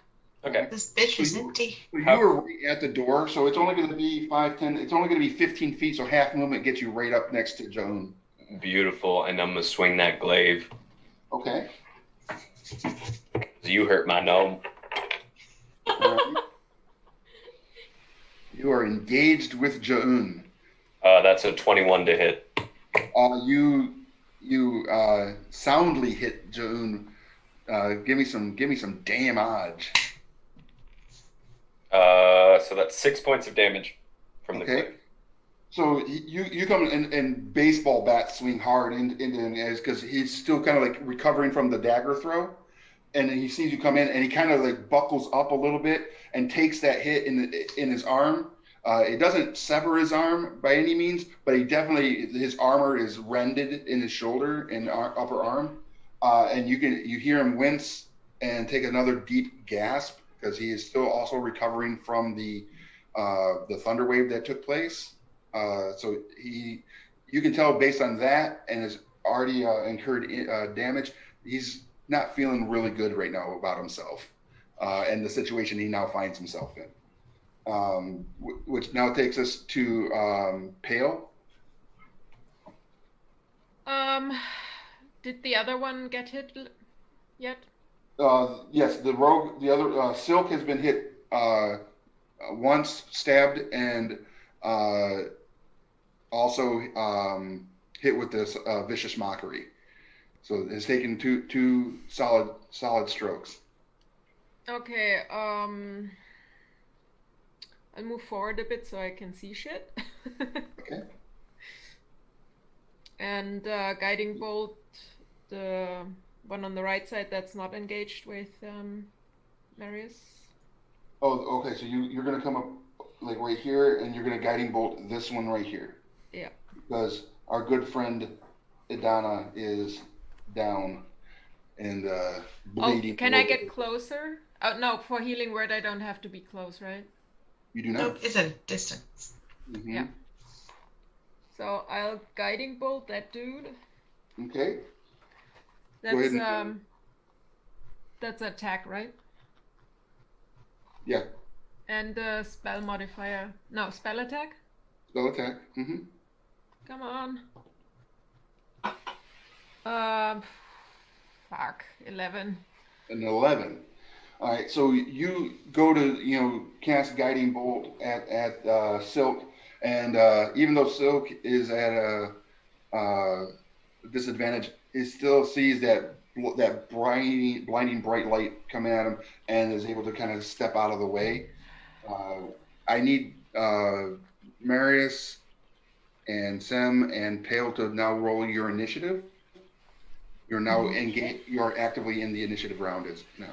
Okay. This bitch is empty. So you were right at the door, so it's only going to be 5, 10. It's only going to be 15 feet, so half movement gets you right up next to Joan. Beautiful, and I'm gonna swing that glaive. Okay. You hurt my gnome. You are engaged with Joan. That's a 21 to hit. You soundly hit Joan. Give me some damage. So that's 6 points of damage from the glaive. So you come and baseball bat swing hard into him because he's still kind of like recovering from the dagger throw, and he sees you come in and he kind of like buckles up a little bit and takes that hit in his arm, It doesn't sever his arm by any means, but his armor is rended in his shoulder and upper arm, and you hear him wince and take another deep gasp because he is still also recovering from the thunder wave that took place. So you can tell based on that and has already incurred damage. He's not feeling really good right now about himself and the situation he now finds himself in. Which now takes us to Pale. Did the other one get hit yet? Yes, the other Silk has been hit once, stabbed, and also hit with this vicious mockery. So it's taken two solid strokes. Okay. I'll move forward a bit so I can see shit. Okay. And guiding bolt, the one on the right side that's not engaged with Marius. Oh, okay. So you're gonna come up like right here, and you're gonna guiding bolt this one right here. Yeah. Because our good friend Idana is down and bleeding. Oh, can I get closer? Oh no, for healing word I don't have to be close, right? You do not. Nope, it's a distance. Mm-hmm. Yeah. So I'll guiding bolt that dude. Okay. That's that's attack, right? Yeah. And spell modifier. No, spell attack? Spell attack. Mm-hmm. Come on. Fuck. 11. An 11. All right. So you go to cast guiding bolt at Silk, and even though Silk is at a disadvantage, it still sees that blinding bright light coming at him and is able to kind of step out of the way. I need Marius and Sem and Pale to now roll your initiative. You're now engaged. You are actively in the initiative round now.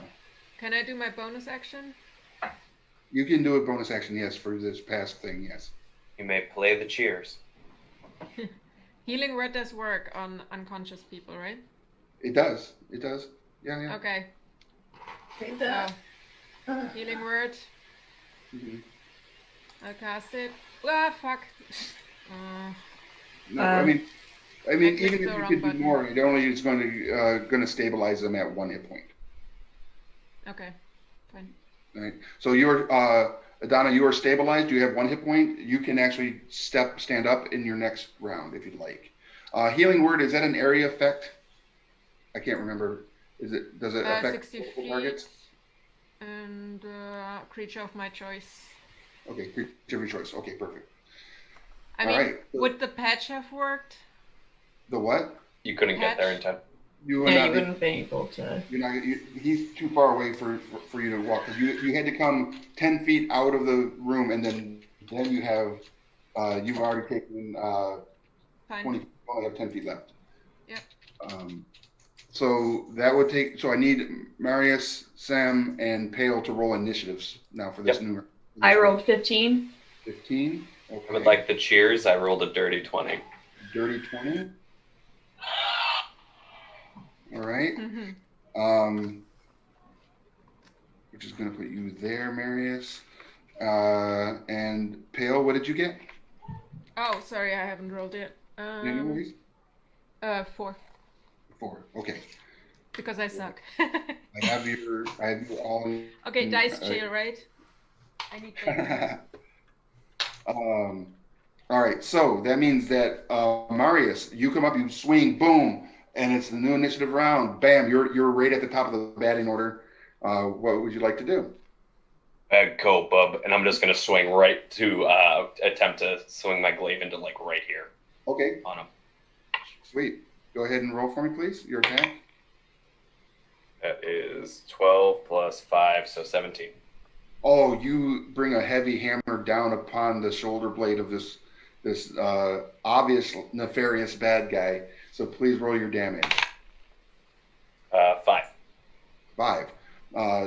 Can I do my bonus action? You can do a bonus action, yes, for this past thing, yes. You may play the cheers. Healing word does work on unconscious people, right? It does. It does. Yeah. Okay. Take that. Healing word. Mm-hmm. I'll cast it. Ah, fuck. No, I mean, even if clicked you the wrong could do button. more, it only is going to stabilize them at 1 hit point. Okay, fine. All right. So you're Adana, you are stabilized. You have 1 hit point. You can actually stand up in your next round if you'd like. Healing word, is that an area effect? I can't remember. Does it affect 60 multiple feet. targets? And creature of my choice. Okay, creature of your choice. Okay, perfect. I All mean, right. would the patch have worked? The what? You couldn't get there in Patch? time. You would Yeah, not you be- wouldn't be able to. You're not. He's too far away for you to walk. 'Cause you had to come 10 feet out of the room, and then you have you've already taken 20. Fine. You only have 10 feet left. Yep. So that would take. So I need Marius, Sam, and Pale to roll initiatives now for this Yep. new. I rolled 15. 15. Okay. I would like the cheers. I rolled a dirty 20. Dirty 20. All right. Mm-hmm. Which is going to put you there, Marius. And Pale, what did you get? Oh, sorry, I haven't rolled yet. Anyways? 4, 4. Okay. because I suck. I have you all in. Okay, dice chill, right? I need things. All right, so that means that Marius, you come up, you swing, boom, and it's the new initiative round. Bam, you're right at the top of the batting order. What would you like to do? Cool, bub. And I'm just going to swing right to attempt to swing my glaive into like right here Okay, on him. sweet. Go ahead and roll for me, please. Your attack. That is 12 plus 5, so 17. Oh, you bring a heavy hammer down upon the shoulder blade of this obvious nefarious bad guy. So please roll your damage. 5. 5.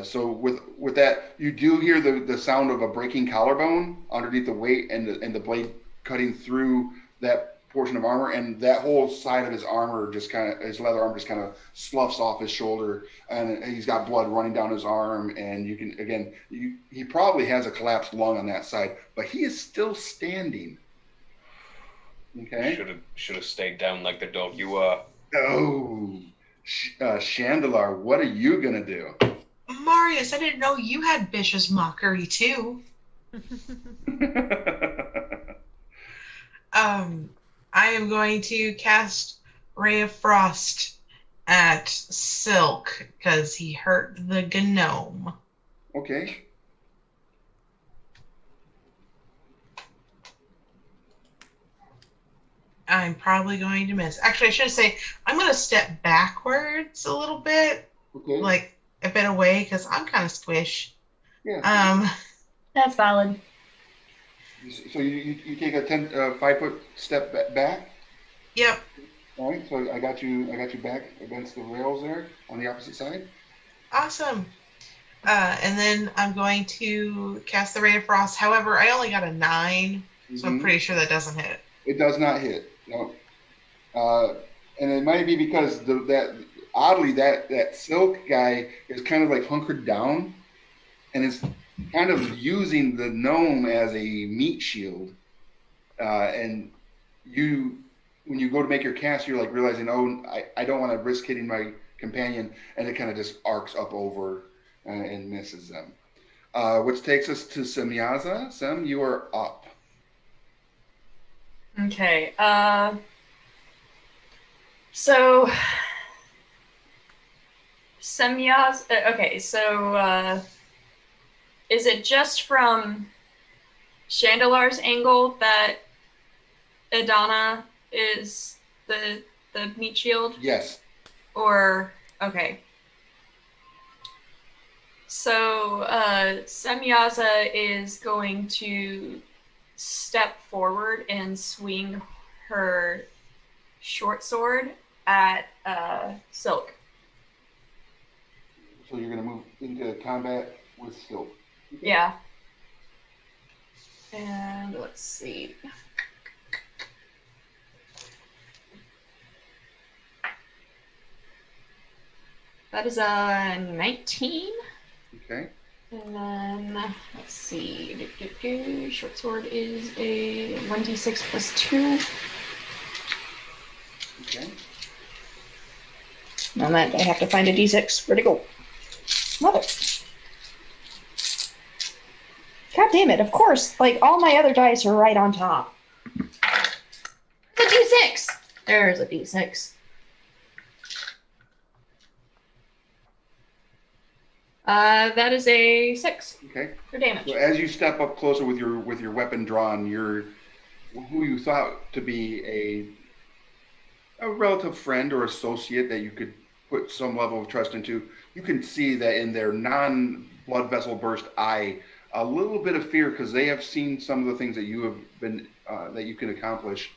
So with that, you do hear the sound of a breaking collarbone underneath the weight and the blade cutting through that portion of armor, and that whole side of his armor just kind of his leather armor just kind of sloughs off his shoulder, and he's got blood running down his arm, and you can again he probably has a collapsed lung on that side, but he is still standing. Okay. Should have stayed down like the dog you are. Oh, Chandelar, what are you gonna do? Marius, I didn't know you had vicious mockery too. I am going to cast Ray of Frost at Silk because he hurt the gnome. Okay. I'm probably going to miss. Actually, I should say I'm going to step backwards a little bit, Okay. like a bit away because I'm kind of squish. Yeah. That's valid. So you take a 5-foot step back. Yep. All right. So I got you back against the rails there on the opposite side. Awesome. And then I'm going to cast the Ray of Frost. However, I only got a 9, so I'm pretty sure that doesn't hit. It does not hit. No. And it might be because that Silk guy is kind of like hunkered down, and is kind of using the gnome as a meat shield. And when you go to make your cast, you're like realizing, oh, I don't want to risk hitting my companion, and it kind of just arcs up over and misses them. Which takes us to Semyaza. Sem, you are up. Okay. So Semyaz. Okay. So is it just from Chandelar's angle that Idana is the meat shield? Yes. Or okay. So Semyaza is going to step forward and swing her short sword at Silk. So you're going to move into combat with Silk. Yeah. And let's see. That is a 19. Okay. And then, let's see. Short sword is a 1d6 plus 2. Okay. On that, I have to find a d6. Where'd it go? Mother. God damn it, of course. Like, all my other dice are right on top. It's a d6! There's a d6. That is a 6 Okay. for damage. So as you step up closer with your weapon drawn, who you thought to be a relative friend or associate that you could put some level of trust into, you can see that in their non-blood vessel burst eye, a little bit of fear because they have seen some of the things that you have been that you can accomplish.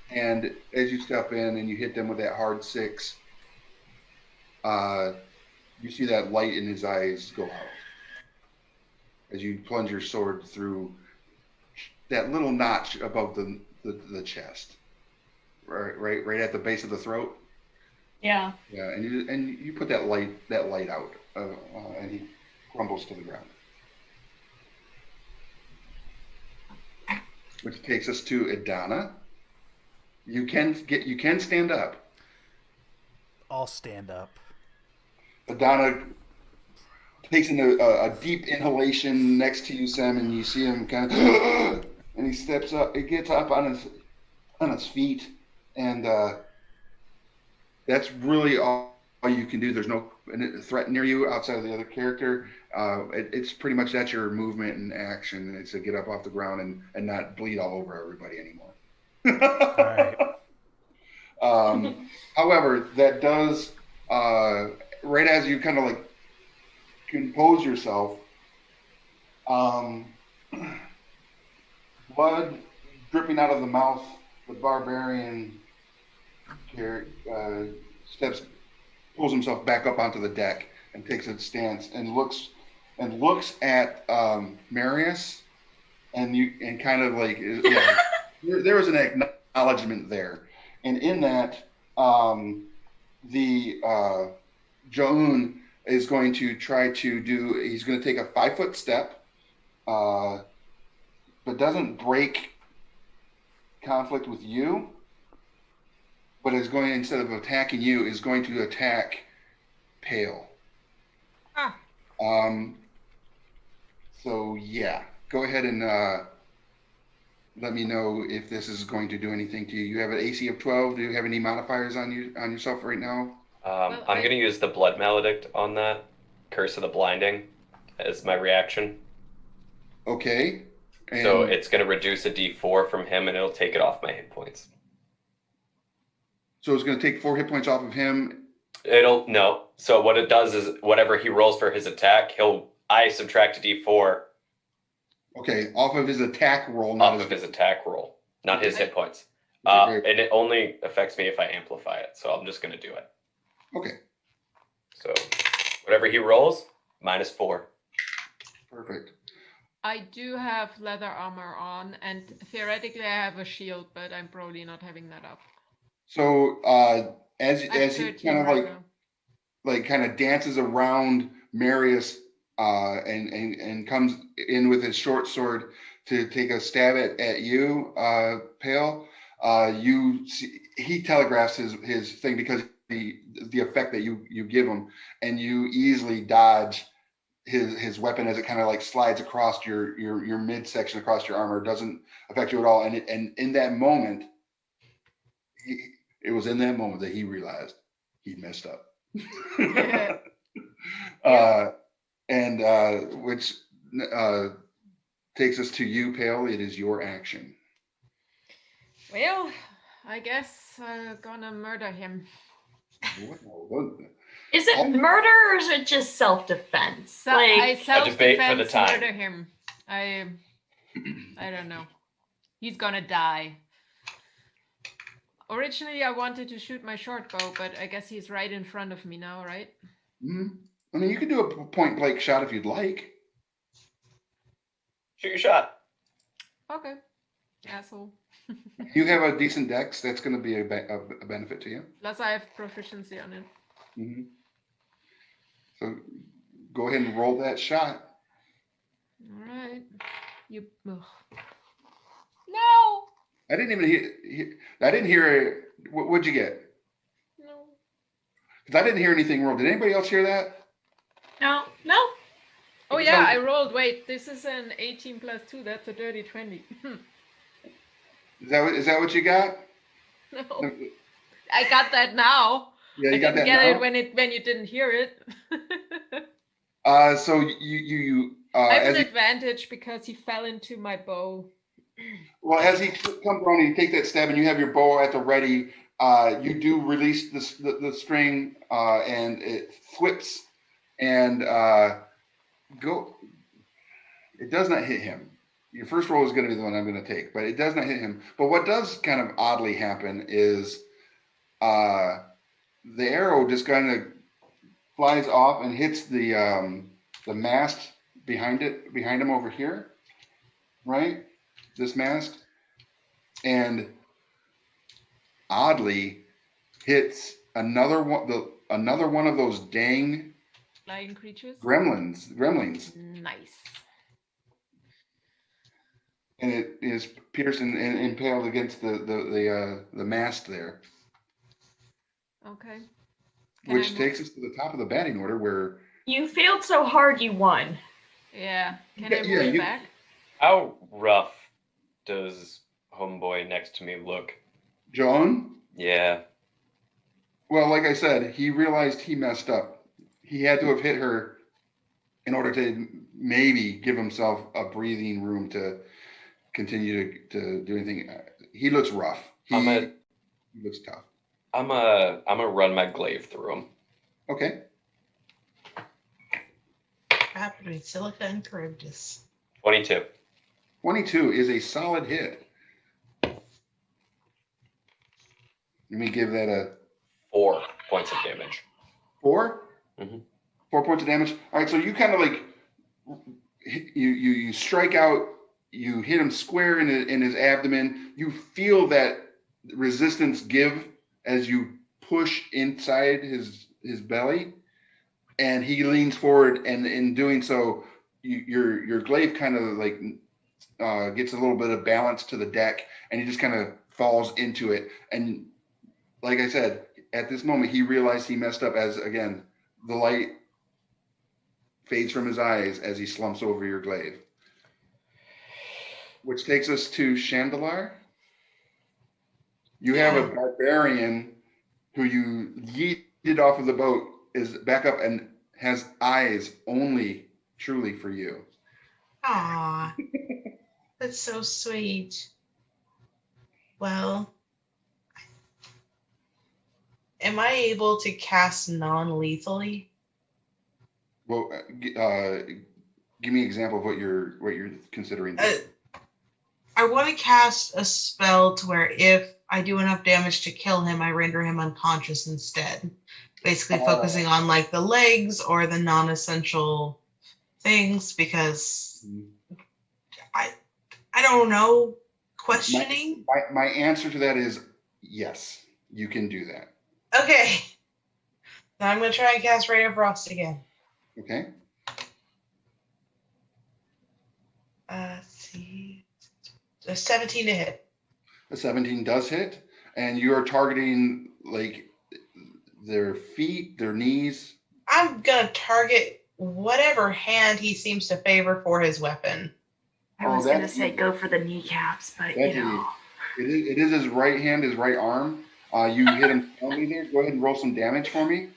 And as you step in and you hit them with that hard 6, you see that light in his eyes go out as you plunge your sword through that little notch above the chest, right at the base of the throat. Yeah. Yeah, and you put that light out, and he crumbles to the ground. Which takes us to Idana. You can stand up. I'll stand up. Idana takes in a deep inhalation next to you, Sam, and you see him kind of, and he steps up. He gets up on his feet, and that's really all you can do. There's no threat near you outside of the other character. It's pretty much that's your movement and action. It's to get up off the ground and not bleed all over everybody anymore. All right. However, that does right as you kind of like compose yourself, blood dripping out of the mouth. The barbarian pulls himself back up onto the deck, and takes a stance and looks at Marius, and kind of like, yeah, there was an acknowledgement there, and in that, the Joun is going to try to do. He's going to take a 5-foot step, but doesn't break conflict with you. But is going, instead of attacking you, is going to attack Pale. Ah. So yeah, go ahead and let me know if this is going to do anything to you. You have an AC of 12. Do you have any modifiers on yourself right now? Well, I'm going to use the Blood Maledict on that, Curse of the Blinding, as my reaction. Okay. And So it's going to reduce a D4 from him, and it'll take it off my hit points. so it's going to take 4 hit points off of him. No. So what it does is whatever he rolls for his attack, I subtract a D4 Okay, off of his attack roll, not off of his attack roll, not his hit points. Okay, And it only affects me if I amplify it, so I'm just going to do it. okay, So whatever he rolls, -4. perfect. I do have leather armor on, and theoretically I have a shield, but I'm probably not having that up. So as I have he 13 kind of right now. kind of dances around Marius and comes in with his short sword to take a stab at you, Pale. You see, he telegraphs his thing because the effect that you give him, and you easily dodge his weapon as it kind of like slides across your midsection across your armor. It doesn't affect you at all. And in that moment, it was in that moment that he realized he messed up. Which takes us to you, Pale. It is your action. Well, I guess I'm gonna murder him. Is it murder or is it just self-defense? So I debate for the self-defense time. murder him. I don't know. He's gonna die. Originally, I wanted to shoot my short bow, but I guess he's right in front of me now, right? Mm-hmm. I mean, you can do a point blank shot if you'd like. Shoot your shot. Okay, asshole. You have a decent dex. That's going to be a benefit to you. Plus, I have proficiency on it. Mm-hmm. So go ahead and roll that shot. All right. You. Ugh. No. I didn't even hear. I didn't hear. What'd you get? No. Because I didn't hear anything roll. Did anybody else hear that? No. Oh yeah, I rolled. Wait, this is an 18 plus 2. That's a dirty 20. Is that what you got? No. I got that now. Yeah, you I got didn't that get now? it when you didn't hear it. So you I have as an he, advantage because he fell into my bow. well, as he comes around and you take that stab and you have your bow at the ready, you do release the string and it flips and go. It does not hit him. Your first roll is going to be the one I'm going to take, but it does not hit him. But what does kind of oddly happen is the arrow just kind of flies off and hits the mast behind him over here, right? This mast, and oddly hits another one of those dang Flying creatures. gremlins, Nice. and it is pierced and impaled against the mast there, Okay. Can which I takes move? us to the top of the batting order where You failed so hard you won. Yeah. Can Yeah, I move yeah, you- back? How rough does homeboy next to me look? John, Yeah. well, like I said, he realized he messed up. He had to have hit her in order to maybe give himself a breathing room to continue to do anything. He looks rough. He looks tough. I'm gonna run my glaive through him. Okay. Crap between Silica and Charybdis. 22. 22 is a solid hit. Let me give that a 4 points of damage. 4. Mhm. 4 points of damage. All right, so you kind of like you strike out. You hit him square in his abdomen. You feel that resistance give as you push inside his belly, and he leans forward, and in doing so, your glaive kind of like gets a little bit of balance to the deck, and he just kind of falls into it. And like I said, at this moment, he realized he messed up as, again, the light fades from his eyes as he slumps over your glaive. Which takes us to Chandelar. You have a barbarian who you yeeted off of the boat, is back up and has eyes only truly for you. Aw, that's so sweet. Well, am I able to cast non-lethally? Well, give me an example of what you're considering. I want to cast a spell to where if I do enough damage to kill him, I render him unconscious instead. Basically focusing on like the legs or the non-essential things, because I don't know. Questioning? My answer to that is yes, you can do that. Okay. Now I'm going to try and cast Ray of Frost again. Okay. Let's see. A 17 to hit. A 17 does hit, and you are targeting like their feet, their knees. I'm going to target whatever hand he seems to favor for his weapon. I was going to say go for the kneecaps, but you know. It is his right hand, his right arm. You hit him only there. Go ahead and roll some damage for me.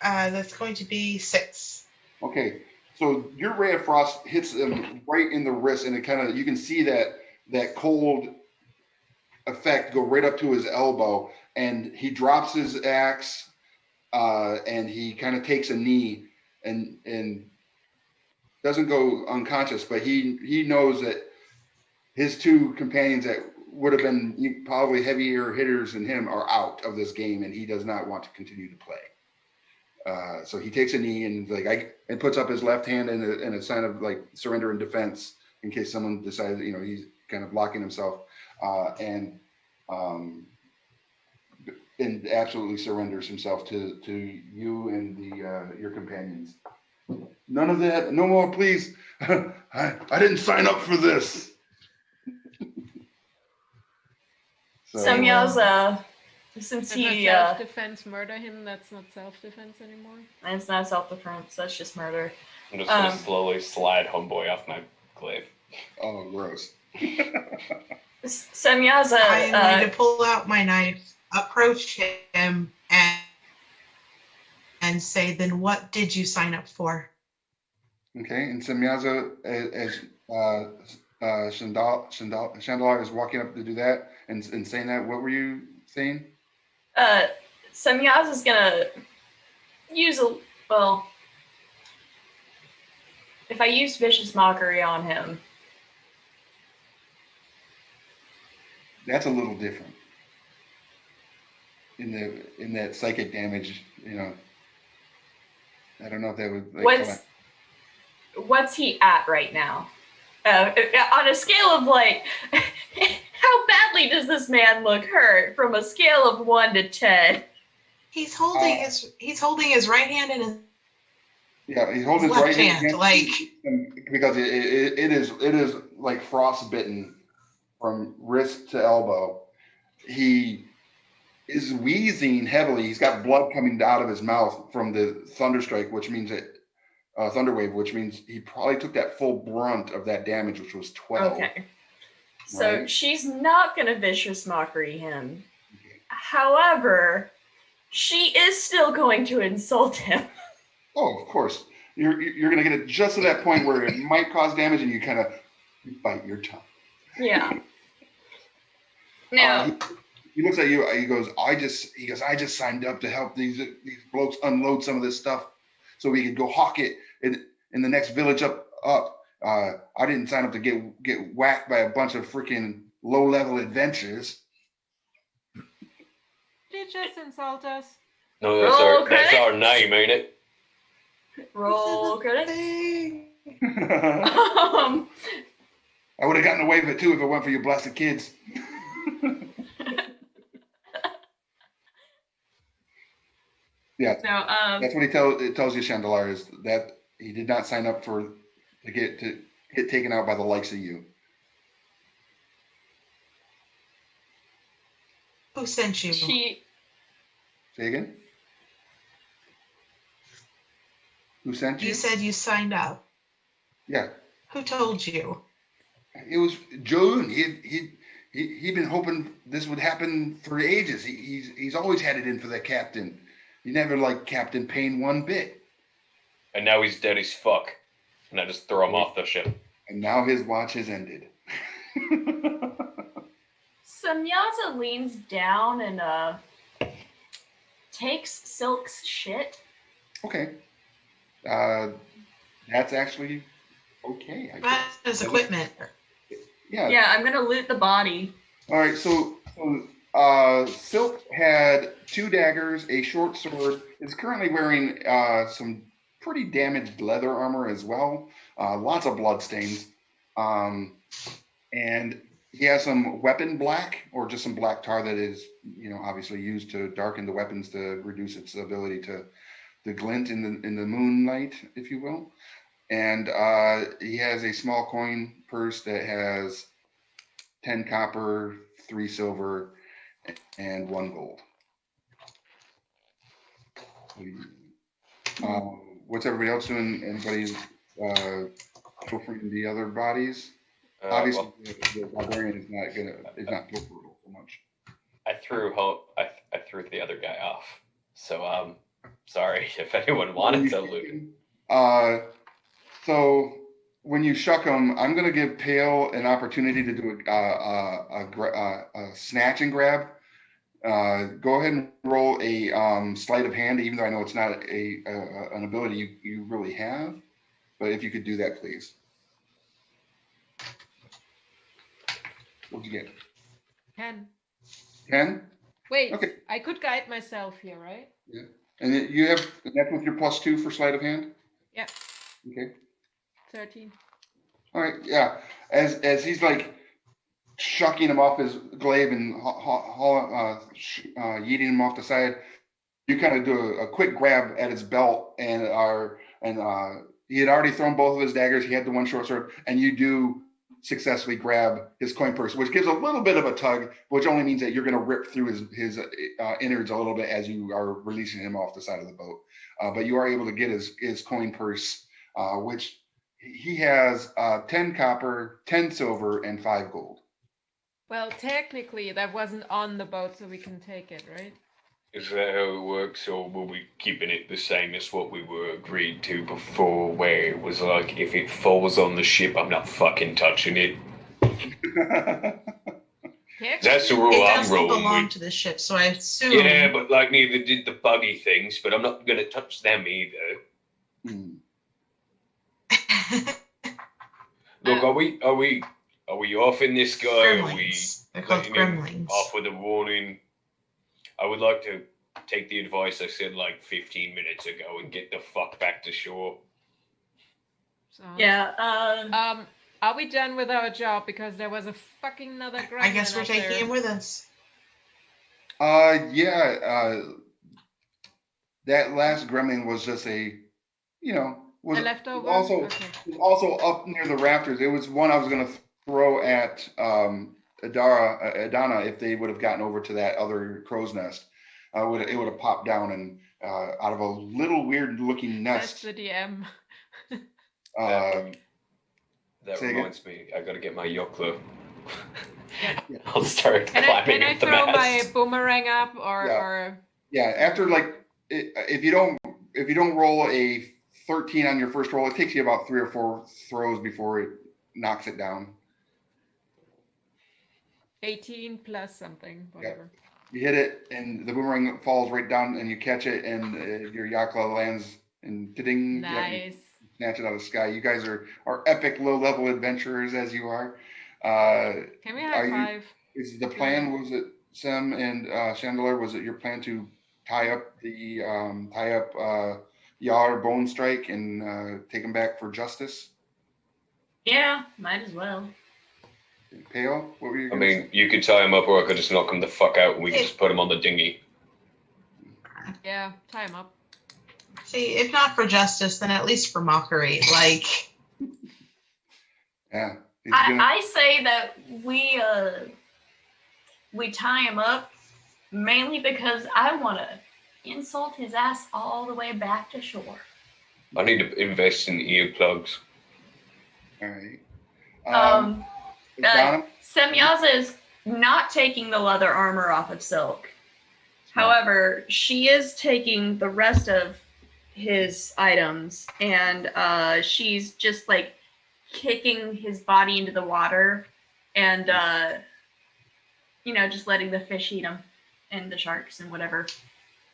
That's going to be 6. Okay, so your Ray of Frost hits him right in the wrist, and it kind of, you can see that cold effect go right up to his elbow, and he drops his axe, and he kind of takes a knee, and doesn't go unconscious, but he knows that his two companions that would have been probably heavier hitters than him are out of this game, and he does not want to continue to play. So he takes a knee and and puts up his left hand in a sign of like surrender and defense in case someone decides, he's kind of blocking himself, and absolutely surrenders himself to you and your companions. None of that, no more, please. I didn't sign up for this. Semyaza, since he self-defense murder him, that's not self-defense anymore. it's not self-defense, that's just murder. I'm just gonna slowly slide homeboy off my glaive. Oh, gross. Semyaza, I'm going to pull out my knife, approach him, and say, then what did you sign up for? Okay, and Semyaza, as Chandelar is walking up to do that and saying that, what were you saying? Semyaza's gonna use if I use vicious mockery on him. That's a little different. In that psychic damage, I don't know if that would What's he at right now? On a scale of how badly does this man look hurt from a scale of 1 to 10? He's holding his right hand in his he's holding his left right hand, because it is like frostbitten from wrist to elbow. He is wheezing heavily. He's got blood coming out of his mouth from the thunderstrike, which means that thunderwave, which means he probably took that full brunt of that damage, which was 12. Okay. So she's not going to vicious mockery him. Okay. However, she is still going to insult him. Oh, of course. You're going to get it just to that point where it might cause damage, and you kind of bite your tongue. Yeah. Now he looks at you. He goes, I just signed up to help these blokes unload some of this stuff, so we could go hawk it in the next village up. I didn't sign up to get whacked by a bunch of freaking low-level adventurers. Did you just insult us? No, that's our name, ain't it? Roll credits. Thing. I would have gotten away with it too if it weren't for you blasted kids. Yeah, No, that's what it tells you, Chandelar, is that he did not sign up to get taken out by the likes of you. Who sent you? she Say again? Who sent you? You said you signed up. Yeah, Who told you? it was Joan. He'd been hoping this would happen for ages. He's always had it in for the captain. He never liked Captain Payne one bit. And now he's dead as fuck. And I just throw him off the ship. And now his watch has ended. Samyaza leans down and takes Silk's shit. Okay. That's actually okay. I That guess. is equipment. Yeah. Yeah, I'm gonna loot the body. All right. So Silk had 2 daggers, a short sword. Is currently wearing some pretty damaged leather armor as well. Lots of blood stains. And he has some weapon black, or just some black tar that is, obviously used to darken the weapons to reduce its ability to glint in the moonlight, if you will. And he has a small coin purse that has 10 copper, 3 silver, and 1 gold. What's everybody else doing? Anybody pilfering the other bodies? Obviously, the barbarian is not pilferable so much. I threw the other guy off. So sorry if anyone wanted to loot. So when you shuck him, I'm going to give Pale an opportunity to do a snatch and grab. Go ahead and roll a sleight of hand, even though I know it's not an ability you really have. But if you could do that, please. What'd you get? 10. 10? Wait, Okay. I could guide myself here, right? Yeah. And that's with your +2 for sleight of hand? Yeah. Okay. 13. All right. Yeah. As he's like shucking him off his glaive and yeeting him off the side, you kind of do a quick grab at his belt, and he had already thrown both of his daggers. He had the one short sword, and you do successfully grab his coin purse, which gives a little bit of a tug, which only means that you're going to rip through his innards a little bit as you are releasing him off the side of the boat. But you are able to get his coin purse, which he has 10 copper, 10 silver, and 5 gold. Well, technically, that wasn't on the boat, so we can take it, right? Is that how it works, or will we keeping it the same as what we were agreed to before, where it was like, if it falls on the ship, I'm not fucking touching it? That's the rule It I'm doesn't rolling belong with. to the ship, so I assume. Yeah, but like neither did the buggy things, but I'm not gonna touch them either. Look, are we off in this guy? Gremlins. They're Are called we letting him gremlins. off with a warning? I would like to take the advice I said like 15 minutes ago and get the fuck back to shore. So, Yeah. are we done with our job? Because there was a fucking another gremlin I guess we're up taking there. him with us. Yeah. That last gremlin was just was A leftover? also Okay. was also up near the rafters. It was one I was going to throw at Adana if they would have gotten over to that other crow's nest. It would have popped down and out of a little weird looking That's nest. the DM. That Say reminds me, I gotta get my yoklo. Yeah. I'll start Can climbing I up the throw my mast. boomerang up or Yeah, after if you don't roll a 13 on your first roll, it takes you about 3 or 4 throws before it knocks it down. 18 plus something, whatever. You hit it, and the boomerang falls right down, and you catch it, and your yakla lands, and ding. Nice. Snatch it out of the sky. You guys are epic low-level adventurers as you are. Can we high five? Is the plan, was it, Sam and Chandler, was it your plan to tie up Yar Bone Strike and take him back for justice? Yeah, might as well. Pale, what were you I going to say? mean, you could tie him up, or I could just knock him the fuck out, and we could just put him on the dinghy. Yeah, tie him up. See, if not for justice, then at least for mockery. Like, Yeah. He's gonna, I say that we tie him up mainly because I want to insult his ass all the way back to shore. I need to invest in earplugs. all right. Uh, Donna? Semyaza is not taking the leather armor off of Silk. However, she is taking the rest of his items, and she's just like kicking his body into the water, and just letting the fish eat him, and the sharks and whatever.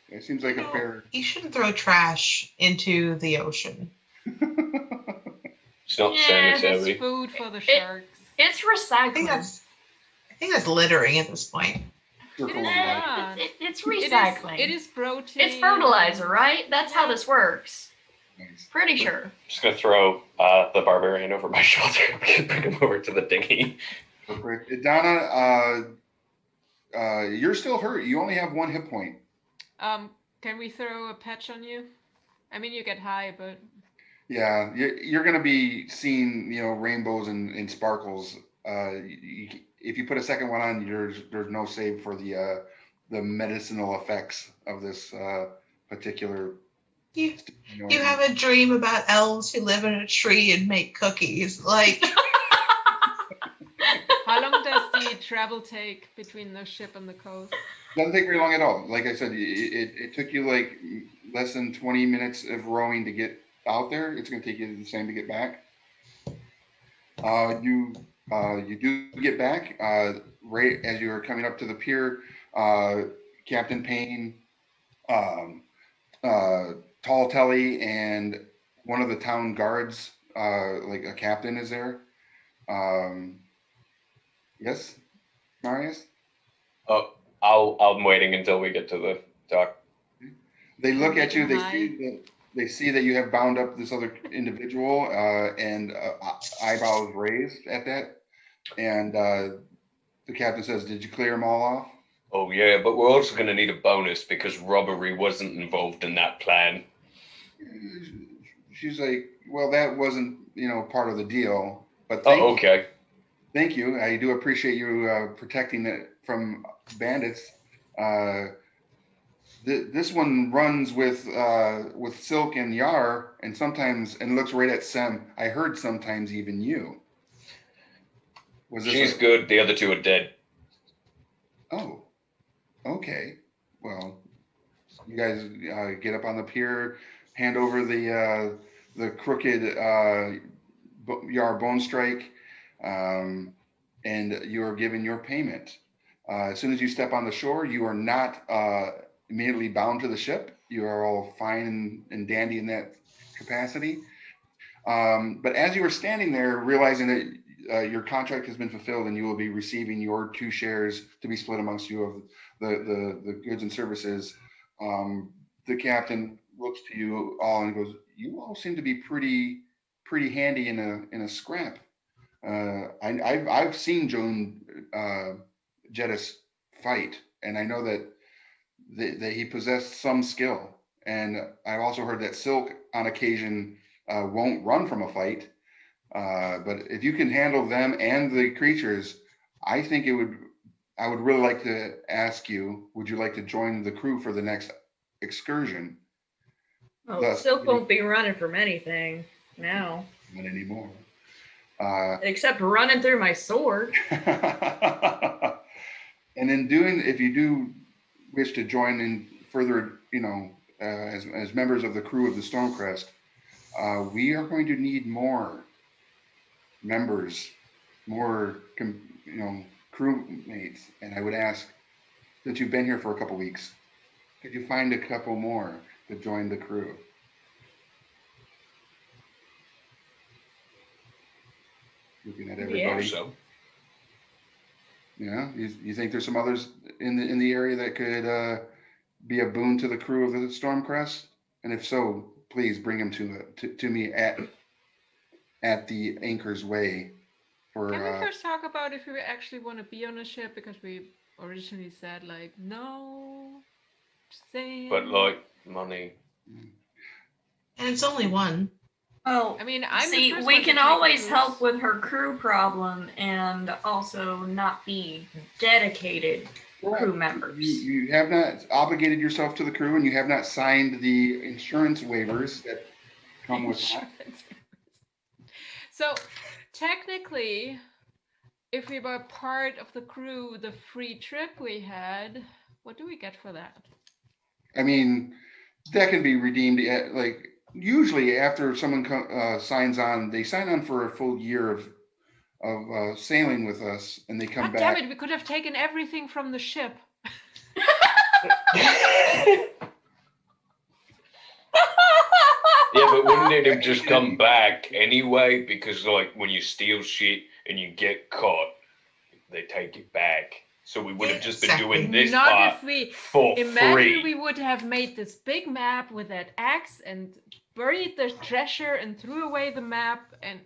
It seems like a fair. you shouldn't throw trash into the ocean. It's not Yeah, sanitary. It's food for the sharks. It's I think recycling. that's littering at this point. Circle It is of life. not. It's recycling. It is protein. It's fertilizer, right? That's how this works. Nice. Pretty sure. Just gonna throw the barbarian over my shoulder and bring him over to the dinghy. Perfect. Donna, you're still hurt. You only have 1 hit point. Can we throw a patch on you? I mean, you get high, but Yeah, you're going to be seeing, rainbows and sparkles. If you put a second one on, there's no save for the medicinal effects of this particular. You have a dream about elves who live in a tree and make cookies. Like, how long does the travel take between the ship and the coast? Doesn't take very long at all. Like I said, it took you like less than 20 minutes of rowing to get out there. It's going to take you the same to get back. You do get back right as you are coming up to the pier. Captain Payne, Tall Telly, and one of the town guards, like a captain, is there. Yes, Marius? Oh, I'm waiting until we get to the dock. They look at you. Hi. They see that you have bound up this other individual, and eyebrows raised at that. And the captain says, "Did you clear them all off?" Oh yeah, but we're also gonna need a bonus because robbery wasn't involved in that plan. She's like, "Well, that wasn't, part of the deal." But Oh, okay. thank you. I do appreciate you protecting it from bandits. This one runs with Silk and Yar, and sometimes, and looks right at Sem. I heard sometimes even you. She's good. The other 2 are dead. Oh, okay. Well, you guys get up on the pier, hand over the crooked Yar Bone Strike, and you are given your payment. As soon as you step on the shore, you are not immediately bound to the ship. You are all fine and dandy in that capacity. But as you are standing there, realizing that your contract has been fulfilled and you will be receiving your 2 shares to be split amongst you of the goods and services, the captain looks to you all and goes, "You all seem to be pretty handy in a scrap. I've seen Joan Jettis fight, and I know that he possessed some skill. And I've also heard that Silk, on occasion, won't run from a fight. But if you can handle them and the creatures, I think I would really like to ask you, would you like to join the crew for the next excursion?" Oh, Thus, Silk won't be running from anything now, not anymore. except running through my sword. And in doing, if you do wish to join in further, as members of the crew of the Stormcrest, we are going to need more members, more, crewmates. And I would ask, since you've been here for a couple weeks, could you find a couple more to join the crew? Looking at everybody. So Yeah, you think there's some others in the area that could be a boon to the crew of the Stormcrest? And if so, please bring him to me at the Anchor's Way. Can we first talk about if we actually want to be on a ship? Because we originally said, like, no. Just saying. But, like, money. And it's only one. Oh, I mean, I'm the see, first we one to can take a always cruise. help with her crew problem and also not be dedicated crew members. You have not obligated yourself to the crew, and you have not signed the insurance waivers that come with that. So, technically, if we were part of the crew, the free trip we had, what do we get for that? I mean, that can be redeemed. Like usually, after someone signs on, they sign on for a full year of sailing with us, and they come God back. damn it! We could have taken everything from the ship. Yeah, but wouldn't it have just come back anyway? Because, like, when you steal shit and you get caught, they take it back. So we would have just been doing this Not part if we for imagine free. we would have made this big map with that axe and buried the treasure and threw away the map and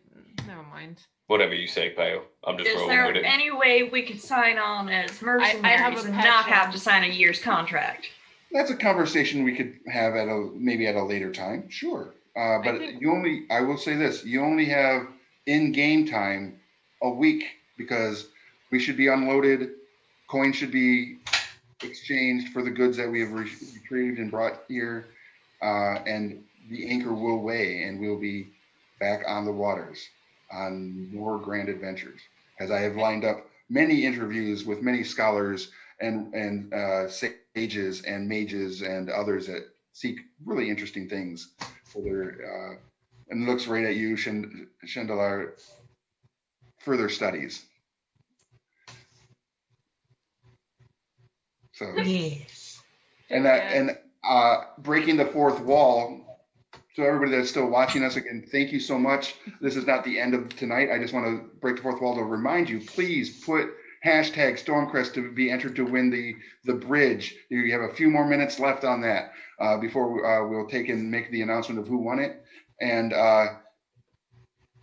never mind. Whatever you say, Pale. I'm just Is rolling there with it. any way we could sign on as mercenaries and pet not shop. have to sign a year's contract? That's a conversation we could have maybe at a later time. Sure, but I will say this: you only have in-game time a week because we should be unloaded. Coins should be exchanged for the goods that we have retrieved and brought here, and the anchor will weigh, and we'll be back on the waters on more grand adventures. As I have lined up many interviews with many scholars and sages and mages and others that seek really interesting things for their and looks right at you, Chandelar, further studies. So Yes. and breaking the fourth wall. So everybody that's still watching us, again, thank you so much. This is not the end of tonight. I just want to break the fourth wall to remind you, please put hashtag Stormcrest to be entered to win the bridge. You have a few more minutes left on that before we'll take and make the announcement of who won it. And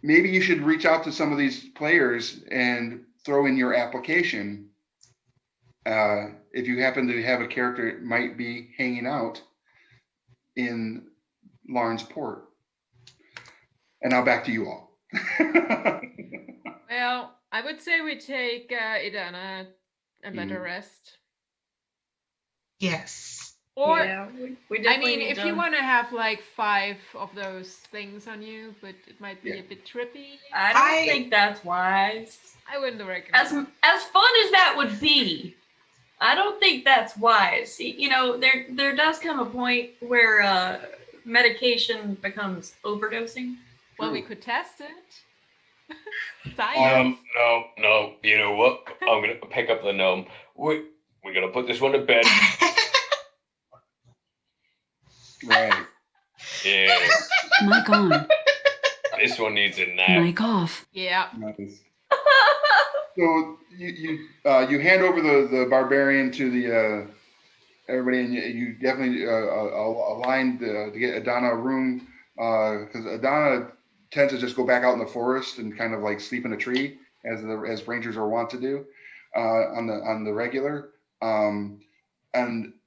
maybe you should reach out to some of these players and throw in your application. If you happen to have a character that might be hanging out in Lawrence Port. And now back to you all. Well, I would say we take Idana and let her rest. Yes. Or, yeah, we definitely if you want to have like 5 of those things on you, but it might be a bit trippy. I don't think that's wise. I wouldn't recommend. As fun as that would be, I don't think that's wise. You know, there does come a point where medication becomes overdosing. Well, we could test it. No. You know what? I'm gonna pick up the gnome. We're gonna put this one to bed. Right. Yeah. Mic on. This one needs a nap. Mic off. Yeah. Nice. So you hand over the barbarian to the everybody, and you definitely aligned to get Adana a room because Adana tends to just go back out in the forest and kind of like sleep in a tree as rangers are wont to do on the regular. And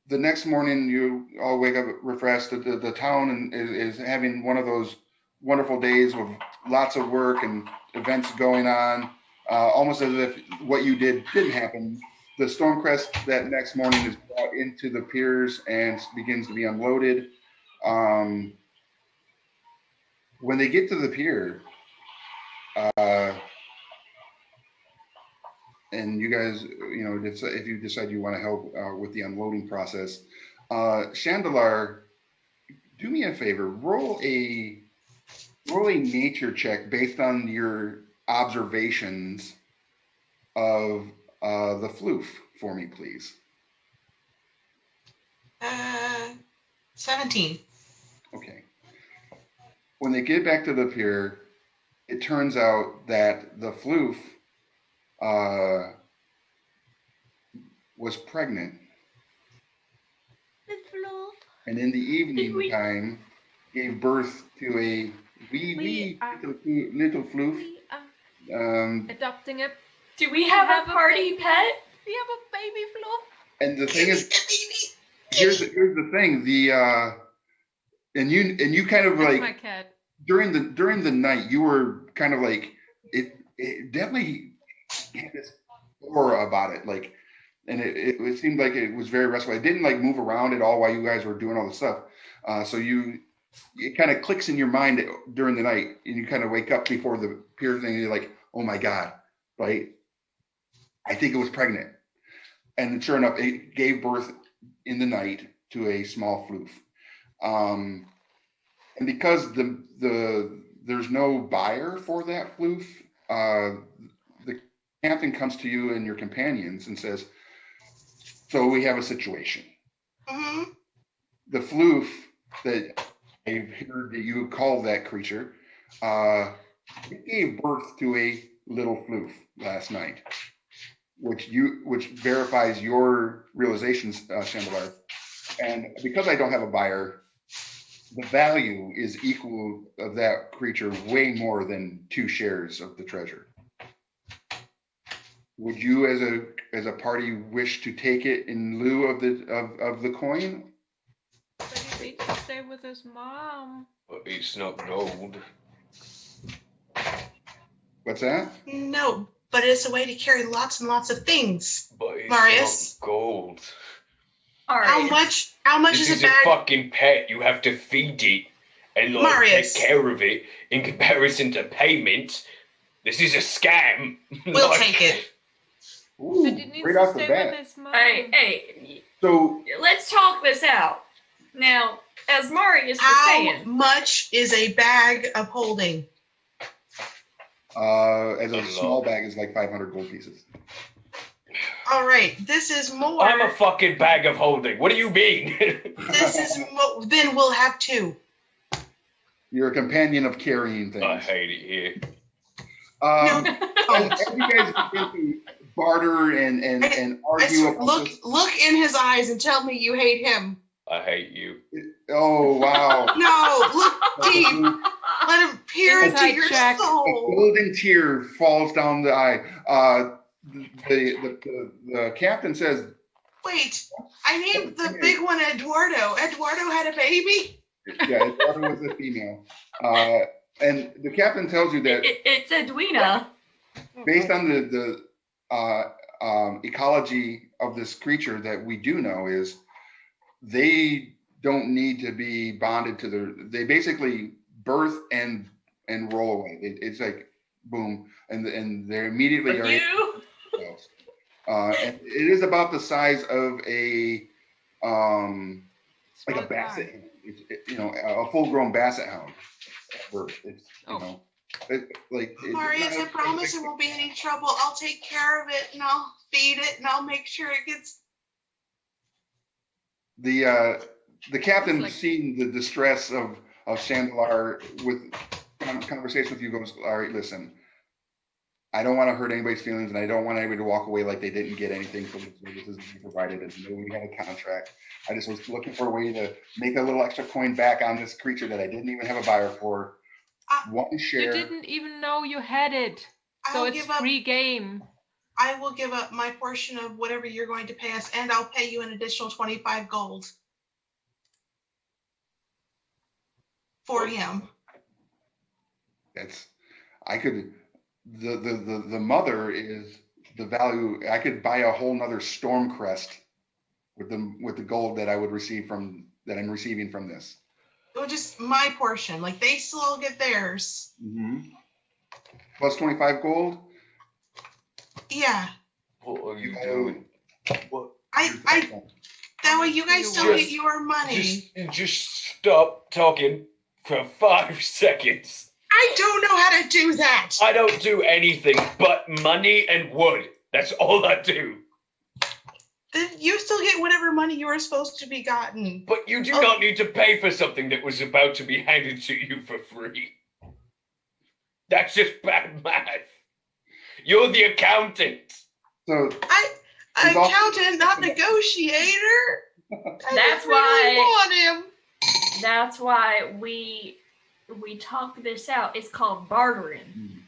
the next morning you all wake up refreshed. The town is having one of those wonderful days with lots of work and events going on. Almost as if what you did didn't happen. The Stormcrest that next morning is brought into the piers and begins to be unloaded. When they get to the pier, and you guys, if you decide you want to help with the unloading process, Chandelar, do me a favor. Roll a nature check based on your observations of the floof for me, please. 17. Okay. When they get back to the pier, it turns out that the floof was pregnant. The floof. And in the evening time, gave birth to a wee little floof. We are adopting a. Do we have a party pet? We have a baby floof. And the thing is, here's the thing. And you kind of That's like my cat. during the night, you were kind of like it definitely had this aura about it, like, and it seemed like it was very restful. It didn't like move around at all while you guys were doing all the stuff. So it kind of clicks in your mind during the night, and you kind of wake up before the pier thing, and you're like, oh my God, right? I think it was pregnant. And sure enough, it gave birth in the night to a small floof. And because there's no buyer for that floof, the captain comes to you and your companions and says, so we have a situation. Mm-hmm. The floof that I heard that you call that creature, it gave birth to a little floof last night, which verifies your realizations, Chandelier. And because I don't have a buyer, the value is equal of that creature way more than 2 shares of the treasure. Would you, as a party, wish to take it in lieu of the coin? But he needs to stay with his mom. But it's not gold. What's that? No, but it's a way to carry lots and lots of things. But it's Marius? not gold. All right. How much This is is a a bag? fucking pet. You have to feed it and like Marius. take care of it. In comparison to payment, this is a scam. We'll Like, take it. Ooh, But he needs right to off the stay bat. with his mom. Hey, So let's talk this out. Now, as Marius was How saying, much is a bag of holding? as a A small lot. bag is like 500 gold pieces. All right, this is more. I'm a fucking bag of holding. What do you mean? This is then we'll have 2. You're a companion of carrying things. I hate it here. As you guys begin to barter and argue about this. Look in his eyes and tell me you hate him. I hate you. Oh wow! No, look deep. Let him peer into Inside your check. A soul. golden tear falls down the eye. The captain says, Wait, I named the big one Eduardo. Eduardo had a baby? "Yeah, Eduardo was a female." And the captain tells you that it's Edwina. based on the ecology of this creature, that we do know is they don't need to be bonded to they basically birth and roll away. It's like boom, and they're immediately But you? and it is about the size of a like a Small basset car. hound. A full-grown basset hound. At birth. It's Marius, I promise there won't be any trouble. I'll take care of it and I'll feed it and I'll make sure it gets. The captain, It's like- seeing the distress of Chandelar with conversation with you, goes, all right, listen, I don't want to hurt anybody's feelings, and I don't want anybody to walk away like they didn't get anything from the services we provided, and we had a contract. I just was looking for a way to make a little extra coin back on this creature that I didn't even have a buyer for. One share. You didn't even know you had it. So I'll it's give up. free game. I will give up my portion of whatever you're going to pay us, and I'll pay you an additional 25 gold for him. The mother is the value. I could buy a whole nother Stormcrest with the gold that I would receive that I'm receiving from this. It was just my portion. Like they still all get theirs. Mm-hmm. Plus 25 gold. Yeah. What are you doing? What? That way you guys still get your money. Just stop talking for 5 seconds. I don't know how to do that. I don't do anything but money and wood. That's all I do. Then you still get whatever money you were supposed to be gotten. But you do not need to pay for something that was about to be handed to you for free. That's just bad math. You're the accountant. So Accountant, not negotiator. That's I really why. want him. That's why we talk this out. It's called bartering.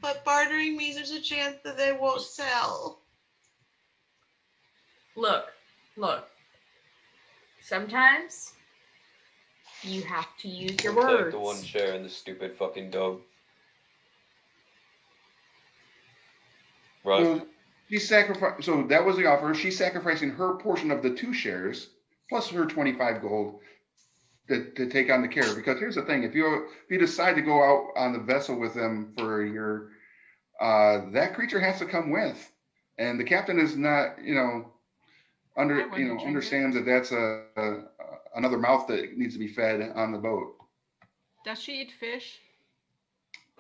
But bartering means there's a chance that they won't sell. Look. Sometimes you have to use your Looks like words. the one sharing the stupid fucking dog. Right. So So that was the offer. She's sacrificing her portion of the 2 shares plus her 25 gold to take on the care. Because here's the thing: if you decide to go out on the vessel with them for a year, that creature has to come with, and the captain is not, understands that that's another mouth that needs to be fed on the boat. Does she eat fish?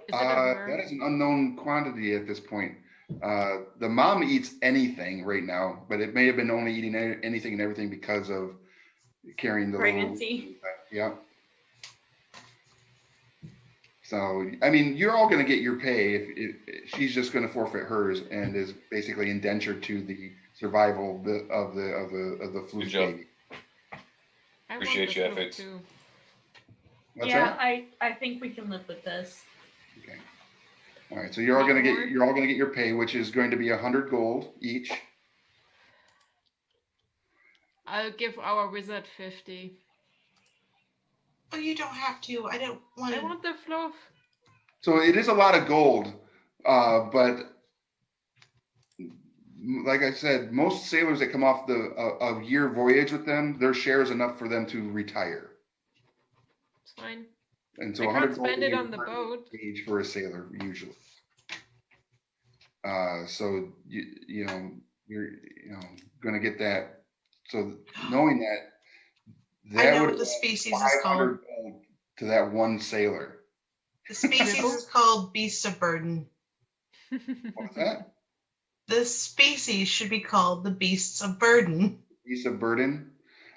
Is it a worm? That is an unknown quantity at this point. The mom eats anything right now, but it may have been only eating anything and everything because of carrying the pregnancy. Yeah. So, I mean, you're all going to get your pay if she's just going to forfeit hers and is basically indentured to the survival of the flute baby. I Appreciate want your the flute efforts. too. What's Yeah, that? I think we can live with this. Okay. All right. So you're all going to get your pay, which is going to be 100 gold each. I'll give our wizard 50. Oh, you don't have to. I don't want I to. want the fluff. So it is a lot of gold, but like I said, most sailors that come off a year voyage with them, their share is enough for them to retire. It's fine. And so I 100 can't gold spend would it be on the boat. age for a sailor usually. So you're going to get that. So knowing that I know would what the add species is 500 called. gold to that one sailor. The species is called beasts of burden. What's that? The species should be called the beasts of burden. Beast of burden.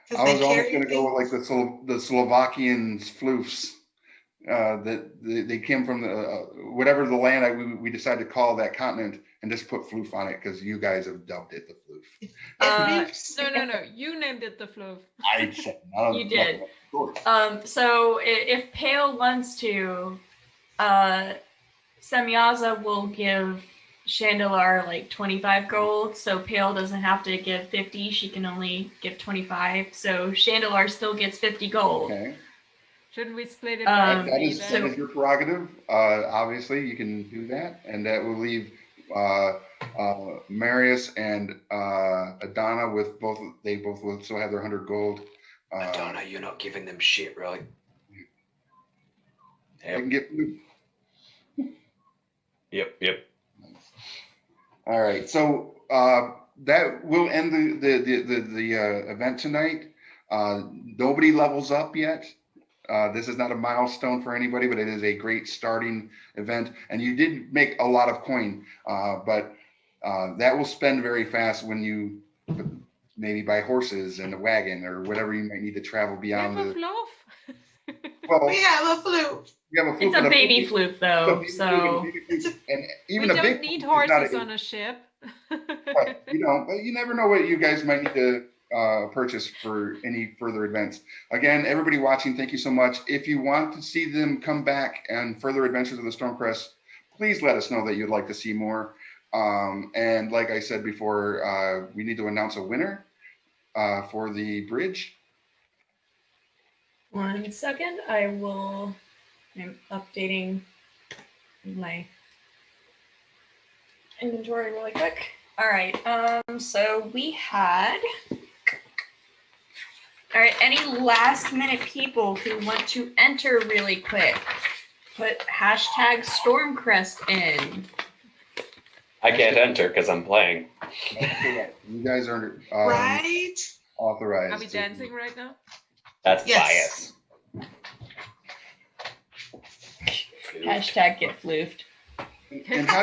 Because I they was almost carry going to go things. with like the Slovakian floofs. That they came from whatever the land we decided to call that continent, and just put floof on it because you guys have dubbed it the floof. No. You named it the fluff. I said none. You did. Nothing. So if Pale wants to, Semyaza will give Chandelar like 25 gold, so Pale doesn't have to give 50. She can only give 25. So Chandelar still gets 50 gold. Okay. Shouldn't we split it Um, by That 3 is then? your prerogative. Obviously, you can do that, and that will leave Marius and Adana with both. They both will still have their 100 gold. Madonna, you're not giving them shit, right? They can get food. Yep. All right, so that will end the event tonight. Nobody levels up yet. This is not a milestone for anybody, but it is a great starting event. And you did make a lot of coin, but that will spend very fast when you maybe buy horses and a wagon or whatever you might need to travel We beyond have a the. fluff. Well, We have a flute. you have a It's flute, a baby flute though, so and We even a don't big need flute is not horses on a ship. Right, but you never know what you guys might need to purchase for any further events. Again, everybody watching, thank you so much. If you want to see them come back and further adventures of the Stormcrest, please let us know that you'd like to see more. And like I said before, we need to announce a winner for the bridge. 1 second. I'm updating my inventory really quick. All right. So we had. All right. Any last minute people who want to enter really quick, put hashtag Stormcrest in. I can't enter because I'm playing. You guys are Right? authorized. Are we dancing right now? That's Yes. bias. Hashtag get floofed. And how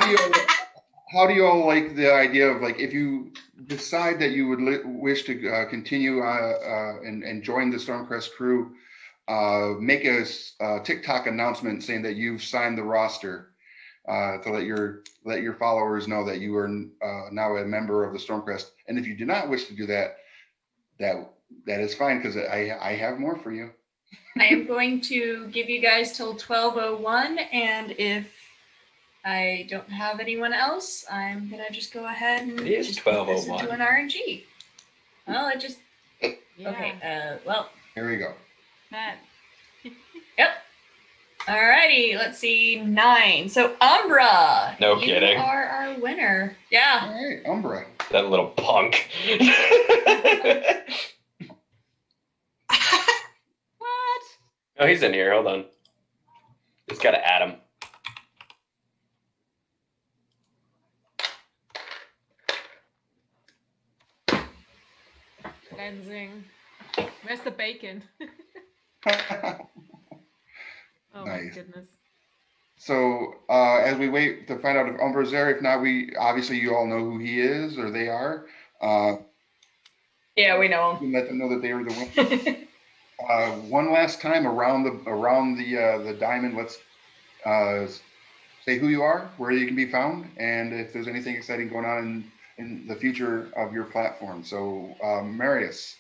do you all like the idea of, like, if you decide that you would wish to continue and join the Stormcrest crew, make a TikTok announcement saying that you've signed the roster to let your followers know that you are now a member of the Stormcrest. And if you do not wish to do that, that That is fine because I have more for you. I am going to give you guys till 12:01, and if I don't have anyone else, I'm gonna just go ahead and It is just put this into 12:01. an RNG. Well, it just Yeah. okay. Well, Here we go. That. yep. Alrighty, let's see. 9. So Umbra, No you kidding. are our winner. All Yeah. right, Umbra. That little punk. What? Oh, he's in here. Hold on. Just gotta add him. Cleansing. Where's the bacon? Oh my Nice. goodness. So as we wait to find out if Umbra's there, if not, we obviously you all know who he is or they are. Yeah, we know You can let them know that they were the winner. him. One last time around the diamond, let's say who you are, where you can be found, and if there's anything exciting going on in the future of your platform. So Marius.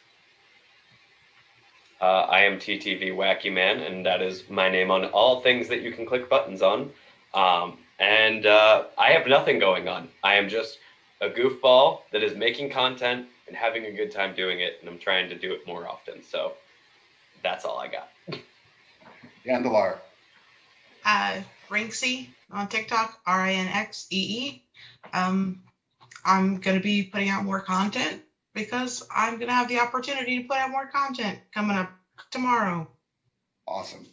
I am TTV Wacky Man, and that is my name on all things that you can click buttons on. And I have nothing going on. I am just a goofball that is making content and having a good time doing it, and I'm trying to do it more often. So that's all I got. Yandalar. Rinxie on TikTok, RINXEE. I'm going to be putting out more content because I'm going to have the opportunity to put out more content coming up tomorrow. Awesome.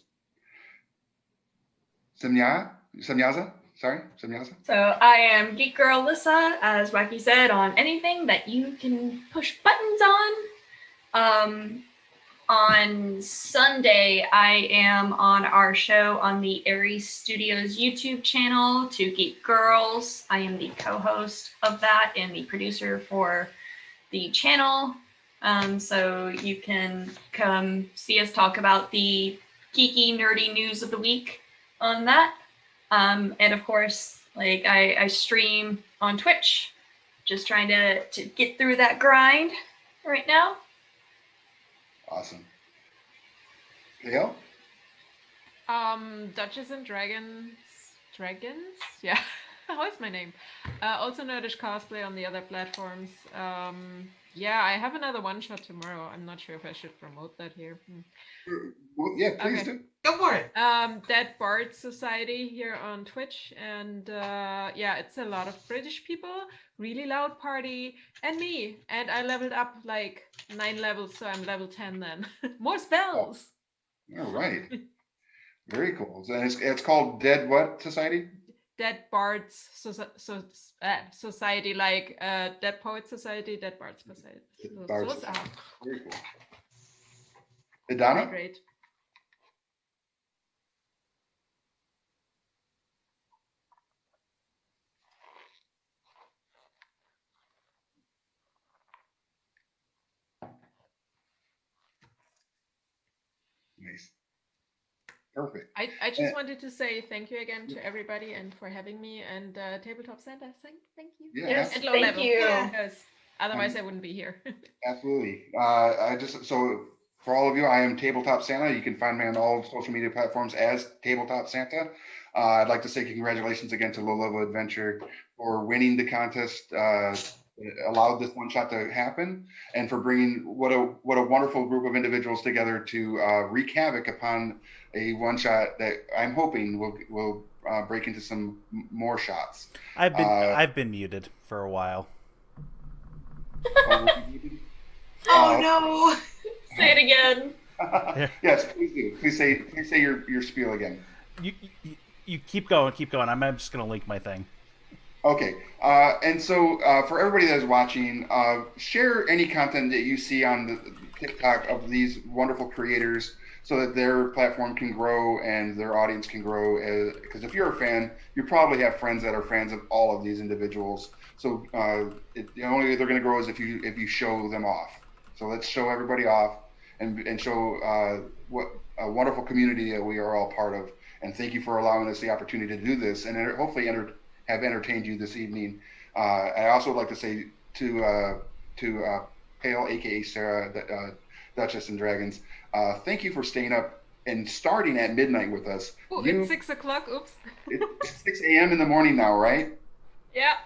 Samyaza? Sorry, Samyaza? So I am Geek Girl Lissa, as Wacky said, on anything that you can push buttons on. On Sunday, I am on our show on the Aries Studios YouTube channel, Two Geek Girls. I am the co-host of that and the producer for the channel. So you can come see us talk about the geeky, nerdy news of the week on that. And of course, like I stream on Twitch, just trying to get through that grind right now. Awesome. Leo? Duchess and Dragons. Dragons? Yeah. How is my name? Also Nerdish Cosplay on the other platforms. Yeah, I have another one shot tomorrow. I'm not sure if I should promote that here. Well, yeah, please Okay. do. Go for it. Dead Bard Society here on Twitch, and yeah, it's a lot of British people, really loud party, and me. And I leveled up like 9 levels, so I'm level 10 then. More spells. All right. Very cool. So it's called Dead What Society? Dead Bards Society, like Dead Poets Society, Dead Bards Society. Bards So Society. sad. Very cool. Idana? Great. Nice. Perfect. I just wanted to say thank you again to everybody and for having me, and Tabletop Santa, thank you. Yeah, Yes, And low thank level, you. because otherwise I wouldn't be here. Absolutely. So for all of you, I am Tabletop Santa. You can find me on all social media platforms as Tabletop Santa. I'd like to say congratulations again to Low Level Adventure for winning the contest. Allowed this one shot to happen, and for bringing what a wonderful group of individuals together to wreak havoc upon a one shot that I'm hoping will break into some more shots. I've been muted for a while. Oh no. Say it again. Yes, please do. Please say your spiel again. You keep going. I'm just gonna link my thing. Okay, and so for everybody that is watching, share any content that you see on the TikTok of these wonderful creators so that their platform can grow and their audience can grow. Because if you're a fan, you probably have friends that are fans of all of these individuals. So the only way they're going to grow is if you show them off. So let's show everybody off and show what a wonderful community that we are all part of. And thank you for allowing us the opportunity to do this and hopefully have entertained you this evening. I also would like to say to Pale, aka Sarah, that Duchess and Dragons. Thank you for staying up and starting at midnight with us. Oh, it's 6 o'clock. Oops. It's 6 a.m. in the morning now, right? Yeah.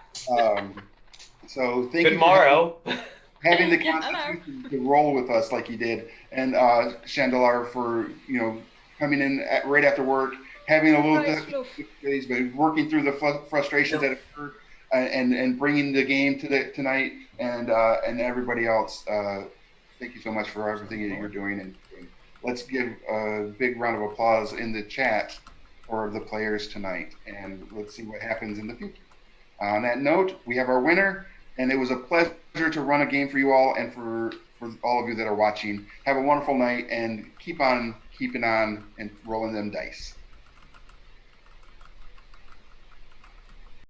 So thank you Tomorrow. for having the Hello. constitution to roll with us like you did, and Chandelar for coming in right after work, having a little difficulties, but working through the frustrations that occurred, and bringing the game to tonight, and everybody else. Thank you so much for everything that you're doing, and let's give a big round of applause in the chat for the players tonight, and let's see what happens in the future. On that note, we have our winner, and it was a pleasure to run a game for you all and for all of you that are watching. Have a wonderful night, and keep on keeping on and rolling them dice.